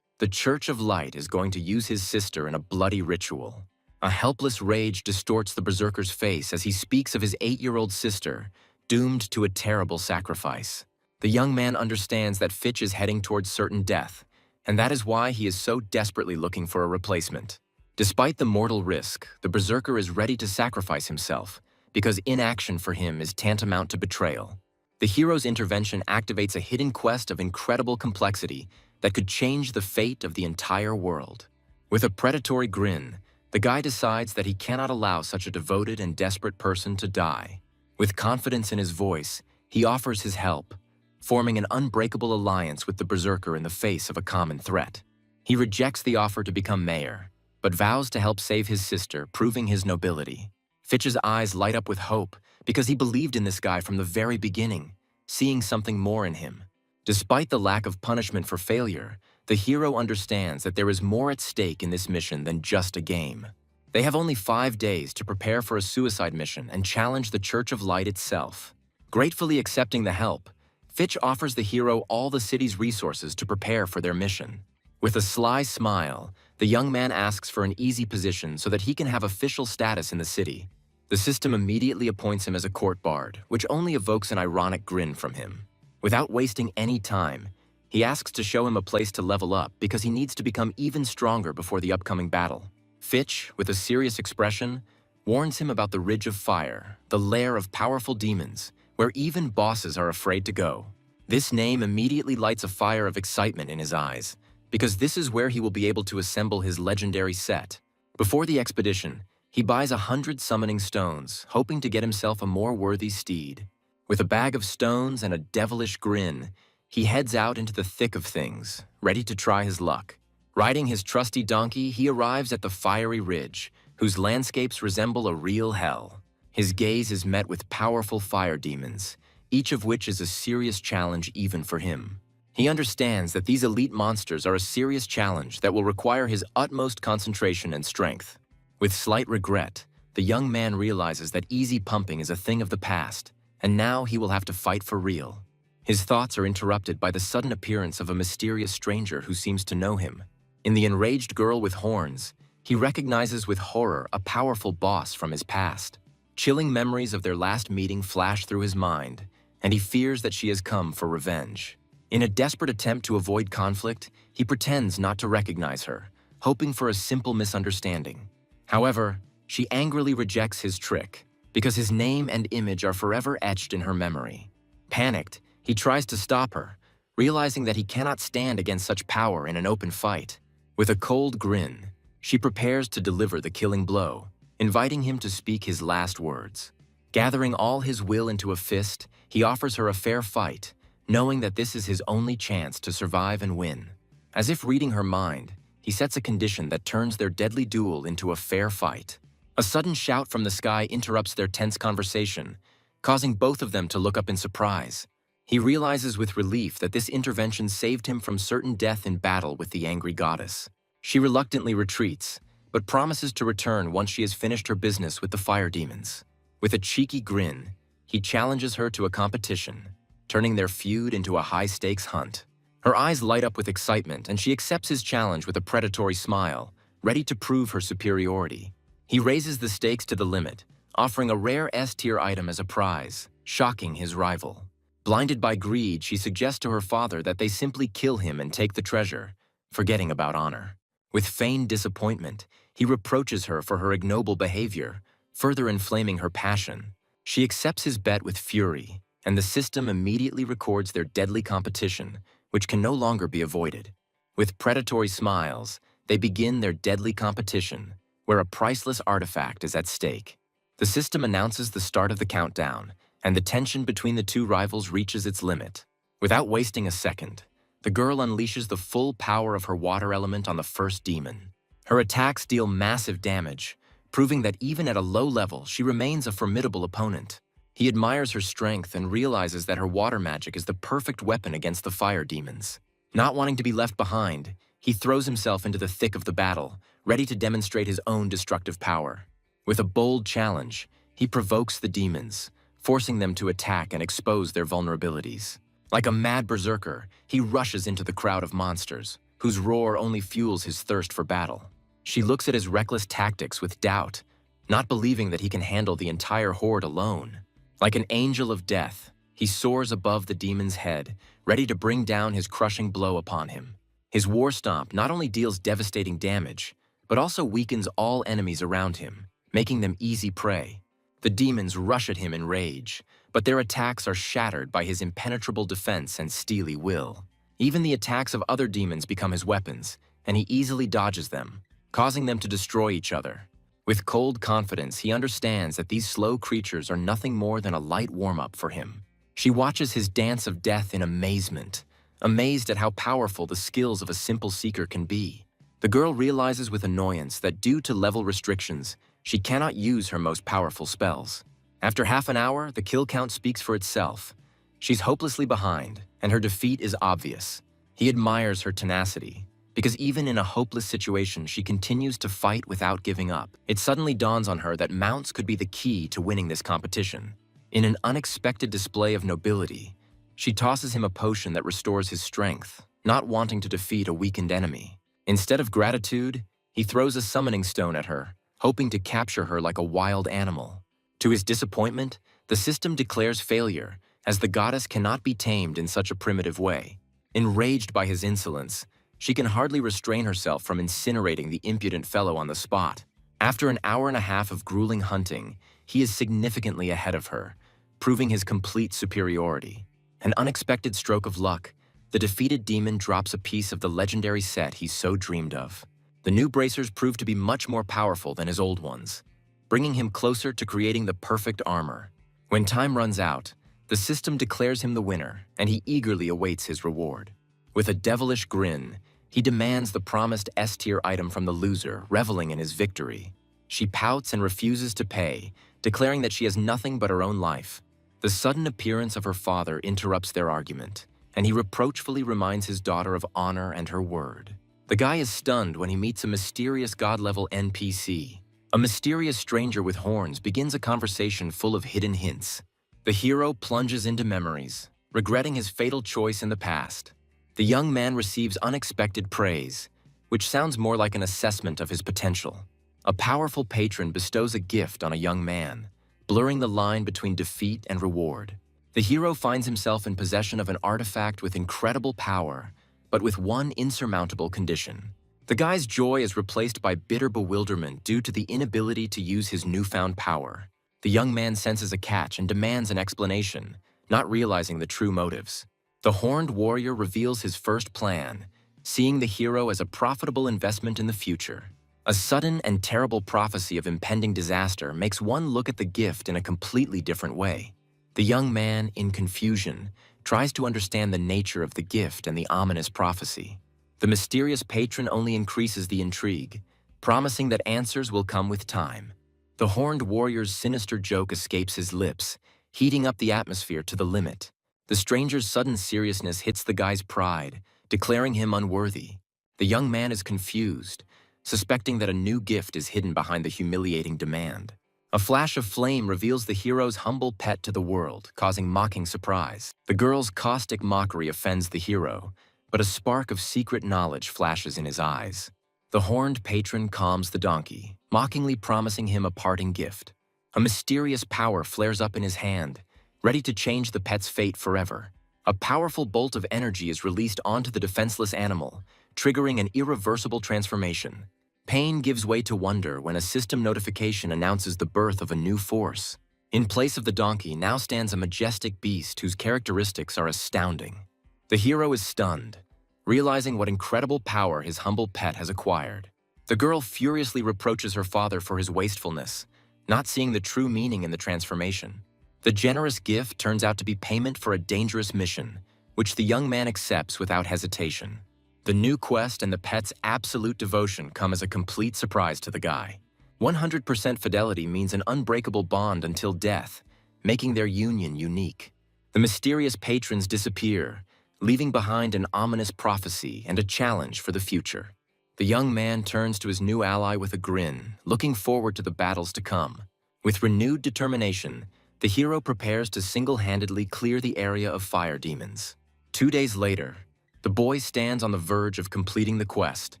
The Church of Light is going to use his sister in a bloody ritual. A helpless rage distorts the berserker's face as he speaks of his 8-year-old sister, doomed to a terrible sacrifice. The young man understands that Fitch is heading towards certain death, and that is why he is so desperately looking for a replacement. Despite the mortal risk, the berserker is ready to sacrifice himself, because inaction for him is tantamount to betrayal. The hero's intervention activates a hidden quest of incredible complexity that could change the fate of the entire world. With a predatory grin, the guy decides that he cannot allow such a devoted and desperate person to die. With confidence in his voice, he offers his help, forming an unbreakable alliance with the berserker in the face of a common threat. He rejects the offer to become mayor, but vows to help save his sister, proving his nobility. Fitch's eyes light up with hope because he believed in this guy from the very beginning, seeing something more in him. Despite the lack of punishment for failure, the hero understands that there is more at stake in this mission than just a game. They have only 5 days to prepare for a suicide mission and challenge the Church of Light itself. Gratefully accepting the help, Fitch offers the hero all the city's resources to prepare for their mission. With a sly smile, the young man asks for an easy position so that he can have official status in the city. The system immediately appoints him as a court bard, which only evokes an ironic grin from him. Without wasting any time, he asks to show him a place to level up because he needs to become even stronger before the upcoming battle. Fitch, with a serious expression, warns him about the Ridge of Fire, the lair of powerful demons, where even bosses are afraid to go. This name immediately lights a fire of excitement in his eyes, because this is where he will be able to assemble his legendary set. Before the expedition, he buys 100 summoning stones, hoping to get himself a more worthy steed. With a bag of stones and a devilish grin, he heads out into the thick of things, ready to try his luck. Riding his trusty donkey, he arrives at the fiery ridge, whose landscapes resemble a real hell. His gaze is met with powerful fire demons, each of which is a serious challenge even for him. He understands that these elite monsters are a serious challenge that will require his utmost concentration and strength. With slight regret, the young man realizes that easy pumping is a thing of the past, and now he will have to fight for real. His thoughts are interrupted by the sudden appearance of a mysterious stranger who seems to know him. In the enraged girl with horns, he recognizes with horror a powerful boss from his past. Chilling memories of their last meeting flash through his mind, and he fears that she has come for revenge. In a desperate attempt to avoid conflict, he pretends not to recognize her, hoping for a simple misunderstanding. However, she angrily rejects his trick, because his name and image are forever etched in her memory. Panicked, he tries to stop her, realizing that he cannot stand against such power in an open fight. With a cold grin, she prepares to deliver the killing blow, inviting him to speak his last words. Gathering all his will into a fist, he offers her a fair fight, knowing that this is his only chance to survive and win. As if reading her mind, he sets a condition that turns their deadly duel into a fair fight. A sudden shout from the sky interrupts their tense conversation, causing both of them to look up in surprise. He realizes with relief that this intervention saved him from certain death in battle with the angry goddess. She reluctantly retreats, but promises to return once she has finished her business with the fire demons. With a cheeky grin, he challenges her to a competition, turning their feud into a high-stakes hunt. Her eyes light up with excitement, and she accepts his challenge with a predatory smile, ready to prove her superiority. He raises the stakes to the limit, offering a rare S-tier item as a prize, shocking his rival. Blinded by greed, she suggests to her father that they simply kill him and take the treasure, forgetting about honor. With feigned disappointment, he reproaches her for her ignoble behavior, further inflaming her passion. She accepts his bet with fury, and the system immediately records their deadly competition, which can no longer be avoided. With predatory smiles, they begin their deadly competition, where a priceless artifact is at stake. The system announces the start of the countdown, and the tension between the two rivals reaches its limit. Without wasting a second, the girl unleashes the full power of her water element on the first demon. Her attacks deal massive damage, proving that even at a low level, she remains a formidable opponent. He admires her strength and realizes that her water magic is the perfect weapon against the fire demons. Not wanting to be left behind, he throws himself into the thick of the battle, ready to demonstrate his own destructive power. With a bold challenge, he provokes the demons, forcing them to attack and expose their vulnerabilities. Like a mad berserker, he rushes into the crowd of monsters, whose roar only fuels his thirst for battle. She looks at his reckless tactics with doubt, not believing that he can handle the entire horde alone. Like an angel of death, he soars above the demon's head, ready to bring down his crushing blow upon him. His war stomp not only deals devastating damage, but also weakens all enemies around him, making them easy prey. The demons rush at him in rage, but their attacks are shattered by his impenetrable defense and steely will. Even the attacks of other demons become his weapons, and he easily dodges them, causing them to destroy each other. With cold confidence, he understands that these slow creatures are nothing more than a light warm-up for him. She watches his dance of death in amazement, amazed at how powerful the skills of a simple seeker can be. The girl realizes with annoyance that due to level restrictions, she cannot use her most powerful spells. After half an hour, the kill count speaks for itself. She's hopelessly behind, and her defeat is obvious. He admires her tenacity, because even in a hopeless situation, she continues to fight without giving up. It suddenly dawns on her that mounts could be the key to winning this competition. In an unexpected display of nobility, she tosses him a potion that restores his strength, not wanting to defeat a weakened enemy. Instead of gratitude, he throws a summoning stone at her, hoping to capture her like a wild animal. To his disappointment, the system declares failure, as the goddess cannot be tamed in such a primitive way. Enraged by his insolence, she can hardly restrain herself from incinerating the impudent fellow on the spot. After an hour and a half of grueling hunting, he is significantly ahead of her, proving his complete superiority. An unexpected stroke of luck, the defeated demon drops a piece of the legendary set he so dreamed of. The new bracers prove to be much more powerful than his old ones, bringing him closer to creating the perfect armor. When time runs out, the system declares him the winner, and he eagerly awaits his reward. With a devilish grin, he demands the promised S-tier item from the loser, reveling in his victory. She pouts and refuses to pay, declaring that she has nothing but her own life. The sudden appearance of her father interrupts their argument, and he reproachfully reminds his daughter of honor and her word. The guy is stunned when he meets a mysterious god-level NPC, A mysterious stranger with horns begins a conversation full of hidden hints. The hero plunges into memories, regretting his fatal choice in the past. The young man receives unexpected praise, which sounds more like an assessment of his potential. A powerful patron bestows a gift on a young man, blurring the line between defeat and reward. The hero finds himself in possession of an artifact with incredible power, but with one insurmountable condition. The guy's joy is replaced by bitter bewilderment due to the inability to use his newfound power. The young man senses a catch and demands an explanation, not realizing the true motives. The horned warrior reveals his first plan, seeing the hero as a profitable investment in the future. A sudden and terrible prophecy of impending disaster makes one look at the gift in a completely different way. The young man, in confusion, tries to understand the nature of the gift and the ominous prophecy. The mysterious patron only increases the intrigue, promising that answers will come with time. The horned warrior's sinister joke escapes his lips, heating up the atmosphere to the limit. The stranger's sudden seriousness hits the guy's pride, declaring him unworthy. The young man is confused, suspecting that a new gift is hidden behind the humiliating demand. A flash of flame reveals the hero's humble pet to the world, causing mocking surprise. The girl's caustic mockery offends the hero, but a spark of secret knowledge flashes in his eyes. The horned patron calms the donkey, mockingly promising him a parting gift. A mysterious power flares up in his hand, ready to change the pet's fate forever. A powerful bolt of energy is released onto the defenseless animal, triggering an irreversible transformation. Pain gives way to wonder when a system notification announces the birth of a new force. In place of the donkey now stands a majestic beast whose characteristics are astounding. The hero is stunned, realizing what incredible power his humble pet has acquired. The girl furiously reproaches her father for his wastefulness, not seeing the true meaning in the transformation. The generous gift turns out to be payment for a dangerous mission, which the young man accepts without hesitation. The new quest and the pet's absolute devotion come as a complete surprise to the guy. 100% fidelity means an unbreakable bond until death, making their union unique. The mysterious patrons disappear, leaving behind an ominous prophecy and a challenge for the future. The young man turns to his new ally with a grin, looking forward to the battles to come. With renewed determination, the hero prepares to single-handedly clear the area of fire demons. 2 days later, the boy stands on the verge of completing the quest,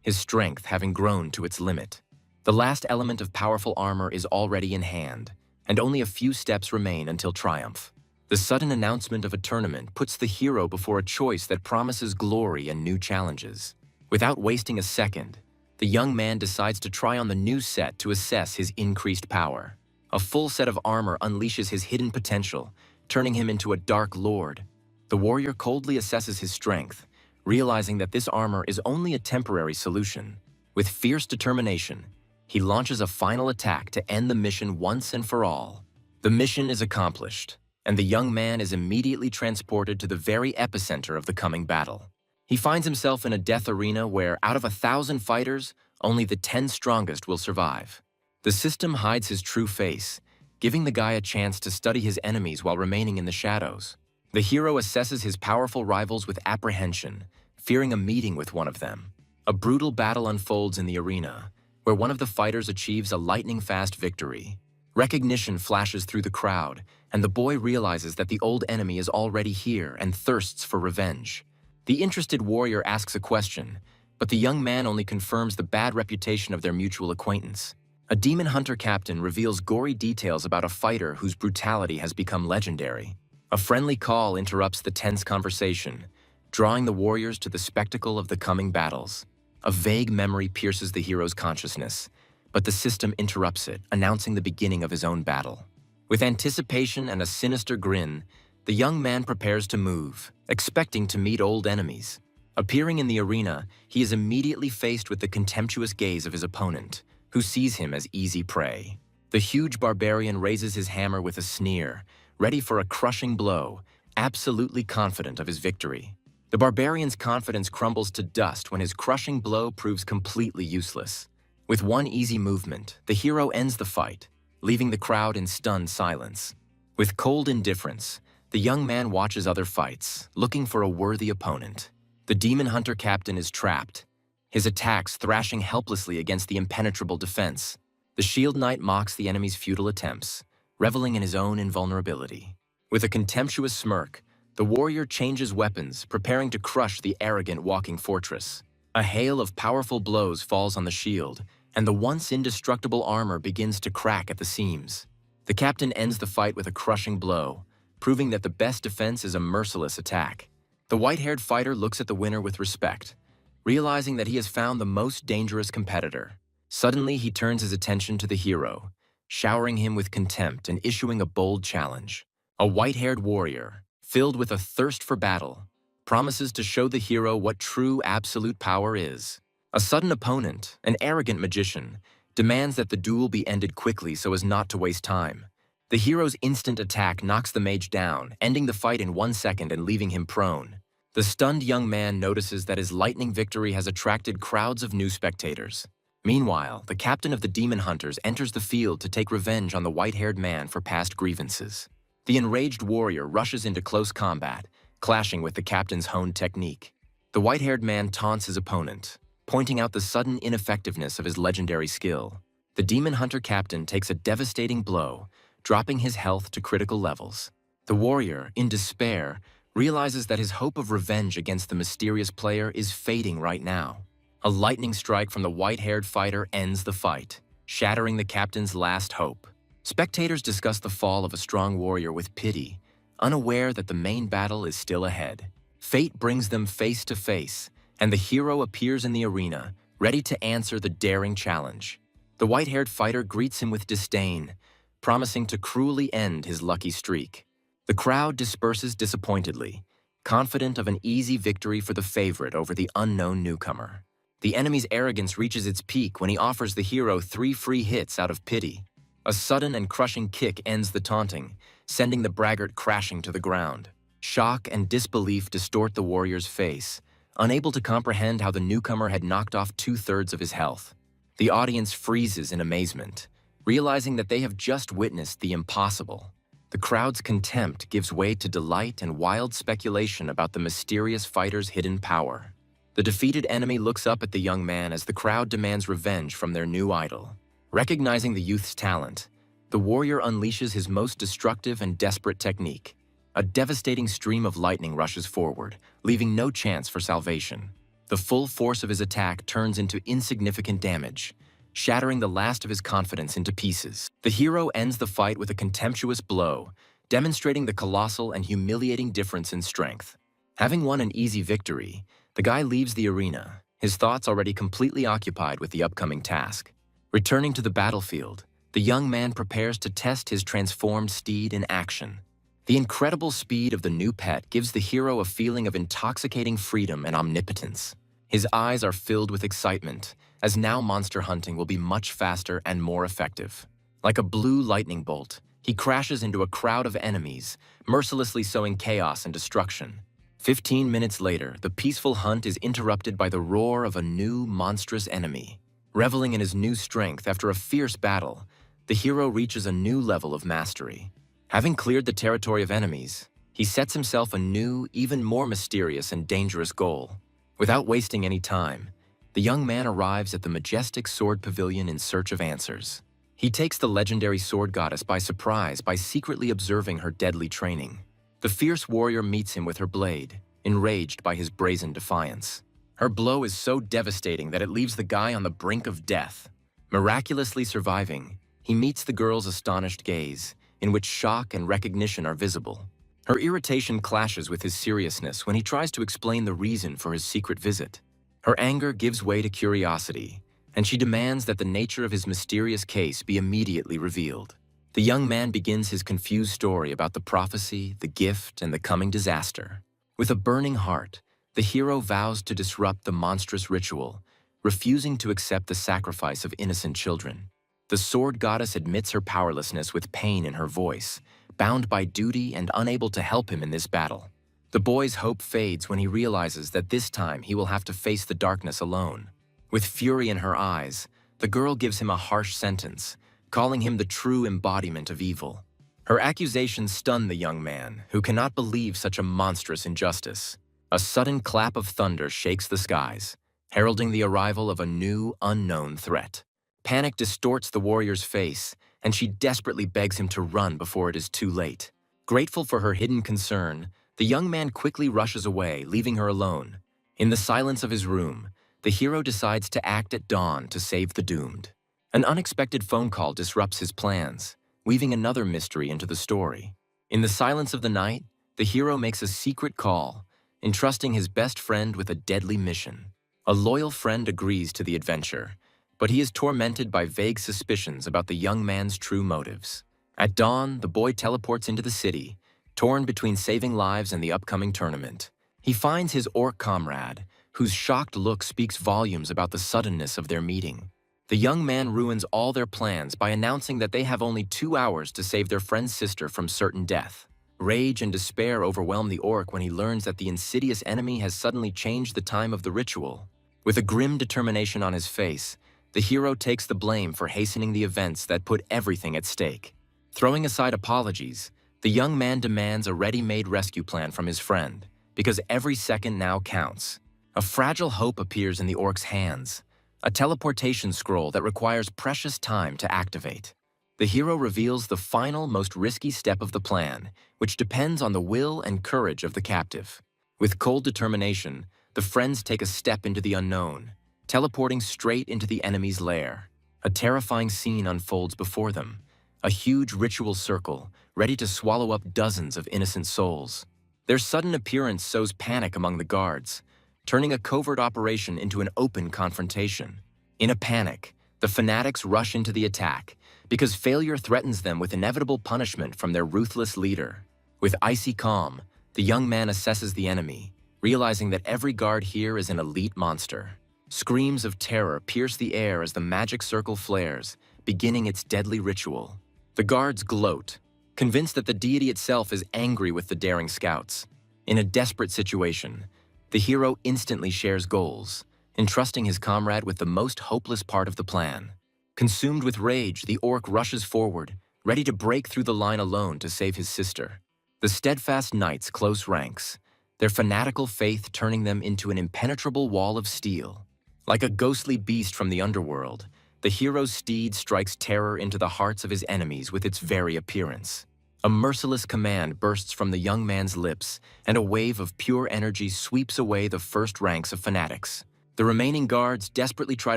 his strength having grown to its limit. The last element of powerful armor is already in hand, and only a few steps remain until triumph. The sudden announcement of a tournament puts the hero before a choice that promises glory and new challenges. Without wasting a second, the young man decides to try on the new set to assess his increased power. A full set of armor unleashes his hidden potential, turning him into a dark lord. The warrior coldly assesses his strength, realizing that this armor is only a temporary solution. With fierce determination, he launches a final attack to end the mission once and for all. The mission is accomplished, and the young man is immediately transported to the very epicenter of the coming battle. He finds himself in a death arena where, out of 1,000 fighters, only the 10 strongest will survive. The system hides his true face, giving the guy a chance to study his enemies while remaining in the shadows. The hero assesses his powerful rivals with apprehension, fearing a meeting with one of them. A brutal battle unfolds in the arena, where one of the fighters achieves a lightning-fast victory. Recognition flashes through the crowd, and the boy realizes that the old enemy is already here and thirsts for revenge. The interested warrior asks a question, but the young man only confirms the bad reputation of their mutual acquaintance. A demon hunter captain reveals gory details about a fighter whose brutality has become legendary. A friendly call interrupts the tense conversation, drawing the warriors to the spectacle of the coming battles. A vague memory pierces the hero's consciousness, but the system interrupts it, announcing the beginning of his own battle. With anticipation and a sinister grin, the young man prepares to move, expecting to meet old enemies. Appearing in the arena, he is immediately faced with the contemptuous gaze of his opponent, who sees him as easy prey. The huge barbarian raises his hammer with a sneer, ready for a crushing blow, absolutely confident of his victory. The barbarian's confidence crumbles to dust when his crushing blow proves completely useless. With one easy movement, the hero ends the fight, leaving the crowd in stunned silence. With cold indifference, the young man watches other fights, looking for a worthy opponent. The demon hunter captain is trapped, his attacks thrashing helplessly against the impenetrable defense. The Shield Knight mocks the enemy's futile attempts, reveling in his own invulnerability. With a contemptuous smirk, the warrior changes weapons, preparing to crush the arrogant walking fortress. A hail of powerful blows falls on the shield, and the once indestructible armor begins to crack at the seams. The captain ends the fight with a crushing blow, proving that the best defense is a merciless attack. The white-haired fighter looks at the winner with respect, realizing that he has found the most dangerous competitor. Suddenly, he turns his attention to the hero, showering him with contempt and issuing a bold challenge. A white-haired warrior, filled with a thirst for battle, promises to show the hero what true absolute power is. A sudden opponent, an arrogant magician, demands that the duel be ended quickly so as not to waste time. The hero's instant attack knocks the mage down, ending the fight in 1 second and leaving him prone. The stunned young man notices that his lightning victory has attracted crowds of new spectators. Meanwhile, the captain of the demon hunters enters the field to take revenge on the white-haired man for past grievances. The enraged warrior rushes into close combat, clashing with the captain's honed technique. The white-haired man taunts his opponent, pointing out the sudden ineffectiveness of his legendary skill. The demon hunter captain takes a devastating blow, dropping his health to critical levels. The warrior, in despair, realizes that his hope of revenge against the mysterious player is fading right now. A lightning strike from the white-haired fighter ends the fight, shattering the captain's last hope. Spectators discuss the fall of a strong warrior with pity, unaware that the main battle is still ahead. Fate brings them face to face, and the hero appears in the arena, ready to answer the daring challenge. The white-haired fighter greets him with disdain, promising to cruelly end his lucky streak. The crowd disperses disappointedly, confident of an easy victory for the favorite over the unknown newcomer. The enemy's arrogance reaches its peak when he offers the hero 3 free hits out of pity. A sudden and crushing kick ends the taunting, sending the braggart crashing to the ground. Shock and disbelief distort the warrior's face, unable to comprehend how the newcomer had knocked off 2/3 of his health. The audience freezes in amazement, realizing that they have just witnessed the impossible. The crowd's contempt gives way to delight and wild speculation about the mysterious fighter's hidden power. The defeated enemy looks up at the young man as the crowd demands revenge from their new idol. Recognizing the youth's talent, the warrior unleashes his most destructive and desperate technique. A devastating stream of lightning rushes forward, leaving no chance for salvation. The full force of his attack turns into insignificant damage, shattering the last of his confidence into pieces. The hero ends the fight with a contemptuous blow, demonstrating the colossal and humiliating difference in strength. Having won an easy victory, the guy leaves the arena, his thoughts already completely occupied with the upcoming task. Returning to the battlefield, the young man prepares to test his transformed steed in action. The incredible speed of the new pet gives the hero a feeling of intoxicating freedom and omnipotence. His eyes are filled with excitement, as now monster hunting will be much faster and more effective. Like a blue lightning bolt, he crashes into a crowd of enemies, mercilessly sowing chaos and destruction. 15 minutes later, the peaceful hunt is interrupted by the roar of a new, monstrous enemy. Reveling in his new strength after a fierce battle, the hero reaches a new level of mastery. Having cleared the territory of enemies, he sets himself a new, even more mysterious and dangerous goal. Without wasting any time, the young man arrives at the majestic sword pavilion in search of answers. He takes the legendary sword goddess by surprise by secretly observing her deadly training. The fierce warrior meets him with her blade, enraged by his brazen defiance. Her blow is so devastating that it leaves the guy on the brink of death. Miraculously surviving, he meets the girl's astonished gaze, in which shock and recognition are visible. Her irritation clashes with his seriousness when he tries to explain the reason for his secret visit. Her anger gives way to curiosity, and she demands that the nature of his mysterious case be immediately revealed. The young man begins his confused story about the prophecy, the gift, and the coming disaster. With a burning heart, the hero vows to disrupt the monstrous ritual, refusing to accept the sacrifice of innocent children. The sword goddess admits her powerlessness with pain in her voice, bound by duty and unable to help him in this battle. The boy's hope fades when he realizes that this time he will have to face the darkness alone. With fury in her eyes, the girl gives him a harsh sentence, calling him the true embodiment of evil. Her accusations stun the young man, who cannot believe such a monstrous injustice. A sudden clap of thunder shakes the skies, heralding the arrival of a new, unknown threat. Panic distorts the warrior's face, and she desperately begs him to run before it is too late. Grateful for her hidden concern, the young man quickly rushes away, leaving her alone. In the silence of his room, the hero decides to act at dawn to save the doomed. An unexpected phone call disrupts his plans, weaving another mystery into the story. In the silence of the night, the hero makes a secret call, entrusting his best friend with a deadly mission. A loyal friend agrees to the adventure, but he is tormented by vague suspicions about the young man's true motives. At dawn, the boy teleports into the city, torn between saving lives and the upcoming tournament. He finds his orc comrade, whose shocked look speaks volumes about the suddenness of their meeting. The young man ruins all their plans by announcing that they have only 2 hours to save their friend's sister from certain death. Rage and despair overwhelm the orc when he learns that the insidious enemy has suddenly changed the time of the ritual. With a grim determination on his face, the hero takes the blame for hastening the events that put everything at stake. Throwing aside apologies, the young man demands a ready-made rescue plan from his friend, because every second now counts. A fragile hope appears in the orc's hands, a teleportation scroll that requires precious time to activate. The hero reveals the final, most risky step of the plan, which depends on the will and courage of the captive. With cold determination, the friends take a step into the unknown, teleporting straight into the enemy's lair. A terrifying scene unfolds before them, a huge ritual circle, ready to swallow up dozens of innocent souls. Their sudden appearance sows panic among the guards, turning a covert operation into an open confrontation. In a panic, the fanatics rush into the attack, because failure threatens them with inevitable punishment from their ruthless leader. With icy calm, the young man assesses the enemy, realizing that every guard here is an elite monster. Screams of terror pierce the air as the magic circle flares, beginning its deadly ritual. The guards gloat, convinced that the deity itself is angry with the daring scouts. In a desperate situation, the hero instantly shares goals, entrusting his comrade with the most hopeless part of the plan. Consumed with rage, the orc rushes forward, ready to break through the line alone to save his sister. The steadfast knights close ranks, their fanatical faith turning them into an impenetrable wall of steel. Like a ghostly beast from the underworld, the hero's steed strikes terror into the hearts of his enemies with its very appearance. A merciless command bursts from the young man's lips, and a wave of pure energy sweeps away the first ranks of fanatics. The remaining guards desperately try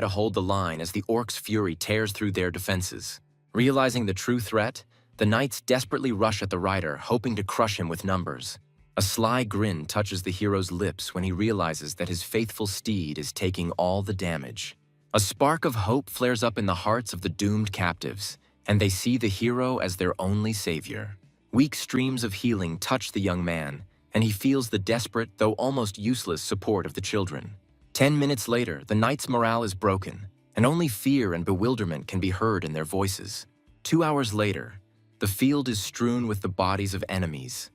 to hold the line as the orc's fury tears through their defenses. Realizing the true threat, the knights desperately rush at the rider, hoping to crush him with numbers. A sly grin touches the hero's lips when he realizes that his faithful steed is taking all the damage. A spark of hope flares up in the hearts of the doomed captives, and they see the hero as their only savior. Weak streams of healing touch the young man, and he feels the desperate, though almost useless, support of the children. 10 minutes later, the knights' morale is broken, and only fear and bewilderment can be heard in their voices. 2 hours later, the field is strewn with the bodies of enemies,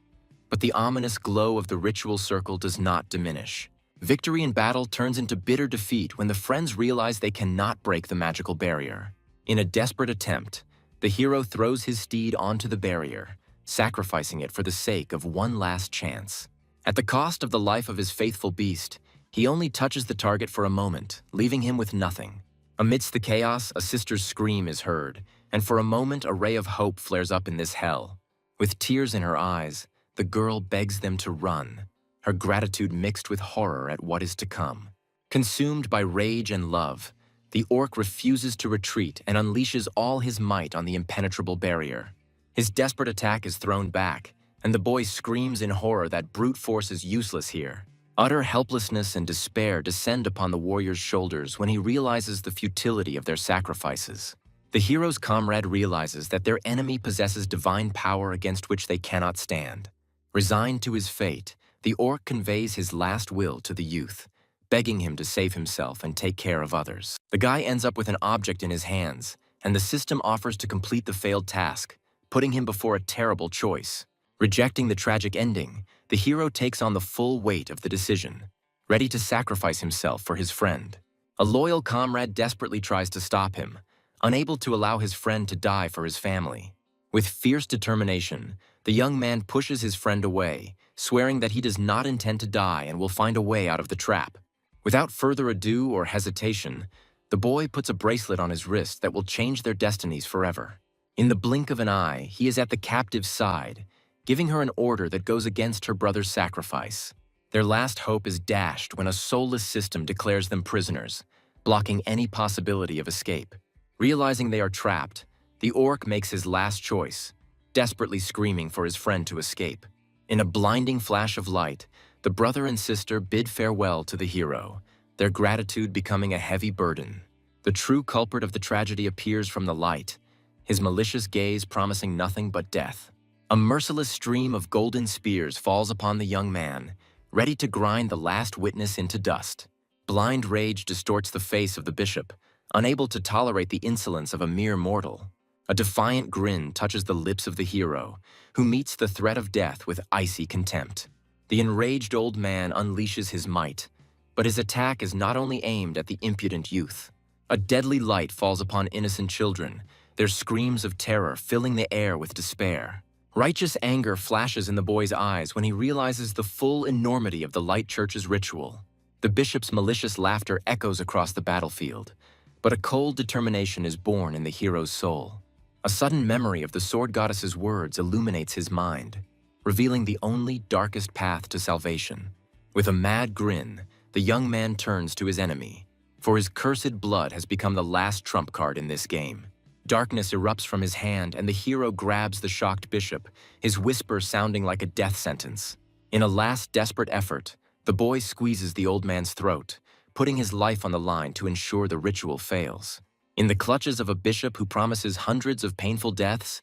but the ominous glow of the ritual circle does not diminish. Victory in battle turns into bitter defeat when the friends realize they cannot break the magical barrier. In a desperate attempt, the hero throws his steed onto the barrier, sacrificing it for the sake of one last chance. At the cost of the life of his faithful beast, he only touches the target for a moment, leaving him with nothing. Amidst the chaos, a sister's scream is heard, and for a moment a ray of hope flares up in this hell. With tears in her eyes, the girl begs them to run, her gratitude mixed with horror at what is to come. Consumed by rage and love, the orc refuses to retreat and unleashes all his might on the impenetrable barrier. His desperate attack is thrown back, and the boy screams in horror that brute force is useless here. Utter helplessness and despair descend upon the warrior's shoulders when he realizes the futility of their sacrifices. The hero's comrade realizes that their enemy possesses divine power against which they cannot stand. Resigned to his fate, the orc conveys his last will to the youth, begging him to save himself and take care of others. The guy ends up with an object in his hands, and the system offers to complete the failed task, putting him before a terrible choice. Rejecting the tragic ending, the hero takes on the full weight of the decision, ready to sacrifice himself for his friend. A loyal comrade desperately tries to stop him, unable to allow his friend to die for his family. With fierce determination, the young man pushes his friend away, swearing that he does not intend to die and will find a way out of the trap. Without further ado or hesitation, The boy puts a bracelet on his wrist that will change their destinies forever. In the blink of an eye, he is at the captive's side, giving her an order that goes against her brother's sacrifice. Their last hope is dashed when a soulless system declares them prisoners, blocking any possibility of escape. Realizing they are trapped, the orc makes his last choice, desperately screaming for his friend to escape. In a blinding flash of light, the brother and sister bid farewell to the hero, their gratitude becoming a heavy burden. The true culprit of the tragedy appears from the light, his malicious gaze promising nothing but death. A merciless stream of golden spears falls upon the young man, ready to grind the last witness into dust. Blind rage distorts the face of the bishop, unable to tolerate the insolence of a mere mortal. A defiant grin touches the lips of the hero, who meets the threat of death with icy contempt. The enraged old man unleashes his might, but his attack is not only aimed at the impudent youth. A deadly light falls upon innocent children, their screams of terror filling the air with despair. Righteous anger flashes in the boy's eyes when he realizes the full enormity of the Light Church's ritual. The bishop's malicious laughter echoes across the battlefield, but a cold determination is born in the hero's soul. A sudden memory of the sword goddess's words illuminates his mind, revealing the only darkest path to salvation. With a mad grin, the young man turns to his enemy, for his cursed blood has become the last trump card in this game. Darkness erupts from his hand and the hero grabs the shocked bishop, his whisper sounding like a death sentence. In a last desperate effort, the boy squeezes the old man's throat, putting his life on the line to ensure the ritual fails. In the clutches of a bishop who promises hundreds of painful deaths,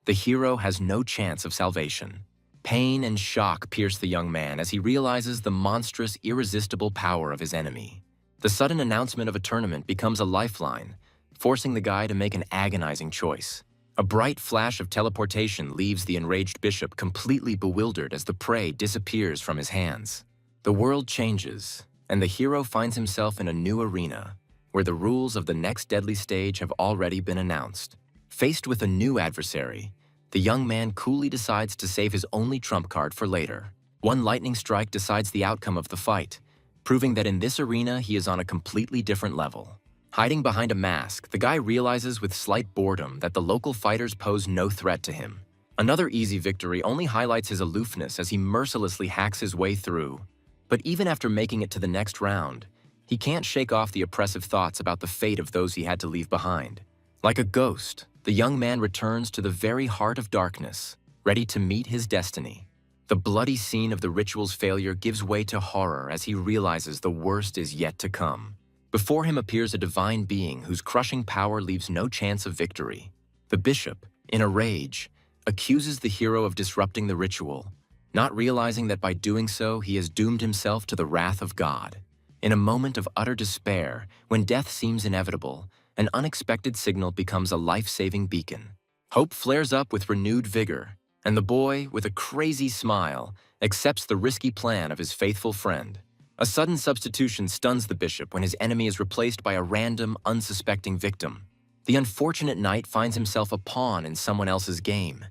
the hero has no chance of salvation. Pain and shock pierce the young man as he realizes the monstrous, irresistible power of his enemy. The sudden announcement of a tournament becomes a lifeline, forcing the guy to make an agonizing choice. A bright flash of teleportation leaves the enraged bishop completely bewildered as the prey disappears from his hands. The world changes, and the hero finds himself in a new arena, where the rules of the next deadly stage have already been announced. Faced with a new adversary, the young man coolly decides to save his only trump card for later. One lightning strike decides the outcome of the fight, proving that in this arena he is on a completely different level. Hiding behind a mask, the guy realizes with slight boredom that the local fighters pose no threat to him. Another easy victory only highlights his aloofness as he mercilessly hacks his way through. But even after making it to the next round, he can't shake off the oppressive thoughts about the fate of those he had to leave behind. Like a ghost, the young man returns to the very heart of darkness, ready to meet his destiny. The bloody scene of the ritual's failure gives way to horror as he realizes the worst is yet to come. Before him appears a divine being whose crushing power leaves no chance of victory. The bishop, in a rage, accuses the hero of disrupting the ritual, not realizing that by doing so he has doomed himself to the wrath of God. In a moment of utter despair, when death seems inevitable, an unexpected signal becomes a life-saving beacon. Hope flares up with renewed vigor, and the boy, with a crazy smile, accepts the risky plan of his faithful friend. A sudden substitution stuns the bishop when his enemy is replaced by a random, unsuspecting victim. The unfortunate knight finds himself a pawn in someone else's game,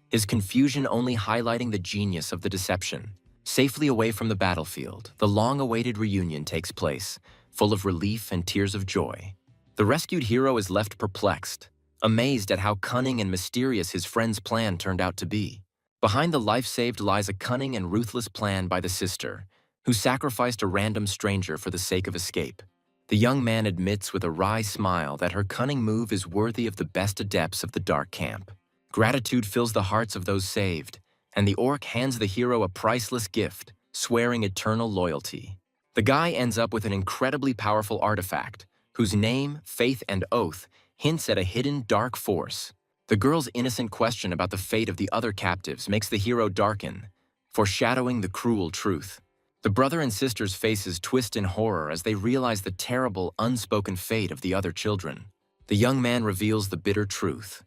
his confusion only highlighting the genius of the deception. Safely away from the battlefield, the long-awaited reunion takes place, full of relief and tears of joy. The rescued hero is left perplexed, amazed at how cunning and mysterious his friend's plan turned out to be. Behind the life saved lies a cunning and ruthless plan by the sister, who sacrificed a random stranger for the sake of escape. The young man admits with a wry smile that her cunning move is worthy of the best adepts of the dark camp. Gratitude fills the hearts of those saved, and the orc hands the hero a priceless gift, swearing eternal loyalty. The guy ends up with an incredibly powerful artifact, whose name, faith, and oath hints at a hidden dark force. The girl's innocent question about the fate of the other captives makes the hero darken, foreshadowing the cruel truth. The brother and sister's faces twist in horror as they realize the terrible, unspoken fate of the other children. The young man reveals the bitter truth.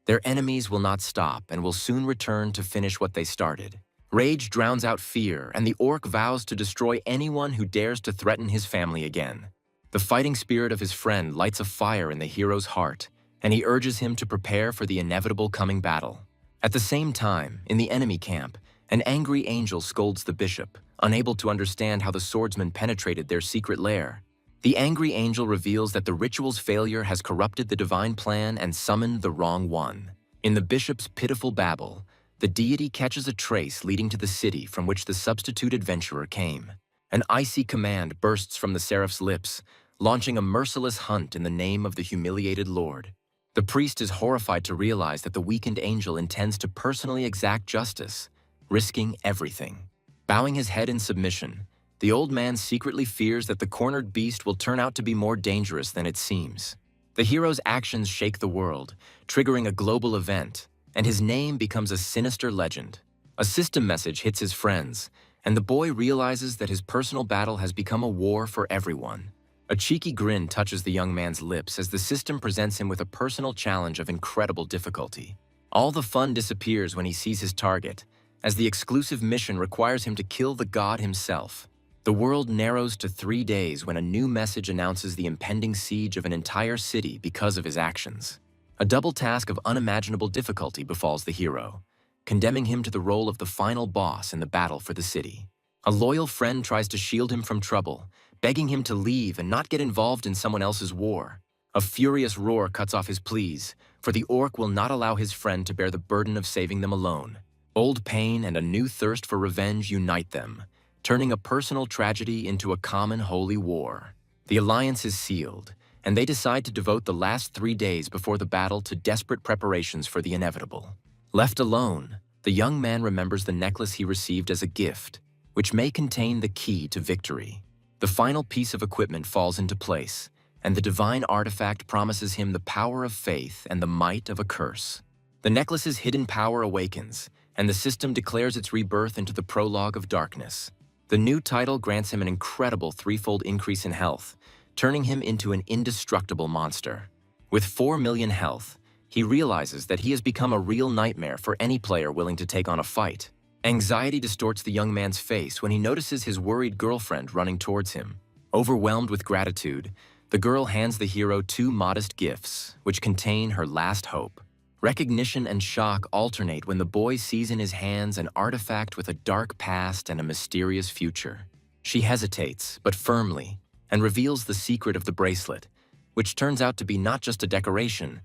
Their enemies will not stop and will soon return to finish what they started. Rage drowns out fear, and the orc vows to destroy anyone who dares to threaten his family again. The fighting spirit of his friend lights a fire in the hero's heart, and he urges him to prepare for the inevitable coming battle. At the same time, in the enemy camp, an angry angel scolds the bishop, unable to understand how the swordsman penetrated their secret lair. The angry angel reveals that the ritual's failure has corrupted the divine plan and summoned the wrong one. In the bishop's pitiful babble, the deity catches a trace leading to the city from which the substitute adventurer came. An icy command bursts from the seraph's lips, launching a merciless hunt in the name of the humiliated Lord. The priest is horrified to realize that the weakened angel intends to personally exact justice, risking everything. Bowing his head in submission, the old man secretly fears that the cornered beast will turn out to be more dangerous than it seems. The hero's actions shake the world, triggering a global event, and his name becomes a sinister legend. A system message hits his friends, and the boy realizes that his personal battle has become a war for everyone. A cheeky grin touches the young man's lips as the system presents him with a personal challenge of incredible difficulty. All the fun disappears when he sees his target, as the exclusive mission requires him to kill the god himself. The world narrows to 3 days when a new message announces the impending siege of an entire city because of his actions. A double task of unimaginable difficulty befalls the hero, condemning him to the role of the final boss in the battle for the city. A loyal friend tries to shield him from trouble, begging him to leave and not get involved in someone else's war. A furious roar cuts off his pleas, for the orc will not allow his friend to bear the burden of saving them alone. Old pain and a new thirst for revenge unite them, turning a personal tragedy into a common holy war. The alliance is sealed, and they decide to devote the last 3 days before the battle to desperate preparations for the inevitable. Left alone, the young man remembers the necklace he received as a gift, which may contain the key to victory. The final piece of equipment falls into place, and the divine artifact promises him the power of faith and the might of a curse. The necklace's hidden power awakens, and the system declares its rebirth into the prologue of darkness. The new title grants him an incredible 3-fold increase in health, turning him into an indestructible monster. With 4 million health, he realizes that he has become a real nightmare for any player willing to take on a fight. Anxiety distorts the young man's face when he notices his worried girlfriend running towards him. Overwhelmed with gratitude, the girl hands the hero 2 modest gifts, which contain her last hope. Recognition and shock alternate when the boy sees in his hands an artifact with a dark past and a mysterious future. She hesitates, but firmly, and reveals the secret of the bracelet, which turns out to be not just a decoration,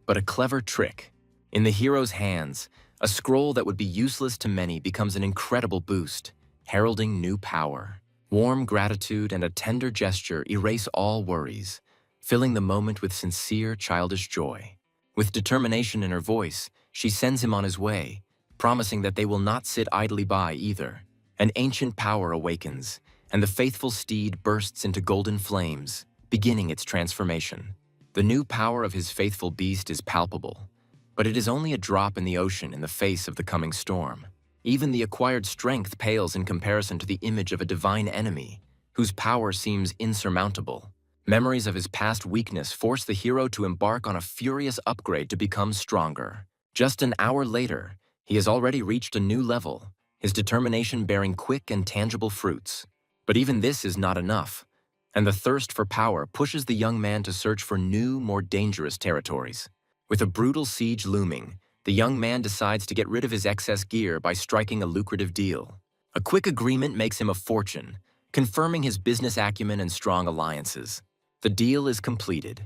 but a clever trick. In the hero's hands, a scroll that would be useless to many becomes an incredible boost, heralding new power. Warm gratitude and a tender gesture erase all worries, filling the moment with sincere childish joy. With determination in her voice, she sends him on his way, promising that they will not sit idly by either. An ancient power awakens, and the faithful steed bursts into golden flames, beginning its transformation. The new power of his faithful beast is palpable, but it is only a drop in the ocean in the face of the coming storm. Even the acquired strength pales in comparison to the image of a divine enemy, whose power seems insurmountable. Memories of his past weakness force the hero to embark on a furious upgrade to become stronger. Just an hour later, he has already reached a new level, his determination bearing quick and tangible fruits. But even this is not enough, and the thirst for power pushes the young man to search for new, more dangerous territories. With a brutal siege looming, the young man decides to get rid of his excess gear by striking a lucrative deal. A quick agreement makes him a fortune, confirming his business acumen and strong alliances. The deal is completed,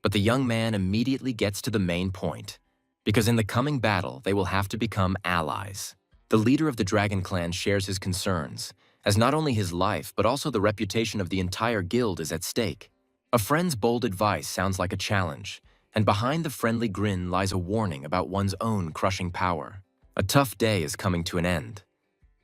but the young man immediately gets to the main point, because in the coming battle they will have to become allies. The leader of the Dragon Clan shares his concerns, as not only his life but also the reputation of the entire guild is at stake. A friend's bold advice sounds like a challenge, and behind the friendly grin lies a warning about one's own crushing power. A tough day is coming to an end,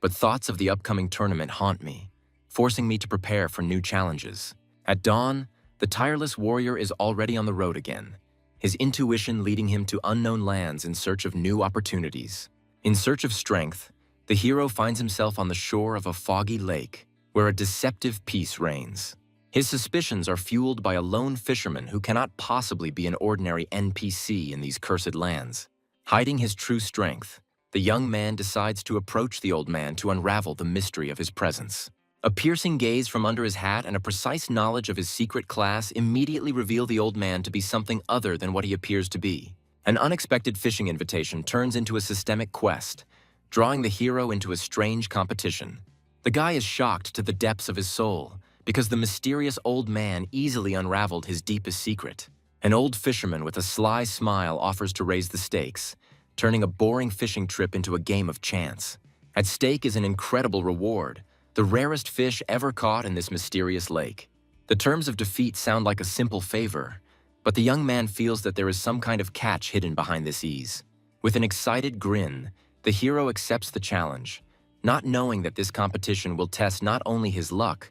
but thoughts of the upcoming tournament haunt me, forcing me to prepare for new challenges. At dawn, the tireless warrior is already on the road again, his intuition leading him to unknown lands in search of new opportunities. In search of strength, the hero finds himself on the shore of a foggy lake, where a deceptive peace reigns. His suspicions are fueled by a lone fisherman who cannot possibly be an ordinary NPC in these cursed lands. Hiding his true strength, the young man decides to approach the old man to unravel the mystery of his presence. A piercing gaze from under his hat and a precise knowledge of his secret class immediately reveal the old man to be something other than what he appears to be. An unexpected fishing invitation turns into a systemic quest, drawing the hero into a strange competition. The guy is shocked to the depths of his soul, because the mysterious old man easily unraveled his deepest secret. An old fisherman with a sly smile offers to raise the stakes, turning a boring fishing trip into a game of chance. At stake is an incredible reward, the rarest fish ever caught in this mysterious lake. The terms of defeat sound like a simple favor, but the young man feels that there is some kind of catch hidden behind this ease. With an excited grin, the hero accepts the challenge, not knowing that this competition will test not only his luck,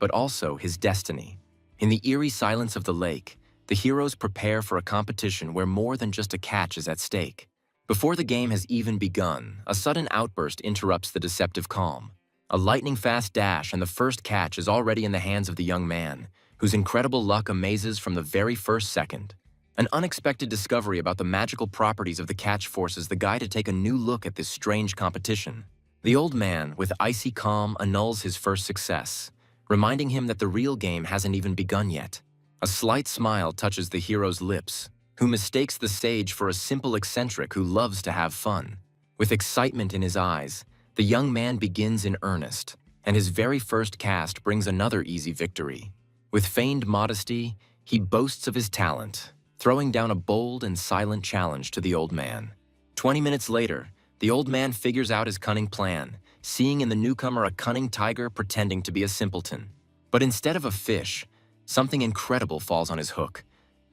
but also his destiny. In the eerie silence of the lake, the heroes prepare for a competition where more than just a catch is at stake. Before the game has even begun, a sudden outburst interrupts the deceptive calm. A lightning-fast dash and the first catch is already in the hands of the young man, whose incredible luck amazes from the very first second. An unexpected discovery about the magical properties of the catch forces the guy to take a new look at this strange competition. The old man, with icy calm, annuls his first success, reminding him that the real game hasn't even begun yet. A slight smile touches the hero's lips, who mistakes the sage for a simple eccentric who loves to have fun. With excitement in his eyes, the young man begins in earnest, and his very first cast brings another easy victory. With feigned modesty, he boasts of his talent, throwing down a bold and silent challenge to the old man. 20 minutes later, the old man figures out his cunning plan, seeing in the newcomer a cunning tiger pretending to be a simpleton. But instead of a fish, something incredible falls on his hook.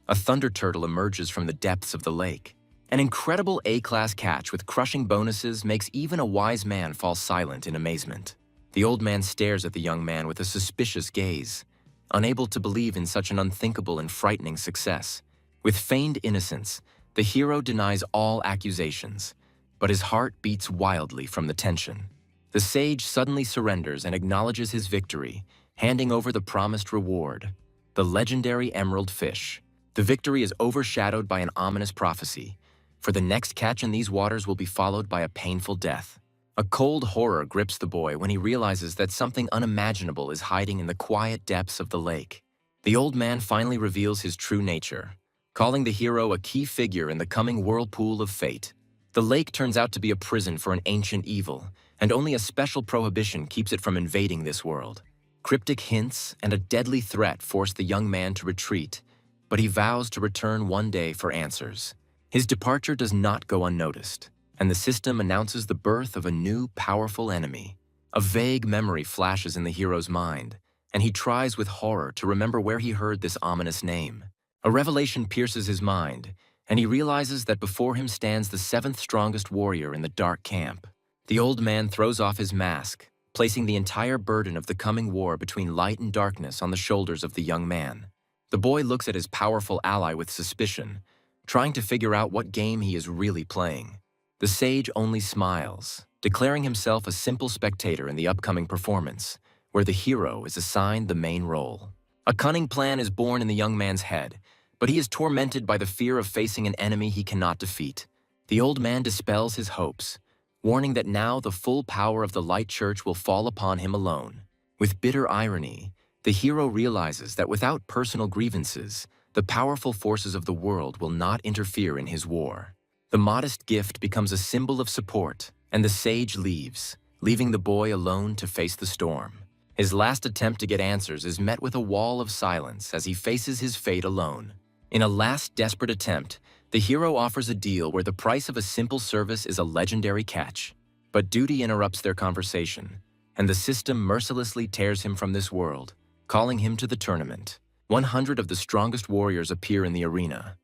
A thunder turtle emerges from the depths of the lake. An incredible A-class catch with crushing bonuses makes even a wise man fall silent in amazement. The old man stares at the young man with a suspicious gaze, unable to believe in such an unthinkable and frightening success. With feigned innocence, the hero denies all accusations, but his heart beats wildly from the tension. The sage suddenly surrenders and acknowledges his victory, handing over the promised reward, the legendary emerald fish. The victory is overshadowed by an ominous prophecy, for the next catch in these waters will be followed by a painful death. A cold horror grips the boy when he realizes that something unimaginable is hiding in the quiet depths of the lake. The old man finally reveals his true nature, calling the hero a key figure in the coming whirlpool of fate. The lake turns out to be a prison for an ancient evil, and only a special prohibition keeps it from invading this world. Cryptic hints and a deadly threat force the young man to retreat, but he vows to return one day for answers. His departure does not go unnoticed, and the system announces the birth of a new, powerful enemy. A vague memory flashes in the hero's mind, and he tries with horror to remember where he heard this ominous name. A revelation pierces his mind, and he realizes that before him stands the seventh strongest warrior in the dark camp. The old man throws off his mask, placing the entire burden of the coming war between light and darkness on the shoulders of the young man. The boy looks at his powerful ally with suspicion, trying to figure out what game he is really playing. The sage only smiles, declaring himself a simple spectator in the upcoming performance, where the hero is assigned the main role. A cunning plan is born in the young man's head, but he is tormented by the fear of facing an enemy he cannot defeat. The old man dispels his hopes, warning that now the full power of the Light Church will fall upon him alone. With bitter irony, the hero realizes that without personal grievances, the powerful forces of the world will not interfere in his war. The modest gift becomes a symbol of support, and the sage leaves, leaving the boy alone to face the storm. His last attempt to get answers is met with a wall of silence as he faces his fate alone. In a last desperate attempt, the hero offers a deal where the price of a simple service is a legendary catch. But duty interrupts their conversation, and the system mercilessly tears him from this world, calling him to the tournament. 100 of the strongest warriors appear in the arena.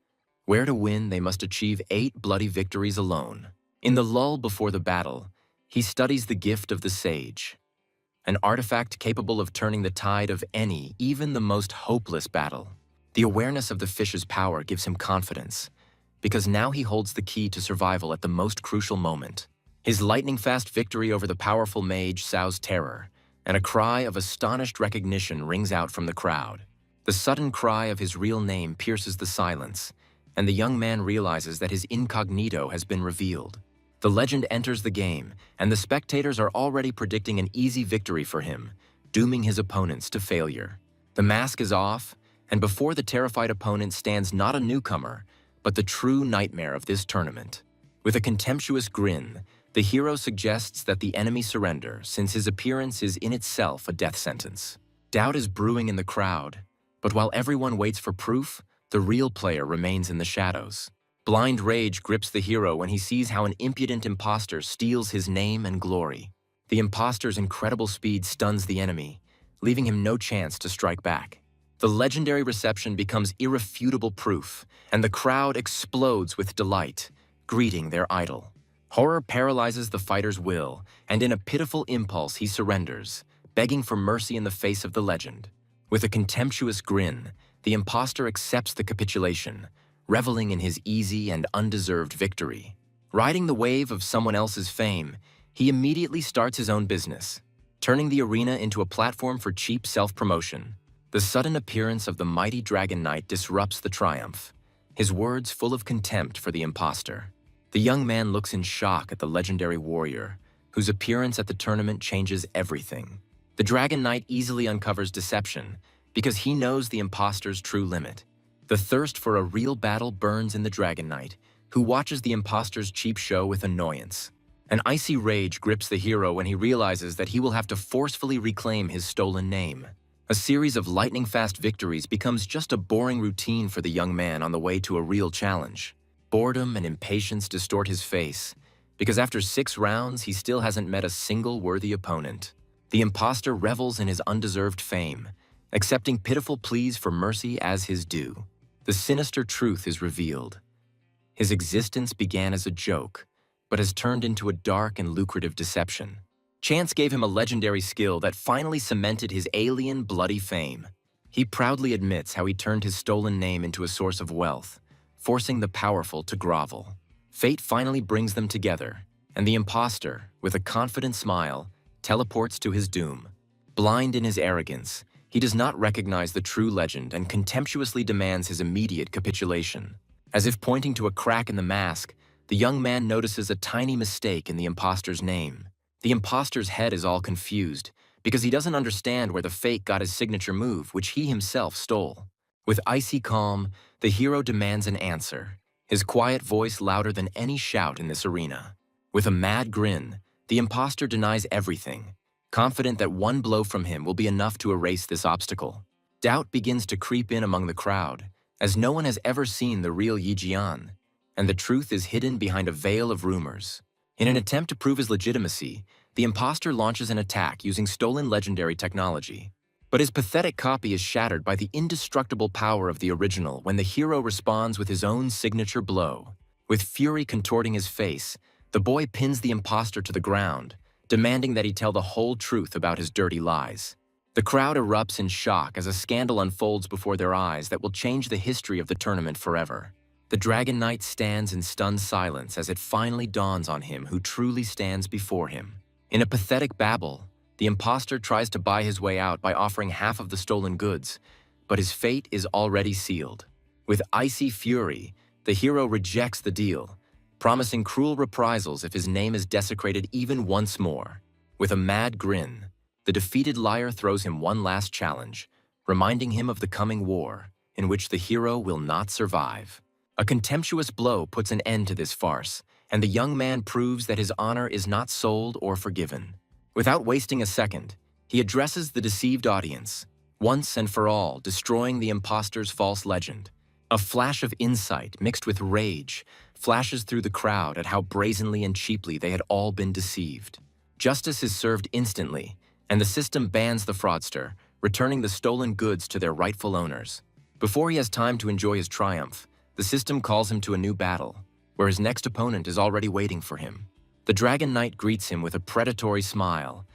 Where to win, they must achieve 8 bloody victories alone. In the lull before the battle, he studies the gift of the sage, an artifact capable of turning the tide of any, even the most hopeless battle. The awareness of the fish's power gives him confidence, because now he holds the key to survival at the most crucial moment. His lightning-fast victory over the powerful mage sows terror, and a cry of astonished recognition rings out from the crowd. The sudden cry of his real name pierces the silence, and the young man realizes that his incognito has been revealed. The legend enters the game, and the spectators are already predicting an easy victory for him, dooming his opponents to failure. The mask is off, and before the terrified opponent stands not a newcomer, but the true nightmare of this tournament. With a contemptuous grin, the hero suggests that the enemy surrender, since his appearance is in itself a death sentence. Doubt is brewing in the crowd, but while everyone waits for proof, the real player remains in the shadows. Blind rage grips the hero when he sees how an impudent imposter steals his name and glory. The imposter's incredible speed stuns the enemy, leaving him no chance to strike back. The legendary reception becomes irrefutable proof, and the crowd explodes with delight, greeting their idol. Horror paralyzes the fighter's will, and in a pitiful impulse he surrenders, begging for mercy in the face of the legend. With a contemptuous grin, the imposter accepts the capitulation, reveling in his easy and undeserved victory. Riding the wave of someone else's fame, he immediately starts his own business, turning the arena into a platform for cheap self-promotion. The sudden appearance of the mighty Dragon Knight disrupts the triumph, his words full of contempt for the imposter. The young man looks in shock at the legendary warrior, whose appearance at the tournament changes everything. The Dragon Knight easily uncovers deception because he knows the imposter's true limit. The thirst for a real battle burns in the Dragon Knight, who watches the imposter's cheap show with annoyance. An icy rage grips the hero when he realizes that he will have to forcefully reclaim his stolen name. A series of lightning-fast victories becomes just a boring routine for the young man on the way to a real challenge. Boredom and impatience distort his face, because after 6 rounds he still hasn't met a single worthy opponent. The imposter revels in his undeserved fame, accepting pitiful pleas for mercy as his due. The sinister truth is revealed. His existence began as a joke, but has turned into a dark and lucrative deception. Chance gave him a legendary skill that finally cemented his alien, bloody fame. He proudly admits how he turned his stolen name into a source of wealth, forcing the powerful to grovel. Fate finally brings them together, and the imposter, with a confident smile, teleports to his doom. Blind in his arrogance, he does not recognize the true legend and contemptuously demands his immediate capitulation. As if pointing to a crack in the mask, the young man notices a tiny mistake in the imposter's name. The imposter's head is all confused because he doesn't understand where the fake got his signature move, which he himself stole. With icy calm, the hero demands an answer, his quiet voice louder than any shout in this arena. With a mad grin, the imposter denies everything, confident that one blow from him will be enough to erase this obstacle. Doubt begins to creep in among the crowd, as no one has ever seen the real Yi Jian, and the truth is hidden behind a veil of rumors. In an attempt to prove his legitimacy, the imposter launches an attack using stolen legendary technology. But his pathetic copy is shattered by the indestructible power of the original when the hero responds with his own signature blow. With fury contorting his face, the boy pins the imposter to the ground, demanding that he tell the whole truth about his dirty lies. The crowd erupts in shock as a scandal unfolds before their eyes that will change the history of the tournament forever. The Dragon Knight stands in stunned silence as it finally dawns on him who truly stands before him. In a pathetic babble, the imposter tries to buy his way out by offering half of the stolen goods, but his fate is already sealed. With icy fury, the hero rejects the deal, promising cruel reprisals if his name is desecrated even once more. With a mad grin, the defeated liar throws him one last challenge, reminding him of the coming war, in which the hero will not survive. A contemptuous blow puts an end to this farce, and the young man proves that his honor is not sold or forgiven. Without wasting a second, he addresses the deceived audience, once and for all destroying the imposter's false legend. A flash of insight mixed with rage flashes through the crowd at how brazenly and cheaply they had all been deceived. Justice is served instantly, and the system bans the fraudster, returning the stolen goods to their rightful owners. Before he has time to enjoy his triumph, the system calls him to a new battle, where his next opponent is already waiting for him. The Dragon Knight greets him with a predatory smile,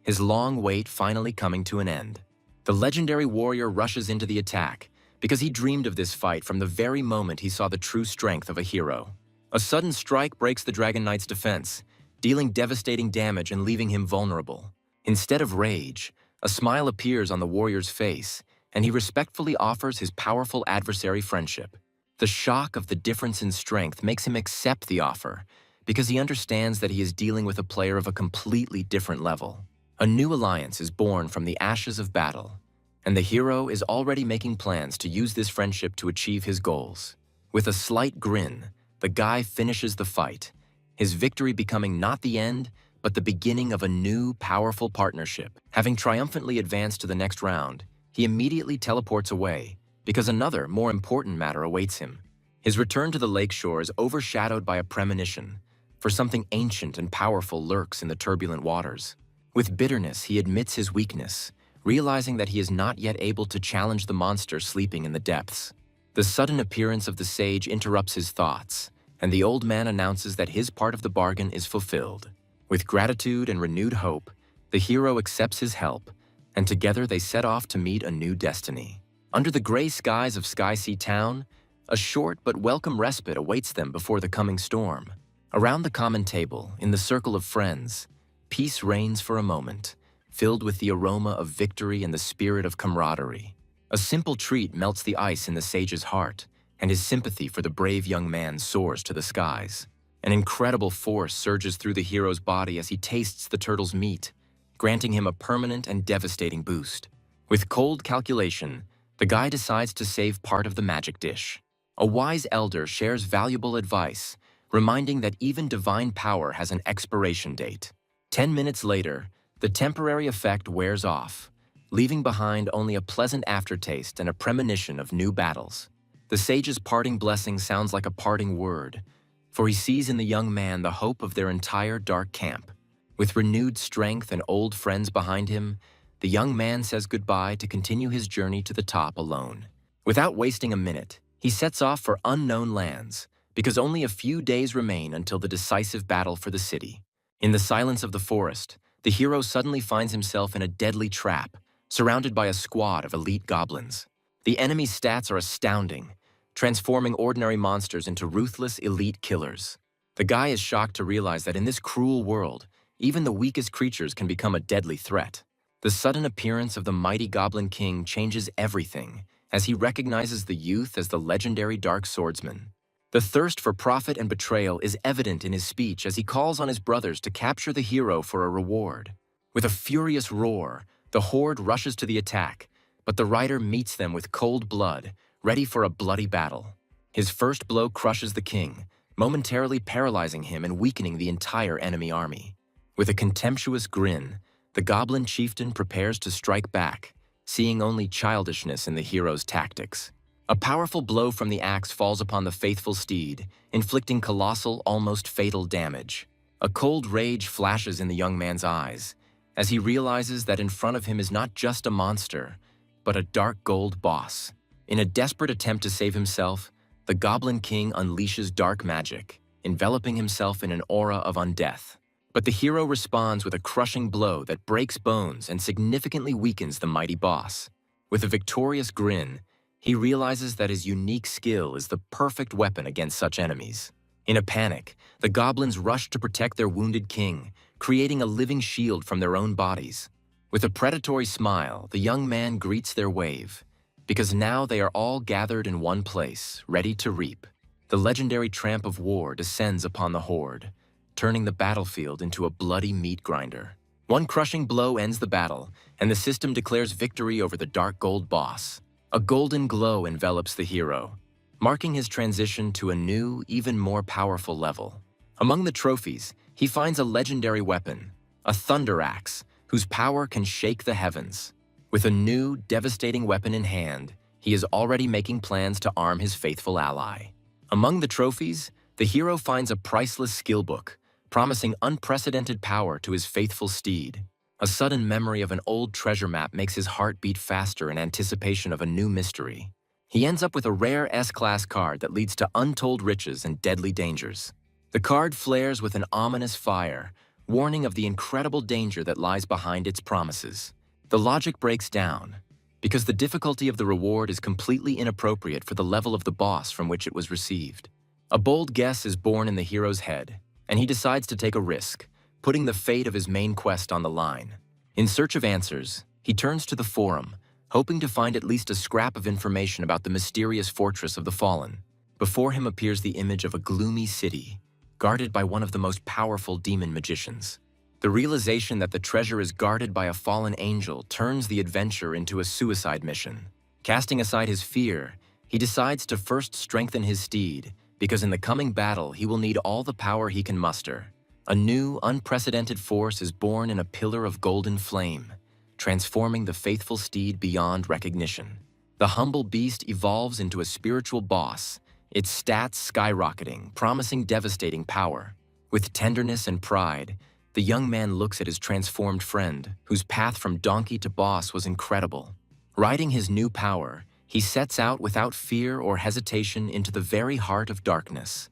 his long wait finally coming to an end. The legendary warrior rushes into the attack, because he dreamed of this fight from the very moment he saw the true strength of a hero. A sudden strike breaks the Dragon Knight's defense, dealing devastating damage and leaving him vulnerable. Instead of rage, a smile appears on the warrior's face, and he respectfully offers his powerful adversary friendship. The shock of the difference in strength makes him accept the offer, because he understands that he is dealing with a player of a completely different level. A new alliance is born from the ashes of battle, and the hero is already making plans to use this friendship to achieve his goals. With a slight grin, the guy finishes the fight, his victory becoming not the end, but the beginning of a new, powerful partnership. Having triumphantly advanced to the next round, he immediately teleports away because another, more important matter awaits him. His return to the lakeshore is overshadowed by a premonition, for something ancient and powerful lurks in the turbulent waters. With bitterness, he admits his weakness, realizing that he is not yet able to challenge the monster sleeping in the depths. The sudden appearance of the sage interrupts his thoughts, and the old man announces that his part of the bargain is fulfilled. With gratitude and renewed hope, the hero accepts his help, and together they set off to meet a new destiny. Under the gray skies of Sky Sea Town, a short but welcome respite awaits them before the coming storm. Around the common table, in the circle of friends, peace reigns for a moment, filled with the aroma of victory and the spirit of camaraderie. A simple treat melts the ice in the sage's heart, and his sympathy for the brave young man soars to the skies. An incredible force surges through the hero's body as he tastes the turtle's meat, granting him a permanent and devastating boost. With cold calculation, the guy decides to save part of the magic dish. A wise elder shares valuable advice, reminding that even divine power has an expiration date. 10 minutes later, the temporary effect wears off, leaving behind only a pleasant aftertaste and a premonition of new battles. The sage's parting blessing sounds like a parting word, for he sees in the young man the hope of their entire dark camp. With renewed strength and old friends behind him, the young man says goodbye to continue his journey to the top alone. Without wasting a minute, he sets off for unknown lands, because only a few days remain until the decisive battle for the city. In the silence of the forest, the hero suddenly finds himself in a deadly trap, surrounded by a squad of elite goblins. The enemy's stats are astounding, transforming ordinary monsters into ruthless elite killers. The guy is shocked to realize that in this cruel world, even the weakest creatures can become a deadly threat. The sudden appearance of the mighty Goblin King changes everything, as he recognizes the youth as the legendary Dark Swordsman. The thirst for profit and betrayal is evident in his speech as he calls on his brothers to capture the hero for a reward. With a furious roar, the horde rushes to the attack, but the rider meets them with cold blood, ready for a bloody battle. His first blow crushes the king, momentarily paralyzing him and weakening the entire enemy army. With a contemptuous grin, the goblin chieftain prepares to strike back, seeing only childishness in the hero's tactics. A powerful blow from the axe falls upon the faithful steed, inflicting colossal, almost fatal damage. A cold rage flashes in the young man's eyes, as he realizes that in front of him is not just a monster, but a dark gold boss. In a desperate attempt to save himself, the Goblin King unleashes dark magic, enveloping himself in an aura of undeath. But the hero responds with a crushing blow that breaks bones and significantly weakens the mighty boss. With a victorious grin, he realizes that his unique skill is the perfect weapon against such enemies. In a panic, the goblins rush to protect their wounded king, creating a living shield from their own bodies. With a predatory smile, the young man greets their wave, because now they are all gathered in one place, ready to reap. The legendary tramp of war descends upon the horde, turning the battlefield into a bloody meat grinder. One crushing blow ends the battle, and the system declares victory over the dark gold boss. A golden glow envelops the hero, marking his transition to a new, even more powerful level. Among the trophies, he finds a legendary weapon, a thunder axe, whose power can shake the heavens. With a new, devastating weapon in hand, he is already making plans to arm his faithful ally. Among the trophies, the hero finds a priceless skill book, promising unprecedented power to his faithful steed. A sudden memory of an old treasure map makes his heart beat faster in anticipation of a new mystery. He ends up with a rare S-Class card that leads to untold riches and deadly dangers. The card flares with an ominous fire, warning of the incredible danger that lies behind its promises. The logic breaks down, because the difficulty of the reward is completely inappropriate for the level of the boss from which it was received. A bold guess is born in the hero's head, and he decides to take a risk, putting the fate of his main quest on the line. In search of answers, he turns to the forum, hoping to find at least a scrap of information about the mysterious fortress of the fallen. Before him appears the image of a gloomy city, guarded by one of the most powerful demon magicians. The realization that the treasure is guarded by a fallen angel turns the adventure into a suicide mission. Casting aside his fear, he decides to first strengthen his steed, because in the coming battle he will need all the power he can muster. A new, unprecedented force is born in a pillar of golden flame, transforming the faithful steed beyond recognition. The humble beast evolves into a spiritual boss, its stats skyrocketing, promising devastating power. With tenderness and pride, the young man looks at his transformed friend, whose path from donkey to boss was incredible. Riding his new power, he sets out without fear or hesitation into the very heart of darkness,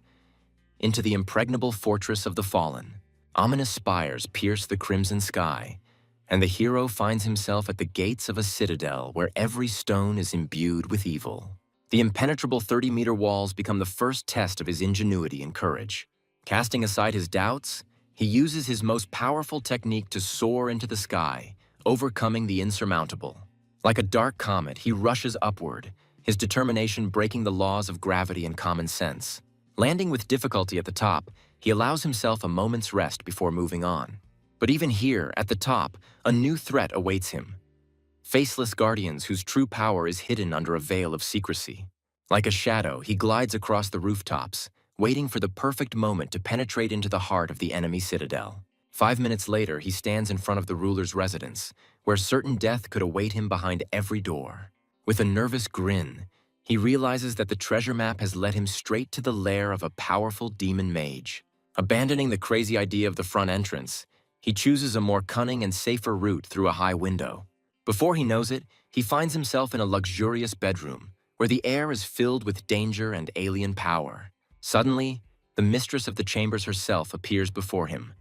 into the impregnable fortress of the fallen. Ominous spires pierce the crimson sky, and the hero finds himself at the gates of a citadel where every stone is imbued with evil. The impenetrable 30-meter walls become the first test of his ingenuity and courage. Casting aside his doubts, he uses his most powerful technique to soar into the sky, overcoming the insurmountable. Like a dark comet, he rushes upward, his determination breaking the laws of gravity and common sense. Landing with difficulty at the top, he allows himself a moment's rest before moving on. But even here, at the top, a new threat awaits him. Faceless guardians whose true power is hidden under a veil of secrecy. Like a shadow, he glides across the rooftops, waiting for the perfect moment to penetrate into the heart of the enemy citadel. 5 minutes later, he stands in front of the ruler's residence, where certain death could await him behind every door. With a nervous grin, he realizes that the treasure map has led him straight to the lair of a powerful demon mage. Abandoning the crazy idea of the front entrance, he chooses a more cunning and safer route through a high window. Before he knows it, he finds himself in a luxurious bedroom, where the air is filled with danger and alien power. Suddenly, the mistress of the chambers herself appears before him,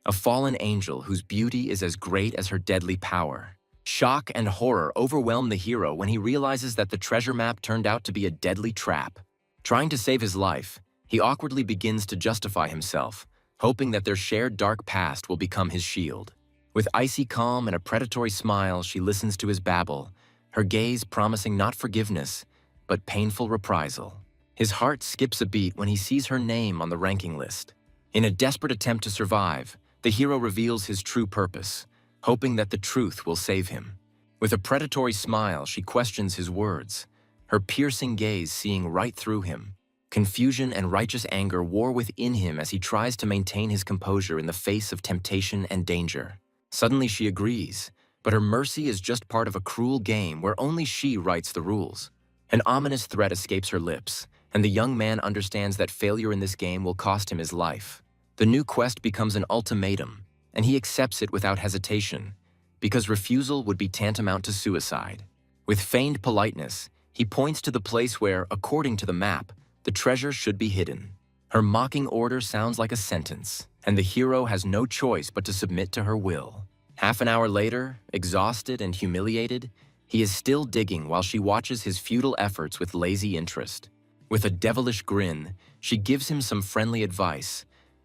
a fallen angel whose beauty is as great as her deadly power. Shock and horror overwhelm the hero when he realizes that the treasure map turned out to be a deadly trap. Trying to save his life, he awkwardly begins to justify himself, hoping that their shared dark past will become his shield. With icy calm and a predatory smile, she listens to his babble, her gaze promising not forgiveness, but painful reprisal. His heart skips a beat when he sees her name on the ranking list. In a desperate attempt to survive, the hero reveals his true purpose, hoping that the truth will save him. With a predatory smile, she questions his words, her piercing gaze seeing right through him. Confusion and righteous anger war within him as he tries to maintain his composure in the face of temptation and danger. Suddenly she agrees, but her mercy is just part of a cruel game where only she writes the rules. An ominous threat escapes her lips, and the young man understands that failure in this game will cost him his life. The new quest becomes an ultimatum, and he accepts it without hesitation, because refusal would be tantamount to suicide. With feigned politeness, he points to the place where, according to the map, the treasure should be hidden. Her mocking order sounds like a sentence, and the hero has no choice but to submit to her will. Half an hour later, exhausted and humiliated, he is still digging while she watches his futile efforts with lazy interest. With a devilish grin, she gives him some friendly advice,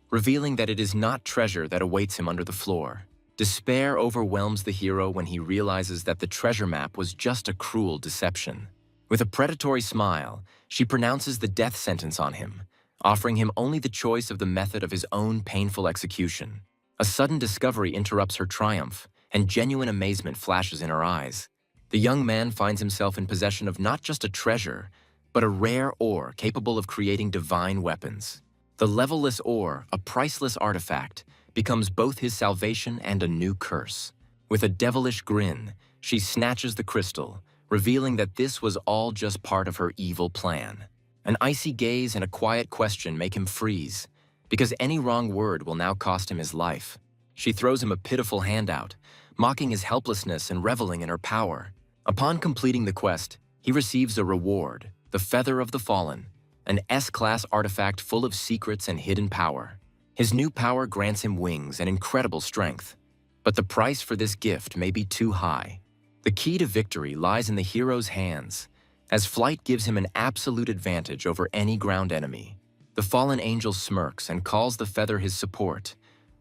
revealing that it is not treasure that awaits him under the floor. Despair overwhelms the hero when he realizes that the treasure map was just a cruel deception. With a predatory smile, she pronounces the death sentence on him, offering him only the choice of the method of his own painful execution. A sudden discovery interrupts her triumph, and genuine amazement flashes in her eyes. The young man finds himself in possession of not just a treasure, but a rare ore capable of creating divine weapons. The levelless ore, a priceless artifact, becomes both his salvation and a new curse. With a devilish grin, she snatches the crystal, revealing that this was all just part of her evil plan. An icy gaze and a quiet question make him freeze, because any wrong word will now cost him his life. She throws him a pitiful handout, mocking his helplessness and reveling in her power. Upon completing the quest, he receives a reward, the Feather of the Fallen, an S-class artifact full of secrets and hidden power. His new power grants him wings and incredible strength, but the price for this gift may be too high. The key to victory lies in the hero's hands, as flight gives him an absolute advantage over any ground enemy. The fallen angel smirks and calls the feather his support,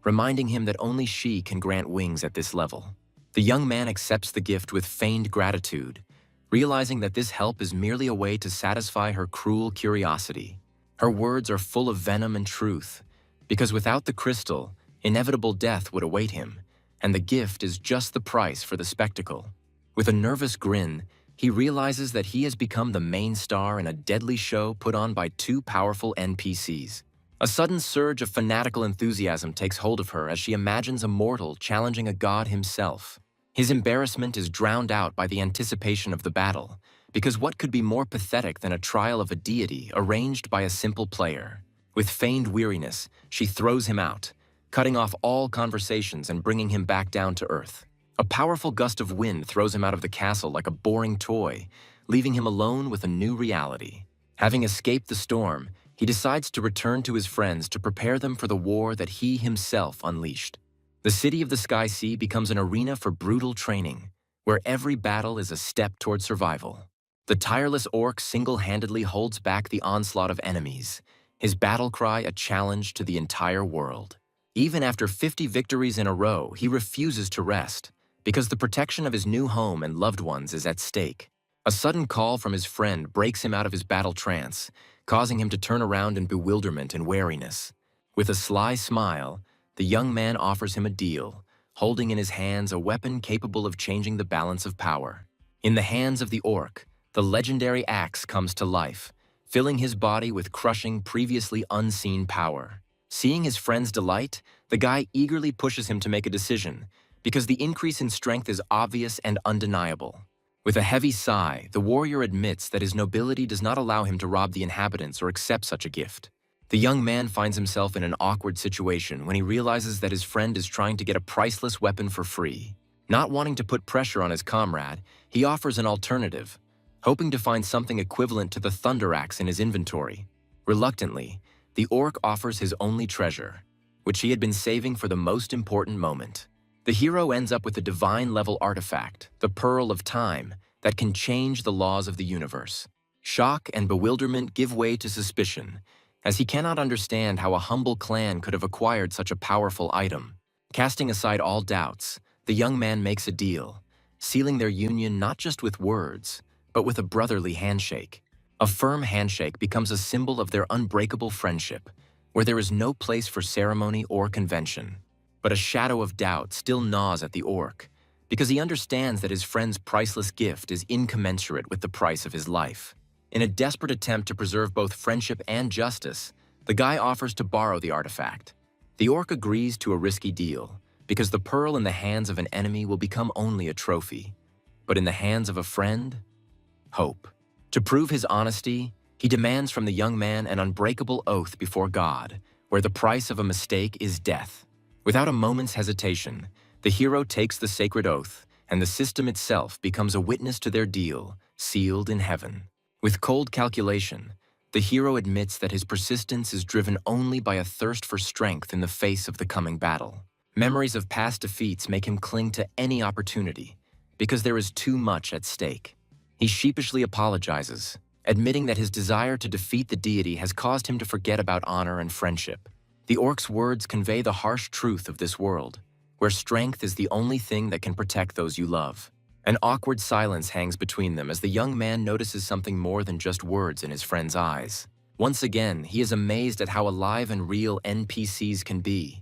reminding him that only she can grant wings at this level. The young man accepts the gift with feigned gratitude, realizing that this help is merely a way to satisfy her cruel curiosity. Her words are full of venom and truth, because without the crystal, inevitable death would await him, and the gift is just the price for the spectacle. With a nervous grin, he realizes that he has become the main star in a deadly show put on by two powerful NPCs. A sudden surge of fanatical enthusiasm takes hold of her as she imagines a mortal challenging a god himself. His embarrassment is drowned out by the anticipation of the battle, because what could be more pathetic than a trial of a deity arranged by a simple player? With feigned weariness, she throws him out, cutting off all conversations and bringing him back down to earth. A powerful gust of wind throws him out of the castle like a boring toy, leaving him alone with a new reality. Having escaped the storm, he decides to return to his friends to prepare them for the war that he himself unleashed. The city of the Sky Sea becomes an arena for brutal training, where every battle is a step toward survival. The tireless orc single-handedly holds back the onslaught of enemies, his battle cry a challenge to the entire world. Even after 50 victories in a row, he refuses to rest, because the protection of his new home and loved ones is at stake. A sudden call from his friend breaks him out of his battle trance, causing him to turn around in bewilderment and wariness. With a sly smile, the young man offers him a deal, holding in his hands a weapon capable of changing the balance of power. In the hands of the orc, the legendary axe comes to life, filling his body with crushing, previously unseen power. Seeing his friend's delight, the guy eagerly pushes him to make a decision, because the increase in strength is obvious and undeniable. With a heavy sigh, the warrior admits that his nobility does not allow him to rob the inhabitants or accept such a gift. The young man finds himself in an awkward situation when he realizes that his friend is trying to get a priceless weapon for free. Not wanting to put pressure on his comrade, he offers an alternative, hoping to find something equivalent to the thunder axe in his inventory. Reluctantly, the orc offers his only treasure, which he had been saving for the most important moment. The hero ends up with a divine-level artifact, the Pearl of Time, that can change the laws of the universe. Shock and bewilderment give way to suspicion, as he cannot understand how a humble clan could have acquired such a powerful item. Casting aside all doubts, the young man makes a deal, sealing their union not just with words, but with a brotherly handshake. A firm handshake becomes a symbol of their unbreakable friendship, where there is no place for ceremony or convention. But a shadow of doubt still gnaws at the orc, because he understands that his friend's priceless gift is incommensurate with the price of his life. In a desperate attempt to preserve both friendship and justice, the guy offers to borrow the artifact. The orc agrees to a risky deal, because the pearl in the hands of an enemy will become only a trophy. But in the hands of a friend, hope. To prove his honesty, he demands from the young man an unbreakable oath before God, where the price of a mistake is death. Without a moment's hesitation, the hero takes the sacred oath, and the system itself becomes a witness to their deal, sealed in heaven. With cold calculation, the hero admits that his persistence is driven only by a thirst for strength in the face of the coming battle. Memories of past defeats make him cling to any opportunity, because there is too much at stake. He sheepishly apologizes, admitting that his desire to defeat the deity has caused him to forget about honor and friendship. The orc's words convey the harsh truth of this world, where strength is the only thing that can protect those you love. An awkward silence hangs between them as the young man notices something more than just words in his friend's eyes. Once again, he is amazed at how alive and real NPCs can be,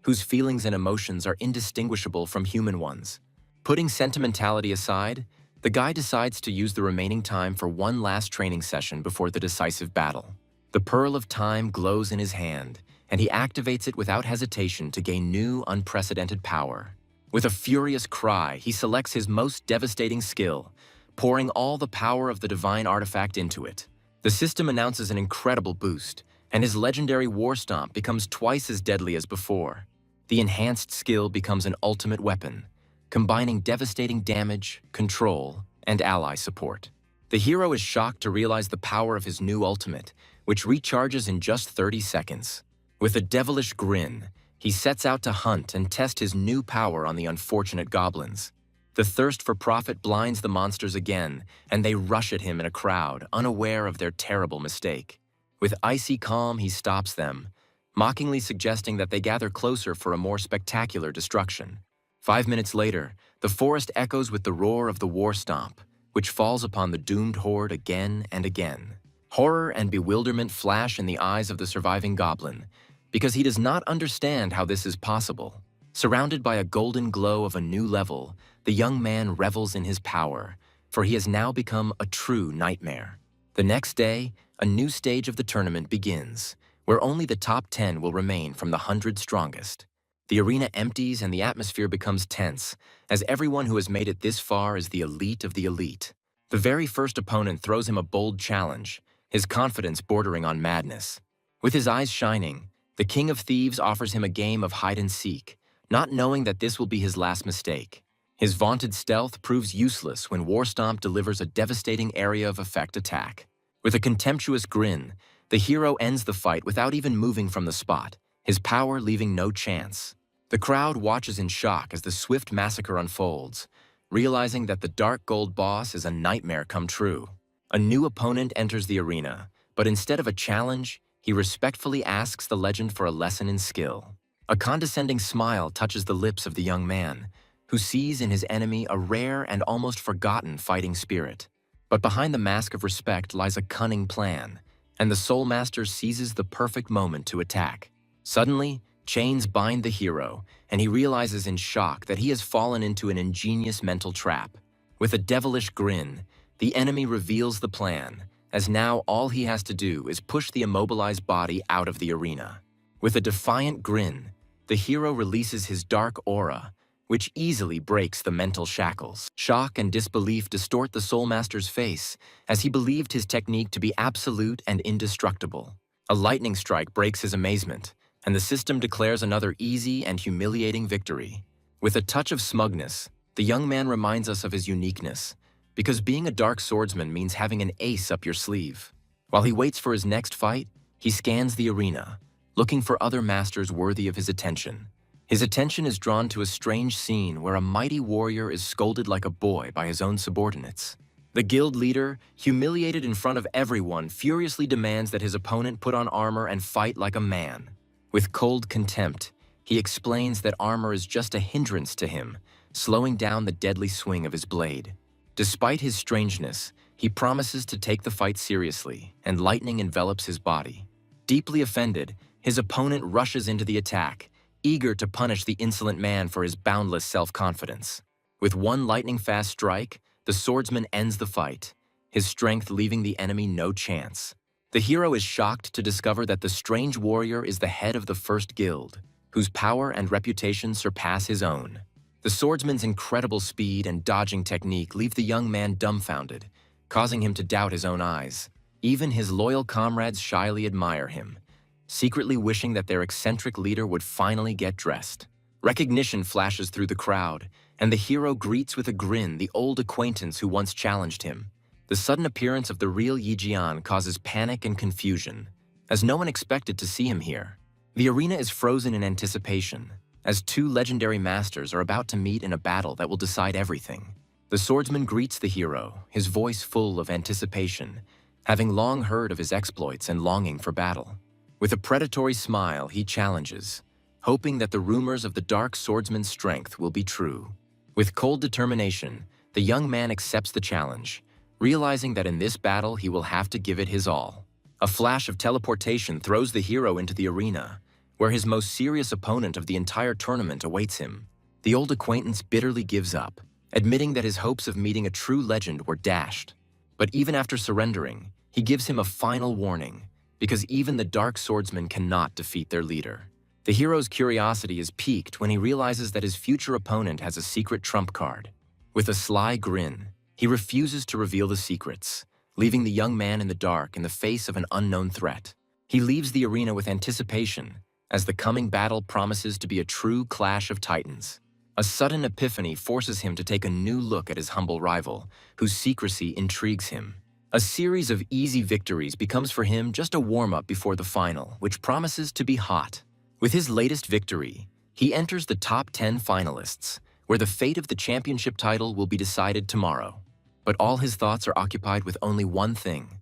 whose feelings and emotions are indistinguishable from human ones. Putting sentimentality aside, the guy decides to use the remaining time for one last training session before the decisive battle. The Pearl of Time glows in his hand, and he activates it without hesitation to gain new, unprecedented power. With a furious cry, he selects his most devastating skill, pouring all the power of the divine artifact into it. The system announces an incredible boost, and his legendary War Stomp becomes twice as deadly as before. The enhanced skill becomes an ultimate weapon, combining devastating damage, control, and ally support. The hero is shocked to realize the power of his new ultimate, which recharges in just 30 seconds. With a devilish grin, he sets out to hunt and test his new power on the unfortunate goblins. The thirst for profit blinds the monsters again, and they rush at him in a crowd, unaware of their terrible mistake. With icy calm, he stops them, mockingly suggesting that they gather closer for a more spectacular destruction. 5 minutes later, the forest echoes with the roar of the War Stomp, which falls upon the doomed horde again and again. Horror and bewilderment flash in the eyes of the surviving goblin, because he does not understand how this is possible. Surrounded by a golden glow of a new level, the young man revels in his power, for he has now become a true nightmare. The next day, a new stage of the tournament begins, where only the top 10 will remain from the 100 strongest. The arena empties and the atmosphere becomes tense, as everyone who has made it this far is the elite of the elite. The very first opponent throws him a bold challenge, his confidence bordering on madness. With his eyes shining, the King of Thieves offers him a game of hide-and-seek, not knowing that this will be his last mistake. His vaunted stealth proves useless when Warstomp delivers a devastating area of effect attack. With a contemptuous grin, the hero ends the fight without even moving from the spot, his power leaving no chance. The crowd watches in shock as the swift massacre unfolds, realizing that the Dark Gold boss is a nightmare come true. A new opponent enters the arena, but instead of a challenge, he respectfully asks the legend for a lesson in skill. A condescending smile touches the lips of the young man, who sees in his enemy a rare and almost forgotten fighting spirit. But behind the mask of respect lies a cunning plan, and the Soul Master seizes the perfect moment to attack. Suddenly, chains bind the hero, and he realizes in shock that he has fallen into an ingenious mental trap. With a devilish grin, the enemy reveals the plan, as now all he has to do is push the immobilized body out of the arena. With a defiant grin, the hero releases his dark aura, which easily breaks the mental shackles. Shock and disbelief distort the Soul Master's face, as he believed his technique to be absolute and indestructible. A lightning strike breaks his amazement, and the system declares another easy and humiliating victory. With a touch of smugness, the young man reminds us of his uniqueness, because being a dark swordsman means having an ace up your sleeve. While he waits for his next fight, he scans the arena, looking for other masters worthy of his attention. His attention is drawn to a strange scene where a mighty warrior is scolded like a boy by his own subordinates. The guild leader, humiliated in front of everyone, furiously demands that his opponent put on armor and fight like a man. With cold contempt, he explains that armor is just a hindrance to him, slowing down the deadly swing of his blade. Despite his strangeness, he promises to take the fight seriously, and lightning envelops his body. Deeply offended, his opponent rushes into the attack, eager to punish the insolent man for his boundless self-confidence. With one lightning-fast strike, the swordsman ends the fight, his strength leaving the enemy no chance. The hero is shocked to discover that the strange warrior is the head of the first guild, whose power and reputation surpass his own. The swordsman's incredible speed and dodging technique leave the young man dumbfounded, causing him to doubt his own eyes. Even his loyal comrades shyly admire him, secretly wishing that their eccentric leader would finally get dressed. Recognition flashes through the crowd, and the hero greets with a grin the old acquaintance who once challenged him. The sudden appearance of the real Yi Jian causes panic and confusion, as no one expected to see him here. The arena is frozen in anticipation, as two legendary masters are about to meet in a battle that will decide everything. The swordsman greets the hero, his voice full of anticipation, having long heard of his exploits and longing for battle. With a predatory smile, he challenges, hoping that the rumors of the dark swordsman's strength will be true. With cold determination, the young man accepts the challenge, realizing that in this battle he will have to give it his all. A flash of teleportation throws the hero into the arena, where his most serious opponent of the entire tournament awaits him. The old acquaintance bitterly gives up, admitting that his hopes of meeting a true legend were dashed. But even after surrendering, he gives him a final warning, because even the dark swordsmen cannot defeat their leader. The hero's curiosity is piqued when he realizes that his future opponent has a secret trump card. With a sly grin, he refuses to reveal the secrets, leaving the young man in the dark in the face of an unknown threat. He leaves the arena with anticipation, as the coming battle promises to be a true clash of titans. A sudden epiphany forces him to take a new look at his humble rival, whose secrecy intrigues him. A series of easy victories becomes for him just a warm-up before the final, which promises to be hot. With his latest victory, he enters the top 10 finalists, where the fate of the championship title will be decided tomorrow. But all his thoughts are occupied with only one thing: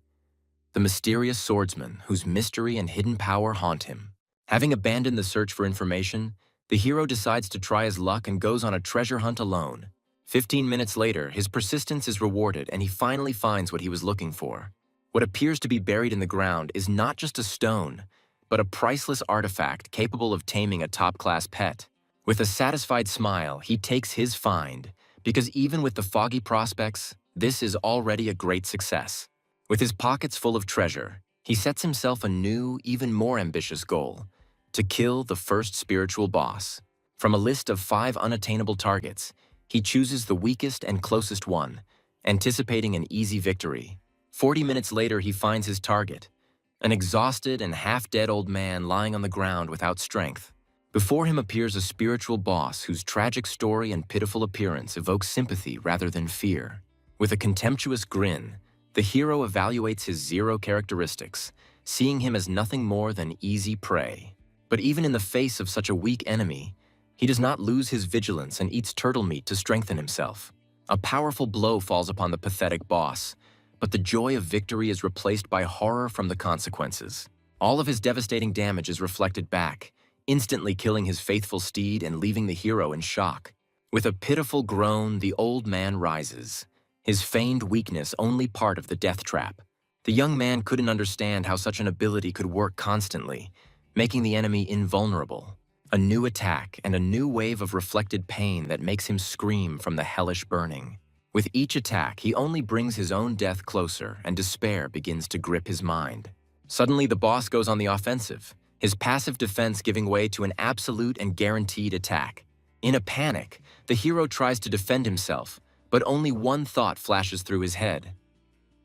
the mysterious swordsman whose mystery and hidden power haunt him. Having abandoned the search for information, the hero decides to try his luck and goes on a treasure hunt alone. 15 minutes later, his persistence is rewarded and he finally finds what he was looking for. What appears to be buried in the ground is not just a stone, but a priceless artifact capable of taming a top-class pet. With a satisfied smile, he takes his find, because even with the foggy prospects, this is already a great success. With his pockets full of treasure, He sets himself a new, even more ambitious goal: to kill the first spiritual boss. From a list of 5 unattainable targets, he chooses the weakest and closest one, anticipating an easy victory. 40 minutes later, he finds his target, an exhausted and half-dead old man lying on the ground without strength. Before him appears a spiritual boss whose tragic story and pitiful appearance evoke sympathy rather than fear. With a contemptuous grin, the hero evaluates his 0 characteristics, seeing him as nothing more than easy prey. But even in the face of such a weak enemy, he does not lose his vigilance and eats turtle meat to strengthen himself. A powerful blow falls upon the pathetic boss, but the joy of victory is replaced by horror from the consequences. All of his devastating damage is reflected back, instantly killing his faithful steed and leaving the hero in shock. With a pitiful groan, the old man rises, his feigned weakness only part of the death trap. The young man couldn't understand how such an ability could work constantly, making the enemy invulnerable. A new attack and a new wave of reflected pain that makes him scream from the hellish burning. With each attack, he only brings his own death closer, and despair begins to grip his mind. Suddenly, the boss goes on the offensive, his passive defense giving way to an absolute and guaranteed attack. In a panic, the hero tries to defend himself, but only one thought flashes through his head.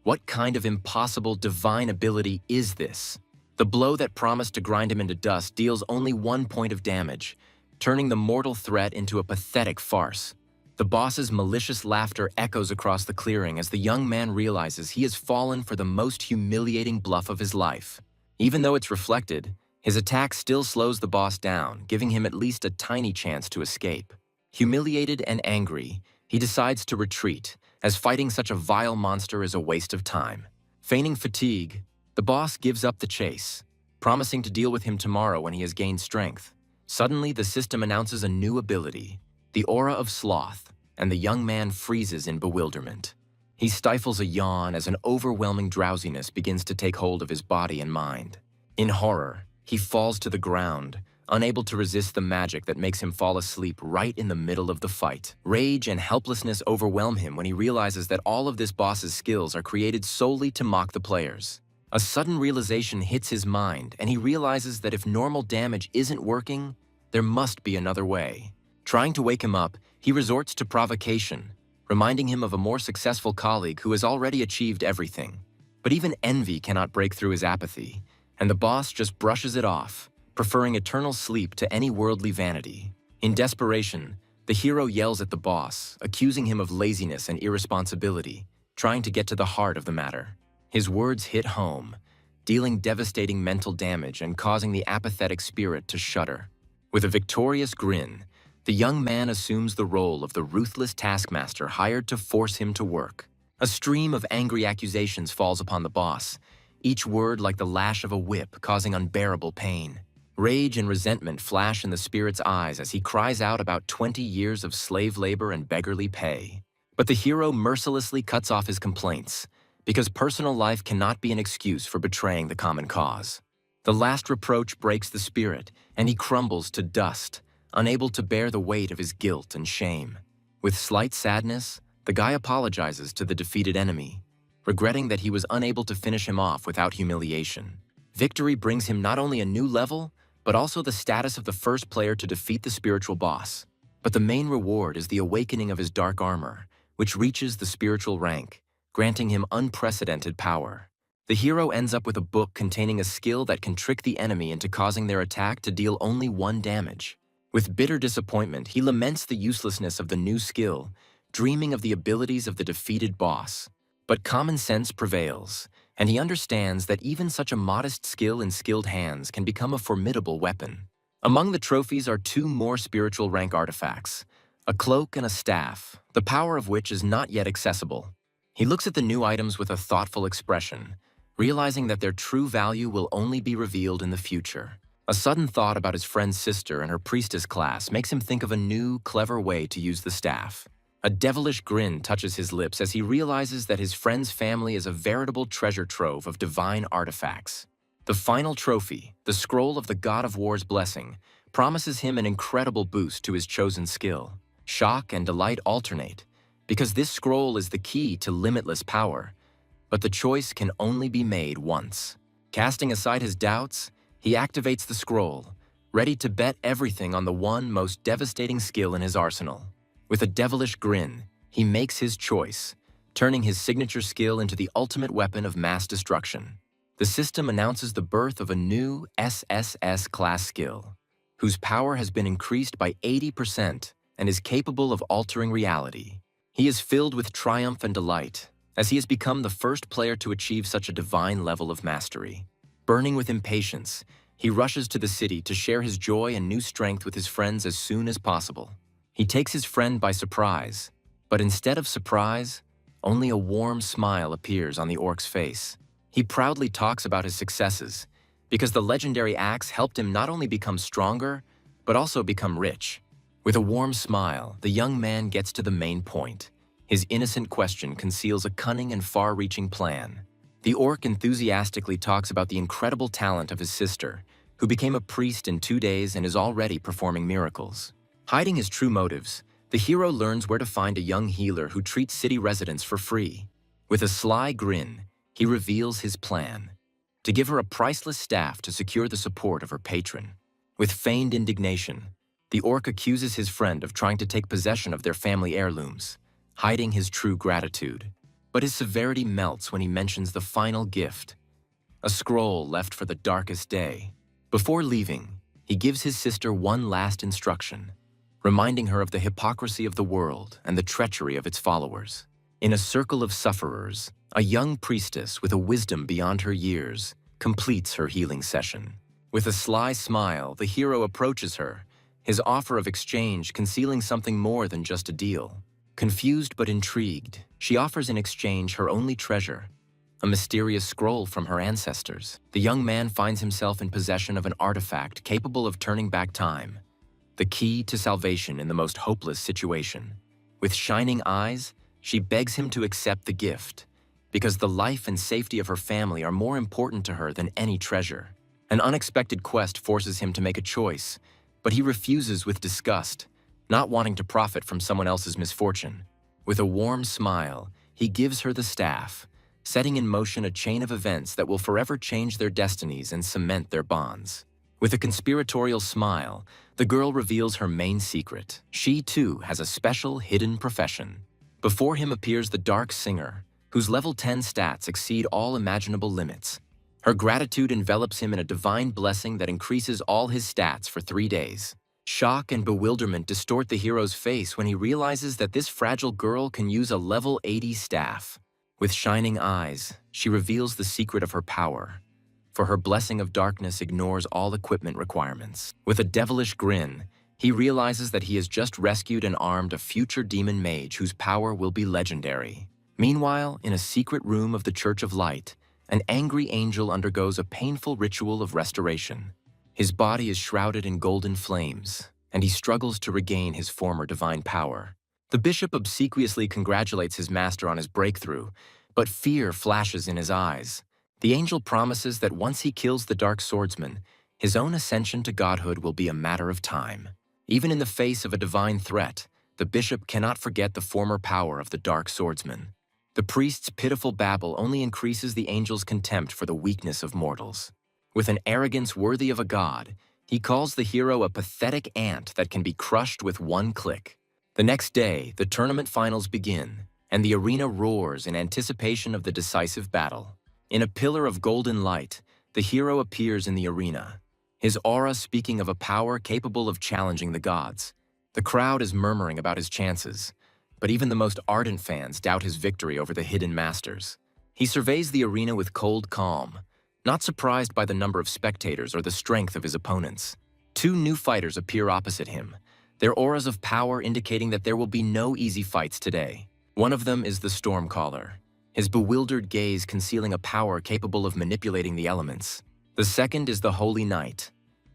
What kind of impossible divine ability is this? The blow that promised to grind him into dust deals only 1 point of damage, turning the mortal threat into a pathetic farce. The boss's malicious laughter echoes across the clearing as the young man realizes he has fallen for the most humiliating bluff of his life. Even though it's reflected, his attack still slows the boss down, giving him at least a tiny chance to escape. Humiliated and angry, he decides to retreat, as fighting such a vile monster is a waste of time. Feigning fatigue, the boss gives up the chase, promising to deal with him tomorrow when he has gained strength. Suddenly, the system announces a new ability, the Aura of Sloth, and the young man freezes in bewilderment. He stifles a yawn as an overwhelming drowsiness begins to take hold of his body and mind. In horror, he falls to the ground, unable to resist the magic that makes him fall asleep right in the middle of the fight. Rage and helplessness overwhelm him when he realizes that all of this boss's skills are created solely to mock the players. A sudden realization hits his mind, and he realizes that if normal damage isn't working, there must be another way. Trying to wake him up, he resorts to provocation, reminding him of a more successful colleague who has already achieved everything. But even envy cannot break through his apathy, and the boss just brushes it off, preferring eternal sleep to any worldly vanity. In desperation, the hero yells at the boss, accusing him of laziness and irresponsibility, trying to get to the heart of the matter. His words hit home, dealing devastating mental damage and causing the apathetic spirit to shudder. With a victorious grin, the young man assumes the role of the ruthless taskmaster hired to force him to work. A stream of angry accusations falls upon the boss, each word like the lash of a whip causing unbearable pain. Rage and resentment flash in the spirit's eyes as he cries out about 20 years of slave labor and beggarly pay. But the hero mercilessly cuts off his complaints, because personal life cannot be an excuse for betraying the common cause. The last reproach breaks the spirit, and he crumbles to dust, unable to bear the weight of his guilt and shame. With slight sadness, the guy apologizes to the defeated enemy, regretting that he was unable to finish him off without humiliation. Victory brings him not only a new level, but also the status of the first player to defeat the spiritual boss. But the main reward is the awakening of his dark armor, which reaches the spiritual rank, granting him unprecedented power. The hero ends up with a book containing a skill that can trick the enemy into causing their attack to deal only 1 damage. With bitter disappointment, he laments the uselessness of the new skill, dreaming of the abilities of the defeated boss. But common sense prevails, and he understands that even such a modest skill in skilled hands can become a formidable weapon. Among the trophies are 2 more spiritual rank artifacts, a cloak and a staff, the power of which is not yet accessible. He looks at the new items with a thoughtful expression, realizing that their true value will only be revealed in the future. A sudden thought about his friend's sister and her priestess class makes him think of a new, clever way to use the staff. A devilish grin touches his lips as he realizes that his friend's family is a veritable treasure trove of divine artifacts. The final trophy, the Scroll of the God of War's Blessing, promises him an incredible boost to his chosen skill. Shock and delight alternate, because this scroll is the key to limitless power, but the choice can only be made once. Casting aside his doubts, he activates the scroll, ready to bet everything on the one most devastating skill in his arsenal. With a devilish grin, he makes his choice, turning his signature skill into the ultimate weapon of mass destruction. The system announces the birth of a new SSS-class skill, whose power has been increased by 80% and is capable of altering reality. He is filled with triumph and delight, as he has become the first player to achieve such a divine level of mastery. Burning with impatience, he rushes to the city to share his joy and new strength with his friends as soon as possible. He takes his friend by surprise, but instead of surprise, only a warm smile appears on the orc's face. He proudly talks about his successes, because the legendary axe helped him not only become stronger, but also become rich. With a warm smile, the young man gets to the main point. His innocent question conceals a cunning and far-reaching plan. The orc enthusiastically talks about the incredible talent of his sister, who became a priest in 2 days and is already performing miracles. Hiding his true motives, the hero learns where to find a young healer who treats city residents for free. With a sly grin, he reveals his plan: to give her a priceless staff to secure the support of her patron. With feigned indignation, the orc accuses his friend of trying to take possession of their family heirlooms, hiding his true gratitude. But his severity melts when he mentions the final gift, a scroll left for the darkest day. Before leaving, he gives his sister one last instruction, reminding her of the hypocrisy of the world and the treachery of its followers. In a circle of sufferers, a young priestess with a wisdom beyond her years completes her healing session. With a sly smile, the hero approaches her, his offer of exchange concealing something more than just a deal. Confused but intrigued, she offers in exchange her only treasure, a mysterious scroll from her ancestors. The young man finds himself in possession of an artifact capable of turning back time, the key to salvation in the most hopeless situation. With shining eyes, she begs him to accept the gift, because the life and safety of her family are more important to her than any treasure. An unexpected quest forces him to make a choice, but he refuses with disgust, not wanting to profit from someone else's misfortune. With a warm smile, he gives her the staff, setting in motion a chain of events that will forever change their destinies and cement their bonds. With a conspiratorial smile, the girl reveals her main secret. She, too, has a special hidden profession. Before him appears the Dark Singer, whose level 10 stats exceed all imaginable limits. Her gratitude envelops him in a divine blessing that increases all his stats for 3 days. Shock and bewilderment distort the hero's face when he realizes that this fragile girl can use a level 80 staff. With shining eyes, she reveals the secret of her power, for her blessing of darkness ignores all equipment requirements. With a devilish grin, he realizes that he has just rescued and armed a future demon mage whose power will be legendary. Meanwhile, in a secret room of the Church of Light, an angry angel undergoes a painful ritual of restoration. His body is shrouded in golden flames, and he struggles to regain his former divine power. The bishop obsequiously congratulates his master on his breakthrough, but fear flashes in his eyes. The angel promises that once he kills the Dark Swordsman, his own ascension to godhood will be a matter of time. Even in the face of a divine threat, the bishop cannot forget the former power of the Dark Swordsman. The priest's pitiful babble only increases the angel's contempt for the weakness of mortals. With an arrogance worthy of a god, he calls the hero a pathetic ant that can be crushed with one click. The next day, the tournament finals begin, and the arena roars in anticipation of the decisive battle. In a pillar of golden light, the hero appears in the arena, his aura speaking of a power capable of challenging the gods. The crowd is murmuring about his chances, but even the most ardent fans doubt his victory over the hidden masters. He surveys the arena with cold calm, not surprised by the number of spectators or the strength of his opponents. 2 new fighters appear opposite him, their auras of power indicating that there will be no easy fights today. One of them is the Stormcaller, his bewildered gaze concealing a power capable of manipulating the elements. The second is the Holy Knight.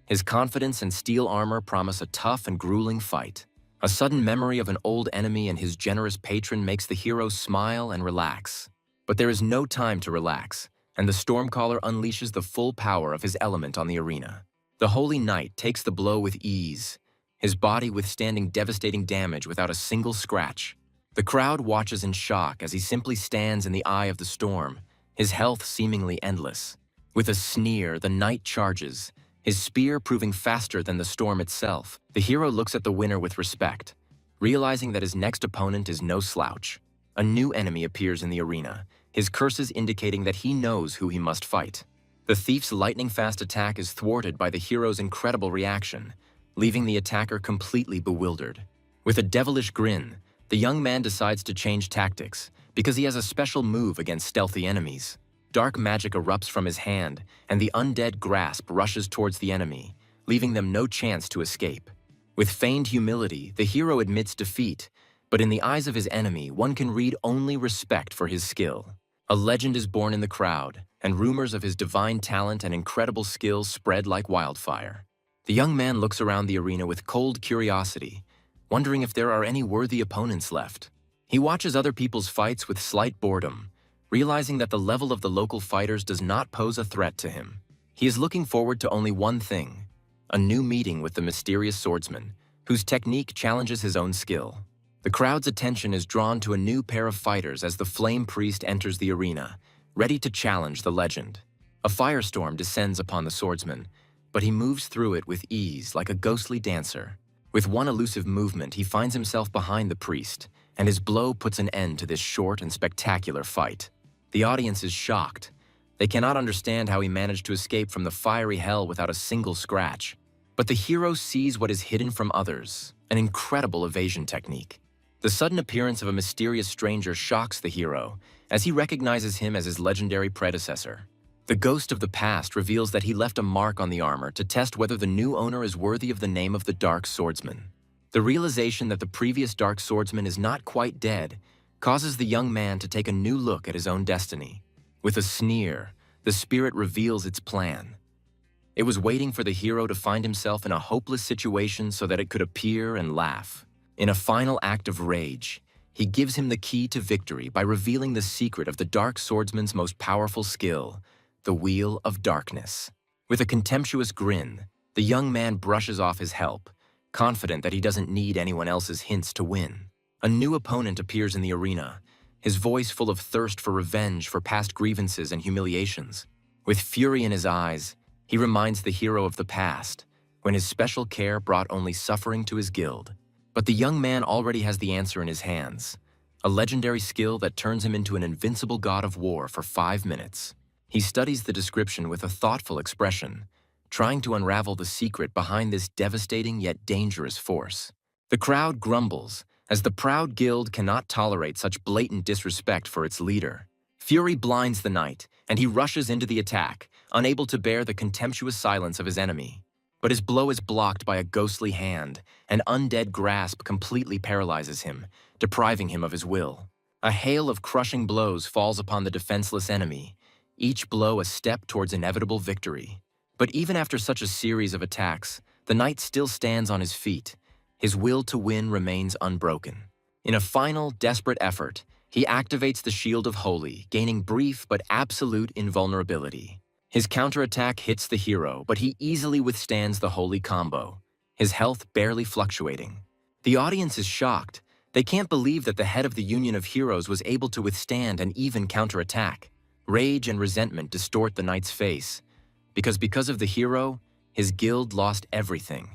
His confidence and steel armor promise a tough and grueling fight. A sudden memory of an old enemy and his generous patron makes the hero smile and relax. But there is no time to relax, and the Stormcaller unleashes the full power of his element on the arena. The Holy Knight takes the blow with ease, his body withstanding devastating damage without a single scratch. The crowd watches in shock as he simply stands in the eye of the storm, his health seemingly endless. With a sneer, the knight charges, his spear proving faster than the storm itself. The hero looks at the winner with respect, realizing that his next opponent is no slouch. A new enemy appears in the arena, his curses indicating that he knows who he must fight. The thief's lightning-fast attack is thwarted by the hero's incredible reaction, leaving the attacker completely bewildered. With a devilish grin, the young man decides to change tactics because he has a special move against stealthy enemies. Dark magic erupts from his hand, and the undead grasp rushes towards the enemy, leaving them no chance to escape. With feigned humility, the hero admits defeat, but in the eyes of his enemy, one can read only respect for his skill. A legend is born in the crowd, and rumors of his divine talent and incredible skill spread like wildfire. The young man looks around the arena with cold curiosity, wondering if there are any worthy opponents left. He watches other people's fights with slight boredom, realizing that the level of the local fighters does not pose a threat to him. He is looking forward to only one thing: a new meeting with the mysterious swordsman, whose technique challenges his own skill. The crowd's attention is drawn to a new pair of fighters as the flame priest enters the arena, ready to challenge the legend. A firestorm descends upon the swordsman, but he moves through it with ease like a ghostly dancer. With one elusive movement, he finds himself behind the priest, and his blow puts an end to this short and spectacular fight. The audience is shocked. They cannot understand how he managed to escape from the fiery hell without a single scratch. But the hero sees what is hidden from others, an incredible evasion technique. The sudden appearance of a mysterious stranger shocks the hero, as he recognizes him as his legendary predecessor. The ghost of the past reveals that he left a mark on the armor to test whether the new owner is worthy of the name of the Dark Swordsman. The realization that the previous Dark Swordsman is not quite dead causes the young man to take a new look at his own destiny. With a sneer, the spirit reveals its plan. It was waiting for the hero to find himself in a hopeless situation so that it could appear and laugh. In a final act of rage, he gives him the key to victory by revealing the secret of the Dark Swordsman's most powerful skill, the Wheel of Darkness. With a contemptuous grin, the young man brushes off his help, confident that he doesn't need anyone else's hints to win. A new opponent appears in the arena, his voice full of thirst for revenge for past grievances and humiliations. With fury in his eyes, he reminds the hero of the past, when his special care brought only suffering to his guild. But the young man already has the answer in his hands, a legendary skill that turns him into an invincible god of war for 5 minutes. He studies the description with a thoughtful expression, trying to unravel the secret behind this devastating yet dangerous force. The crowd grumbles, as the proud guild cannot tolerate such blatant disrespect for its leader. Fury blinds the knight, and he rushes into the attack, unable to bear the contemptuous silence of his enemy. But his blow is blocked by a ghostly hand, an undead grasp completely paralyzes him, depriving him of his will. A hail of crushing blows falls upon the defenseless enemy, each blow a step towards inevitable victory. But even after such a series of attacks, the knight still stands on his feet. His will to win remains unbroken. In a final, desperate effort, he activates the Shield of Holy, gaining brief but absolute invulnerability. His counterattack hits the hero, but he easily withstands the holy combo, his health barely fluctuating. The audience is shocked. They can't believe that the head of the Union of Heroes was able to withstand an even counterattack. Rage and resentment distort the knight's face, because of the hero, his guild lost everything,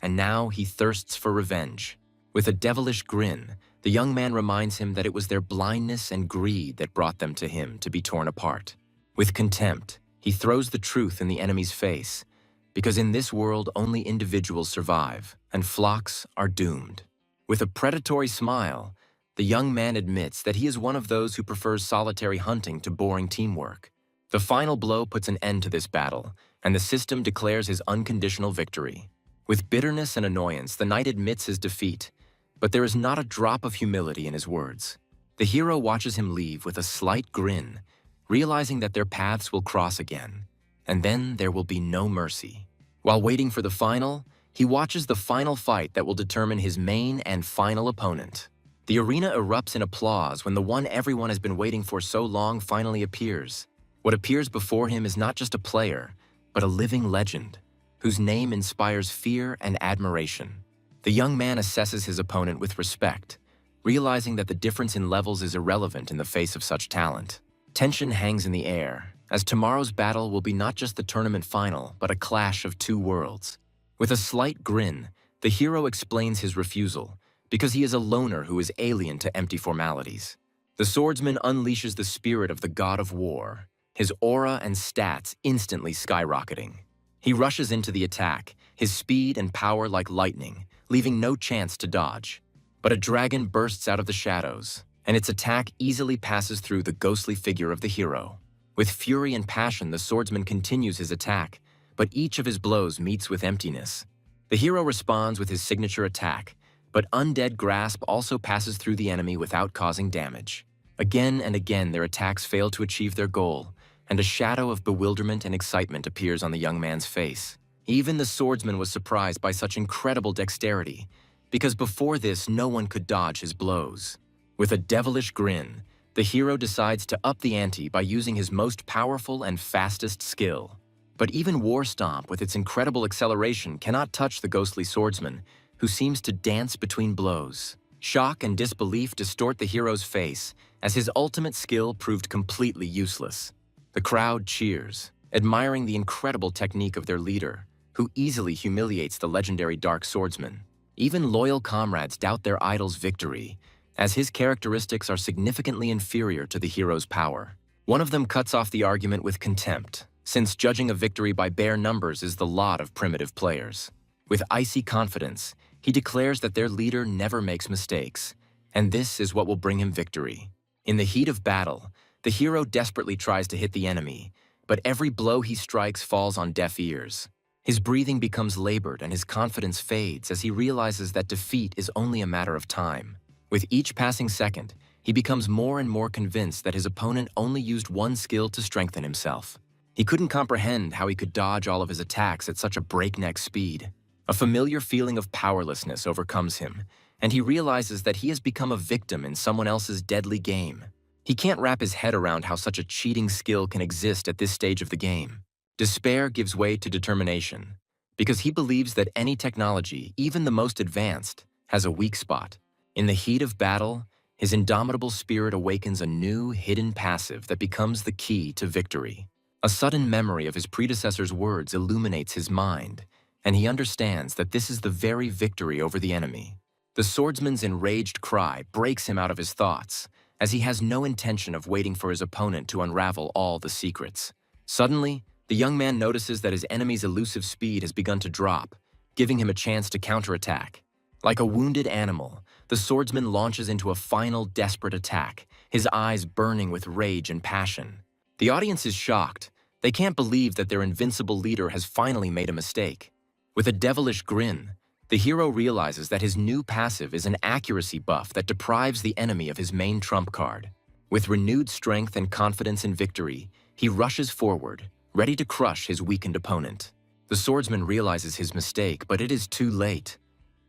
and now he thirsts for revenge. With a devilish grin, the young man reminds him that it was their blindness and greed that brought them to him to be torn apart. With contempt, he throws the truth in the enemy's face, because in this world only individuals survive, and flocks are doomed. With a predatory smile, the young man admits that he is one of those who prefers solitary hunting to boring teamwork. The final blow puts an end to this battle, and the system declares his unconditional victory. With bitterness and annoyance, the knight admits his defeat, but there is not a drop of humility in his words. The hero watches him leave with a slight grin, realizing that their paths will cross again, and then there will be no mercy. While waiting for the final, he watches the final fight that will determine his main and final opponent. The arena erupts in applause when the one everyone has been waiting for so long finally appears. What appears before him is not just a player, but a living legend, whose name inspires fear and admiration. The young man assesses his opponent with respect, realizing that the difference in levels is irrelevant in the face of such talent. Tension hangs in the air, as tomorrow's battle will be not just the tournament final, but a clash of two worlds. With a slight grin, the hero explains his refusal, because he is a loner who is alien to empty formalities. The swordsman unleashes the spirit of the god of war, his aura and stats instantly skyrocketing. He rushes into the attack, his speed and power like lightning, leaving no chance to dodge. But a dragon bursts out of the shadows, and its attack easily passes through the ghostly figure of the hero. With fury and passion, the swordsman continues his attack, but each of his blows meets with emptiness. The hero responds with his signature attack, but Undead Grasp also passes through the enemy without causing damage. Again and again, their attacks fail to achieve their goal, and a shadow of bewilderment and excitement appears on the young man's face. Even the swordsman was surprised by such incredible dexterity, because before this, no one could dodge his blows. With a devilish grin, the hero decides to up the ante by using his most powerful and fastest skill. But even War Stomp, with its incredible acceleration, cannot touch the ghostly swordsman, who seems to dance between blows. Shock and disbelief distort the hero's face, as his ultimate skill proved completely useless. The crowd cheers, admiring the incredible technique of their leader, who easily humiliates the legendary Dark Swordsman. Even loyal comrades doubt their idol's victory, as his characteristics are significantly inferior to the hero's power. One of them cuts off the argument with contempt, since judging a victory by bare numbers is the lot of primitive players. With icy confidence, he declares that their leader never makes mistakes, and this is what will bring him victory. In the heat of battle, the hero desperately tries to hit the enemy, but every blow he strikes falls on deaf ears. His breathing becomes labored and his confidence fades as he realizes that defeat is only a matter of time. With each passing second, he becomes more and more convinced that his opponent only used one skill to strengthen himself. He couldn't comprehend how he could dodge all of his attacks at such a breakneck speed. A familiar feeling of powerlessness overcomes him, and he realizes that he has become a victim in someone else's deadly game. He can't wrap his head around how such a cheating skill can exist at this stage of the game. Despair gives way to determination, because he believes that any technology, even the most advanced, has a weak spot. In the heat of battle, his indomitable spirit awakens a new, hidden passive that becomes the key to victory. A sudden memory of his predecessor's words illuminates his mind, and he understands that this is the very victory over the enemy. The swordsman's enraged cry breaks him out of his thoughts, as he has no intention of waiting for his opponent to unravel all the secrets. Suddenly, the young man notices that his enemy's elusive speed has begun to drop, giving him a chance to counterattack. Like a wounded animal, the swordsman launches into a final desperate attack, his eyes burning with rage and passion. The audience is shocked. They can't believe that their invincible leader has finally made a mistake. With a devilish grin, the hero realizes that his new passive is an accuracy buff that deprives the enemy of his main trump card. With renewed strength and confidence in victory, he rushes forward, ready to crush his weakened opponent. The swordsman realizes his mistake, but it is too late.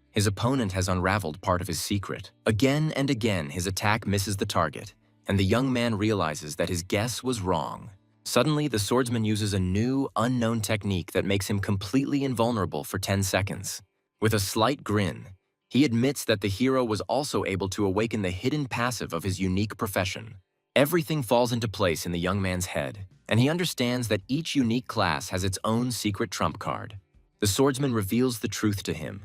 His opponent has unraveled part of his secret. Again and again, his attack misses the target, and the young man realizes that his guess was wrong. Suddenly, the swordsman uses a new, unknown technique that makes him completely invulnerable for 10 seconds. With a slight grin, he admits that the hero was also able to awaken the hidden passive of his unique profession. Everything falls into place in the young man's head, and he understands that each unique class has its own secret trump card. The swordsman reveals the truth to him.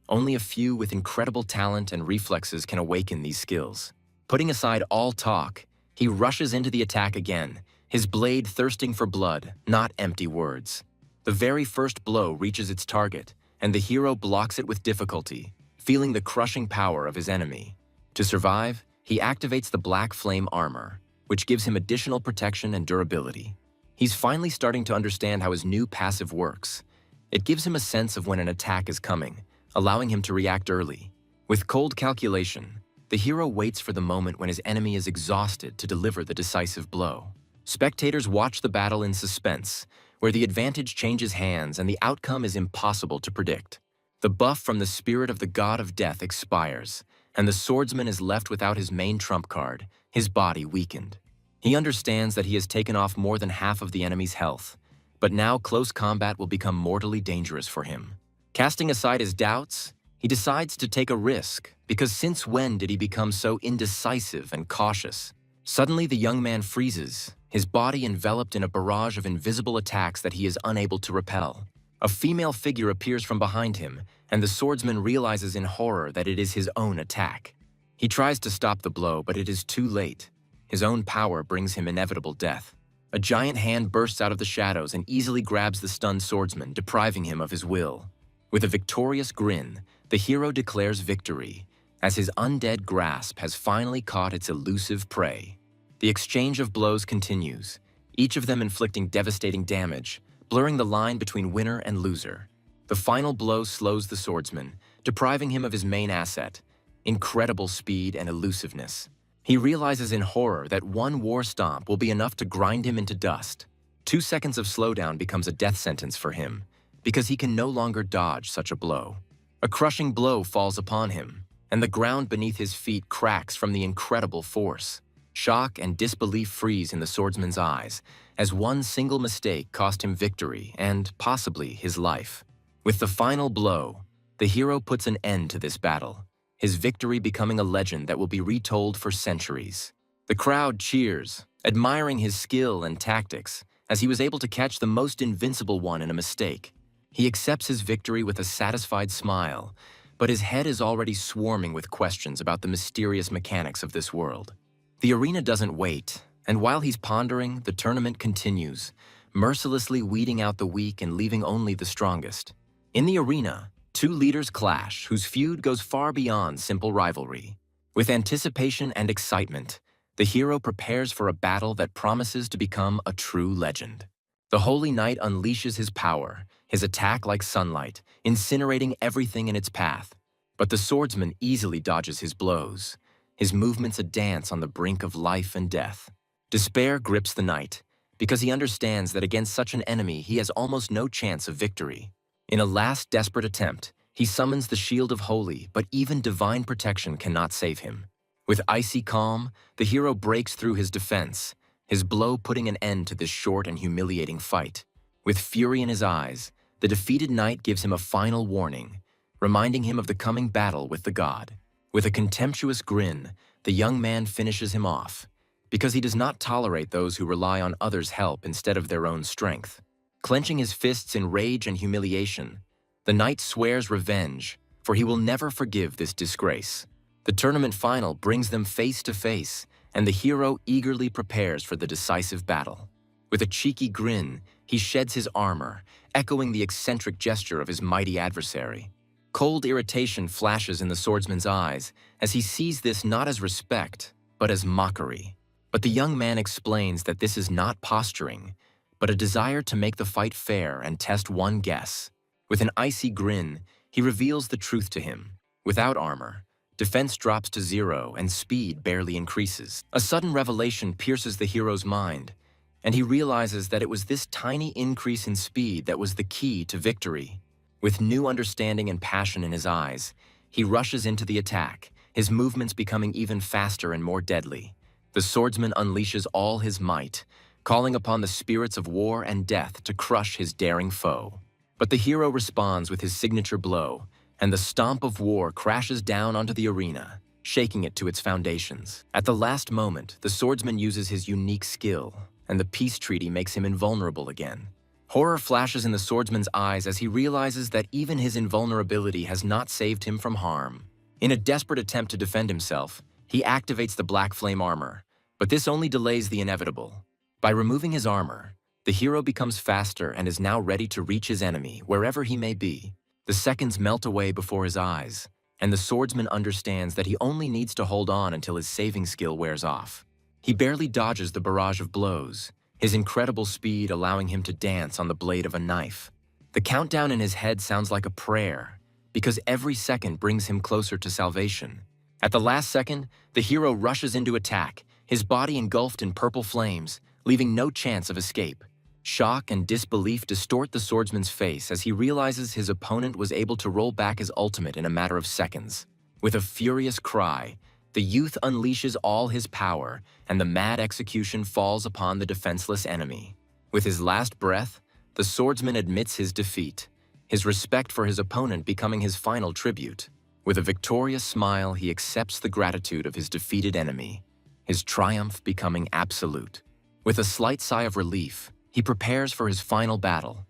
Only a few with incredible talent and reflexes can awaken these skills. Putting aside all talk, he rushes into the attack again, his blade thirsting for blood, not empty words. The very first blow reaches its target, and the hero blocks it with difficulty, feeling the crushing power of his enemy. To survive, he activates the Black Flame armor, which gives him additional protection and durability. He's finally starting to understand how his new passive works. It gives him a sense of when an attack is coming, allowing him to react early. With cold calculation, the hero waits for the moment when his enemy is exhausted to deliver the decisive blow. Spectators watch the battle in suspense, where the advantage changes hands and the outcome is impossible to predict. The buff from the spirit of the god of death expires, and the swordsman is left without his main trump card, his body weakened. He understands that he has taken off more than half of the enemy's health, but now close combat will become mortally dangerous for him. Casting aside his doubts, he decides to take a risk, because since when did he become so indecisive and cautious? Suddenly, the young man freezes, his body enveloped in a barrage of invisible attacks that he is unable to repel. A female figure appears from behind him, and the swordsman realizes in horror that it is his own attack. He tries to stop the blow, but it is too late. His own power brings him inevitable death. A giant hand bursts out of the shadows and easily grabs the stunned swordsman, depriving him of his will. With a victorious grin, the hero declares victory, as his undead grasp has finally caught its elusive prey. The exchange of blows continues, each of them inflicting devastating damage, blurring the line between winner and loser. The final blow slows the swordsman, depriving him of his main asset, incredible speed and elusiveness. He realizes in horror that one war stomp will be enough to grind him into dust. 2 seconds of slowdown becomes a death sentence for him, because he can no longer dodge such a blow. A crushing blow falls upon him, and the ground beneath his feet cracks from the incredible force. Shock and disbelief freeze in the swordsman's eyes, as one single mistake cost him victory and, possibly, his life. With the final blow, the hero puts an end to this battle, his victory becoming a legend that will be retold for centuries. The crowd cheers, admiring his skill and tactics, as he was able to catch the most invincible one in a mistake. He accepts his victory with a satisfied smile, but his head is already swarming with questions about the mysterious mechanics of this world. The arena doesn't wait, and while he's pondering, the tournament continues, mercilessly weeding out the weak and leaving only the strongest. In the arena, 2 leaders clash whose feud goes far beyond simple rivalry. With anticipation and excitement, the hero prepares for a battle that promises to become a true legend. The Holy Knight unleashes his power, his attack like sunlight, incinerating everything in its path. But the swordsman easily dodges his blows, his movements a dance on the brink of life and death. Despair grips the knight, because he understands that against such an enemy he has almost no chance of victory. In a last desperate attempt, he summons the Shield of Holy, but even divine protection cannot save him. With icy calm, the hero breaks through his defense, his blow putting an end to this short and humiliating fight. With fury in his eyes, the defeated knight gives him a final warning, reminding him of the coming battle with the god. With a contemptuous grin, the young man finishes him off, because he does not tolerate those who rely on others' help instead of their own strength. Clenching his fists in rage and humiliation, the knight swears revenge, for he will never forgive this disgrace. The tournament final brings them face to face, and the hero eagerly prepares for the decisive battle. With a cheeky grin, he sheds his armor, echoing the eccentric gesture of his mighty adversary. Cold irritation flashes in the swordsman's eyes as he sees this not as respect, but as mockery. But the young man explains that this is not posturing, but a desire to make the fight fair and test one guess. With an icy grin, he reveals the truth to him. Without armor, defense drops to 0 and speed barely increases. A sudden revelation pierces the hero's mind, and he realizes that it was this tiny increase in speed that was the key to victory. With new understanding and passion in his eyes, he rushes into the attack, his movements becoming even faster and more deadly. The swordsman unleashes all his might, calling upon the spirits of war and death to crush his daring foe. But the hero responds with his signature blow, and the stomp of war crashes down onto the arena, shaking it to its foundations. At the last moment, the swordsman uses his unique skill, and the peace treaty makes him invulnerable again. Horror flashes in the swordsman's eyes as he realizes that even his invulnerability has not saved him from harm. In a desperate attempt to defend himself, he activates the black flame armor, but this only delays the inevitable. By removing his armor, the hero becomes faster and is now ready to reach his enemy wherever he may be. The seconds melt away before his eyes, and the swordsman understands that he only needs to hold on until his saving skill wears off. He barely dodges the barrage of blows, his incredible speed allowing him to dance on the blade of a knife. The countdown in his head sounds like a prayer, because every second brings him closer to salvation. At the last second, the hero rushes into attack, his body engulfed in purple flames, leaving no chance of escape. Shock and disbelief distort the swordsman's face as he realizes his opponent was able to roll back his ultimate in a matter of seconds. With a furious cry, the youth unleashes all his power, and the mad execution falls upon the defenseless enemy. With his last breath, the swordsman admits his defeat, his respect for his opponent becoming his final tribute. With a victorious smile, he accepts the gratitude of his defeated enemy. his triumph becoming absolute. With a slight sigh of relief, he prepares for his final battle.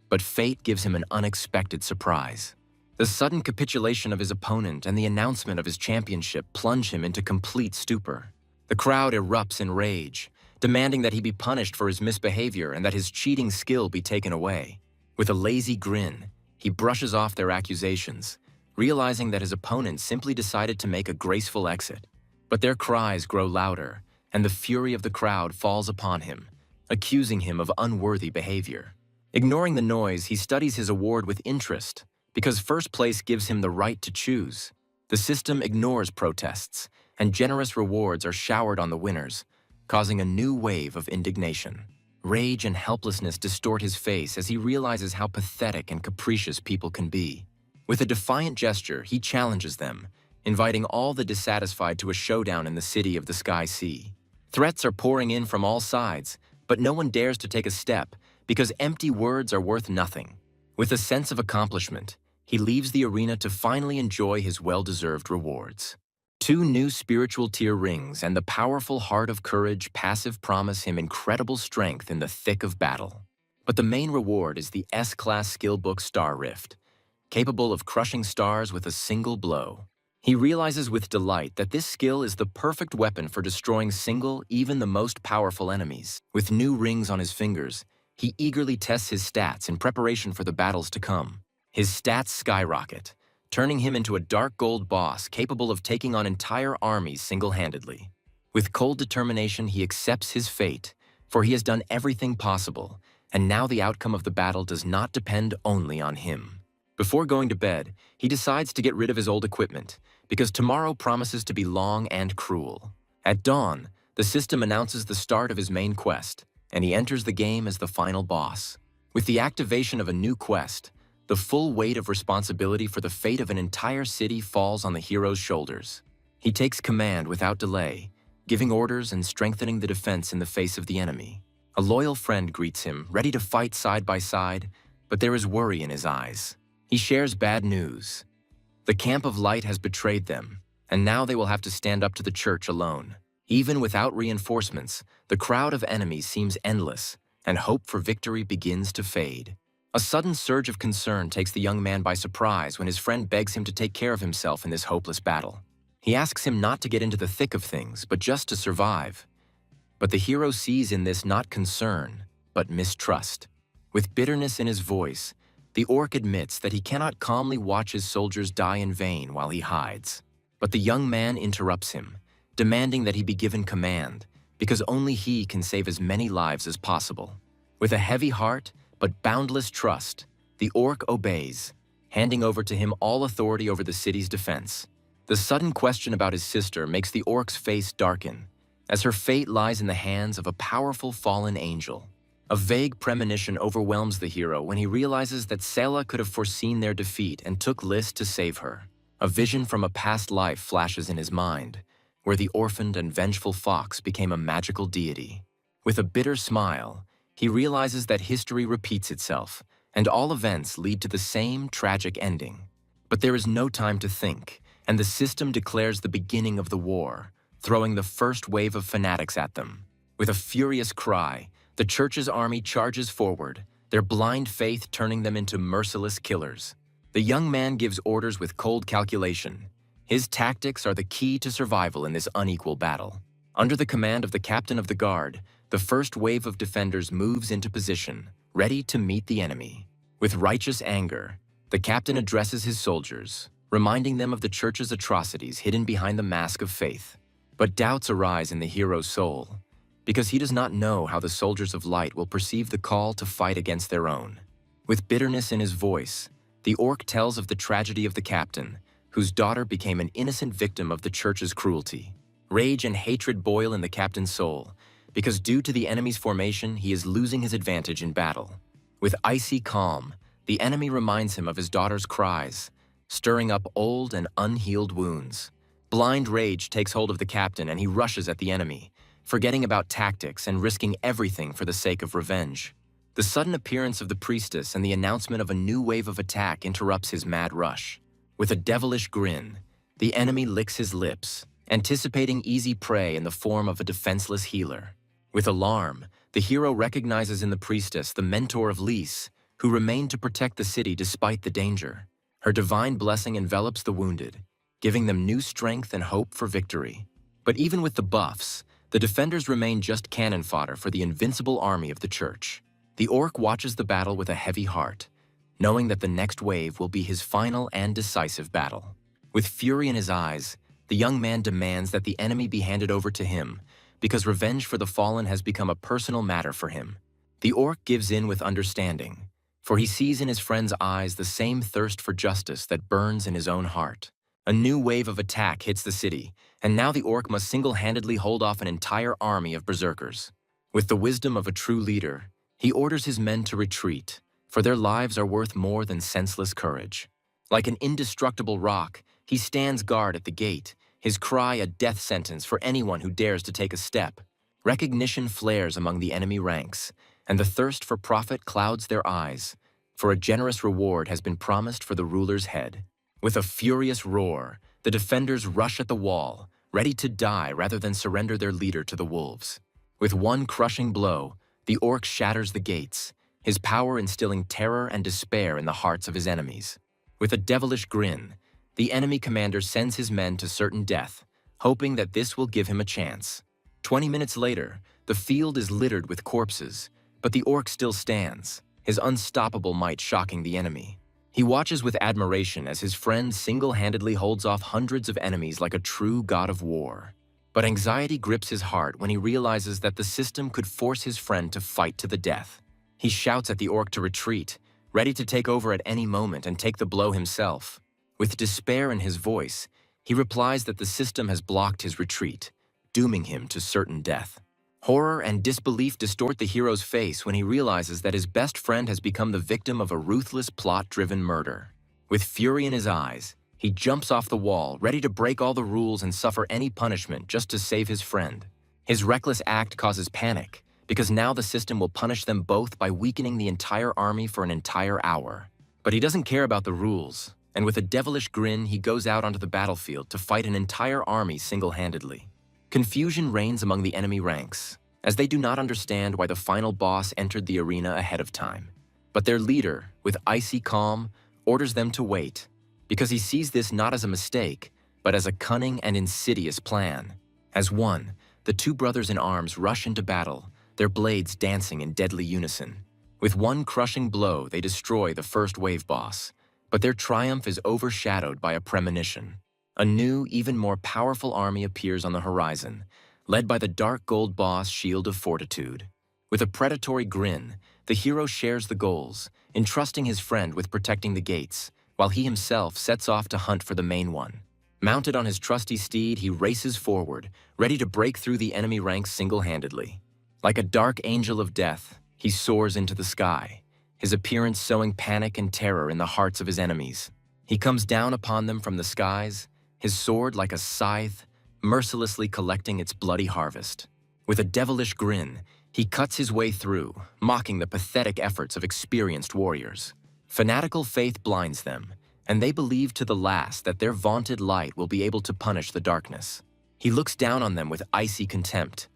But fate gives him an unexpected surprise. The sudden capitulation of his opponent and the announcement of his championship plunge him into complete stupor. The crowd erupts in rage, demanding that he be punished for his misbehavior and that his cheating skill be taken away. With a lazy grin, he brushes off their accusations, realizing that his opponent simply decided to make a graceful exit. But their cries grow louder, and the fury of the crowd falls upon him, accusing him of unworthy behavior. Ignoring the noise, he studies his award with interest, because first place gives him the right to choose. The system ignores protests, and generous rewards are showered on the winners, causing a new wave of indignation. Rage and helplessness distort his face as he realizes how pathetic and capricious people can be. With a defiant gesture, he challenges them, inviting all the dissatisfied to a showdown in the city of the Sky Sea. Threats are pouring in from all sides, but no one dares to take a step because empty words are worth nothing. With a sense of accomplishment, he leaves the arena to finally enjoy his well-deserved rewards. 2 new spiritual tier rings and the powerful Heart of Courage passive promise him incredible strength in the thick of battle. But the main reward is the S-Class skill book Star Rift, capable of crushing stars with a single blow. He realizes with delight that this skill is the perfect weapon for destroying even the most powerful enemies. With new rings on his fingers, he eagerly tests his stats in preparation for the battles to come. His stats skyrocket, turning him into a dark gold boss capable of taking on entire armies single-handedly. With cold determination, he accepts his fate, for he has done everything possible, and now the outcome of the battle does not depend only on him. Before going to bed, he decides to get rid of his old equipment, because tomorrow promises to be long and cruel. At dawn, the system announces the start of his main quest, and he enters the game as the final boss. With the activation of a new quest, the full weight of responsibility for the fate of an entire city falls on the hero's shoulders. He takes command without delay, giving orders and strengthening the defense in the face of the enemy. A loyal friend greets him, ready to fight side by side, but there is worry in his eyes. He shares bad news. The Camp of Light has betrayed them, and now they will have to stand up to the church alone. Even without reinforcements, the crowd of enemies seems endless, and hope for victory begins to fade. A sudden surge of concern takes the young man by surprise when his friend begs him to take care of himself in this hopeless battle. He asks him not to get into the thick of things, but just to survive. But the hero sees in this not concern, but mistrust. With bitterness in his voice, the orc admits that he cannot calmly watch his soldiers die in vain while he hides. But the young man interrupts him, demanding that he be given command, because only he can save as many lives as possible. With a heavy heart, but boundless trust, the orc obeys, handing over to him all authority over the city's defense. The sudden question about his sister makes the orc's face darken, as her fate lies in the hands of a powerful fallen angel. A vague premonition overwhelms the hero when he realizes that Sela could have foreseen their defeat and took List to save her. A vision from a past life flashes in his mind, where the orphaned and vengeful fox became a magical deity. With a bitter smile, he realizes that history repeats itself, and all events lead to the same tragic ending. But there is no time to think, and the system declares the beginning of the war, throwing the first wave of fanatics at them. With a furious cry, the church's army charges forward, their blind faith turning them into merciless killers. The young man gives orders with cold calculation. His tactics are the key to survival in this unequal battle. Under the command of the captain of the guard, the first wave of defenders moves into position, ready to meet the enemy. With righteous anger, the captain addresses his soldiers, reminding them of the church's atrocities hidden behind the mask of faith. But doubts arise in the hero's soul, because he does not know how the soldiers of light will perceive the call to fight against their own. With bitterness in his voice, the orc tells of the tragedy of the captain, whose daughter became an innocent victim of the church's cruelty. Rage and hatred boil in the captain's soul, because due to the enemy's formation, he is losing his advantage in battle. With icy calm, the enemy reminds him of his daughter's cries, stirring up old and unhealed wounds. Blind rage takes hold of the captain and he rushes at the enemy, forgetting about tactics and risking everything for the sake of revenge. The sudden appearance of the priestess and the announcement of a new wave of attack interrupts his mad rush. With a devilish grin, the enemy licks his lips, anticipating easy prey in the form of a defenseless healer. With alarm, the hero recognizes in the priestess the mentor of Lise, who remained to protect the city despite the danger. Her divine blessing envelops the wounded, giving them new strength and hope for victory. But even with the buffs, the defenders remain just cannon fodder for the invincible army of the church. The orc watches the battle with a heavy heart, knowing that the next wave will be his final and decisive battle. With fury in his eyes, the young man demands that the enemy be handed over to him, because revenge for the fallen has become a personal matter for him. The orc gives in with understanding, for he sees in his friend's eyes the same thirst for justice that burns in his own heart. A new wave of attack hits the city, and now the orc must single-handedly hold off an entire army of berserkers. With the wisdom of a true leader, he orders his men to retreat, for their lives are worth more than senseless courage. Like an indestructible rock, he stands guard at the gate, his cry a death sentence for anyone who dares to take a step. Recognition flares among the enemy ranks, and the thirst for profit clouds their eyes, for a generous reward has been promised for the ruler's head. With a furious roar, the defenders rush at the wall, ready to die rather than surrender their leader to the wolves. With one crushing blow, the orc shatters the gates, his power instilling terror and despair in the hearts of his enemies. With a devilish grin, the enemy commander sends his men to certain death, hoping that this will give him a chance. 20 minutes later, the field is littered with corpses, but the orc still stands, his unstoppable might shocking the enemy. He watches with admiration as his friend single-handedly holds off hundreds of enemies like a true god of war. But anxiety grips his heart when he realizes that the system could force his friend to fight to the death. He shouts at the orc to retreat, ready to take over at any moment and take the blow himself. With despair in his voice, he replies that the system has blocked his retreat, dooming him to certain death. Horror and disbelief distort the hero's face when he realizes that his best friend has become the victim of a ruthless plot-driven murder. With fury in his eyes, he jumps off the wall, ready to break all the rules and suffer any punishment just to save his friend. His reckless act causes panic, because now the system will punish them both by weakening the entire army for an entire hour. But he doesn't care about the rules, and with a devilish grin, he goes out onto the battlefield to fight an entire army single-handedly. Confusion reigns among the enemy ranks, as they do not understand why the final boss entered the arena ahead of time. But their leader, with icy calm, orders them to wait, because he sees this not as a mistake, but as a cunning and insidious plan. As one, the two brothers in arms rush into battle, their blades dancing in deadly unison. With one crushing blow, they destroy the first wave boss, but their triumph is overshadowed by a premonition. A new, even more powerful army appears on the horizon, led by the dark gold boss Shield of Fortitude. With a predatory grin, the hero shares the goals, entrusting his friend with protecting the gates, while he himself sets off to hunt for the main one. Mounted on his trusty steed, he races forward, ready to break through the enemy ranks single-handedly. Like a dark angel of death, he soars into the sky, his appearance sowing panic and terror in the hearts of his enemies. He comes down upon them from the skies, his sword like a scythe, mercilessly collecting its bloody harvest. With a devilish grin, he cuts his way through, mocking the pathetic efforts of experienced warriors. Fanatical faith blinds them, and they believe to the last that their vaunted light will be able to punish the darkness. He looks down on them with icy contempt,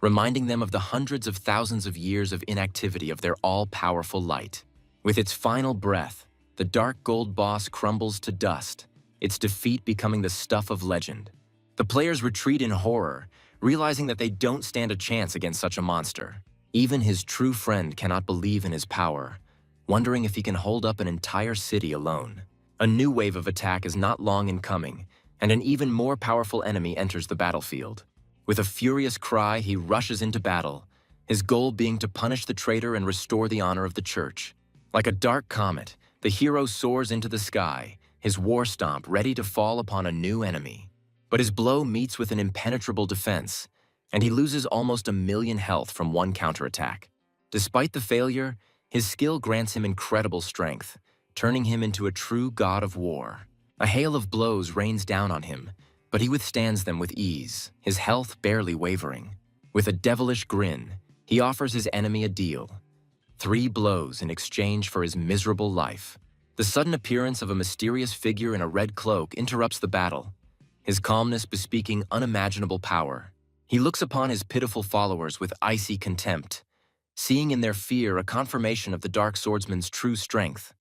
reminding them of the hundreds of thousands of years of inactivity of their all-powerful light. With its final breath, the dark gold boss crumbles to dust, its defeat becoming the stuff of legend. The players retreat in horror, realizing that they don't stand a chance against such a monster. Even his true friend cannot believe in his power, wondering if he can hold up an entire city alone. A new wave of attack is not long in coming, and an even more powerful enemy enters the battlefield. With a furious cry, he rushes into battle, his goal being to punish the traitor and restore the honor of the church. Like a dark comet, the hero soars into the sky, his war stomp ready to fall upon a new enemy. But his blow meets with an impenetrable defense, and he loses almost 1,000,000 health from one counterattack. Despite the failure, his skill grants him incredible strength, turning him into a true god of war. A hail of blows rains down on him, but he withstands them with ease, his health barely wavering. With a devilish grin, he offers his enemy a deal: 3 blows in exchange for his miserable life. The sudden appearance of a mysterious figure in a red cloak interrupts the battle, his calmness bespeaking unimaginable power. He looks upon his pitiful followers with icy contempt, seeing in their fear a confirmation of the dark swordsman's true strength.